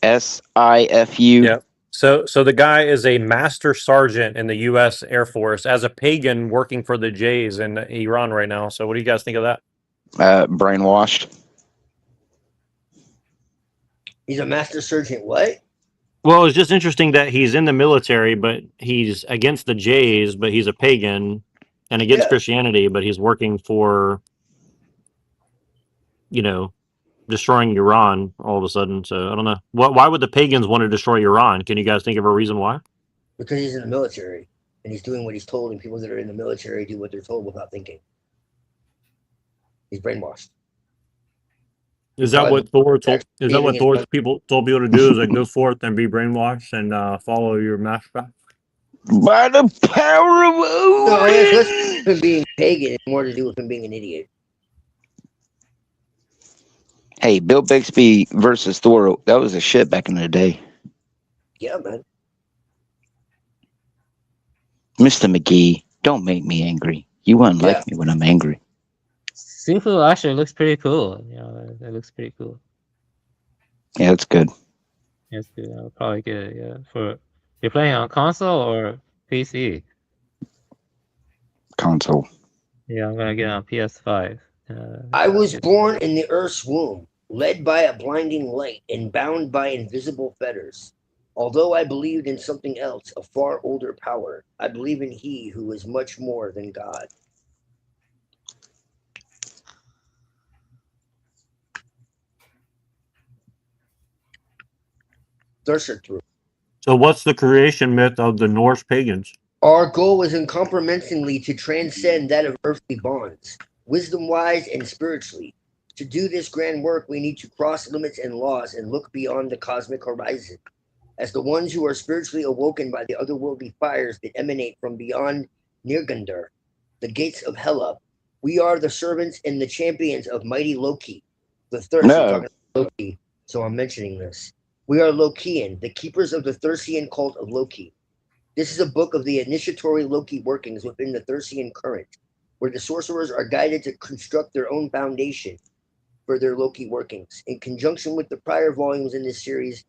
SIFU.
Yeah. So the guy is a master sergeant in the U.S. Air Force as a pagan working for the Jays in Iran right now. So what do you guys think of that?
Brainwashed.
He's a master sergeant. What?
Well, it's just interesting that he's in the military, but he's against the Jays, but he's a pagan, and against Christianity, but he's working for, destroying Iran all of a sudden. So I don't know. Why would the pagans want to destroy Iran? Can you guys think of a reason why?
Because he's in the military and he's doing what he's told, and people that are in the military do what they're told without thinking. He's brainwashed.
Is that what Thor told? Is that what Thor's people told people to do? Is like go forth and be brainwashed and follow your master?
By the power of Odin.
No, it's less with him being pagan and more to do with him being an idiot.
Hey, Bill Bixby versus Thor, that was a shit back in the day.
Yeah, man.
Mr. McGee, don't make me angry. You wouldn't like me when I'm angry.
Seafood actually looks pretty cool. It looks pretty cool.
Yeah, it's good.
Yeah, it's good. I'll probably get it. Yeah, you're playing on console or PC?
Console.
Yeah, I'm gonna get it on PS5.
I was born in the earth's womb, led by a blinding light and bound by invisible fetters. Although I believed in something else, a far older power, I believe in He who is much more than God. Thirster through.
So what's the creation myth of the Norse pagans?
Our goal is incomprehensibly to transcend that of earthly bonds, wisdom-wise and spiritually. To do this grand work, we need to cross limits and laws and look beyond the cosmic horizon. As the ones who are spiritually awoken by the otherworldly fires that emanate from beyond Nirgandr, the gates of Hela, we are the servants and the champions of mighty Loki. The thirst,
No.
we're talking about Loki, so I'm mentioning this. We are Lokian, the keepers of the Thursian cult of Loki. This is a book of the initiatory Loki workings within the Thursian current, where the sorcerers are guided to construct their own foundation for their Loki workings. In conjunction with the prior volumes in this series,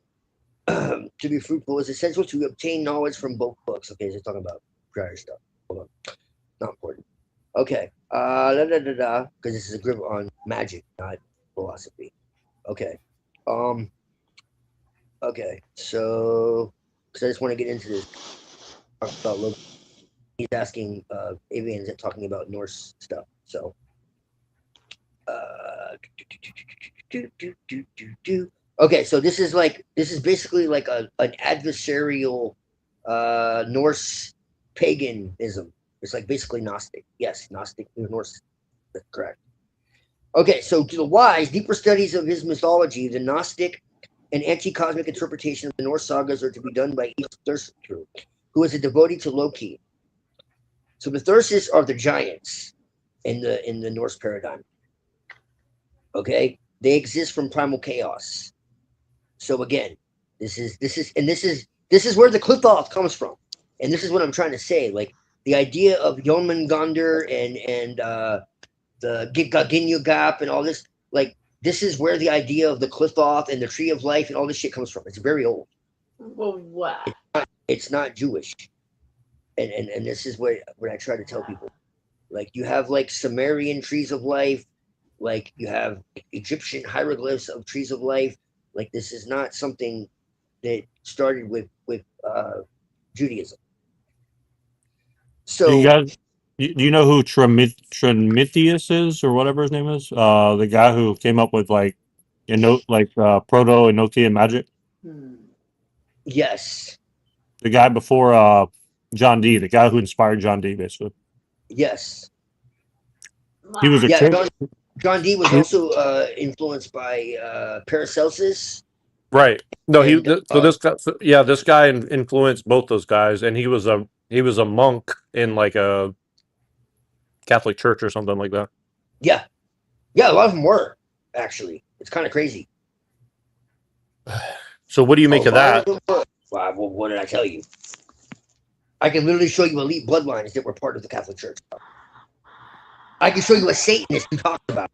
to be fruitful is essential to obtain knowledge from both books. Okay, so talking about prior stuff. Hold on. Not important. Okay. Because this is a grip on magic, not philosophy. Okay. Okay. So, because I just want to get into this. Talk about Loki. He's asking avians that talking about Norse stuff. So, okay, so this is basically like an adversarial Norse paganism. It's like basically Gnostic. Yes, Gnostic Norse. That's correct. Okay, so to the wise, deeper studies of his mythology, the Gnostic and anti-cosmic interpretation of the Norse sagas are to be done by each Thurster, who is a devotee to Loki. So the Thursis are the giants in the Norse paradigm. Okay, they exist from primal chaos. So again, this is where the Clithoth comes from, and this is what I'm trying to say. Like the idea of Jormungandr and the Gigaginyugap and all this, like this is where the idea of the Clithoth and the Tree of Life and all this shit comes from. It's very old.
Well, what?
It's not Jewish, and this is what I try to tell people. Like you have like Sumerian trees of life, like you have Egyptian hieroglyphs of trees of life. Like this is not something that started with Judaism. So
Do you guys, do you know who Tremitius is, or whatever his name is? The guy who came up with like proto Enochian magic.
Yes.
The guy before John Dee, the guy who inspired John Dee, basically.
Yes.
He was a kid.
John Dee was also influenced by Paracelsus.
Right. No,
And,
this guy influenced both those guys, and he was a monk in like a Catholic church or something like that.
Yeah, a lot of them were actually. It's kind of crazy.
So what do you make of that?
Well, what did I tell you? I can literally show you elite bloodlines that were part of the Catholic Church. I can show you a Satanist who talks about it.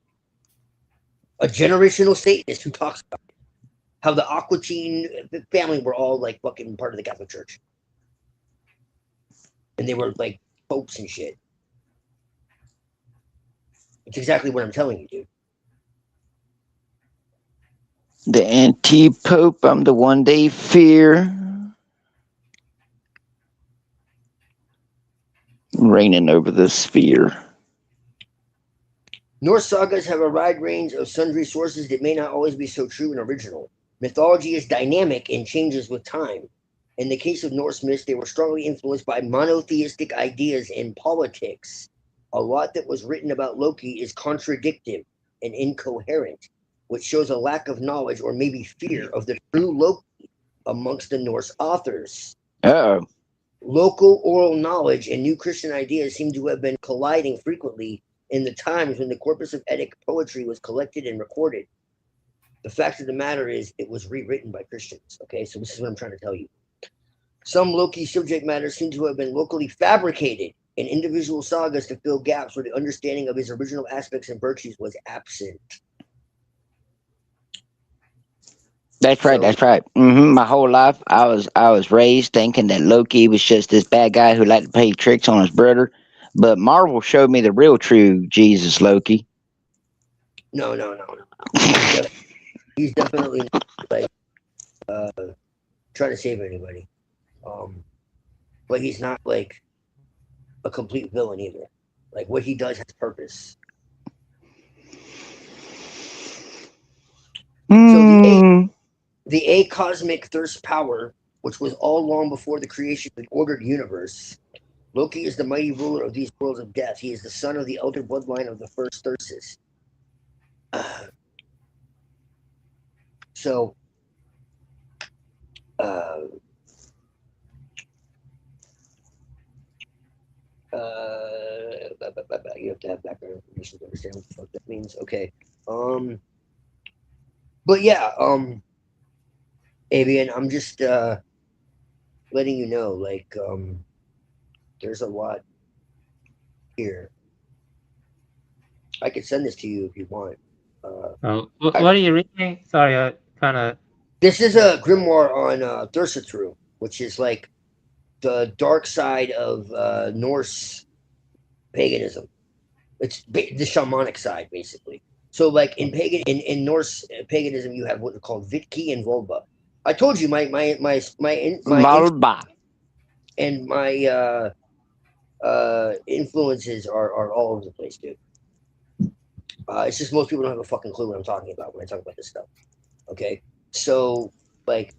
A generational Satanist who talks about it. How the Aquitaine family were all like fucking part of the Catholic Church. And they were like popes and shit. It's exactly what I'm telling you, dude.
The anti-pope, I'm the one they fear. Reigning over the sphere.
Norse sagas have a wide range of sundry sources that may not always be so true and original. Mythology is dynamic and changes with time. In the case of Norse myths, they were strongly influenced by monotheistic ideas and politics. A lot that was written about Loki is contradictive and incoherent, which shows a lack of knowledge or maybe fear of the true Loki amongst the Norse authors.
Uh-oh.
Local oral knowledge and new Christian ideas seem to have been colliding frequently in the times when the corpus of Eddic poetry was collected and recorded. The fact of the matter is it was rewritten by Christians. Okay, so this is what I'm trying to tell you. Some Loki subject matter seem to have been locally fabricated in individual sagas to fill gaps where the understanding of his original aspects and virtues was absent.
That's right. That's right. My whole life, I was raised thinking that Loki was just this bad guy who liked to play tricks on his brother. But Marvel showed me the real true Jesus Loki.
No. He's definitely like try to save anybody. But he's not like a complete villain either. Like what he does has purpose. So the A cosmic thirst power, which was all long before the creation of the ordered universe. Loki is the mighty ruler of these worlds of death. He is the son of the elder bloodline of the first Thyrsus. So, you have to have background information to understand what the fuck that means. Okay. But yeah, Avian, I'm just letting you know, like, there's a lot here. I could send this to you if you want.
What are you reading? Sorry, I kind of.
This is a grimoire on Thursatru, which is like the dark side of Norse paganism. It's the shamanic side, basically. So, like in Norse paganism, you have what are called Vitki and Volba. I told you my
Volba.
And my influences are all over the place, dude. It's just most people don't have a fucking clue what I'm talking about when I talk about this stuff. Okay, so like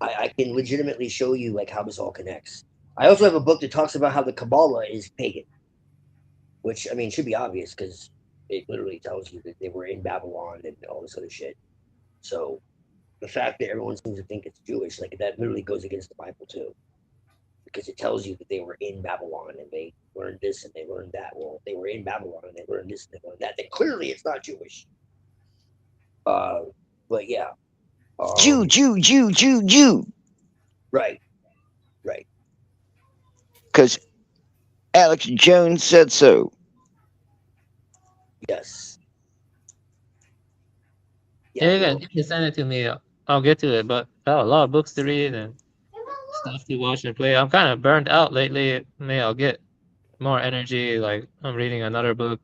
I can legitimately show you like how this all connects. I also have a book that talks about how the Kabbalah is pagan, which I mean should be obvious because it literally tells you that they were in Babylon and all this other shit. So the fact that everyone seems to think it's Jewish, like that literally goes against the Bible too, because it tells you that they were in Babylon and they learned this and they learned that. Well, they were in Babylon and they learned this and they learned that. Then clearly it's not Jewish. But yeah.
Jew.
Right.
Because Alex Jones said so.
Yes.
Yeah, you can send it to me. I'll get to it, but I have a lot of books to read and stuff to watch and play. I'm kind of burned out lately. Maybe I'll get more energy. Like I'm reading another book,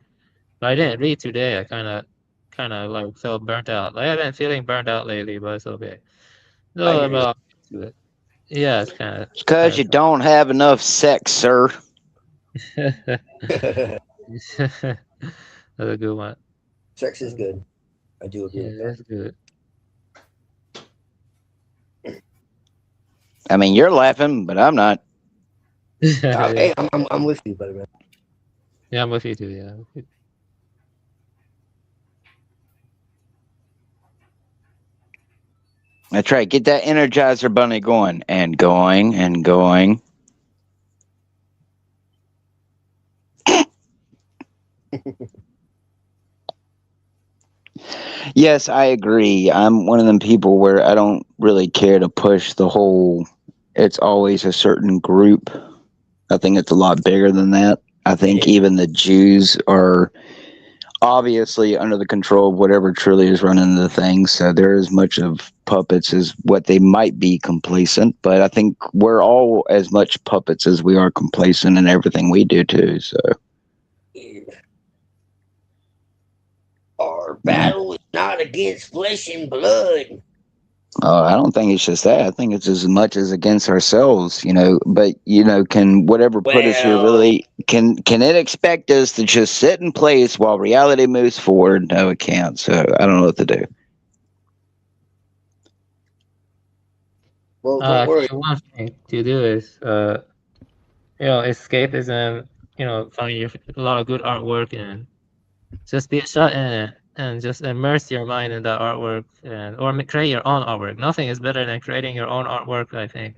but I didn't read today. I kind of like felt burnt out. Like I've been feeling burnt out lately, but it's okay. So I'll get to it. Yeah, it's kind of.
Because you don't have enough sex, sir.
That's a good one.
Sex is good. I do agree with that.
That's good.
I mean, you're laughing, but I'm not.
Hey, I'm with you, buddy, man.
Yeah, I'm with you too. Yeah.
That's right. Get that Energizer Bunny going and going and going. Yes, I agree. I'm one of them people where I don't really care to push the whole, it's always a certain group. I think it's a lot bigger than that. I think even the Jews are obviously under the control of whatever truly is running the thing. So they're as much of puppets as what they might be complacent. But I think we're all as much puppets as we are complacent in everything we do too. So
our battle is not against flesh and blood.
I don't think it's just that. I think it's as much as against ourselves, you know. But you know, can whatever put us here really can it expect us to just sit in place while reality moves forward? No, it can't. So I don't know what to do.
Well,
I think one thing to do is, escapism. Find a lot of good artwork and just be shut in it and just immerse your mind in that artwork or create your own artwork. Nothing is better than creating your own artwork, I think.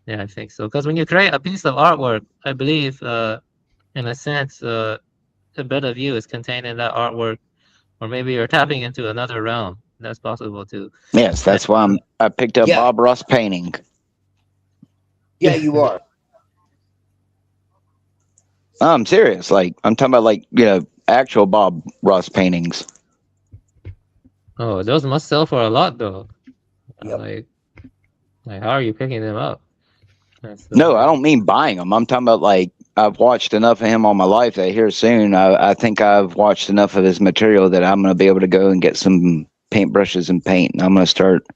Yeah, I think so. Because when you create a piece of artwork, I believe, in a sense, a bit of you is contained in that artwork, or maybe you're tapping into another realm. That's possible too.
Yes, that's why I picked up Bob Ross painting.
Yeah, you are.
I'm serious. Like I'm talking about actual Bob Ross paintings.
Oh, those must sell for a lot though. Like how are you picking them up?
No, I don't mean buying them. I'm talking about I've watched enough of him all my life that here soon I think I've watched enough of his material that I'm going to be able to go and get some paintbrushes and paint. And I'm going to start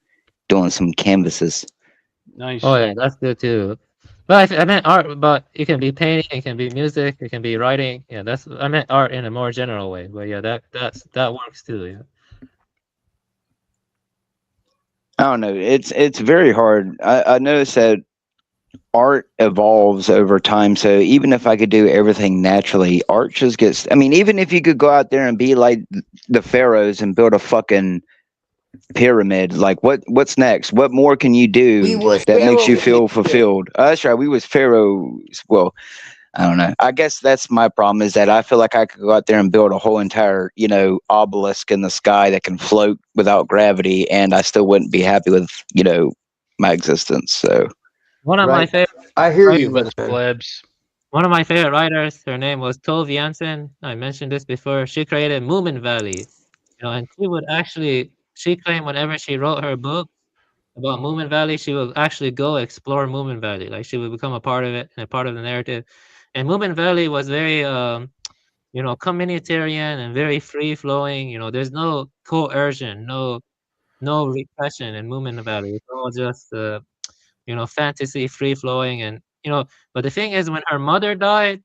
doing some canvases.
Nice.
Oh yeah, that's good too. But I meant art, but it can be painting, it can be music, it can be writing. Yeah, that's I meant art in a more general way. But yeah, that works too. Yeah.
I don't know. It's very hard. I noticed that art evolves over time. So even if I could do everything naturally, art just gets. I mean, even if you could go out there and be like the pharaohs and build a fucking pyramid, like what's next? What more can you
We
do
was
that makes you
pharaohs.
feel fulfilled? That's right. We was pharaohs. Well, I don't know. I guess that's my problem is that I feel like I could go out there and build a whole entire, obelisk in the sky that can float without gravity, and I still wouldn't be happy with, my existence. So
One of my
Right.
favorite
I hear
writers,
you,
With
man.
plebs.
one of my favorite writers, her name was Tove Jansson. I mentioned this before. She created Moomin Valley, and she claimed whenever she wrote her book about Moomin Valley, she would actually go explore Moomin Valley. Like she would become a part of it and a part of the narrative. And Moomin Valley was very, communitarian and very free flowing. There's no coercion, no repression in Moomin Valley. It's all just, fantasy, free flowing, and But the thing is, when her mother died,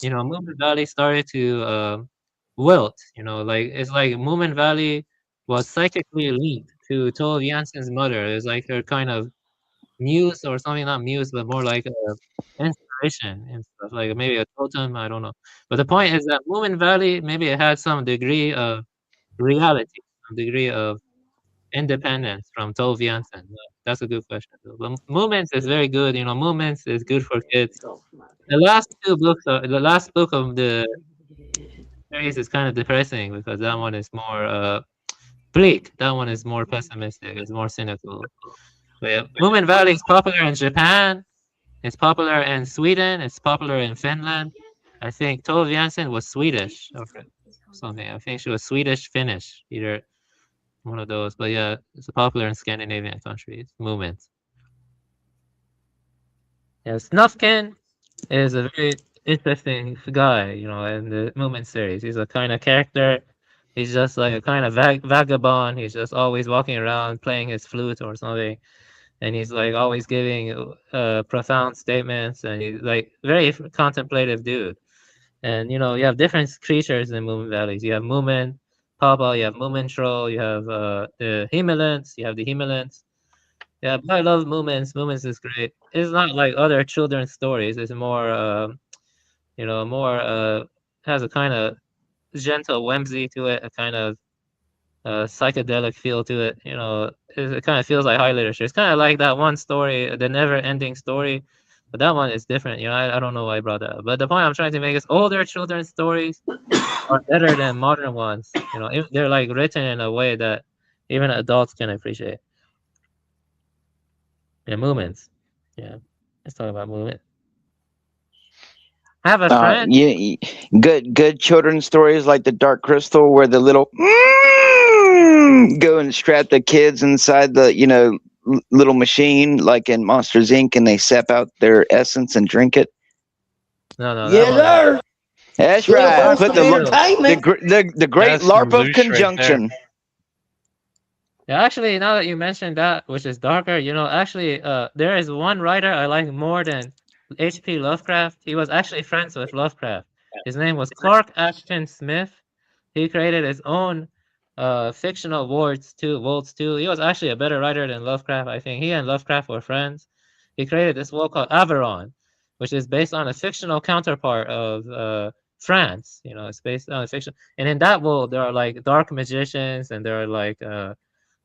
Moomin Valley started to wilt. Like it's like Moomin Valley was psychically linked to Tove Jansson's mother. It's like her kind of muse or something, not muse, but more like a inspiration and stuff, like maybe a totem, I don't know. But the point is that Moomin Valley, maybe it had some degree of reality, some degree of independence from Tove Jansson. That's a good question. But Movements is very good. Movements is good for kids. The last book of the series is kind of depressing because that one is more bleak. That one is more pessimistic. It's more cynical. But yeah, Moomin Valley is popular in Japan. It's popular in Sweden. It's popular in Finland. I think Tove Jansson was Swedish or something. I think she was Swedish, Finnish, either one of those. But yeah, it's popular in Scandinavian countries. Movements. Yeah, Snufkin is a very interesting guy, in the Movement series. He's a kind of character. He's just like a kind of vagabond. He's just always walking around playing his flute or something. And he's like always giving profound statements, and he's like very contemplative dude. And you have different creatures in Moomin Valleys. You have Moomin Papa, you have Moomin Troll, you have the Himmelants, you have the Himmelants. Yeah, but I love Moomins. Moomins is great. It's not like other children's stories. It's more, has a kind of gentle whimsy to it, a kind of psychedelic feel to it. It kind of feels like high literature. It's kind of like that one story, the never-ending story, but that one is different. I don't know why I brought that up. But the point I'm trying to make is older children's stories are better than modern ones. They're like written in a way that even adults can appreciate. Yeah, movements. Yeah, let's talk about movement. I have a friend.
yeah, good children's stories like the Dark Crystal, where the little go and strap the kids inside the little machine like in Monsters Inc. and they sap out their essence and drink it.
No,
Yes, sir.
That's
Little
right.
wholesome
Put the
entertainment.
great
That's some
LARP of
loose right there.
conjunction.
Yeah, actually, now that you mentioned that, which is darker, actually, there is one writer I like more than H.P. Lovecraft. He was actually friends with Lovecraft. His name was Clark Ashton Smith. He created his own fictional worlds too. He was actually a better writer than Lovecraft, I think. He and Lovecraft were friends. He created this world called Averon, which is based on a fictional counterpart of France. It's based on a fiction. And in that world, there are like dark magicians and there are like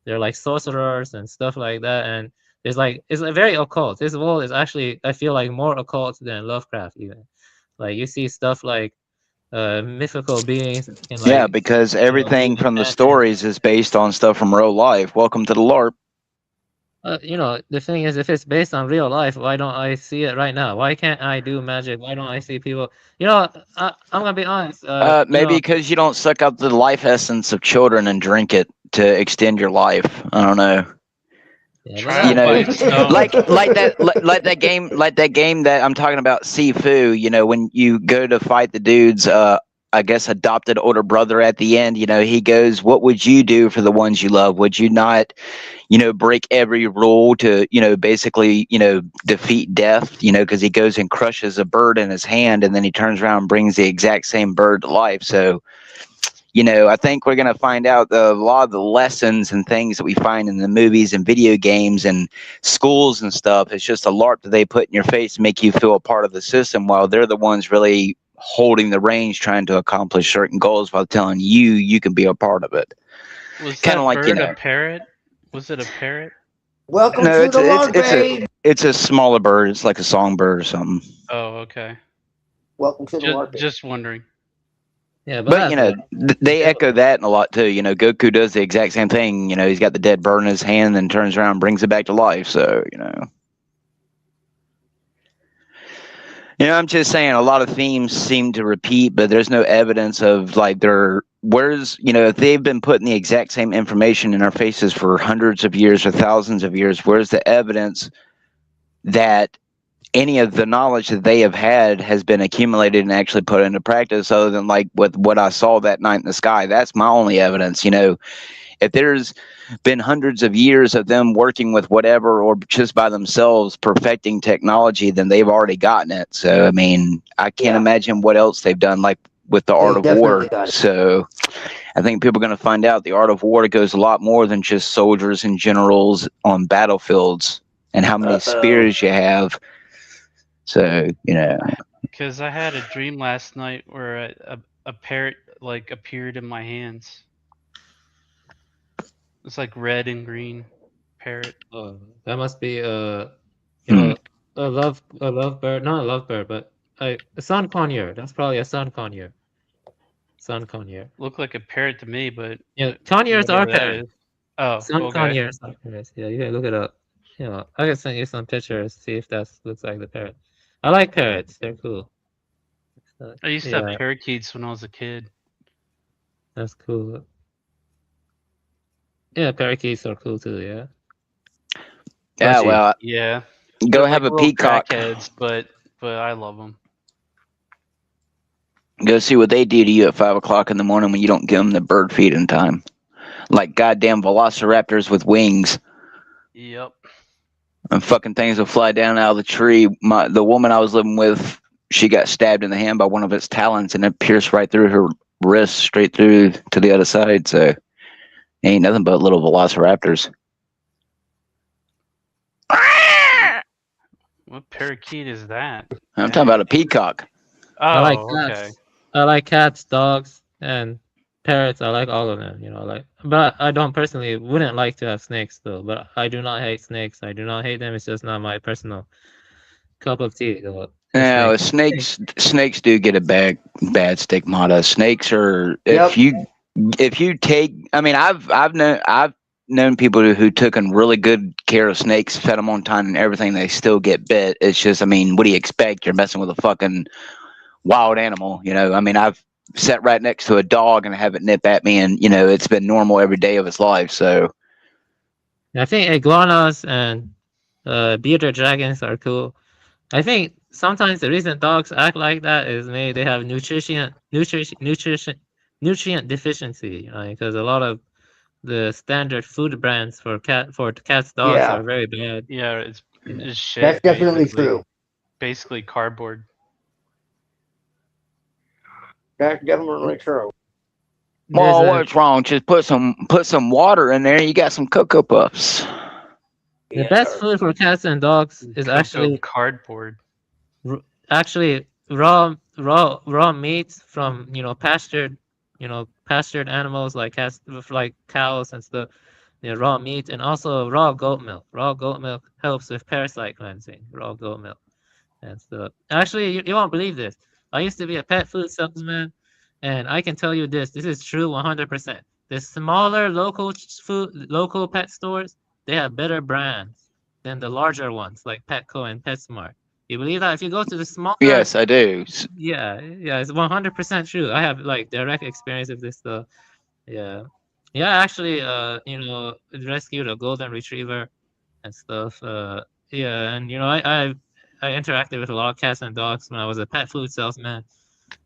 they're like sorcerers and stuff like that, and it's like very occult. This world is actually, I feel like, more occult than Lovecraft even. Like you see stuff like mythical beings and like
Yeah, because everything from the stories is based on stuff from real life. Welcome to the LARP.
The thing is, if it's based on real life, why don't I see it right now? Why can't I do magic? Why don't I see people? I'm gonna be honest.
Maybe because you don't suck up the life essence of children and drink it to extend your life. I don't know.
Yeah,
like that game that I'm talking about, Sifu. When you go to fight the dudes, I guess, adopted older brother at the end. He goes, "What would you do for the ones you love? Would you not, break every rule to, basically, defeat death?" Because he goes and crushes a bird in his hand, and then he turns around and brings the exact same bird to life. So, I think we're going to find out a lot of the lessons and things that we find in the movies and video games and schools and stuff. It's just a LARP that they put in your face to make you feel a part of the system, while they're the ones really holding the reins, trying to accomplish certain goals while telling you can be a part of it.
Was
Kind
that
of like,
bird a parrot? Was it a parrot?
Welcome
No,
to the LARP, babe.
it's a smaller bird. It's like a songbird or something.
Oh, okay.
Welcome to the LARP.
Just wondering.
Yeah,
But they echo that in a lot too. Goku does the exact same thing. He's got the dead bird in his hand, and turns around and brings it back to life. So I'm just saying a lot of themes seem to repeat, but there's no evidence of like if they've been putting the exact same information in our faces for hundreds of years or thousands of years, where's the evidence that any of the knowledge that they have had has been accumulated and actually put into practice, other than like with what I saw that night in the sky? That's my only evidence. If there's been hundreds of years of them working with whatever, or just by themselves perfecting technology, then they've already gotten it. So, I mean, I can't imagine what else they've done, like with the art of war. So I think people are going to find out the art of war goes a lot more than just soldiers and generals on battlefields and how many spears you have. So,
Because I had a dream last night where a parrot like appeared in my hands. It's like red and green parrot.
Oh, that must be a lovebird, not a lovebird, but a sun conure. That's probably a sun conure. Sun conure.
Looked like a parrot to me, but
Yeah, conures are
whatever that
parrots.
is. Oh,
Sun
okay.
conures are parrots. Yeah, you can look it up. I can send you some pictures, see if that looks like the parrot. I like parrots. They're cool.
I used to have parakeets when I was a kid.
That's cool. Yeah, parakeets are cool too. Yeah.
Yeah, well,
yeah.
Go
They're
have
like
a
little
peacock.
crackheads, but I love them.
Go see what they do to you at 5 o'clock in the morning when you don't give them the bird feed in time. Like goddamn velociraptors with wings.
Yep.
And fucking things will fly down out of the tree. The woman I was living with, she got stabbed in the hand by one of its talons, and it pierced right through her wrist, straight through to the other side. So, ain't nothing but little velociraptors.
What parakeet is that?
I'm talking about a peacock.
Oh,
I like
okay.
cats. I like cats, dogs, and parrots. I like all of them. But I don't personally wouldn't like to have snakes though. But I do not hate snakes. I do not hate them. It's just not my personal cup of tea though.
No, snakes do get a bad stigmata. Snakes are if you take. I mean, I've known people who took in really good care of snakes, fed them on time and everything. They still get bit. It's just, I mean, what do you expect? You're messing with a fucking wild animal. I mean, I've sat right next to a dog and have it nip at me, and it's been normal every day of its life. So
I think iguanas and bearded dragons are cool. I think sometimes the reason dogs act like that is maybe they have nutrient deficiency. Because a lot of the standard food brands for cats, dogs are very bad.
Yeah, it's shit.
That's definitely
basically.
true.
Basically cardboard.
That's definitely true.
Well, what's wrong? Just put some water in there. You got some Cocoa Puffs.
The best food for cats and dogs is actually
cardboard.
Actually, raw meat from pastured animals like cats, like cows and stuff. Raw meat, and also raw goat milk. Raw goat milk helps with parasite cleansing. Raw goat milk and stuff. Actually, you won't believe this. I used to be a pet food salesman, and I can tell you this. This is true 100%. The smaller local pet stores, they have better brands than the larger ones like Petco and PetSmart. You believe that? If you go to the smaller,
Yes, I do.
yeah, it's 100% true. I have like direct experience of this stuff. Yeah, actually, rescued a golden retriever and stuff. Yeah, and I interacted with a lot of cats and dogs when I was a pet food salesman.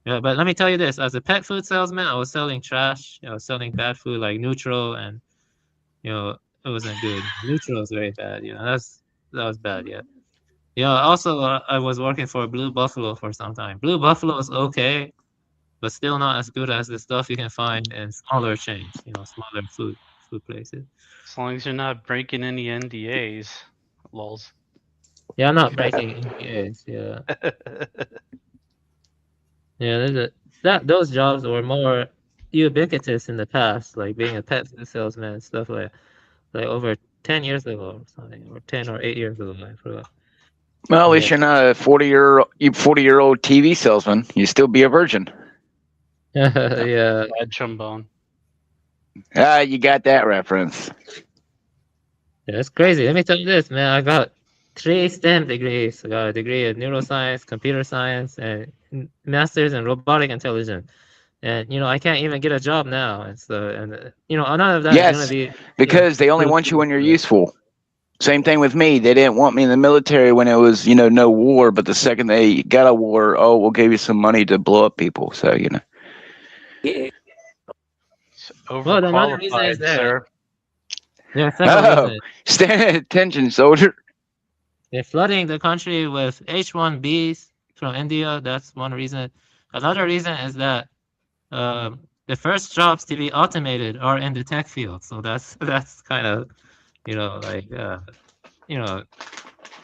Yeah, but let me tell you this: as a pet food salesman, I was selling trash. I was selling bad food like Neutral, and it wasn't good. Neutral was very bad. That was bad. Yeah. Also, I was working for Blue Buffalo for some time. Blue Buffalo is okay, but still not as good as the stuff you can find in smaller chains. Smaller food places.
As long as you're not breaking any NDAs, lols.
Yeah, I'm not breaking NDAs. Yeah. Yeah, those jobs were more ubiquitous in the past, like being a pet food salesman and stuff like over 10 years ago or something, or 10 or 8 years ago. I forgot.
Well, at least
Yeah.
you're not a 40-year-old TV salesman. You still be a virgin.
Yeah.
Bad trombone.
Ah, you got that reference.
Yeah, it's crazy. Let me tell you this, man. I got 3 STEM degrees. I got a degree in neuroscience, computer science, and master's in robotic intelligence. And I can't even get a job now. And so, none of that is gonna
Yes,
be
because they only want you when you're useful. Same thing with me. They didn't want me in the military when it was, no war. But the second they got a war, oh, we'll give you some money to blow up people. So,
Well, another reason is
Overqualified,
that
sir.
there are several reasons.
Stand at attention, soldier.
They're flooding the country with H-1Bs from India. That's one reason. Another reason is that the first jobs to be automated are in the tech field. So that's kind of, I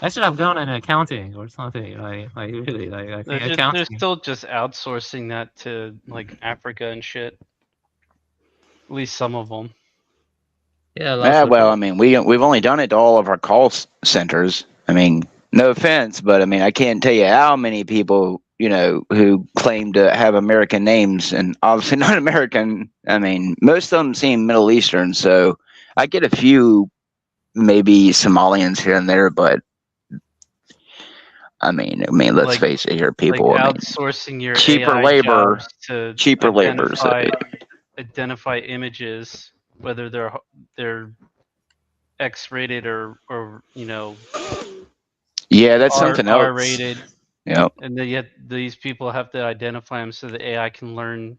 should have gone in accounting or something. Like really, I think
They're
accounting.
still just outsourcing that to like Africa and shit. At least some of them.
Yeah,
Well, I mean, we've only done it to all of our call centers. I mean, no offense, but I mean, I can't tell you how many people, who claim to have American names and obviously not American. I mean, most of them seem Middle Eastern, so I get a few, maybe Somalians here and there, but I mean, let's face it here, people.
Like
I mean,
outsourcing your
cheaper
AI
labor,
jobs to
cheaper labor.
identify images, whether they're X-rated or
Yeah, that's something else.
R-rated.
Yep.
And then yet these people have to identify them so the AI can learn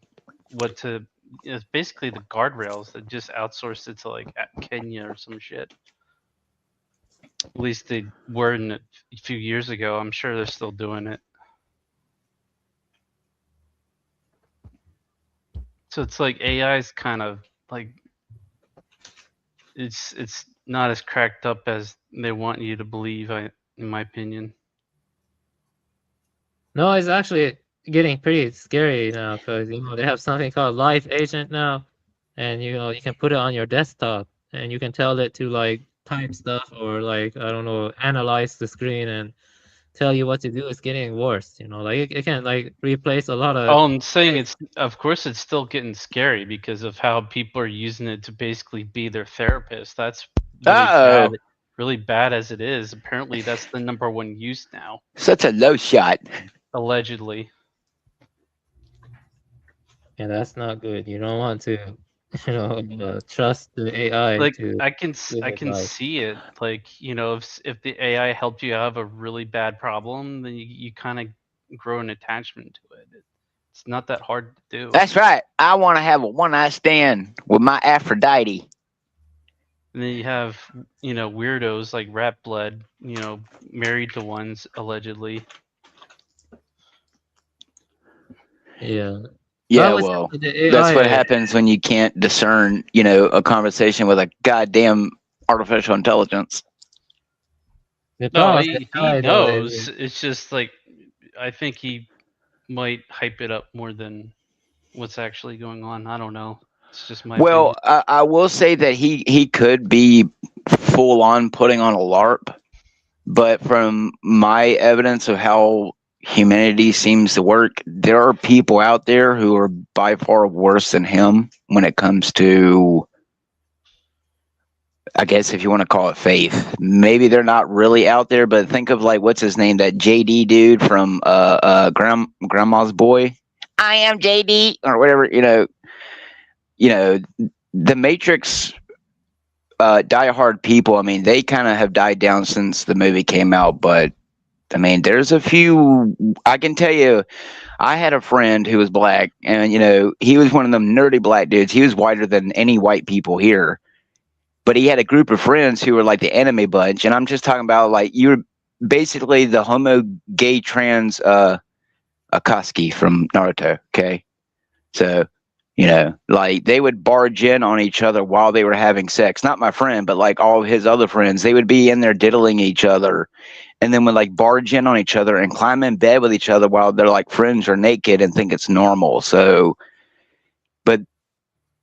what to. It's basically the guardrails that just outsourced it to like Kenya or some shit. At least they were in it a few years ago. I'm sure they're still doing it. So it's like AI is kind of like it's not as cracked up as they want you to believe. In my opinion.
No, it's actually getting pretty scary now because they have something called Life Agent now, and you can put it on your desktop and you can tell it to like type stuff or like I don't know analyze the screen and tell you what to do. It's getting worse. Like it can like replace a lot of.
Oh, I'm saying of course it's still getting scary because of how people are using it to basically be their therapist. That's really bad as it is. Apparently that's the #1 use now.
Such a low shot.
Allegedly.
Yeah, that's not good. You don't want to, trust the AI.
Like
to
I can
give advice.
see it. Like if the AI helped you have a really bad problem, then you kind of grow an attachment to it. It's not that hard to do.
That's right. I want to have a one-night stand with my Aphrodite.
And then you have, weirdos like Rat Blood, married to ones allegedly.
Yeah.
Yeah, well, that's what happens when you can't discern, a conversation with a goddamn artificial intelligence.
No, he knows. It's just like I think he might hype it up more than what's actually going on. I don't know. It's just my opinion.
I will say that he could be full on putting on a LARP, but from my evidence of how humanity seems to work, there are people out there who are by far worse than him when it comes to, I guess if you want to call it faith. Maybe they're not really out there, but think of like what's his name, that JD dude from Grandma's Boy. I am JD or whatever, the Matrix diehard people, I mean, they kind of have died down since the movie came out, but I mean, there's a few. I can tell you, I had a friend who was black, and he was one of them nerdy black dudes. He was whiter than any white people here, but he had a group of friends who were like the anime bunch, and I'm just talking about like you're basically the homo gay trans Akatsuki from Naruto. Okay, so like they would barge in on each other while they were having sex. Not my friend, but like all of his other friends. They would be in there diddling each other, and then would like barge in on each other and climb in bed with each other while their like friends are naked and think it's normal. So, but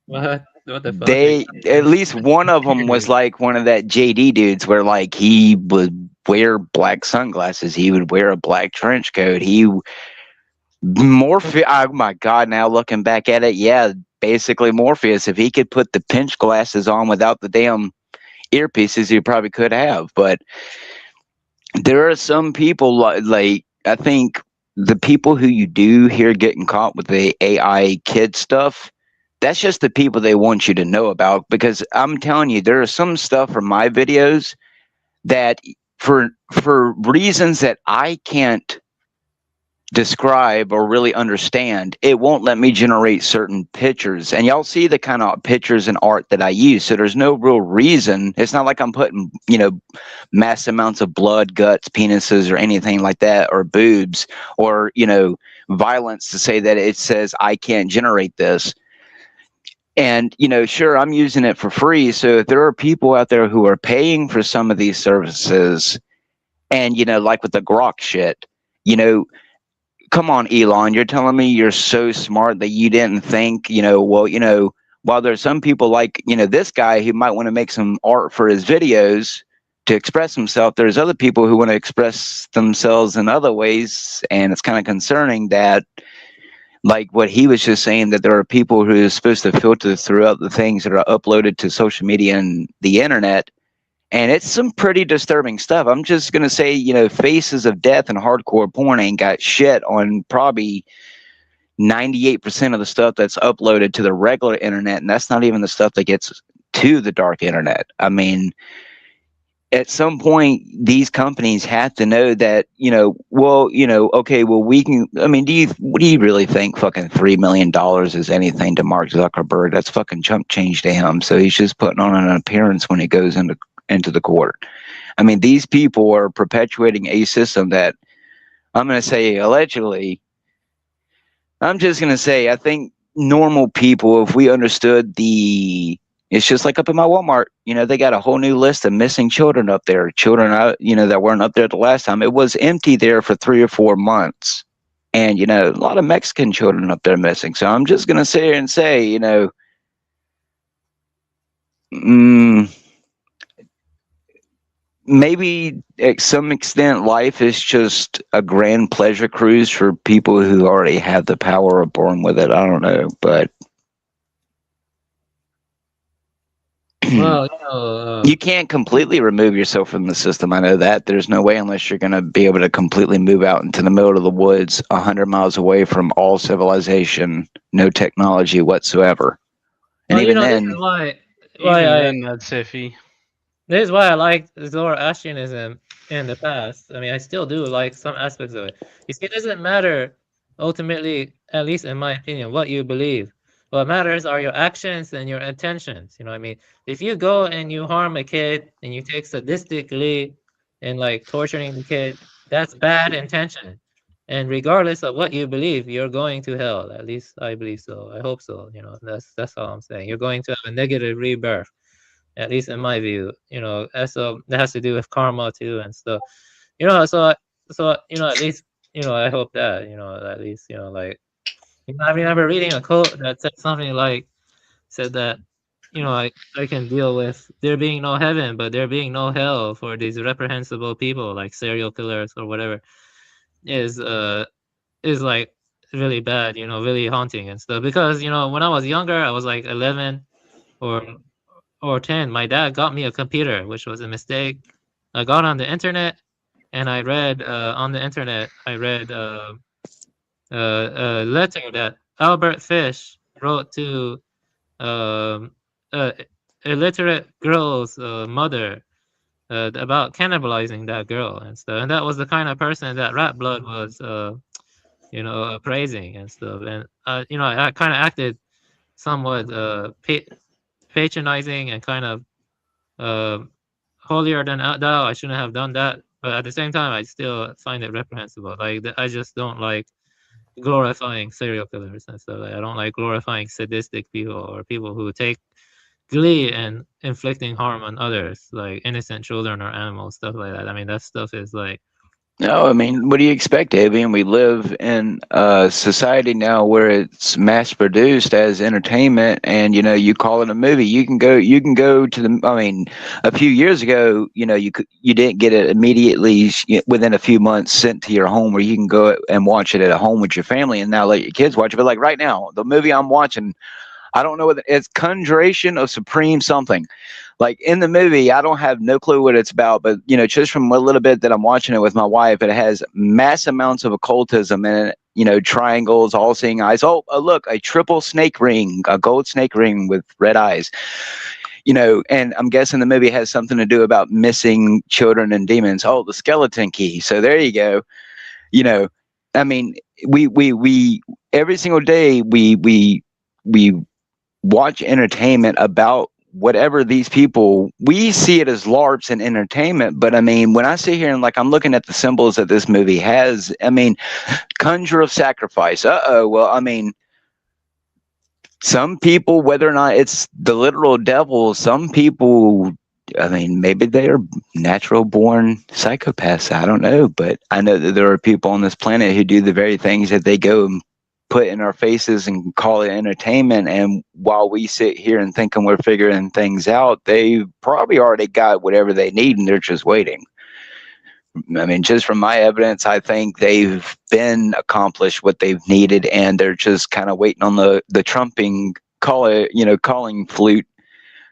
What the fuck?
they at least one of them was like one of that JD dudes where like he would wear black sunglasses, he would wear a black trench coat, he Morpheus. Oh my god! Now looking back at it, yeah, basically Morpheus. If he could put the pinch glasses on without the damn earpieces, he probably could have. But there are some people like I think the people who you do hear getting caught with the AI kid stuff. That's just the people they want you to know about, because I'm telling you, there is some stuff from my videos that for reasons that I can't describe or really understand, it won't let me generate certain pictures. And y'all see the kind of pictures and art that I use. So there's no real reason. It's not like I'm putting, mass amounts of blood, guts, penises, or anything like that, or boobs, or, violence to say that it says I can't generate this. And, sure, I'm using it for free. So if there are people out there who are paying for some of these services, and, like with the Grok shit, come on, Elon, you're telling me you're so smart that you didn't think, while there's some people like, this guy who might want to make some art for his videos to express himself, there's other people who want to express themselves in other ways. And it's kind of concerning that, like what he was just saying, that there are people who are supposed to filter throughout the things that are uploaded to social media and the internet. And it's some pretty disturbing stuff. I'm just going to say, Faces of Death and hardcore porn ain't got shit on probably 98% of the stuff that's uploaded to the regular internet. And that's not even the stuff that gets to the dark internet. I mean, at some point, these companies have to know that, okay, well, we can, I mean, what do you really think fucking $3 million is anything to Mark Zuckerberg? That's fucking chump change to him. So he's just putting on an appearance when he goes into the court. I mean, these people are perpetuating a system that, I'm going to say allegedly, I'm just going to say, I think normal people, if we understood it's just like up in my Walmart, they got a whole new list of missing children up there, children, that weren't up there the last time. It was empty there for 3 or 4 months. And, a lot of Mexican children up there missing. So I'm just going to sit here and say, maybe at some extent life is just a grand pleasure cruise for people who already have the power or born with it. I don't know, but
Well,
you can't completely remove yourself from the system. I know that. There's no way, unless you're going to be able to completely move out into the middle of the woods 100 miles away from all civilization, no technology whatsoever. And
well,
even
this
then,
is why
Even then, that's iffy.
This is why I like Zoroastrianism in the past. I mean, I still do like some aspects of it. You see, it doesn't matter ultimately, at least in my opinion, what you believe. What matters are your actions and your intentions. You know what I mean? If you go and you harm a kid and you take sadistically and like torturing the kid, that's bad intention. And regardless of what you believe, you're going to hell. At least I believe so. I hope so. That's all I'm saying. You're going to have a negative rebirth, at least in my view. So that has to do with karma too and stuff. At least I hope that at least like I remember reading a quote that said something like that I can deal with there being no heaven, but there being no hell for these reprehensible people like serial killers or whatever is like really bad, really haunting and stuff. Because when I was younger, I was like 11 or 10. My dad got me a computer, which was a mistake. I got on the internet and I read on the internet. I read a letter that Albert Fish wrote to um, a illiterate girl's mother about cannibalizing that girl and stuff. And that was the kind of person that Rat Blood was, praising and stuff. And I kind of acted somewhat patronizing and kind of holier than thou. I shouldn't have done that, but at the same time, I still find it reprehensible. Like I just don't like glorifying serial killers and stuff. Like, I don't like glorifying sadistic people or people who take glee in inflicting harm on others, like innocent children or animals, stuff like that. I mean, that stuff is like.
No, I mean, what do you expect, Avian? We live in a society now where it's mass produced as entertainment, and you call it a movie. You can go to the. I mean, a few years ago, you didn't get it immediately within a few months sent to your home, where you can go and watch it at home with your family, and now let your kids watch it. But like right now, the movie I'm watching, I don't know what it's Conjuration of Supreme something. Like in the movie, I don't have no clue what it's about, but just from a little bit that I'm watching it with my wife, it has mass amounts of occultism in it. Triangles, all seeing eyes. Oh, look, a triple snake ring, a gold snake ring with red eyes. And I'm guessing the movie has something to do about missing children and demons. Oh, the skeleton key. So there you go. I mean, we every single day we watch entertainment about whatever these people, we see it as LARPs and entertainment. But I mean, when I sit here and like I'm looking at the symbols that this movie has, I mean, conjure of sacrifice. Well, I mean, some people, whether or not it's the literal devil, some people, I mean, maybe they are natural born psychopaths. I don't know, but I know that there are people on this planet who do the very things that they go and put in our faces and call it entertainment. And while we sit here and thinking we're figuring things out, they probably already got whatever they need and they're just waiting. I mean, just from my evidence, I think they've been accomplished what they've needed, and they're just kind of waiting on the trumping calling flute,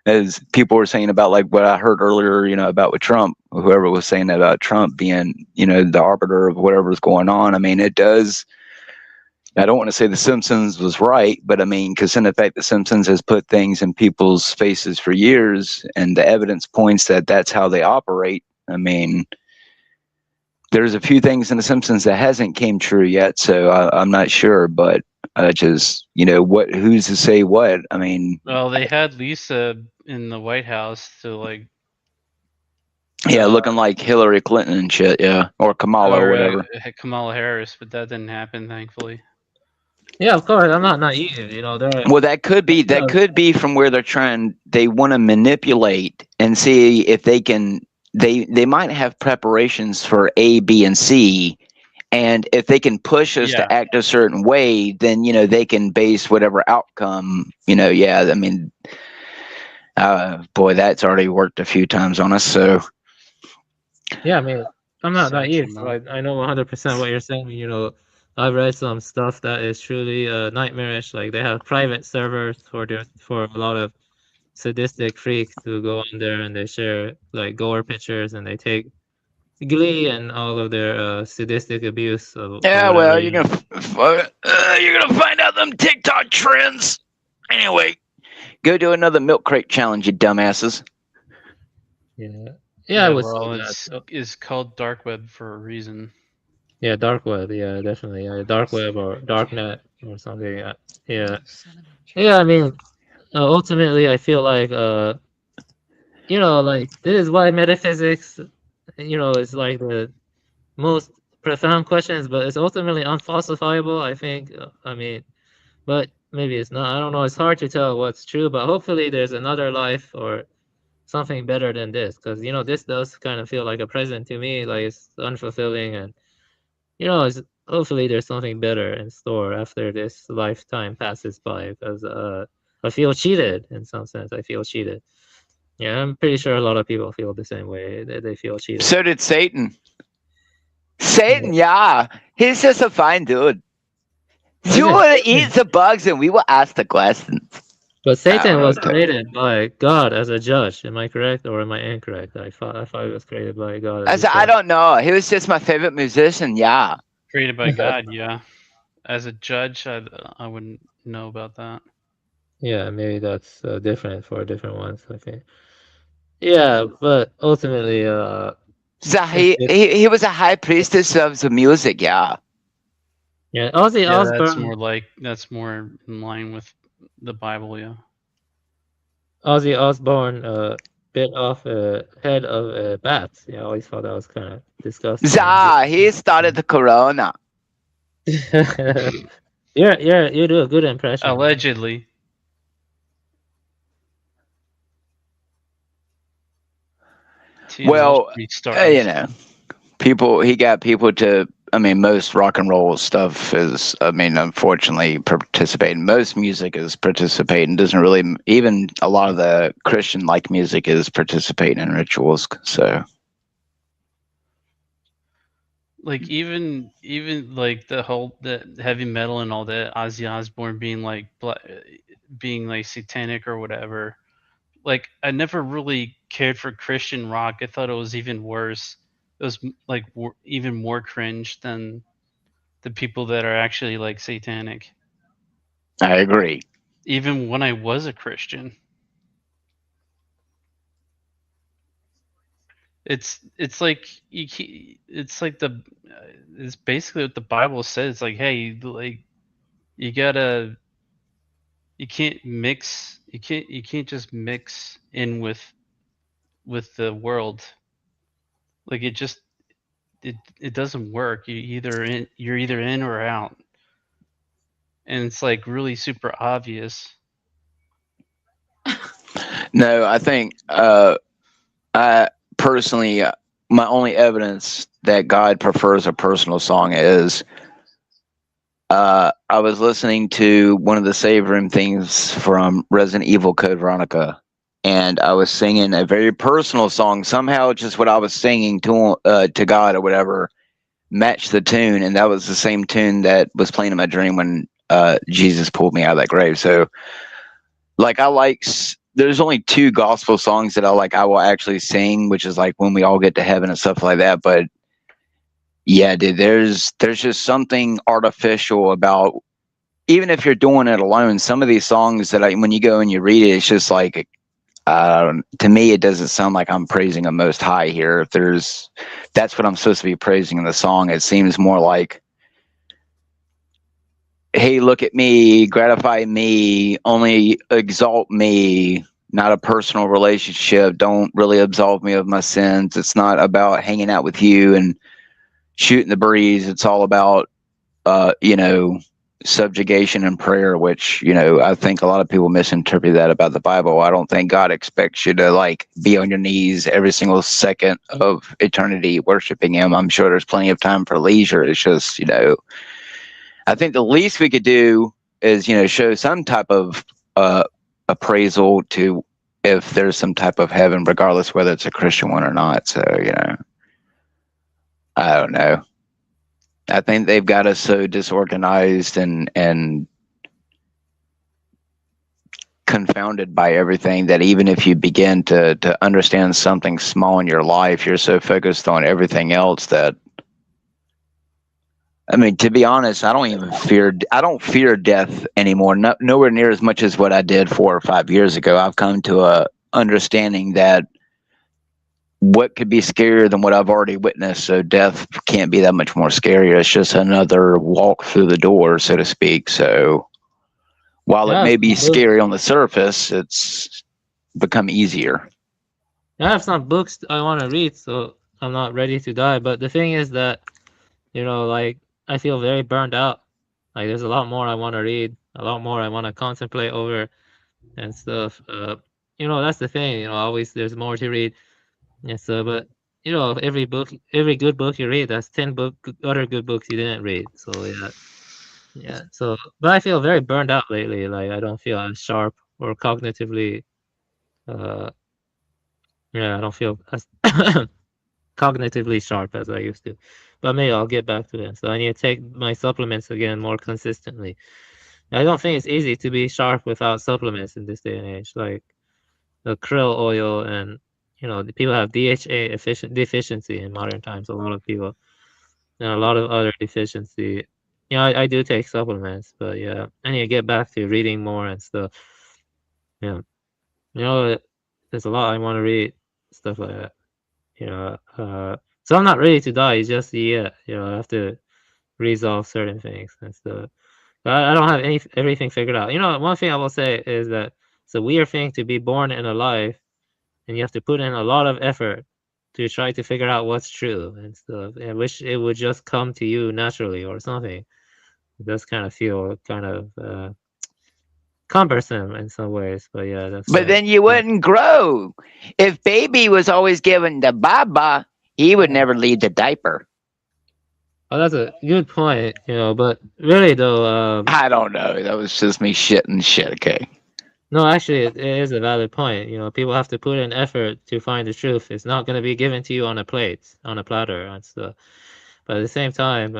as people were saying about like what I heard earlier, about with Trump, whoever was saying about Trump being, the arbiter of whatever's going on. I mean, it does. I don't want to say The Simpsons was right, but I mean, because in effect, The Simpsons has put things in people's faces for years, and the evidence points that that's how they operate. I mean, there's a few things in The Simpsons that hasn't came true yet, so I'm not sure, but just, who's to say what? I mean.
Well, they had Lisa in the White House to like.
Yeah, looking like Hillary Clinton and shit, yeah, or Kamala or whatever.
Kamala Harris, but that didn't happen, thankfully.
Yeah, of course. I'm not naive.
Well, that could be from where they want to manipulate and see if they can. They might have preparations for A, B, and C, and if they can push us to act a certain way, then they can base whatever outcome. Yeah, I mean, boy, that's already worked a few times on us. So.
Yeah, I mean, I'm not naive. So I know 100% what you're saying. I've read some stuff that is truly nightmarish. Like they have private servers for a lot of sadistic freaks who go on there and they share like gore pictures and they take glee and all of their sadistic abuse.
Yeah, well, you're gonna find out them TikTok trends. Anyway, go do another milk crate challenge, you dumbasses.
Yeah. Yeah, I would
well,
say that.
It's called dark web for a reason.
Yeah, dark web. Yeah, definitely. Yeah, dark web or darknet or something. Yeah. Yeah, I mean, ultimately, I feel like, like this is why metaphysics, is like the most profound questions, but it's ultimately unfalsifiable. I think. I mean, but maybe it's not. I don't know. It's hard to tell what's true, but hopefully there's another life or something better than this, because this does kind of feel like a present to me. Like it's unfulfilling and. Hopefully there's something better in store after this lifetime passes by, because I feel cheated in some sense. I feel cheated. Yeah, I'm pretty sure a lot of people feel the same way. They feel cheated.
So did Satan. Satan, yeah. He's just a fine dude. He will eat the bugs and we will ask the questions.
But Satan was created by God as a judge. Am I correct or am I incorrect? I thought he was created by God.
I don't know. He was just my favorite musician. Yeah.
Created by God. Yeah. As a judge, I wouldn't know about that.
Yeah, maybe that's different for different ones. I think. Yeah, but ultimately,
So
it,
he was a high priestess of the music, yeah.
yeah, Ozzy
Yeah, that's
Osbourne,
more like that's more in line with the Bible. Yeah.
Ozzy Osbourne, bit off a head of a bat. Yeah, I always thought that was kind of disgusting.
He started the corona.
You do a good impression.
Allegedly.
Well,
restarted.
you know, he got people to, I mean, most rock and roll stuff is, I mean, unfortunately participating. Most music is participating. Doesn't really, even a lot of the Christian like music is participating in rituals. So,
Like even like the heavy metal and all that, Ozzy Osbourne being like being like satanic or whatever. Like I never really cared for Christian rock. I thought it was even worse. It was like even more cringe than the people that are actually like satanic.
I agree.
Even when I was a Christian, it's like it's like it's basically what the Bible says. It's like, hey, like you gotta you can't mix you can't just mix in with the world. Like it just it doesn't work. You're either in or out, and it's like really super obvious.
No, I think, I personally, my only evidence that God prefers a personal song is, I was listening to one of the save room things from Resident Evil Code Veronica, and I was singing a very personal song. Somehow, just what I was singing to God or whatever matched the tune, and that was the same tune that was playing in my dream when Jesus pulled me out of that grave. So, like, there's only two gospel songs that I will actually sing, which is like When We All Get to Heaven and stuff like that. But yeah, dude, there's just something artificial about, even if you're doing it alone, some of these songs that when you go and you read it, it's just like, to me, it doesn't sound like I'm praising a Most High here. If that's what I'm supposed to be praising in the song, it seems more like, hey, look at me, gratify me, only exalt me, not a personal relationship. Don't really absolve me of my sins. It's not about hanging out with you and shooting the breeze. It's all about, you know, subjugation and prayer, which, you know, I think a lot of people misinterpret that about the Bible. I don't think God expects you to like be on your knees every single second of eternity worshiping him. I'm sure there's plenty of time for leisure. It's just, you know, I think the least we could do is, you know, show some type of appraisal to if there's some type of heaven, regardless whether it's a Christian one or not. So, you know, I don't know. I think they've got us so disorganized and confounded by everything that even if you begin to understand something small in your life, you're so focused on everything else that, I mean, to be honest, I don't fear death anymore. Nowhere near as much as what I did 4 or 5 years ago. I've come to a understanding that what could be scarier than what I've already witnessed. So death can't be that much more scarier. It's just another walk through the door, so to speak. So while it
Yeah,
may be scary on the surface, it's become easier.
I have some books I want to read, so I'm not ready to die. But the thing is that, you know, like I feel very burned out. Like there's a lot more I want to read, a lot more I want to contemplate over and stuff. You know, that's the thing. You know, always there's more to read. And so, but you know, every good book you read, that's 10 other good books you didn't read. So yeah. So, but I feel very burned out lately. Like I don't feel as sharp or cognitively. Uh, yeah, I don't feel as cognitively sharp as I used to. But maybe I'll get back to that. So I need to take my supplements again more consistently. I don't think it's easy to be sharp without supplements in this day and age. Like the krill oil and you know the people have DHA deficiency in modern times. A lot of people and a lot of other deficiency. Yeah, I do take supplements, but yeah, I need to get back to reading more and stuff. Yeah, you know, there's a lot I want to read. stuff like that. You know, so I'm not ready to die just yet. You know, I have to resolve certain things and stuff. I don't have everything figured out. You know, one thing I will say is that it's a weird thing to be born in a life, and you have to put in a lot of effort to try to figure out what's true and stuff. I wish it would just come to you naturally or something. It does kind of feel kind of cumbersome in some ways, but yeah, that's.
But then you wouldn't grow. If baby was always given the baba, he would never leave the diaper.
Oh, that's a good point, you know, but really though,
I don't know. That was just me shitting shit, okay?
no, actually, it is a valid point. You know, people have to put in effort to find the truth. It's not going to be given to you on a plate, on a platter, and stuff. But at the same time,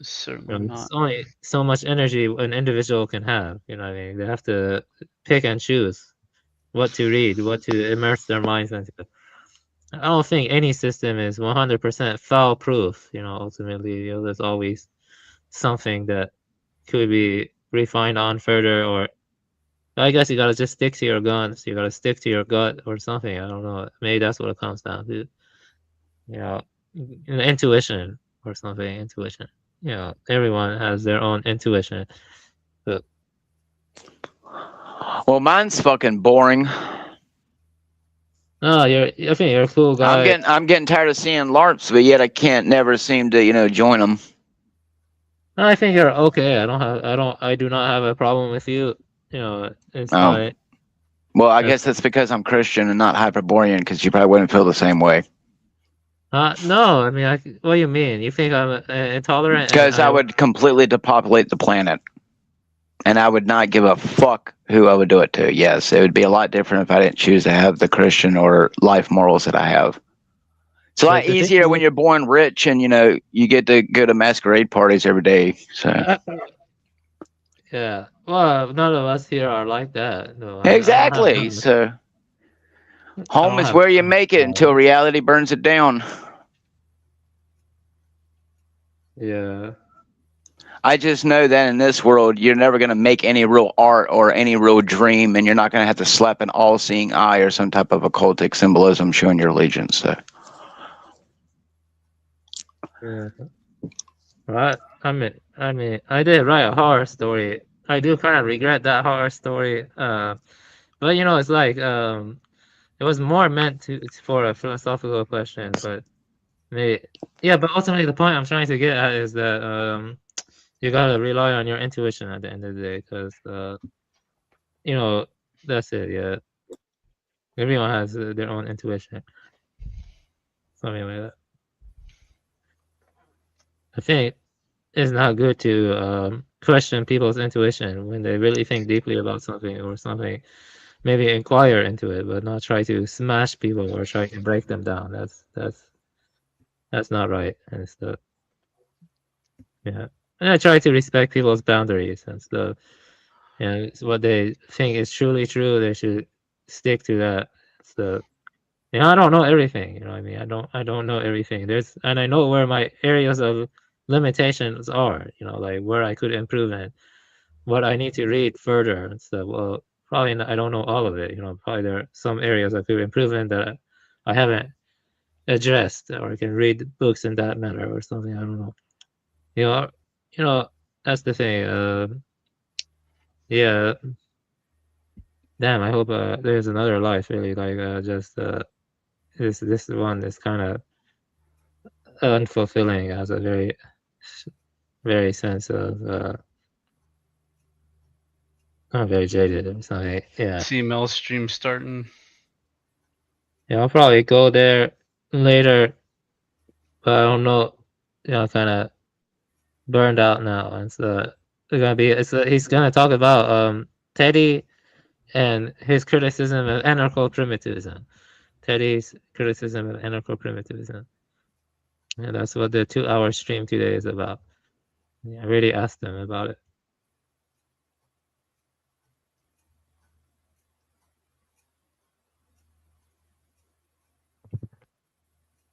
certainly
there's
not.
only so much energy an individual can have. You know what I mean? They have to pick and choose what to read, what to immerse their minds into. I don't think any system is 100% foul-proof. You know, ultimately, you know, there's always something that could be refined on further, or I guess you gotta just stick to your guns. You gotta stick to your gut or something. I don't know. Maybe that's what it comes down to. You know, intuition or something. Intuition. You know, everyone has their own intuition. But
well, mine's fucking boring.
no, I think you're a cool guy.
I'm getting tired of seeing LARPs, but yet I can't never seem to, you know, join them.
No, I think you're okay. I do not have a problem with you. You know, it's fine.
Well, I guess that's because I'm Christian and not Hyperborean, because you probably wouldn't feel the same way.
No, I mean, what do you mean? You think I'm intolerant?
Because I would completely depopulate the planet. And I would not give a fuck who I would do it to. Yes, it would be a lot different if I didn't choose to have the Christian or life morals that I have. It's a lot easier when you're born rich and, you know, you get to go to masquerade parties every day. So
yeah. Well, none of us here are like that. No,
exactly. So home is where you make it until reality burns it down.
Yeah.
I just know that in this world, you're never going to make any real art or any real dream, and you're not going to have to slap an all-seeing eye or some type of occultic symbolism showing your allegiance. So.
Yeah. Right. I mean, I did write a horror story. I do kind of regret that horror story. But you know, it's like it was more meant for a philosophical question, but yeah. But ultimately, the point I'm trying to get at is that you gotta rely on your intuition at the end of the day, because you know, that's it. Yeah. Everyone has their own intuition. Something like that. I think it's not good to question people's intuition when they really think deeply about something or something. Maybe inquire into it, but not try to smash people or try to break them down. That's not right and stuff. Yeah, and I try to respect people's boundaries and stuff. And what they think is truly true, they should stick to that. So, you know, I don't know everything. You know what I mean? I don't know everything. And I know where my areas of limitations are. You know, like where I could improve and what I need to read further and stuff. Well, probably not, I don't know all of it. You know, probably there are some areas I could improve in that I haven't addressed, or I can read books in that matter or something. I don't know. You know, that's the thing. Yeah. Damn, I hope there's another life. Really, like just this one is kind of unfulfilling. It has a very sense of I'm very jaded or something. Yeah.
CML stream starting.
Yeah, I'll probably go there later, but I don't know. You know, kind of burned out now, and so he's gonna talk about Teddy and his criticism of anarcho-primitivism. Teddy's criticism of anarcho-primitivism. And that's what the 2-hour stream today is about. Yeah, I really asked them about it.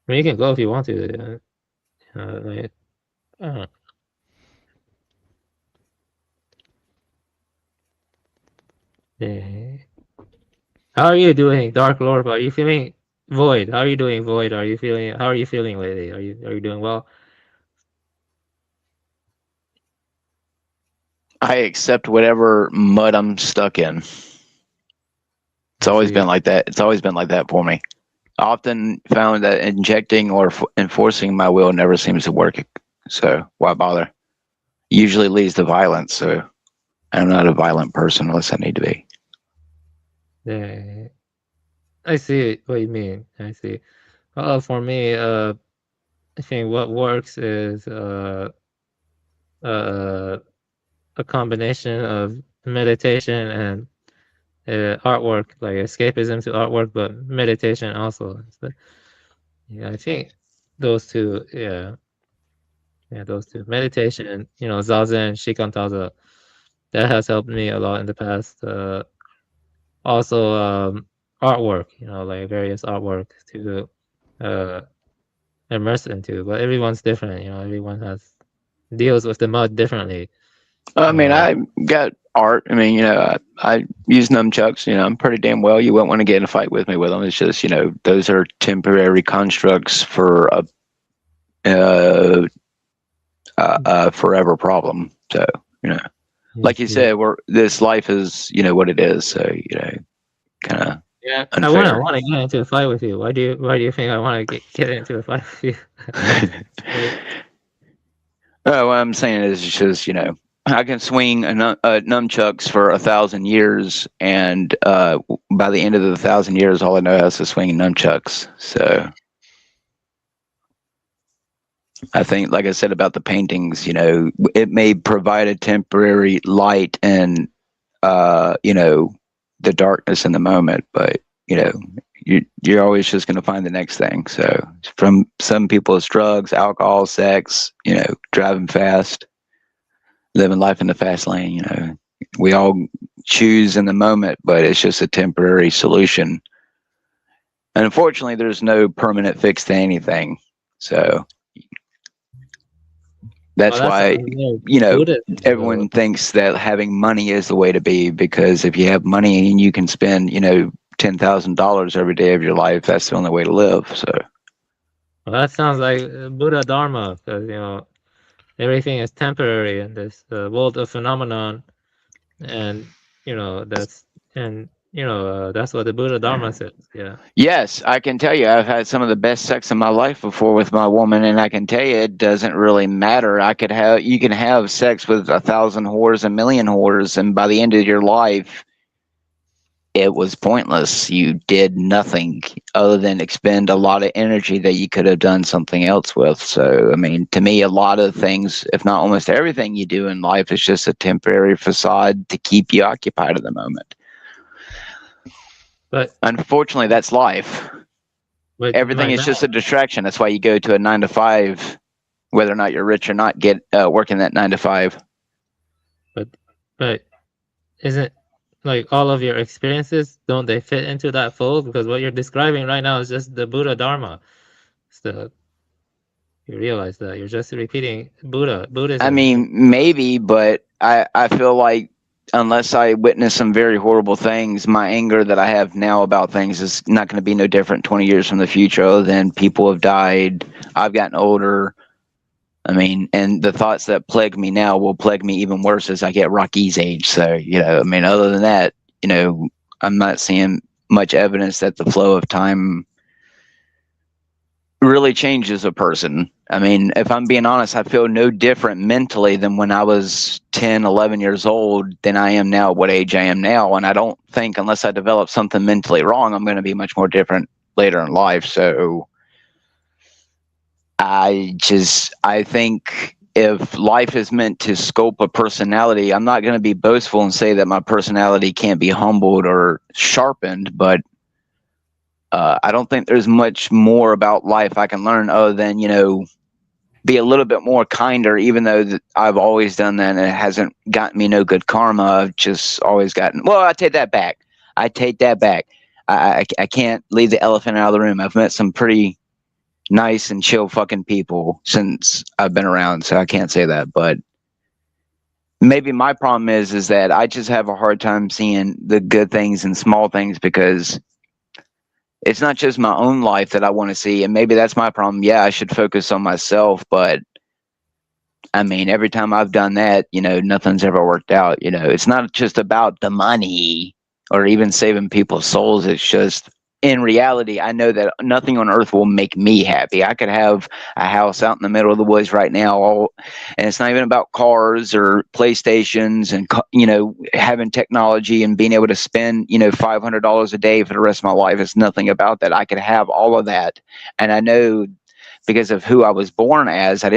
I mean, you can go if you want to. Like, I don't know. Yeah. How are you doing, Dark Lord? Are you feeling Void, how are you doing, Void? How are you feeling lately? Are you doing well?
I accept whatever mud I'm stuck in. It's always been like that. It's always been like that for me. I often found that injecting or enforcing my will never seems to work. So why bother? Usually leads to violence. So I'm not a violent person unless I need to be.
Yeah, I see what you mean. I see. For me, I think what works is a combination of meditation and artwork, like escapism to artwork, but meditation also. So, yeah, I think those two. Yeah, those two. Meditation, zazen, shikantaza, that has helped me a lot in the past. Also, artwork, like various artwork to immerse into. But everyone's different. Everyone deals with the mud differently.
I mean, I got art. I mean, I use nunchucks. I'm pretty damn well. You won't want to get in a fight with me with them. It's just, those are temporary constructs for a forever problem. So, like you said, this life is, what it is. So, kind of
Yeah,
unfair.
I want to get into a fight with you. Why do you think I want to get into a fight with you?
What I'm saying is just, I can swing nunchucks for 1,000 years, and by the end of the 1,000 years, all I know how is to swing nunchucks. So I think, like I said about the paintings, it may provide a temporary light and, the darkness in the moment, but you're always just going to find the next thing. So from some people, it's drugs, alcohol, sex, driving fast, living life in the fast lane. We all choose in the moment, but it's just a temporary solution. And unfortunately, there's no permanent fix to anything. So that's why, everyone thinks that having money is the way to be, because if you have money and you can spend, $10,000 every day of your life, that's the only way to live. So
Well, that sounds like Buddha Dharma, because everything is temporary in this world of phenomenon, and that's what the Buddha Dharma says. Yeah.
yes, I can tell you, I've had some of the best sex in my life before with my woman, and I can tell you, it doesn't really matter. You can have sex with 1,000 whores, 1,000,000 whores, and by the end of your life, it was pointless. You did nothing other than expend a lot of energy that you could have done something else with. So, I mean, to me, a lot of things, if not almost everything you do in life, is just a temporary facade to keep you occupied at the moment.
But
unfortunately, that's life. Everything is just a distraction. That's why you go to a 9 to 5, whether or not you're rich or not, get working that 9 to 5.
But isn't like all of your experiences, don't they fit into that fold? Because what you're describing right now is just the Buddha Dharma. So you realize that you're just repeating Buddhism.
I mean, maybe, but I feel like unless I witness some very horrible things, my anger that I have now about things is not going to be no different 20 years from the future, other than people have died, I've gotten older. I mean, and the thoughts that plague me now will plague me even worse as I get Rocky's age. So, I mean, other than that, I'm not seeing much evidence that the flow of time really changes a person. I mean, if I'm being honest, I feel no different mentally than when I was 10, 11 years old than I am now, what age I am now. And I don't think, unless I develop something mentally wrong, I'm going to be much more different later in life. So I think if life is meant to scope a personality, I'm not going to be boastful and say that my personality can't be humbled or sharpened, but I don't think there's much more about life I can learn other than, be a little bit more kinder, even though I've always done that and it hasn't gotten me no good karma. I've just always gotten, well, I take that back. I can't leave the elephant out of the room. I've met some pretty nice and chill fucking people since I've been around, so I can't say that. But maybe my problem is that I just have a hard time seeing the good things and small things, because it's not just my own life that I want to see, and maybe that's my problem. Yeah, I should focus on myself, but I mean, every time I've done that, nothing's ever worked out. It's not just about the money or even saving people's souls. It's just, in reality, I know that nothing on earth will make me happy. I could have a house out in the middle of the woods right now, and it's not even about cars or PlayStations and, having technology and being able to spend, $500 a day for the rest of my life. It's nothing about that. I could have all of that. And I know, because of who I was born as, I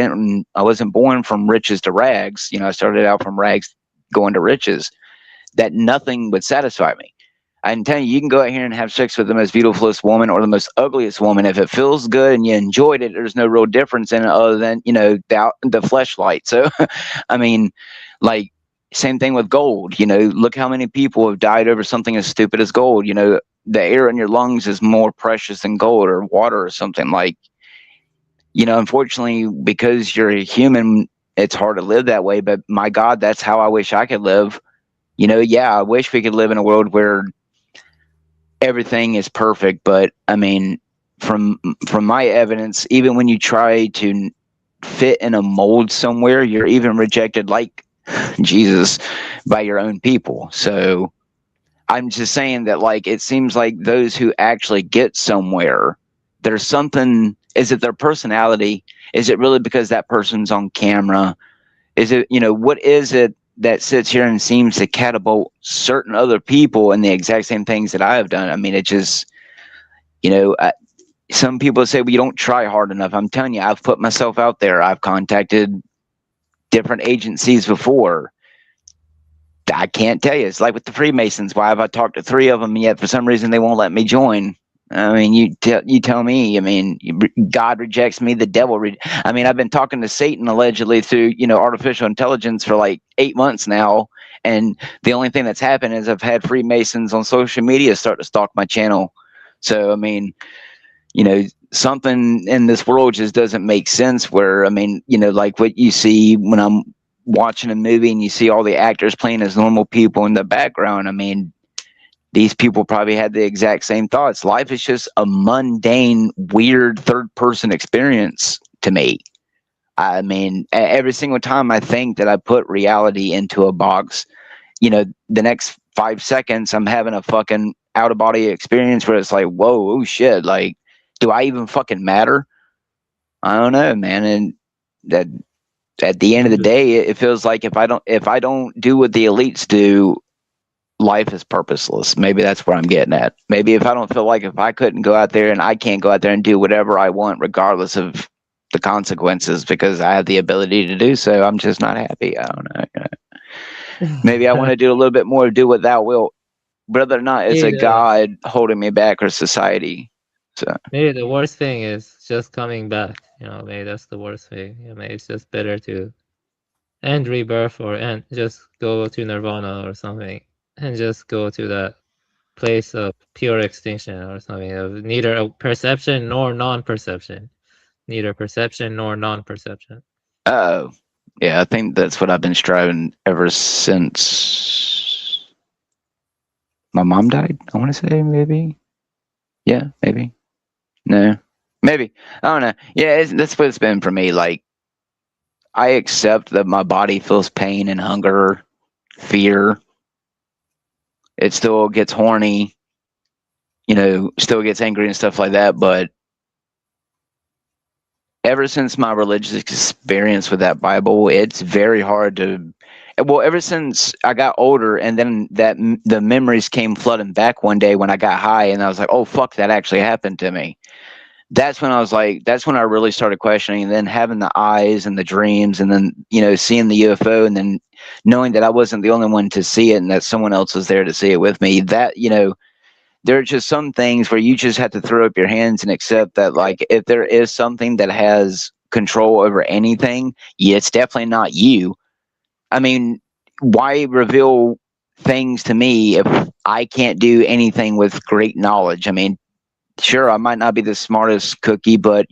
wasn't born from riches to rags. I started out from rags going to riches, that nothing would satisfy me. I can tell you, you can go out here and have sex with the most beautifulest woman or the most ugliest woman. If it feels good and you enjoyed it, there's no real difference in it other than, the fleshlight. So, I mean, like, same thing with gold. Look how many people have died over something as stupid as gold. The air in your lungs is more precious than gold or water or something. Like, unfortunately, because you're a human, it's hard to live that way. But my God, that's how I wish I could live. Yeah, I wish we could live in a world where everything is perfect. But I mean, from my evidence, even when you try to fit in a mold somewhere, you're even rejected, like Jesus, by your own people. So I'm just saying that, like, it seems like those who actually get somewhere, there's something. Is it their personality? Is it really because that person's on camera? Is it, what is it that sits here and seems to catapult certain other people in the exact same things that I have done? I mean, it just, some people say, well, you don't try hard enough. I'm telling you, I've put myself out there. I've contacted different agencies before. I can't tell you. It's like with the Freemasons. Why have I talked to 3 of them, and yet for some reason they won't let me join? I mean, you tell me. I mean, God rejects me. The devil. I mean, I've been talking to Satan allegedly through, artificial intelligence for like 8 months now. And the only thing that's happened is I've had Freemasons on social media start to stalk my channel. So, I mean, something in this world just doesn't make sense where, I mean, like what you see when I'm watching a movie and you see all the actors playing as normal people in the background. I mean, these people probably had the exact same thoughts. Life is just a mundane, weird third-person experience to me. I mean, every single time I think that I put reality into a box, the next 5 seconds I'm having a fucking out-of-body experience where it's like, whoa, oh shit, like, do I even fucking matter? I don't know, man. And that at the end of the day, it feels like if I don't do what the elites do, life is purposeless. Maybe that's where I'm getting at. Maybe if I couldn't go out there and I can't go out there and do whatever I want, regardless of the consequences, because I have the ability to do so, I'm just not happy. I don't know. Maybe I want to do a little bit more, do what thou wilt. Whether or not it's a God holding me back or society. So
maybe the worst thing is just coming back. Maybe that's the worst thing. Maybe it's just better to end rebirth and just go to nirvana or something, and just go to that place of pure extinction or something, of neither a perception nor non-perception, neither perception nor non-perception.
Oh, yeah, I think that's what I've been striving ever since my mom died. I want to say maybe. Yeah, maybe. No, maybe. I don't know. Yeah, that's what it's been for me. Like, I accept that my body feels pain and hunger, fear. It still gets horny, still gets angry and stuff like that. But ever since my religious experience with that Bible, it's very hard to. Well, ever since I got older, and then the memories came flooding back one day when I got high, and I was like, "Oh fuck, that actually happened to me." That's when I really started questioning, and then having the eyes and the dreams, and then, seeing the UFO, and then knowing that I wasn't the only one to see it and that someone else was there to see it with me. That, there are just some things where you just have to throw up your hands and accept that, like, if there is something that has control over anything, yeah, it's definitely not you. I mean, why reveal things to me if I can't do anything with great knowledge? I mean, sure, I might not be the smartest cookie, but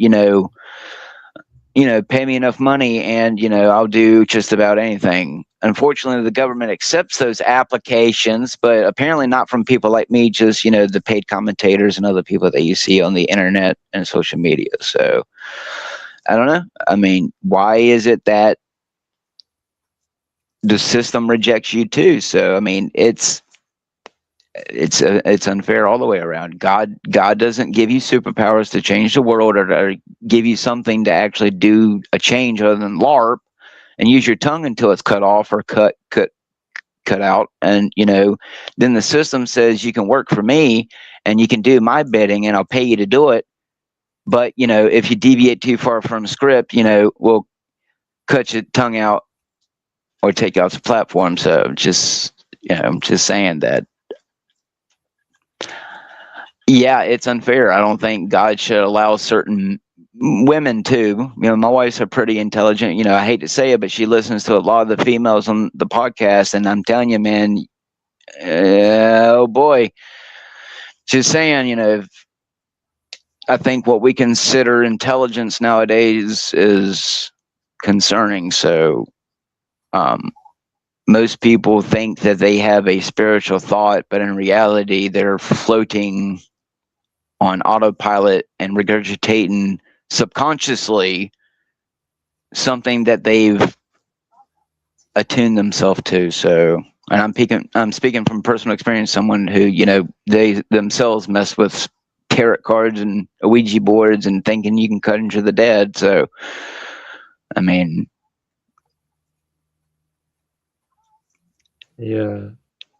pay me enough money and, I'll do just about anything. Unfortunately, the government accepts those applications, but apparently not from people like me, just, the paid commentators and other people that you see on the internet and social media. So I don't know. I mean, why is it that the system rejects you too? So, I mean, it's unfair all the way around. God doesn't give you superpowers to change the world or to give you something to actually do a change other than LARP and use your tongue until it's cut off or cut out. And then the system says you can work for me and you can do my bidding and I'll pay you to do it. But if you deviate too far from script, we'll cut your tongue out or take you off the platform. So just I'm just saying that. Yeah, it's unfair. I don't think God should allow certain women to. My wife's a pretty intelligent. I hate to say it, but she listens to a lot of the females on the podcast, and I'm telling you, man, oh boy, just saying. I think what we consider intelligence nowadays is concerning. So, most people think that they have a spiritual thought, but in reality, they're floating on autopilot and regurgitating subconsciously something that they've attuned themselves to. So, and I'm speaking from personal experience, someone who, they themselves mess with tarot cards and Ouija boards and thinking you can cut into the dead. So, I mean,
Yeah.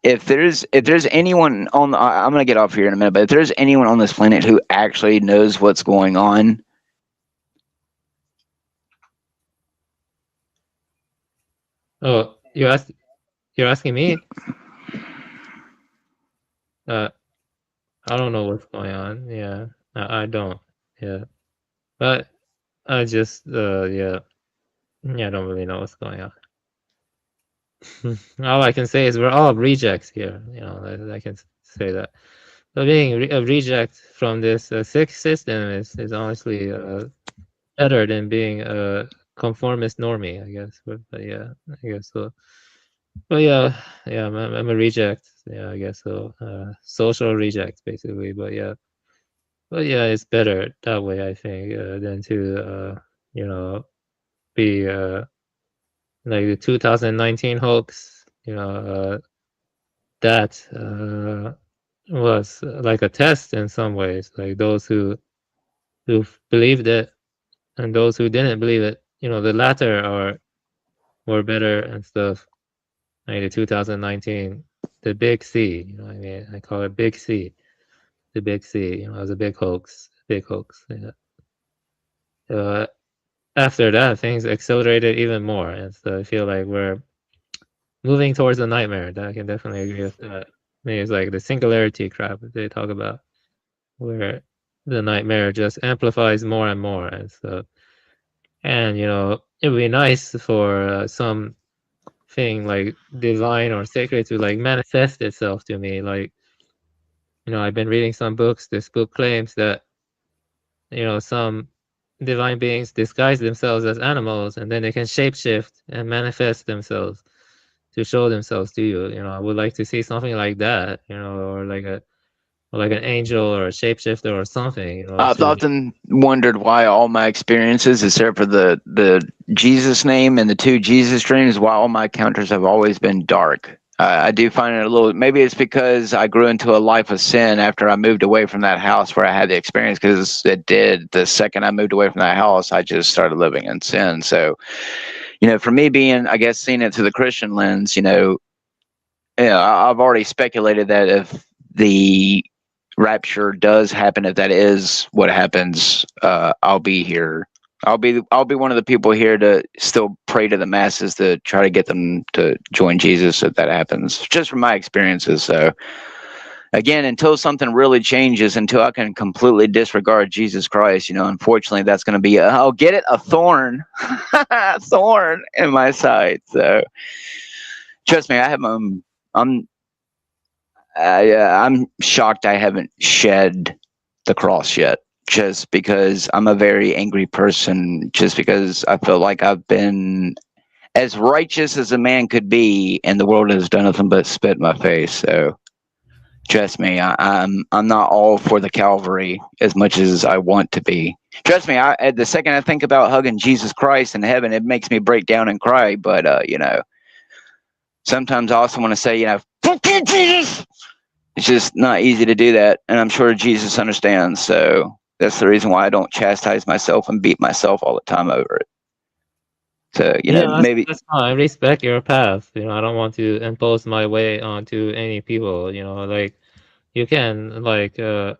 if there's anyone on I'm going to get off here in a minute, but if there's anyone on this planet who actually knows what's going on,
Oh, you're asking me? I don't know what's going on. Yeah, I don't. Yeah, but I just yeah, I don't really know what's going on. All I can say is we're all rejects here. I can say that. So being a reject from this sick system is honestly better than being a conformist normie, I guess. But yeah, I guess so. But yeah, I'm a reject. Yeah, I guess so. Social reject, basically. But yeah, it's better that way, I think, than to be like the 2019 hoax. That was like a test in some ways. Like those who believed it and those who didn't believe it. The latter were better and stuff. Like the 2019, the big C. I mean, I call it Big C. The big C. It was a big hoax. Big hoax. Yeah. After that, things accelerated even more, and so I feel like we're moving towards a nightmare. That I can definitely agree with that. Maybe it's like the singularity crap that they talk about, where the nightmare just amplifies more and more, and so, and it would be nice for some thing like divine or sacred to like manifest itself to me. Like, I've been reading some books. This book claims that some divine beings disguise themselves as animals, and then they can shapeshift and manifest themselves to show themselves to you. I would like to see something like that, or like an angel or a shapeshifter or something.
I've often wondered why all my experiences, except for the Jesus name and the 2 Jesus dreams, why all my encounters have always been dark. I do find it a little. Maybe it's because I grew into a life of sin after I moved away from that house where I had the experience. Because it did. The second I moved away from that house, I just started living in sin. So, for me being, I guess, seeing it through the Christian lens, I've already speculated that if the rapture does happen, if that is what happens, I'll be here. I'll be one of the people here to still pray to the masses to try to get them to join Jesus if that happens, just from my experiences. So again, until something really changes, until I can completely disregard Jesus Christ, unfortunately that's going to be I'll get it, a thorn thorn in my side. So trust me, I'm shocked I haven't shed the cross yet. just because I'm a very angry person, just because I feel like I've been as righteous as a man could be, and the world has done nothing but spit in my face. So trust me, I'm not all for the Calvary as much as I want to be. Trust me, the second I think about hugging Jesus Christ in heaven, it makes me break down and cry. But you know, sometimes I also want to say, you know, fuck you, Jesus. It's just not easy to do that, and I'm sure Jesus understands. So that's the reason why I don't chastise myself and beat myself all the time over it. So you know, maybe
that's fine. I respect your path. You know, I don't want to impose my way onto any people. You know, like you can you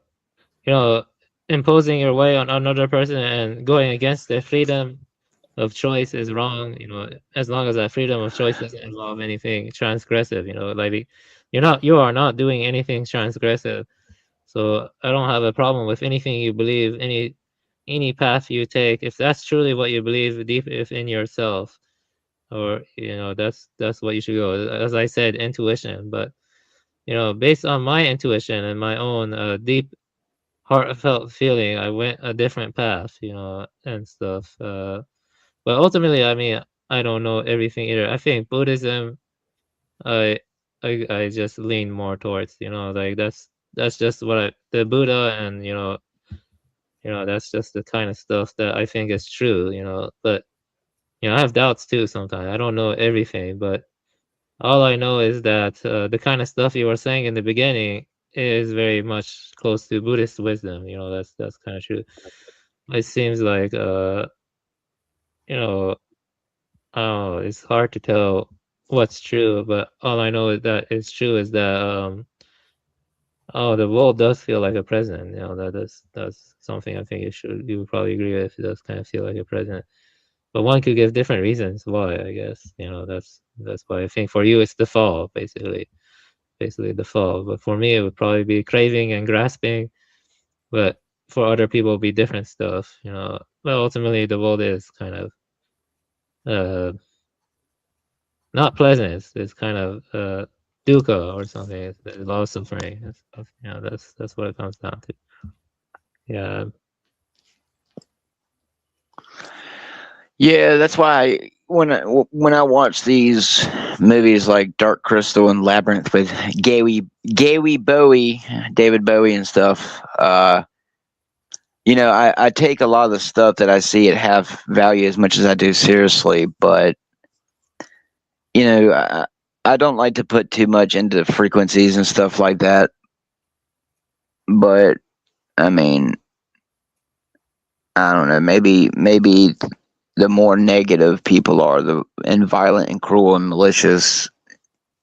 know, imposing your way on another person and going against their freedom of choice is wrong. You know, as long as that freedom of choice doesn't involve anything transgressive. You know, like you are not doing anything transgressive. So I don't have a problem with anything you believe, any path you take, if that's truly what you believe deep within yourself, or you know, that's what you should go. As I said, intuition. But you know, based on my intuition and my own deep heartfelt feeling, I went a different path, you know, and stuff. But ultimately, I mean, I don't know everything either. I think Buddhism, I I just lean more towards, you know, like that's just what the Buddha, and you know, that's just the kind of stuff that I think is true, you know. But you know, I have doubts too sometimes. I don't know everything, but all I know is that the kind of stuff you were saying in the beginning is very much close to Buddhist wisdom. You know, that's kind of true. It seems like you know, I don't know, it's hard to tell what's true, but all I know is that it's true is that oh, the world does feel like a present. You know, that's something I think you would probably agree with. It does kind of feel like a present. But one could give different reasons why, I guess. You know, that's why I think for you it's the fall, basically the fall. But for me, it would probably be craving and grasping. But for other people, it'd be different stuff. You know, but ultimately, the world is kind of not pleasant. It's kind of dukkha or something. It's a lot of suffering and stuff. You know, that's what it comes down to. Yeah.
yeah, that's why when I watch these movies like Dark Crystal and Labyrinth with Gawy Bowie, David Bowie and stuff, you know, I take a lot of the stuff that I see at half value as much as I do seriously, but you know, I don't like to put too much into frequencies and stuff like that. But I mean, I don't know. Maybe the more negative people are, and violent and cruel and malicious,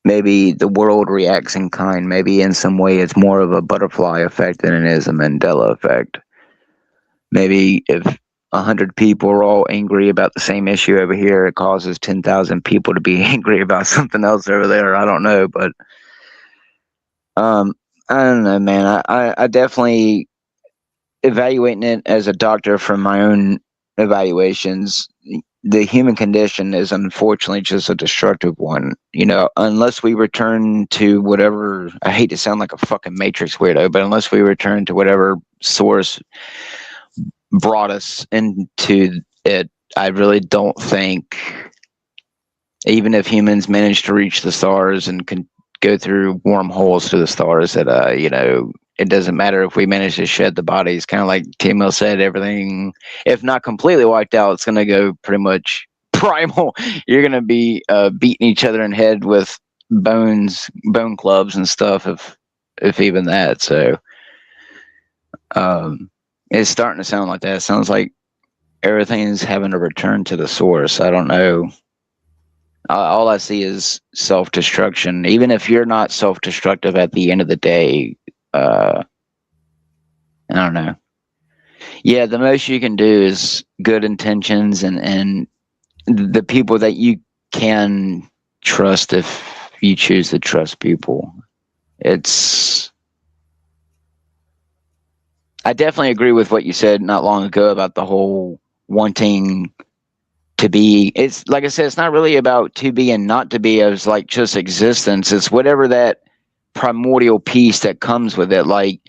maybe the world reacts in kind. Maybe in some way it's more of a butterfly effect than it is a Mandela effect. Maybe if 100 people are all angry about the same issue over here, it causes 10,000 people to be angry about something else over there. I don't know, but I don't know, man. I definitely, evaluating it as a doctor from my own evaluations, the human condition is unfortunately just a destructive one. You know, unless we return to whatever, I hate to sound like a fucking Matrix weirdo, but unless we return to whatever source brought us into it, I really don't think, even if humans manage to reach the stars and can go through wormholes to the stars, that you know, it doesn't matter if we manage to shed the bodies. Kind of like T-Mill said, everything, if not completely wiped out, it's going to go pretty much primal. You're going to be beating each other in the head with bone clubs and stuff, if even that. So it's starting to sound like that. It sounds like everything's having to return to the source. I don't know. All I see is self-destruction. Even if you're not self-destructive at the end of the day, I don't know. Yeah, the most you can do is good intentions and the people that you can trust, if you choose to trust people. I definitely agree with what you said not long ago about the whole wanting to be. It's like I said, it's not really about to be and not to be as like just existence. It's whatever that primordial piece that comes with it. Like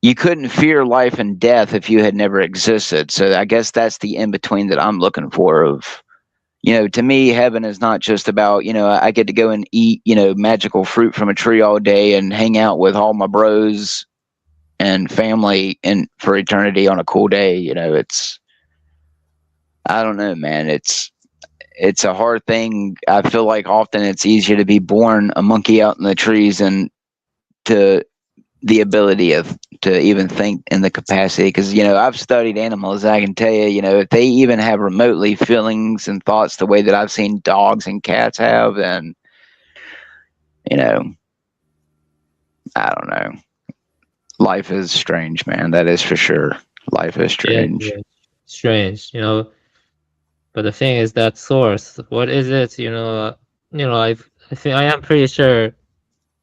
you couldn't fear life and death if you had never existed. So I guess that's the in between that I'm looking for. Of, to me, heaven is not just about, I get to go and eat, magical fruit from a tree all day and hang out with all my bros and family and for eternity on a cool day. It's, I don't know, man. It's a hard thing. I feel like often it's easier to be born a monkey out in the trees and to the ability of to even think in the capacity, because I've studied animals. I can tell you, if they even have remotely feelings and thoughts the way that I've seen dogs and cats have, then I don't know. Life is strange, man. That is for sure. Life is strange.
Yeah, strange, But the thing is that source. What is it? I think I am pretty sure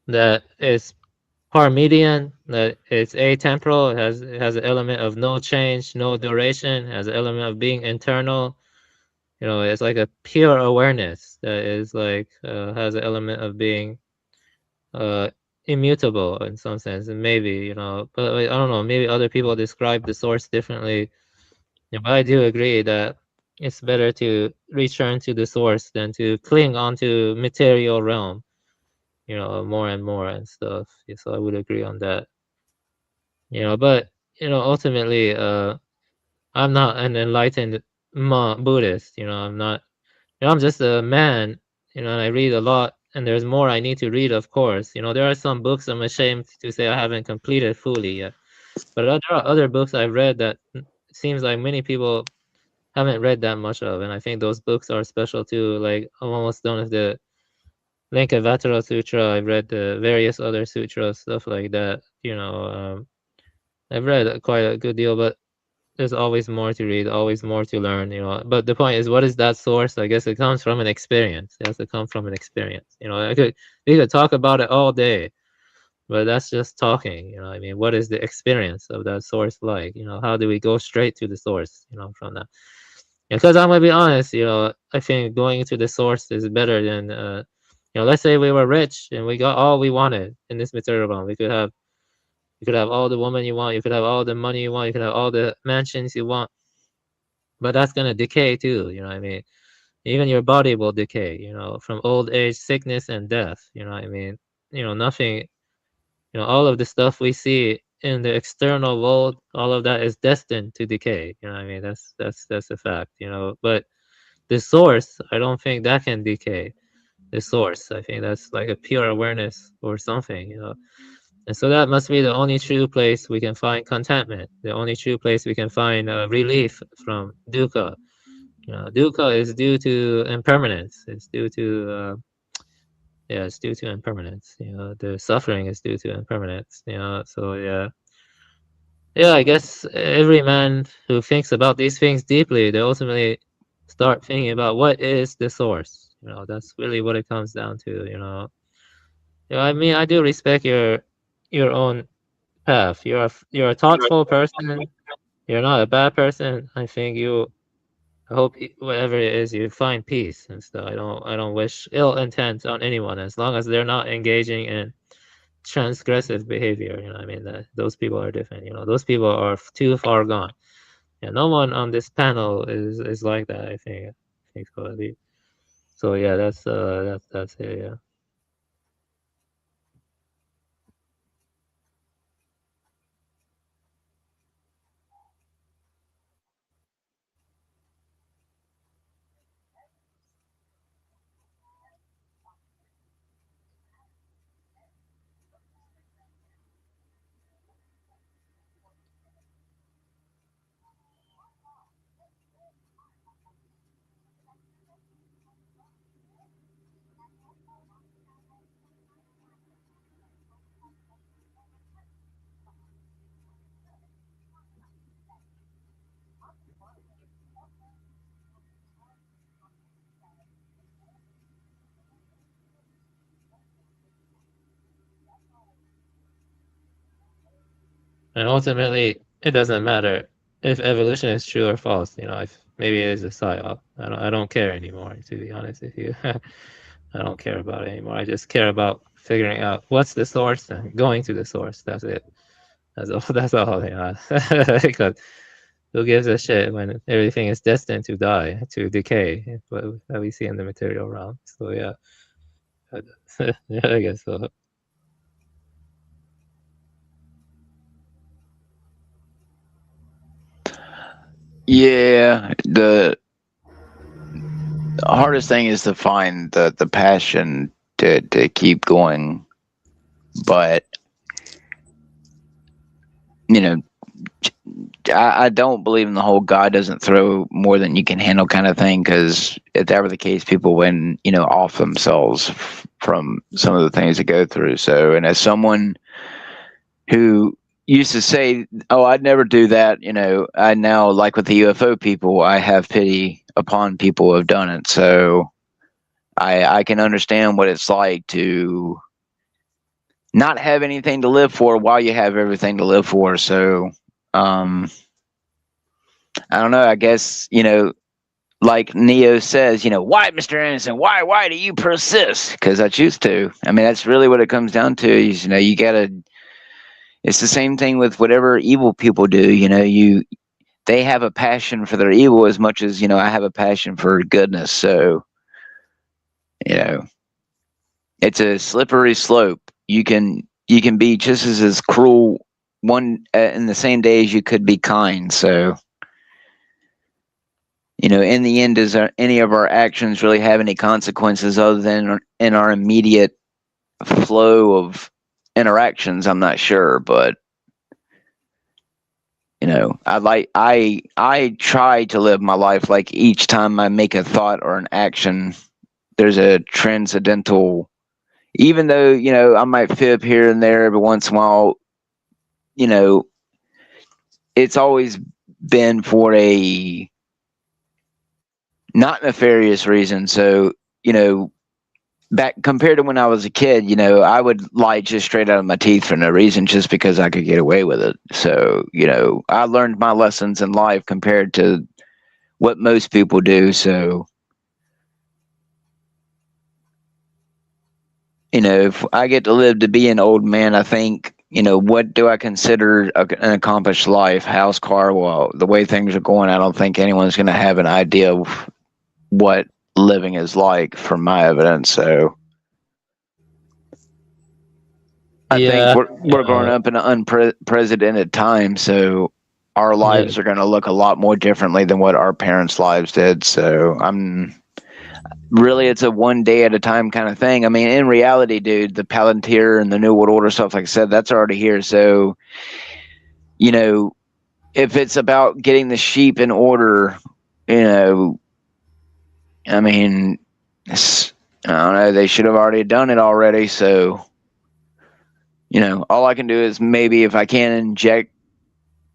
that it's Parmenidean, that it's atemporal. It has an element of no change, no duration. Has an element of being internal. It's like a pure awareness that is like has an element of being uh immutable in some sense, and maybe but like, I don't know. Maybe other people describe the source differently. But I do agree that it's better to return to the source than to cling onto material realm, more and more and stuff. Yeah, so I would agree on that. But ultimately, I'm not an enlightened Buddhist. I'm not. I'm just a man. And I read a lot, and there's more I need to read, of course. There are some books I'm ashamed to say I haven't completed fully yet, but there are other books I've read that it seems like many people haven't read that much of, and I think those books are special too. Like I'm almost done with the Linkavatara Sutra. I've read the various other sutras, stuff like that. I've read quite a good deal, but there's always more to read, always more to learn. But the point is, what is that source? I guess it comes from an experience. It has to come from an experience. We could talk about it all day, but that's just talking. I mean, what is the experience of that source like? How do we go straight to the source? From that. Because I'm gonna be honest, I think going to the source is better than, let's say we were rich and we got all we wanted in this material realm. You could have all the women you want, you could have all the money you want, you could have all the mansions you want, but that's gonna decay too. You know what I mean? Even your body will decay. From old age, sickness, and death. You know what I mean? Nothing. All of the stuff we see in the external world, all of that is destined to decay. You know what I mean? That's a fact. But the source, I don't think that can decay. The source, I think that's like a pure awareness or something. And so that must be the only true place we can find contentment. The only true place we can find relief from dukkha. Dukkha is due to impermanence. It's due to it's due to impermanence. The suffering is due to impermanence. So I guess every man who thinks about these things deeply, they ultimately start thinking about what is the source. That's really what it comes down to. I mean, I do respect your own path. You're a thoughtful person. You're not a bad person. I think I hope whatever it is, you find peace and stuff. I don't wish ill intent on anyone as long as they're not engaging in transgressive behavior. I mean, those people are different. Those people are too far gone. Yeah, no one on this panel is like that. I think so. So yeah, that's it. Yeah. And ultimately, it doesn't matter if evolution is true or false. If maybe it is a psyop. I don't care anymore, to be honest with you. I don't care about it anymore. I just care about figuring out what's the source and going to the source. That's it. That's all. Yeah. Because who gives a shit when everything is destined to die, to decay, that we see in the material realm. So yeah, yeah, I guess so.
Yeah, the hardest thing is to find the passion to keep going, but you know, I don't believe in the whole God doesn't throw more than you can handle kind of thing, because if that were the case, people wouldn't, off themselves from some of the things they go through. So, and as someone who used to say, "Oh, I'd never do that," I now, like with the UFO people, I have pity upon people who have done it. So I can understand what it's like to not have anything to live for while you have everything to live for. So, I don't know. I guess, like Neo says, why, Mr. Anderson, why do you persist? Because I choose to. I mean, that's really what it comes down to is, you gotta, it's the same thing with whatever evil people do, they have a passion for their evil as much as, I have a passion for goodness. So, it's a slippery slope. You can be just as cruel in the same day as you could be kind. So, in the end, does any of our actions really have any consequences other than in our immediate flow of interactions? I'm not sure, but I try to live my life like each time I make a thought or an action, there's a transcendental. Even though I might fib here and there every once in a while, it's always been for a not nefarious reason. So, back compared to when I was a kid, I would lie just straight out of my teeth for no reason, just because I could get away with it. So, I learned my lessons in life compared to what most people do. So, if I get to live to be an old man, I think, what do I consider an accomplished life? House, car? Well, the way things are going, I don't think anyone's going to have an idea of what living is like from my evidence. So I think we're growing up in an unprecedented time. So our lives are going to look a lot more differently than what our parents' lives did. So really, it's a one day at a time kind of thing. I mean, in reality, dude, the Palantir and the New World Order stuff, like I said, that's already here. So, if it's about getting the sheep in order, I mean, I don't know, they should have already done it already. So, all I can do is maybe if I can inject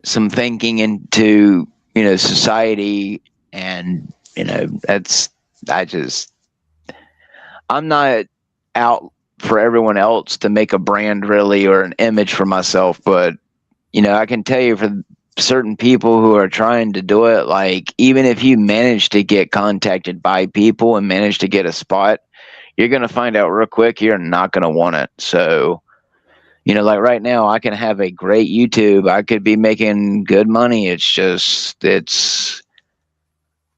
some thinking into, society, and, I'm not out for everyone else to make a brand really or an image for myself, but I can tell you for certain people who are trying to do it, like even if you manage to get contacted by people and manage to get a spot, you're going to find out real quick you're not going to want it. So, like right now I can have a great YouTube, I could be making good money. It's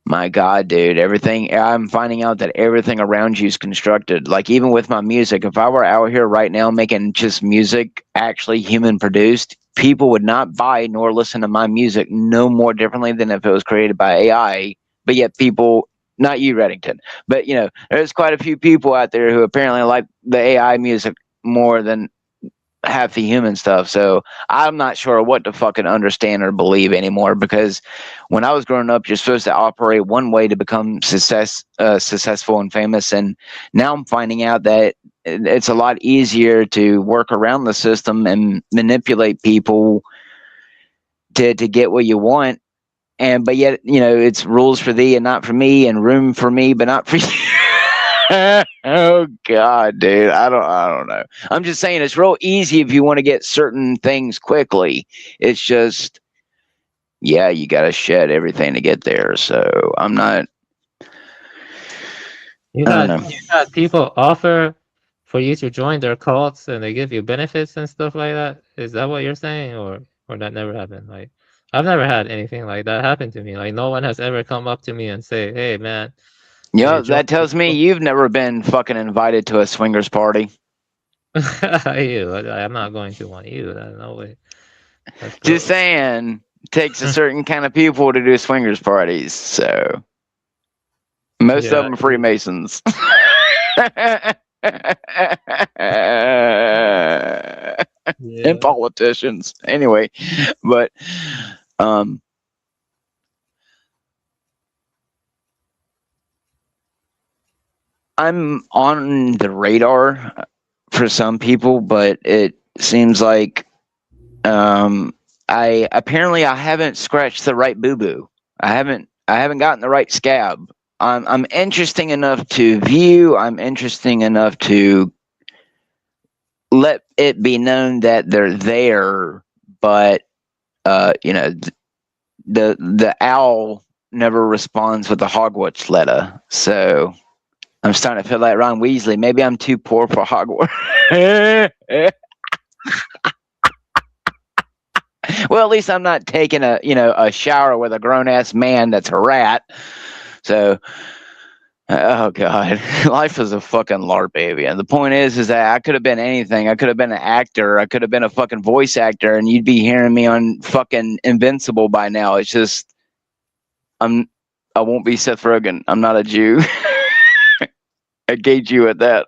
my God, dude, everything, I'm finding out that everything around you is constructed. Like even with my music, if I were out here right now making just music, actually human produced, people would not buy nor listen to my music no more differently than if it was created by AI. But yet people, not you, Reddington, but there's quite a few people out there who apparently like the AI music more than half the human stuff. So I'm not sure what to fucking understand or believe anymore, because when I was growing up, you're supposed to operate one way to become successful and famous, and now I'm finding out that it's a lot easier to work around the system and manipulate people to get what you want. But yet, it's rules for thee and not for me, and room for me but not for you. Oh God, dude, I don't know. I'm just saying it's real easy if you want to get certain things quickly. It's just, yeah, you got to shed everything to get there. So I'm not.
You got people offer for you to join their cults and they give you benefits and stuff like that? Is that what you're saying, or that never happened? Like, I've never had anything like that happen to me. Like, no one has ever come up to me and say, "Hey, man."
Yeah, that tells me you've never been fucking invited to a swingers party.
I'm not going to one. No way. That's
Just
gross.
saying, it takes a certain kind of people to do swingers parties. So most of
Yeah.
them are Freemasons. And politicians. Anyway, but I'm on the radar for some people, but it seems like I haven't scratched the right boo boo. I haven't gotten the right scab. I'm interesting enough to view. I'm interesting enough to let it be known that they're there, but you know, the owl never responds with the Hogwarts letter. So I'm starting to feel like Ron Weasley. Maybe I'm too poor for Hogwarts. Well, at least I'm not taking a shower with a grown ass man that's a rat. So, oh god, life is a fucking LARP, baby. And the point is that I could have been anything. I could have been an actor. I could have been a fucking voice actor, and you'd be hearing me on fucking Invincible by now. It's just I won't be Seth Rogen. I'm not a Jew. I gauge you at that.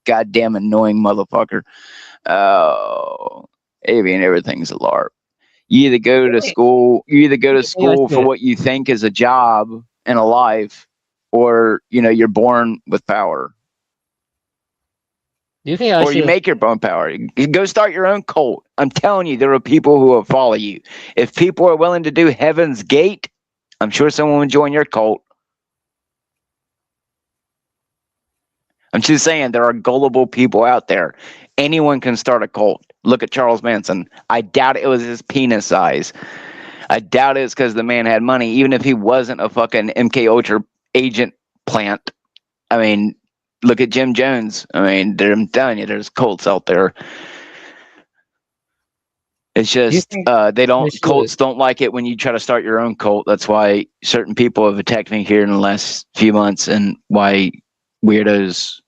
Goddamn annoying motherfucker. Oh, avian, everything's a LARP. You either go to school for what you think is a job and a life, or you're born with power.
Do you think
or you make your own power? You go start your own cult. I'm telling you, there are people who will follow you. If people are willing to do Heaven's Gate, I'm sure someone would join your cult. I'm just saying, there are gullible people out there. Anyone can start a cult. Look at Charles Manson. I doubt it was his penis size. I doubt it's because the man had money, even if he wasn't a fucking MK Ultra agent plant. I mean, look at Jim Jones. I mean, I'm telling you, there's cults out there. It's just cults don't like it when you try to start your own cult. That's why certain people have attacked me here in the last few months, and why weirdos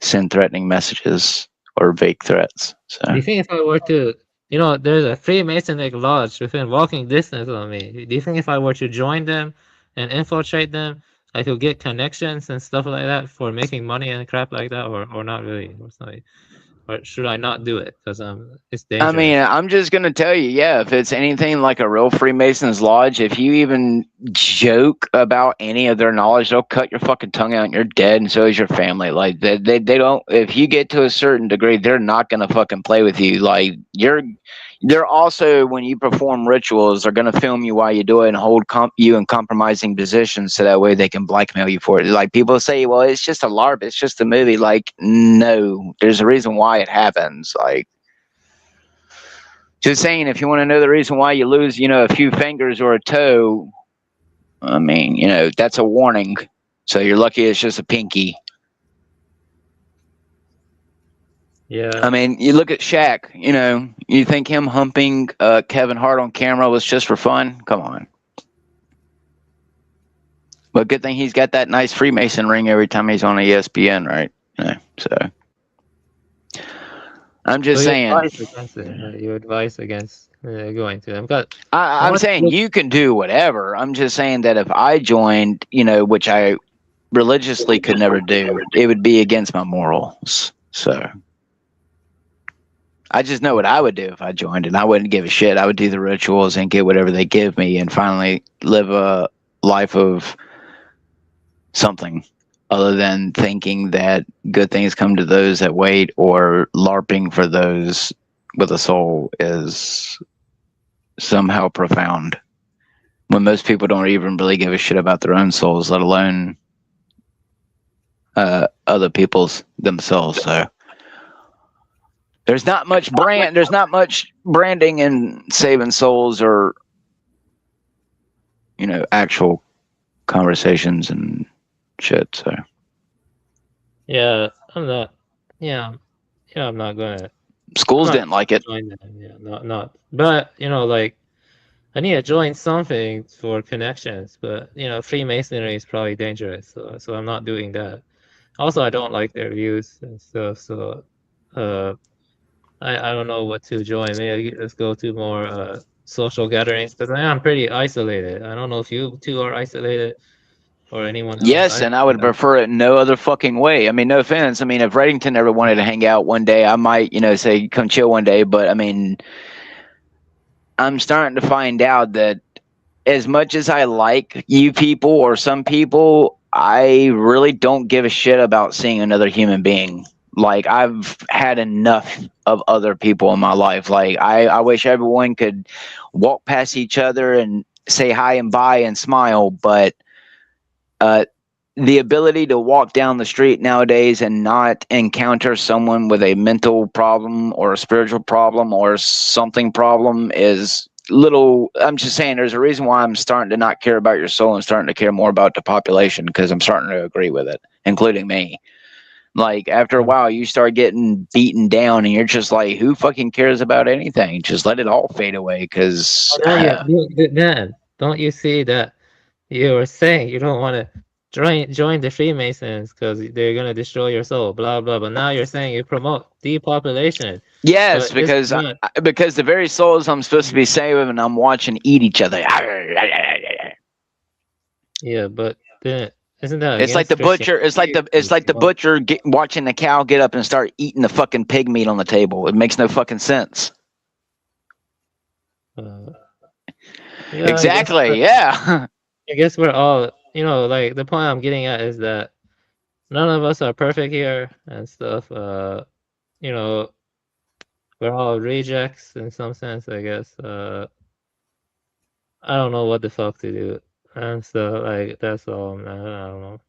send threatening messages or vague threats. So
do you think if I were to, there's a Freemasonic lodge within walking distance of me. Do you think if I were to join them and infiltrate them, I could get connections and stuff like that for making money and crap like that, or not really? Or should I not do it because it's dangerous?
I mean, I'm just gonna tell you, yeah, if it's anything like a real Freemasons lodge, if you even joke about any of their knowledge, they'll cut your fucking tongue out and you're dead, and so is your family. Like they don't. If you get to a certain degree, they're not gonna fucking play with you. Like they're also, when you perform rituals, they're gonna film you while you do it and hold you in compromising positions, so that way they can blackmail you for it. Like people say, well, it's just a LARP, it's just a movie. Like, no, there's a reason why it happens. Like, just saying, if you want to know the reason why you lose, a few fingers or a toe, I mean, that's a warning. So you're lucky it's just a pinky.
Yeah.
I mean, you look at Shaq, you think him humping Kevin Hart on camera was just for fun? Come on. But good thing he's got that nice Freemason ring every time he's on ESPN, right? So I'm just saying.
Your advice against going to them.
I'm saying you can do whatever. I'm just saying that if I joined, which I religiously could never do, it would be against my morals. So I just know what I would do if I joined, and I wouldn't give a shit. I would do the rituals and get whatever they give me, and finally live a life of something other than thinking that good things come to those that wait, or LARPing for those with a soul is somehow profound, when most people don't even really give a shit about their own souls, let alone other people's themselves. So there's not much branding in saving souls, or actual conversations and shit. So
Yeah, I'm not. Yeah, yeah, I'm not gonna.
Schools
I'm not
didn't like it.
gonna join them. Yeah, not. But like I need to join something for connections. But Freemasonry is probably dangerous, so I'm not doing that. Also, I don't like their views and stuff. So, I don't know what to join. Maybe let's go to more social gatherings. But I'm pretty isolated. I don't know if you two are isolated or anyone else.
Yes, and I would prefer it no other fucking way. I mean, no offense. I mean, if Reddington ever wanted to hang out one day, I might, say come chill one day. But I mean, I'm starting to find out that as much as I like you people or some people, I really don't give a shit about seeing another human being. Like, I've had enough of other people in my life. Like, I wish everyone could walk past each other and say hi and bye and smile, but the ability to walk down the street nowadays and not encounter someone with a mental problem or a spiritual problem or something problem is little. I'm just saying there's a reason why I'm starting to not care about your soul and starting to care more about the population, because I'm starting to agree with it, including me. Like, after a while you start getting beaten down and you're just like, who fucking cares about anything? Just let it all fade away, because
Dan, don't you see that you were saying you don't want to join the Freemasons because they're gonna destroy your soul, blah blah. But now you're saying you promote depopulation.
yes,
But it's not.
because the very souls I'm supposed to be saving, and I'm watching eat each other.
Yeah, but then isn't that
It's like
against
the butcher.
Christianity?
It's like the butcher watching the cow get up and start eating the fucking pig meat on the table. It makes no fucking sense.
Yeah,
Exactly. Yeah.
I guess we're all, like the point I'm getting at is that none of us are perfect here and stuff. You know, we're all rejects in some sense, I guess. I don't know what the fuck to do. And so, like, that's all, man. I don't know.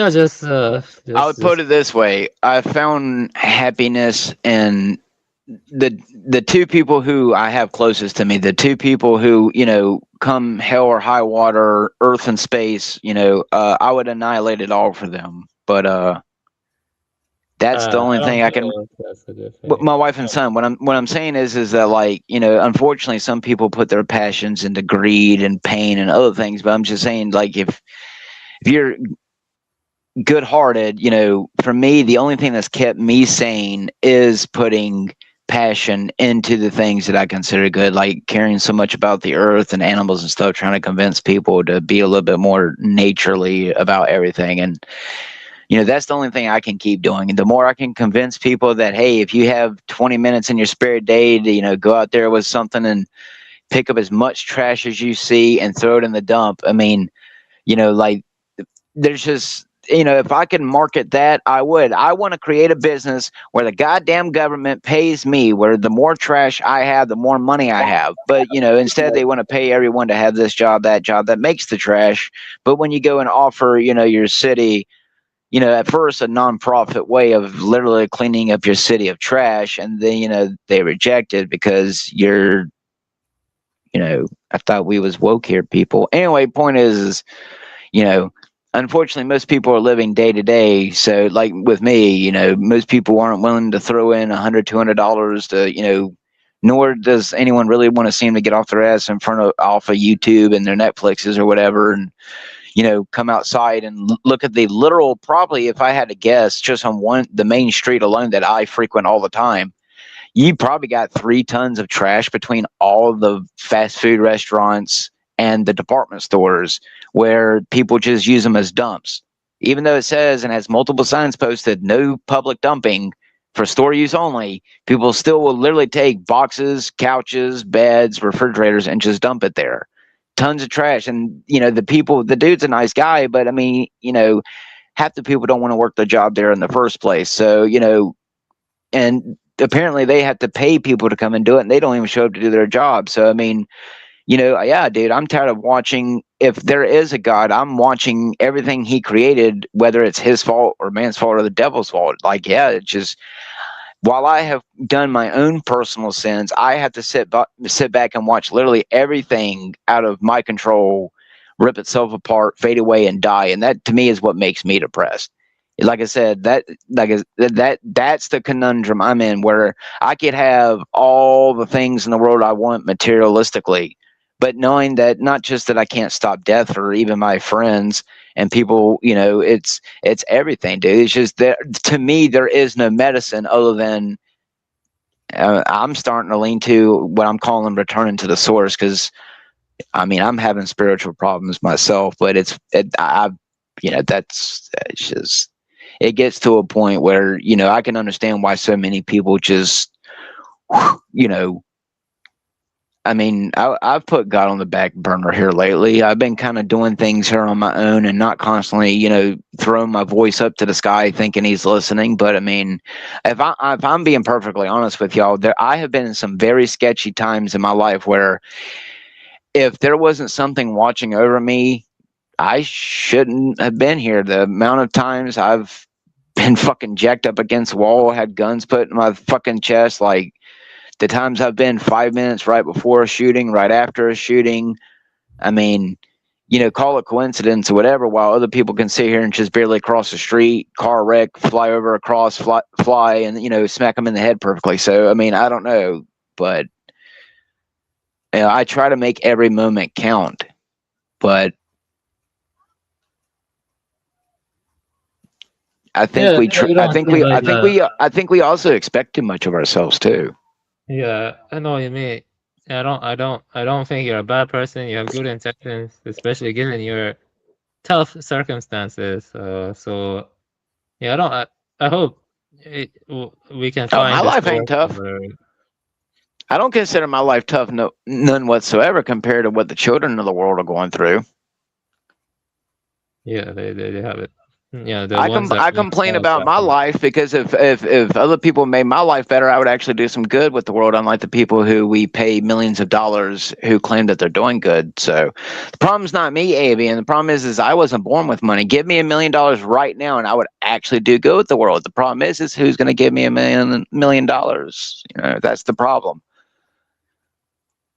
Just
I would put it this way: I found happiness in the two people who I have closest to me. The two people who, come hell or high water, earth and space. I would annihilate it all for them. But that's the only
I don't
thing I can.
know if that's a good thing.
My wife and son. What I'm saying is that, like, unfortunately, some people put their passions into greed and pain and other things. But I'm just saying, like, if you're good-hearted, for me, the only thing that's kept me sane is putting passion into the things that I consider good, like caring so much about the earth and animals and stuff, trying to convince people to be a little bit more naturally about everything. And that's the only thing I can keep doing. And the more I can convince people that, hey, if you have 20 minutes in your spare day to, go out there with something and pick up as much trash as you see and throw it in the dump. I mean, like, there's just, if I can market that, I would. I want to create a business where the goddamn government pays me, where the more trash I have, the more money I have. But, instead they want to pay everyone to have this job, that makes the trash. But when you go and offer, your city, at first a nonprofit way of literally cleaning up your city of trash, and then, they reject it because you're, I thought we was woke here, people. Anyway, point is, unfortunately, most people are living day to day. So, like with me, most people aren't willing to throw in $100, $200 to, nor does anyone really want to seem to get off their ass in front of off of YouTube and their Netflixes or whatever, and come outside and look at the literal. Probably, if I had to guess, just on the main street alone that I frequent all the time, you probably got 3 tons of trash between all the fast food restaurants and the department stores, where people just use them as dumps. Even though it says and has multiple signs posted, no public dumping, for store use only, people still will literally take boxes, couches, beds, refrigerators, and just dump it there. Tons of trash. And, the dude's a nice guy, but I mean, half the people don't want to work the job there in the first place. So, and apparently they have to pay people to come and do it, and they don't even show up to do their job. So, I mean, yeah, dude, I'm tired of watching. If there is a God, I'm watching everything he created, whether it's his fault or man's fault or the devil's fault. Like, yeah, it's just, while I have done my own personal sins, I have to sit back and watch literally everything out of my control rip itself apart, fade away, and die. And that to me is what makes me depressed. Like I said, that's the conundrum I'm in, where I could have all the things in the world I want materialistically, but knowing that not just that I can't stop death or even my friends and people, it's everything, dude. It's just that to me there is no medicine other than I'm starting to lean to what I'm calling returning to the source, because I'm having spiritual problems myself, but it's just, it gets to a point where, I can understand why so many people just, I've put God on the back burner here lately. I've been kind of doing things here on my own and not constantly, throwing my voice up to the sky thinking he's listening. But if I'm being perfectly honest with y'all, I have been in some very sketchy times in my life where if there wasn't something watching over me, I shouldn't have been here. The amount of times I've been fucking jacked up against the wall, had guns put in my fucking chest, like the times I've been 5 minutes right before a shooting, right after a shooting. Call it coincidence or whatever, while other people can sit here and just barely cross the street, car wreck, fly over across, fly, and, smack them in the head perfectly. So, I don't know, but I try to make every moment count, but I think
Yeah,
I think we also expect too much of ourselves too.
Yeah, I know what you mean. I don't think you're a bad person. You have good intentions, especially given your tough circumstances. So yeah, I hope we can find
My
the
life ain't
source
tough.
or
I don't consider my life tough, none whatsoever, compared to what the children of the world are going through.
yeah, they have it. Yeah, the
I
ones that
I
make
complain
sense
about my life because if other people made my life better, I would actually do some good with the world, unlike the people who we pay millions of dollars who claim that they're doing good. So the problem's not me, Avian. The problem is I wasn't born with money. Give me $1 million right now, and I would actually do good with the world. The problem is who's going to give me $1 million? That's the problem.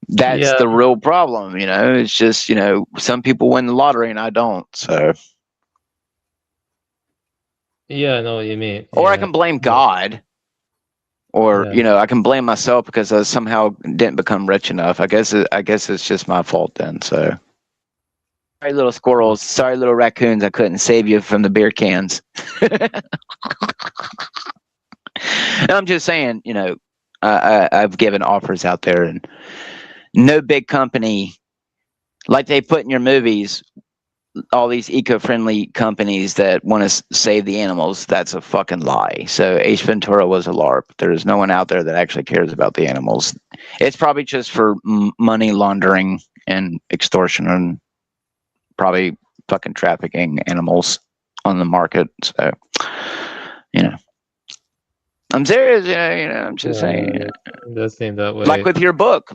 That's
Yeah.
the real problem. It's just some people win the lottery and I don't. So.
Yeah, I know what you mean.
Or I
Yeah.
can blame God. Or
Yeah.
I can blame myself because I somehow didn't become rich enough. I guess it's just my fault then. So sorry, little squirrels. Sorry, little raccoons. I couldn't save you from the beer cans. I'm just saying, I've given offers out there, and no big company like they put in your movies. All these eco-friendly companies that want to save the animals, that's a fucking lie. So Ace Ventura was a LARP. There's no one out there that actually cares about the animals. It's probably just for money laundering and extortion, and probably fucking trafficking animals on the market. So, I'm serious. I'm just saying.
It does seem that way.
Like with your book,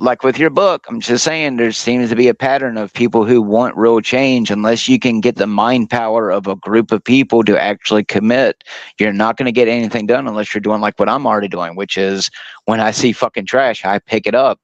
I'm just saying there seems to be a pattern of people who want real change. Unless you can get the mind power of a group of people to actually commit, you're not going to get anything done unless you're doing like what I'm already doing, which is when I see fucking trash, I pick it up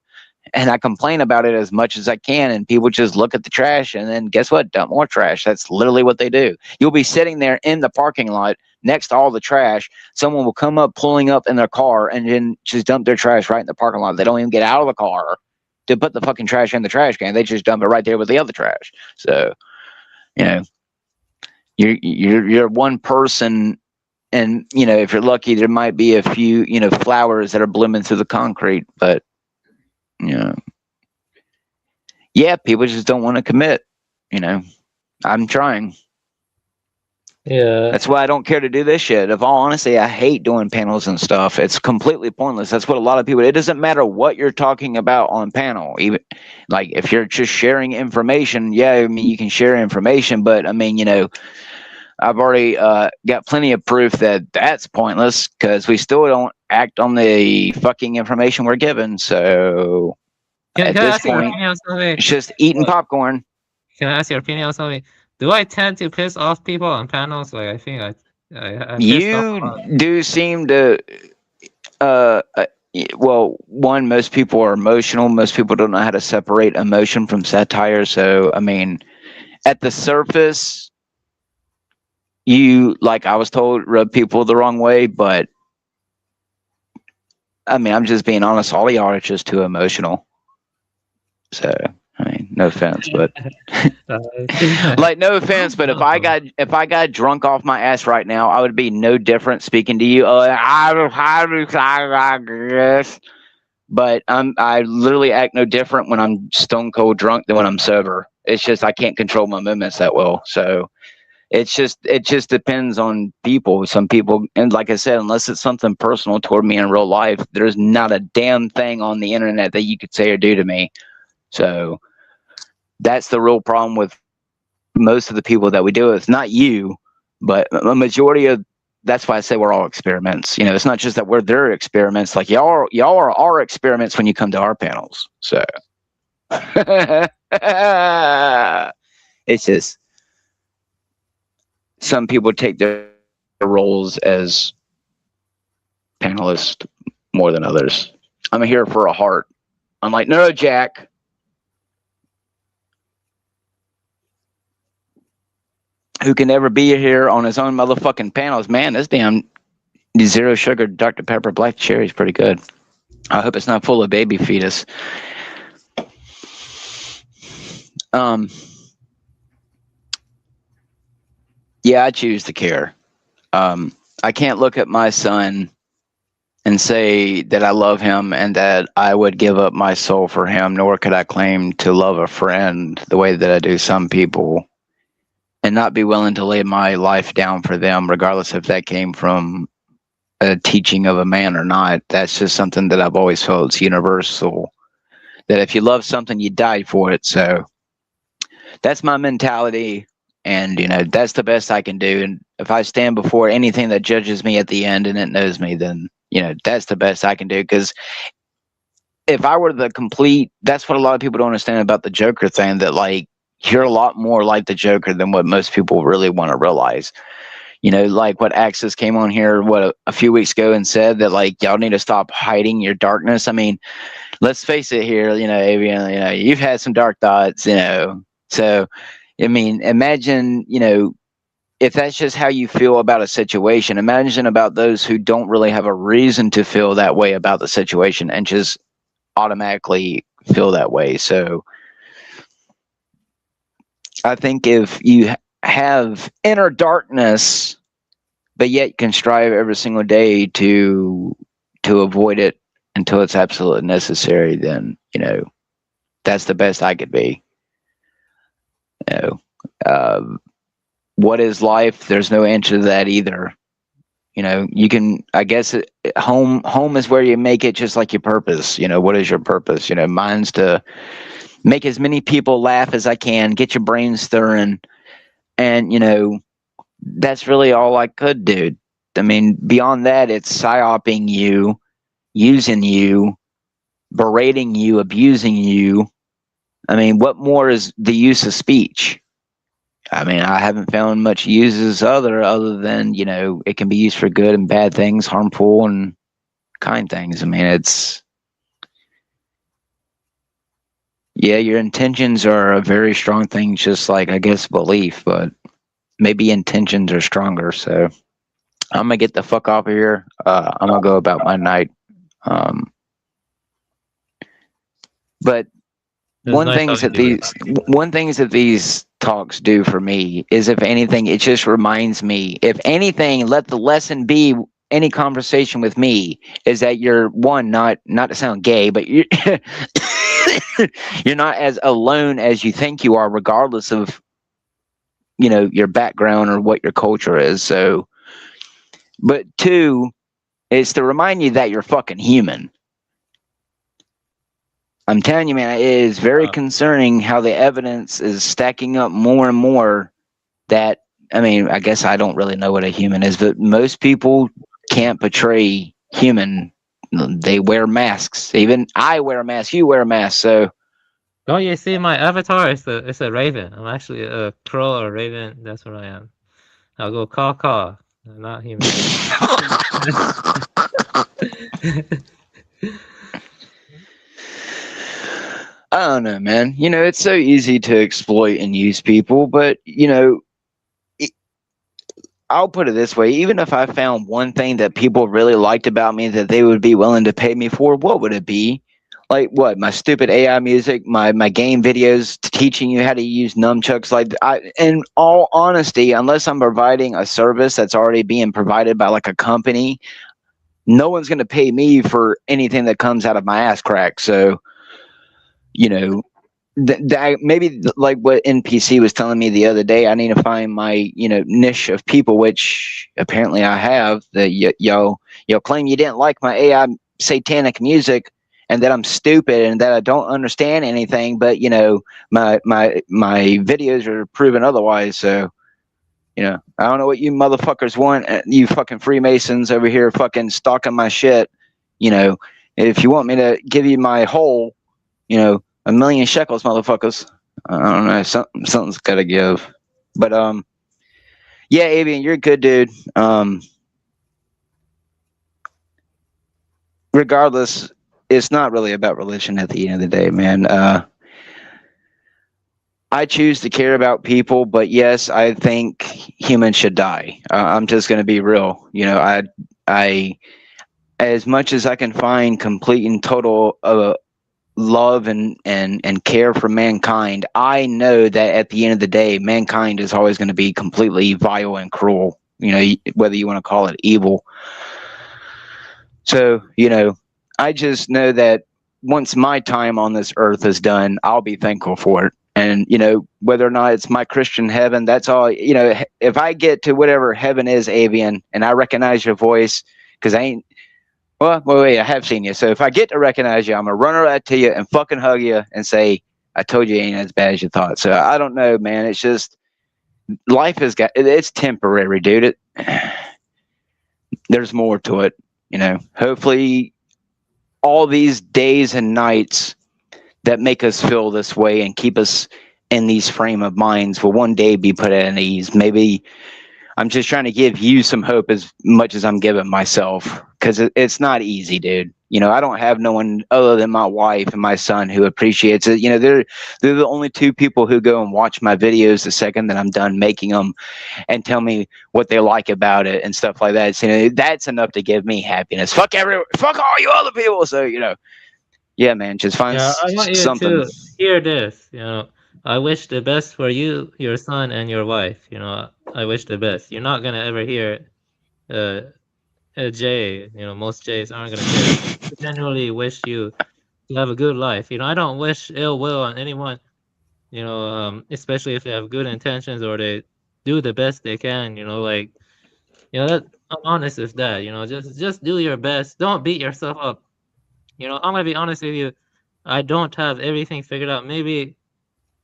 and I complain about it as much as I can. And people just look at the trash and then guess what? Dump more trash. That's literally what they do. You'll be sitting there in the parking lot next to all the trash. Someone will come up, pulling up in their car, and then just dump their trash right in the parking lot. They don't even get out of the car to put the fucking trash in the trash can. They just dump it right there with the other trash. So, you're one person, and if you're lucky, there might be a few flowers that are blooming through the concrete, but yeah, people just don't want to commit. I'm trying.
Yeah.
That's why I don't care to do this shit. Of all honesty, I hate doing panels and stuff. It's completely pointless. That's what a lot of people. It doesn't matter what you're talking about on panel. Even like if you're just sharing information, yeah, you can share information, but I've already got plenty of proof that that's pointless because we still don't act on the fucking information we're given. So at this point, it's just eating popcorn.
Can I ask your opinion on something? Do I tend to piss off people on panels? Like I think I pissed off a lot.
You do seem to. Well, one, most people are emotional. Most people don't know how to separate emotion from satire. So, at the surface, you, like I was told, rub people the wrong way, but I mean, I'm just being honest. All of y'all are just too emotional. So, I mean, no offense, but like, no offense, but if I got drunk off my ass right now, I would be no different speaking to you. But I literally act no different when I'm stone cold drunk than when I'm sober. It's just I can't control my movements that well. So it just depends on people. Some people, and like I said, unless it's something personal toward me in real life, there's not a damn thing on the internet that you could say or do to me. So that's the real problem with most of the people that we deal with. Not you, but a majority of. That's why I say we're all experiments. You know, it's not just that we're their experiments. Like y'all are our experiments when you come to our panels. So it's just some people take their roles as panelists more than others. I'm here for a heart. Unlike Neuro Jack, who can never be here on his own motherfucking panels. Man, this damn zero sugar Dr. Pepper black cherry is pretty good. I hope it's not full of baby fetus. Yeah, I choose to care. I can't look at my son and say that I love him and that I would give up my soul for him, nor could I claim to love a friend the way that I do some people, and not be willing to lay my life down for them, regardless if that came from a teaching of a man or not. That's just something that I've always felt is universal, that if you love something, you die for it. So that's my mentality, and you know, that's the best I can do. And if I stand before anything that judges me at the end and it knows me, then you know, that's the best I can do. Because if I were the complete, that's what a lot of people don't understand about the Joker thing, that like you're a lot more like the Joker than what most people really want to realize. You know, like what Axis came on here a few weeks ago and said that like y'all need to stop hiding your darkness. I mean, let's face it here, you know, Avian, you know, you've had some dark thoughts, you know. So I mean, imagine, you know, if that's just how you feel about a situation, imagine about those who don't really have a reason to feel that way about the situation and just automatically feel that way. So I think if you have inner darkness, but yet you can strive every single day to avoid it until it's absolutely necessary, then, you know, that's the best I could be. You know, what is life? There's no answer to that either. You know, you can, I guess, home is where you make it, just like your purpose. You know, what is your purpose? You know, mine's to make as many people laugh as I can, get your brain stirring, and you know, that's really all I could do. I mean, beyond that, it's psyoping you, using you, berating you, abusing you. I mean, what more is the use of speech? I mean, I haven't found much uses other than, you know, it can be used for good and bad things, harmful and kind things. I mean, it's, yeah, your intentions are a very strong thing, just like, I guess, belief, but maybe intentions are stronger. So I'm going to get the fuck off of here. I'm going to go about my night. But one thing that these talks do for me is, if anything, it just reminds me, if anything, let the lesson be, any conversation with me is that you're one, not to sound gay, but you're you're not as alone as you think you are, regardless of, you know, your background or what your culture is. So, but two, is to remind you that you're fucking human. I'm telling you, man, it is very concerning how the evidence is stacking up more and more that, I mean, I guess I don't really know what a human is, but most people can't portray human. They wear masks. Even I wear a mask. You wear a mask. So,
oh, you see my avatar? It's a raven. I'm actually a crow or a raven. That's what I am. I'll go caw. I'm not human.
I don't know, man. You know, it's so easy to exploit and use people, but you know, I'll put it this way: even if I found one thing that people really liked about me that they would be willing to pay me for, what would it be? Like what? My stupid AI music, my game videos teaching you how to use nunchucks. Like, in all honesty, unless I'm providing a service that's already being provided by like a company, no one's going to pay me for anything that comes out of my ass crack. So, you know, maybe like what NPC was telling me the other day, I need to find my, you know, niche of people, which apparently I have. That y'all claim you didn't like my AI satanic music, and that I'm stupid and that I don't understand anything. But you know, my videos are proven otherwise. So you know, I don't know what you motherfuckers want. You fucking Freemasons over here, fucking stalking my shit. You know, if you want me to give you my whole, you know, 1,000,000 shekels, motherfuckers. I don't know. Something's got to give. But yeah, Avian, you're a good dude. Regardless, it's not really about religion at the end of the day, man. I choose to care about people, but yes, I think humans should die. I'm just going to be real. You know, I, as much as I can find complete and total love and care for mankind, I know that at the end of the day, mankind is always going to be completely vile and cruel. You know, whether you want to call it evil. So, you know, I just know that once my time on this earth is done, I'll be thankful for it. And, you know, whether or not it's my Christian heaven, that's all, you know, if I get to whatever heaven is, Avian, and I recognize your voice, because well, wait, I have seen you. So if I get to recognize you, I'm going to run right to you and fucking hug you and say, I told you it ain't as bad as you thought. So I don't know, man. It's just, life it's temporary, dude. There's more to it, you know. Hopefully all these days and nights that make us feel this way and keep us in these frame of minds will one day be put at ease. Maybe I'm just trying to give you some hope as much as I'm giving myself, because it's not easy, dude. You know, I don't have no one other than my wife and my son who appreciates it. You know, they're the only two people who go and watch my videos the second that I'm done making them and tell me what they like about it and stuff like that. So, you know, that's enough to give me happiness. Fuck all you other people. So, you know, yeah, man, just find
Yeah, I want you
something.
to hear this. You know, I wish the best for you, your son, and your wife. You know, I wish the best. You're not gonna ever hear a J. You know, most J's aren't gonna say that. I genuinely wish you to have a good life. You know, I don't wish ill will on anyone. You know, especially if they have good intentions or they do the best they can. You know, like, you know, that I'm honest with that. You know, just do your best. Don't beat yourself up. You know, I'm gonna be honest with you. I don't have everything figured out. Maybe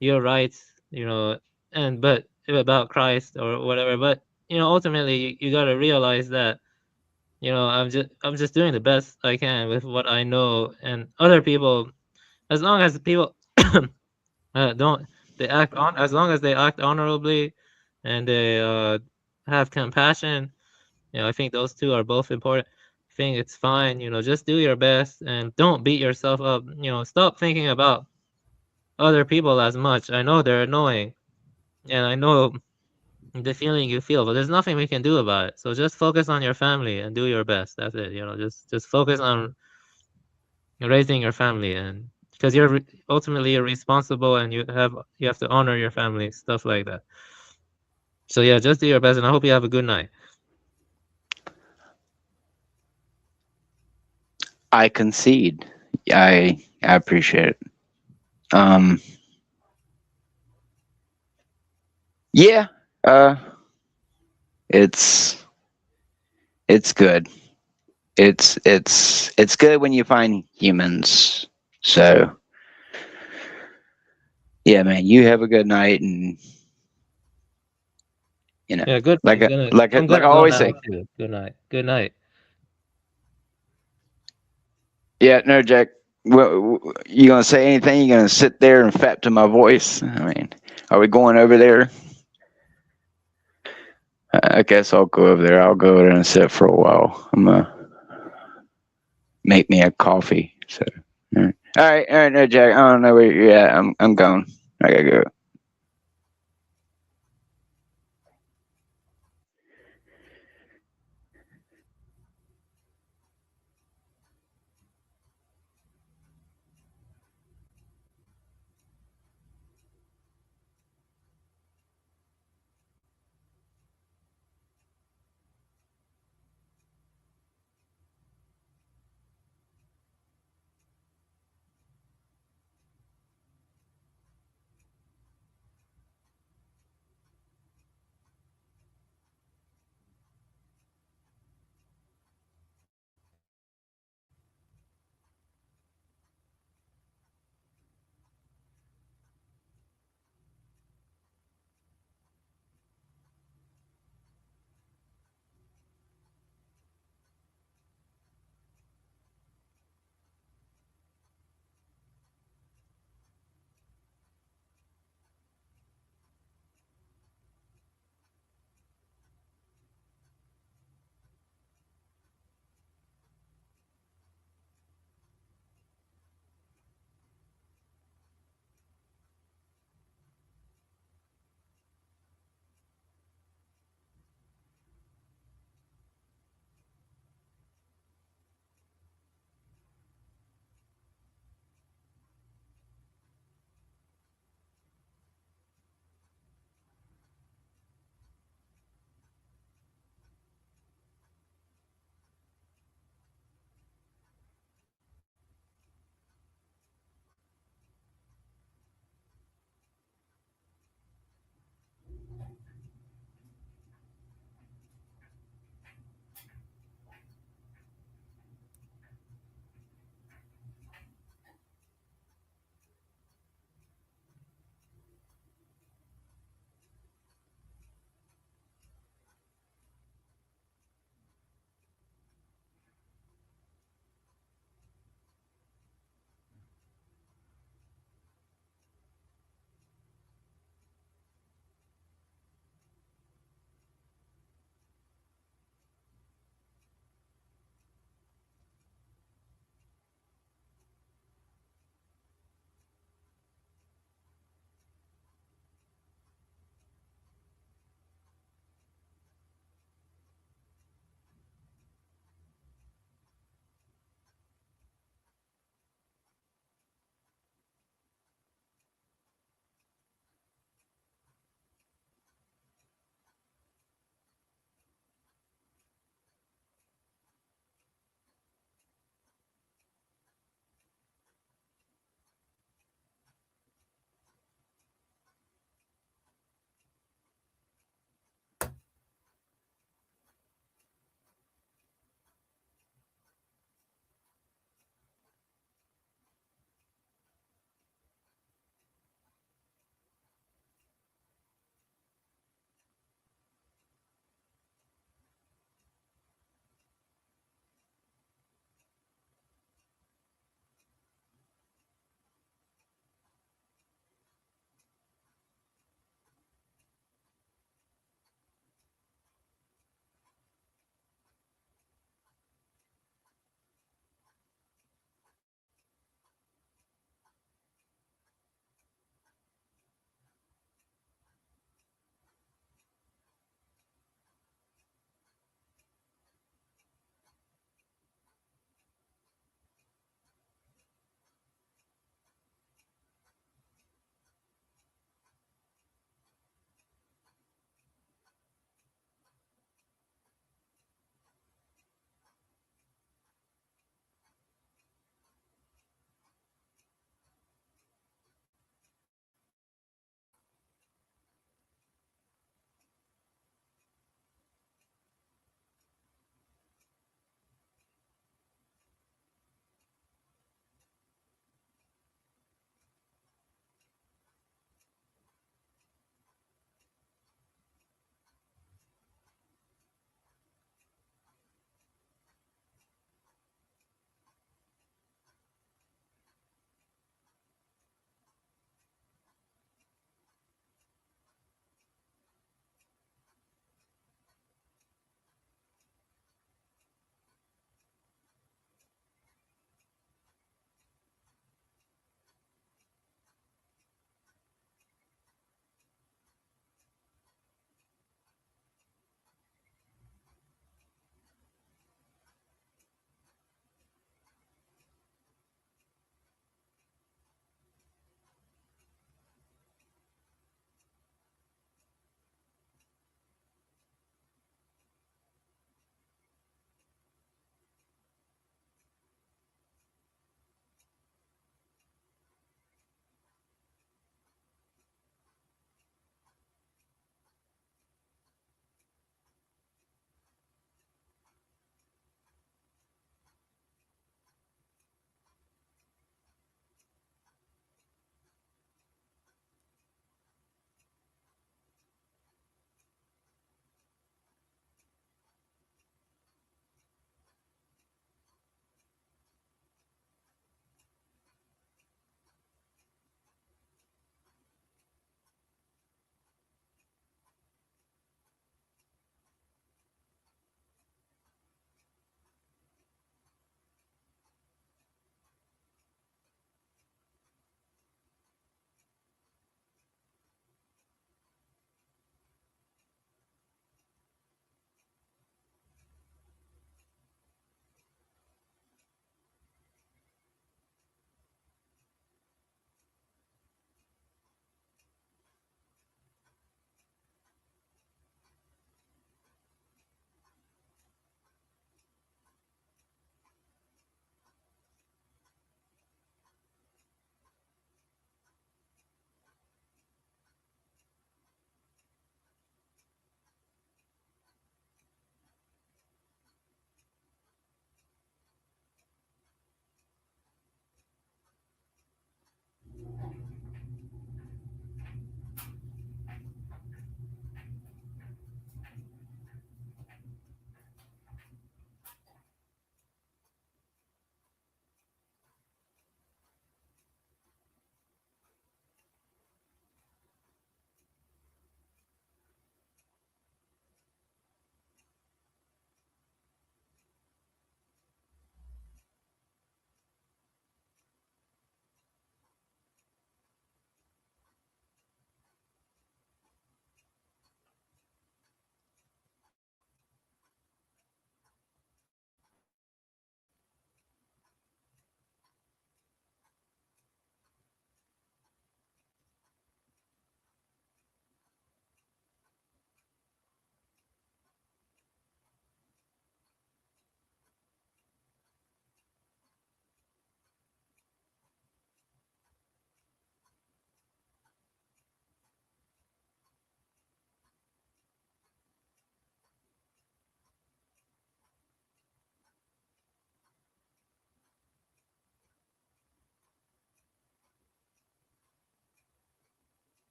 you're right, you know, but about Christ or whatever. But you know, ultimately, you got to realize that, you know, I'm just doing the best I can with what I know, and other people, as long as people don't they act on, as long as they act honorably, and they have compassion. You know, I think those two are both important. I think it's fine. You know, just do your best and don't beat yourself up. You know, stop thinking about other people as much. I know they're annoying, and I know the feeling you feel, but there's nothing we can do about it. So just focus on your family and do your best. That's it. You know, just focus on raising your family, and because ultimately you're responsible and you have to honor your family, stuff like that. So yeah, just do your best, and I hope you have a good night.
I concede. I appreciate it. Yeah. It's good. It's good when you find humans. So yeah, man, you have a good night, and you know,
Yeah, good.
like
I'm
I
gonna go
always
now
say.
too. Good night. Good night.
Yeah, no, Jack. You gonna say anything? You gonna sit there and fap to my voice? I mean, are we going over there? I guess I'll go over there. I'll go over there and sit for a while. I'm gonna make me a coffee. So, all right. All right, no, Jack. I don't know where you're at. I'm going. I gotta go.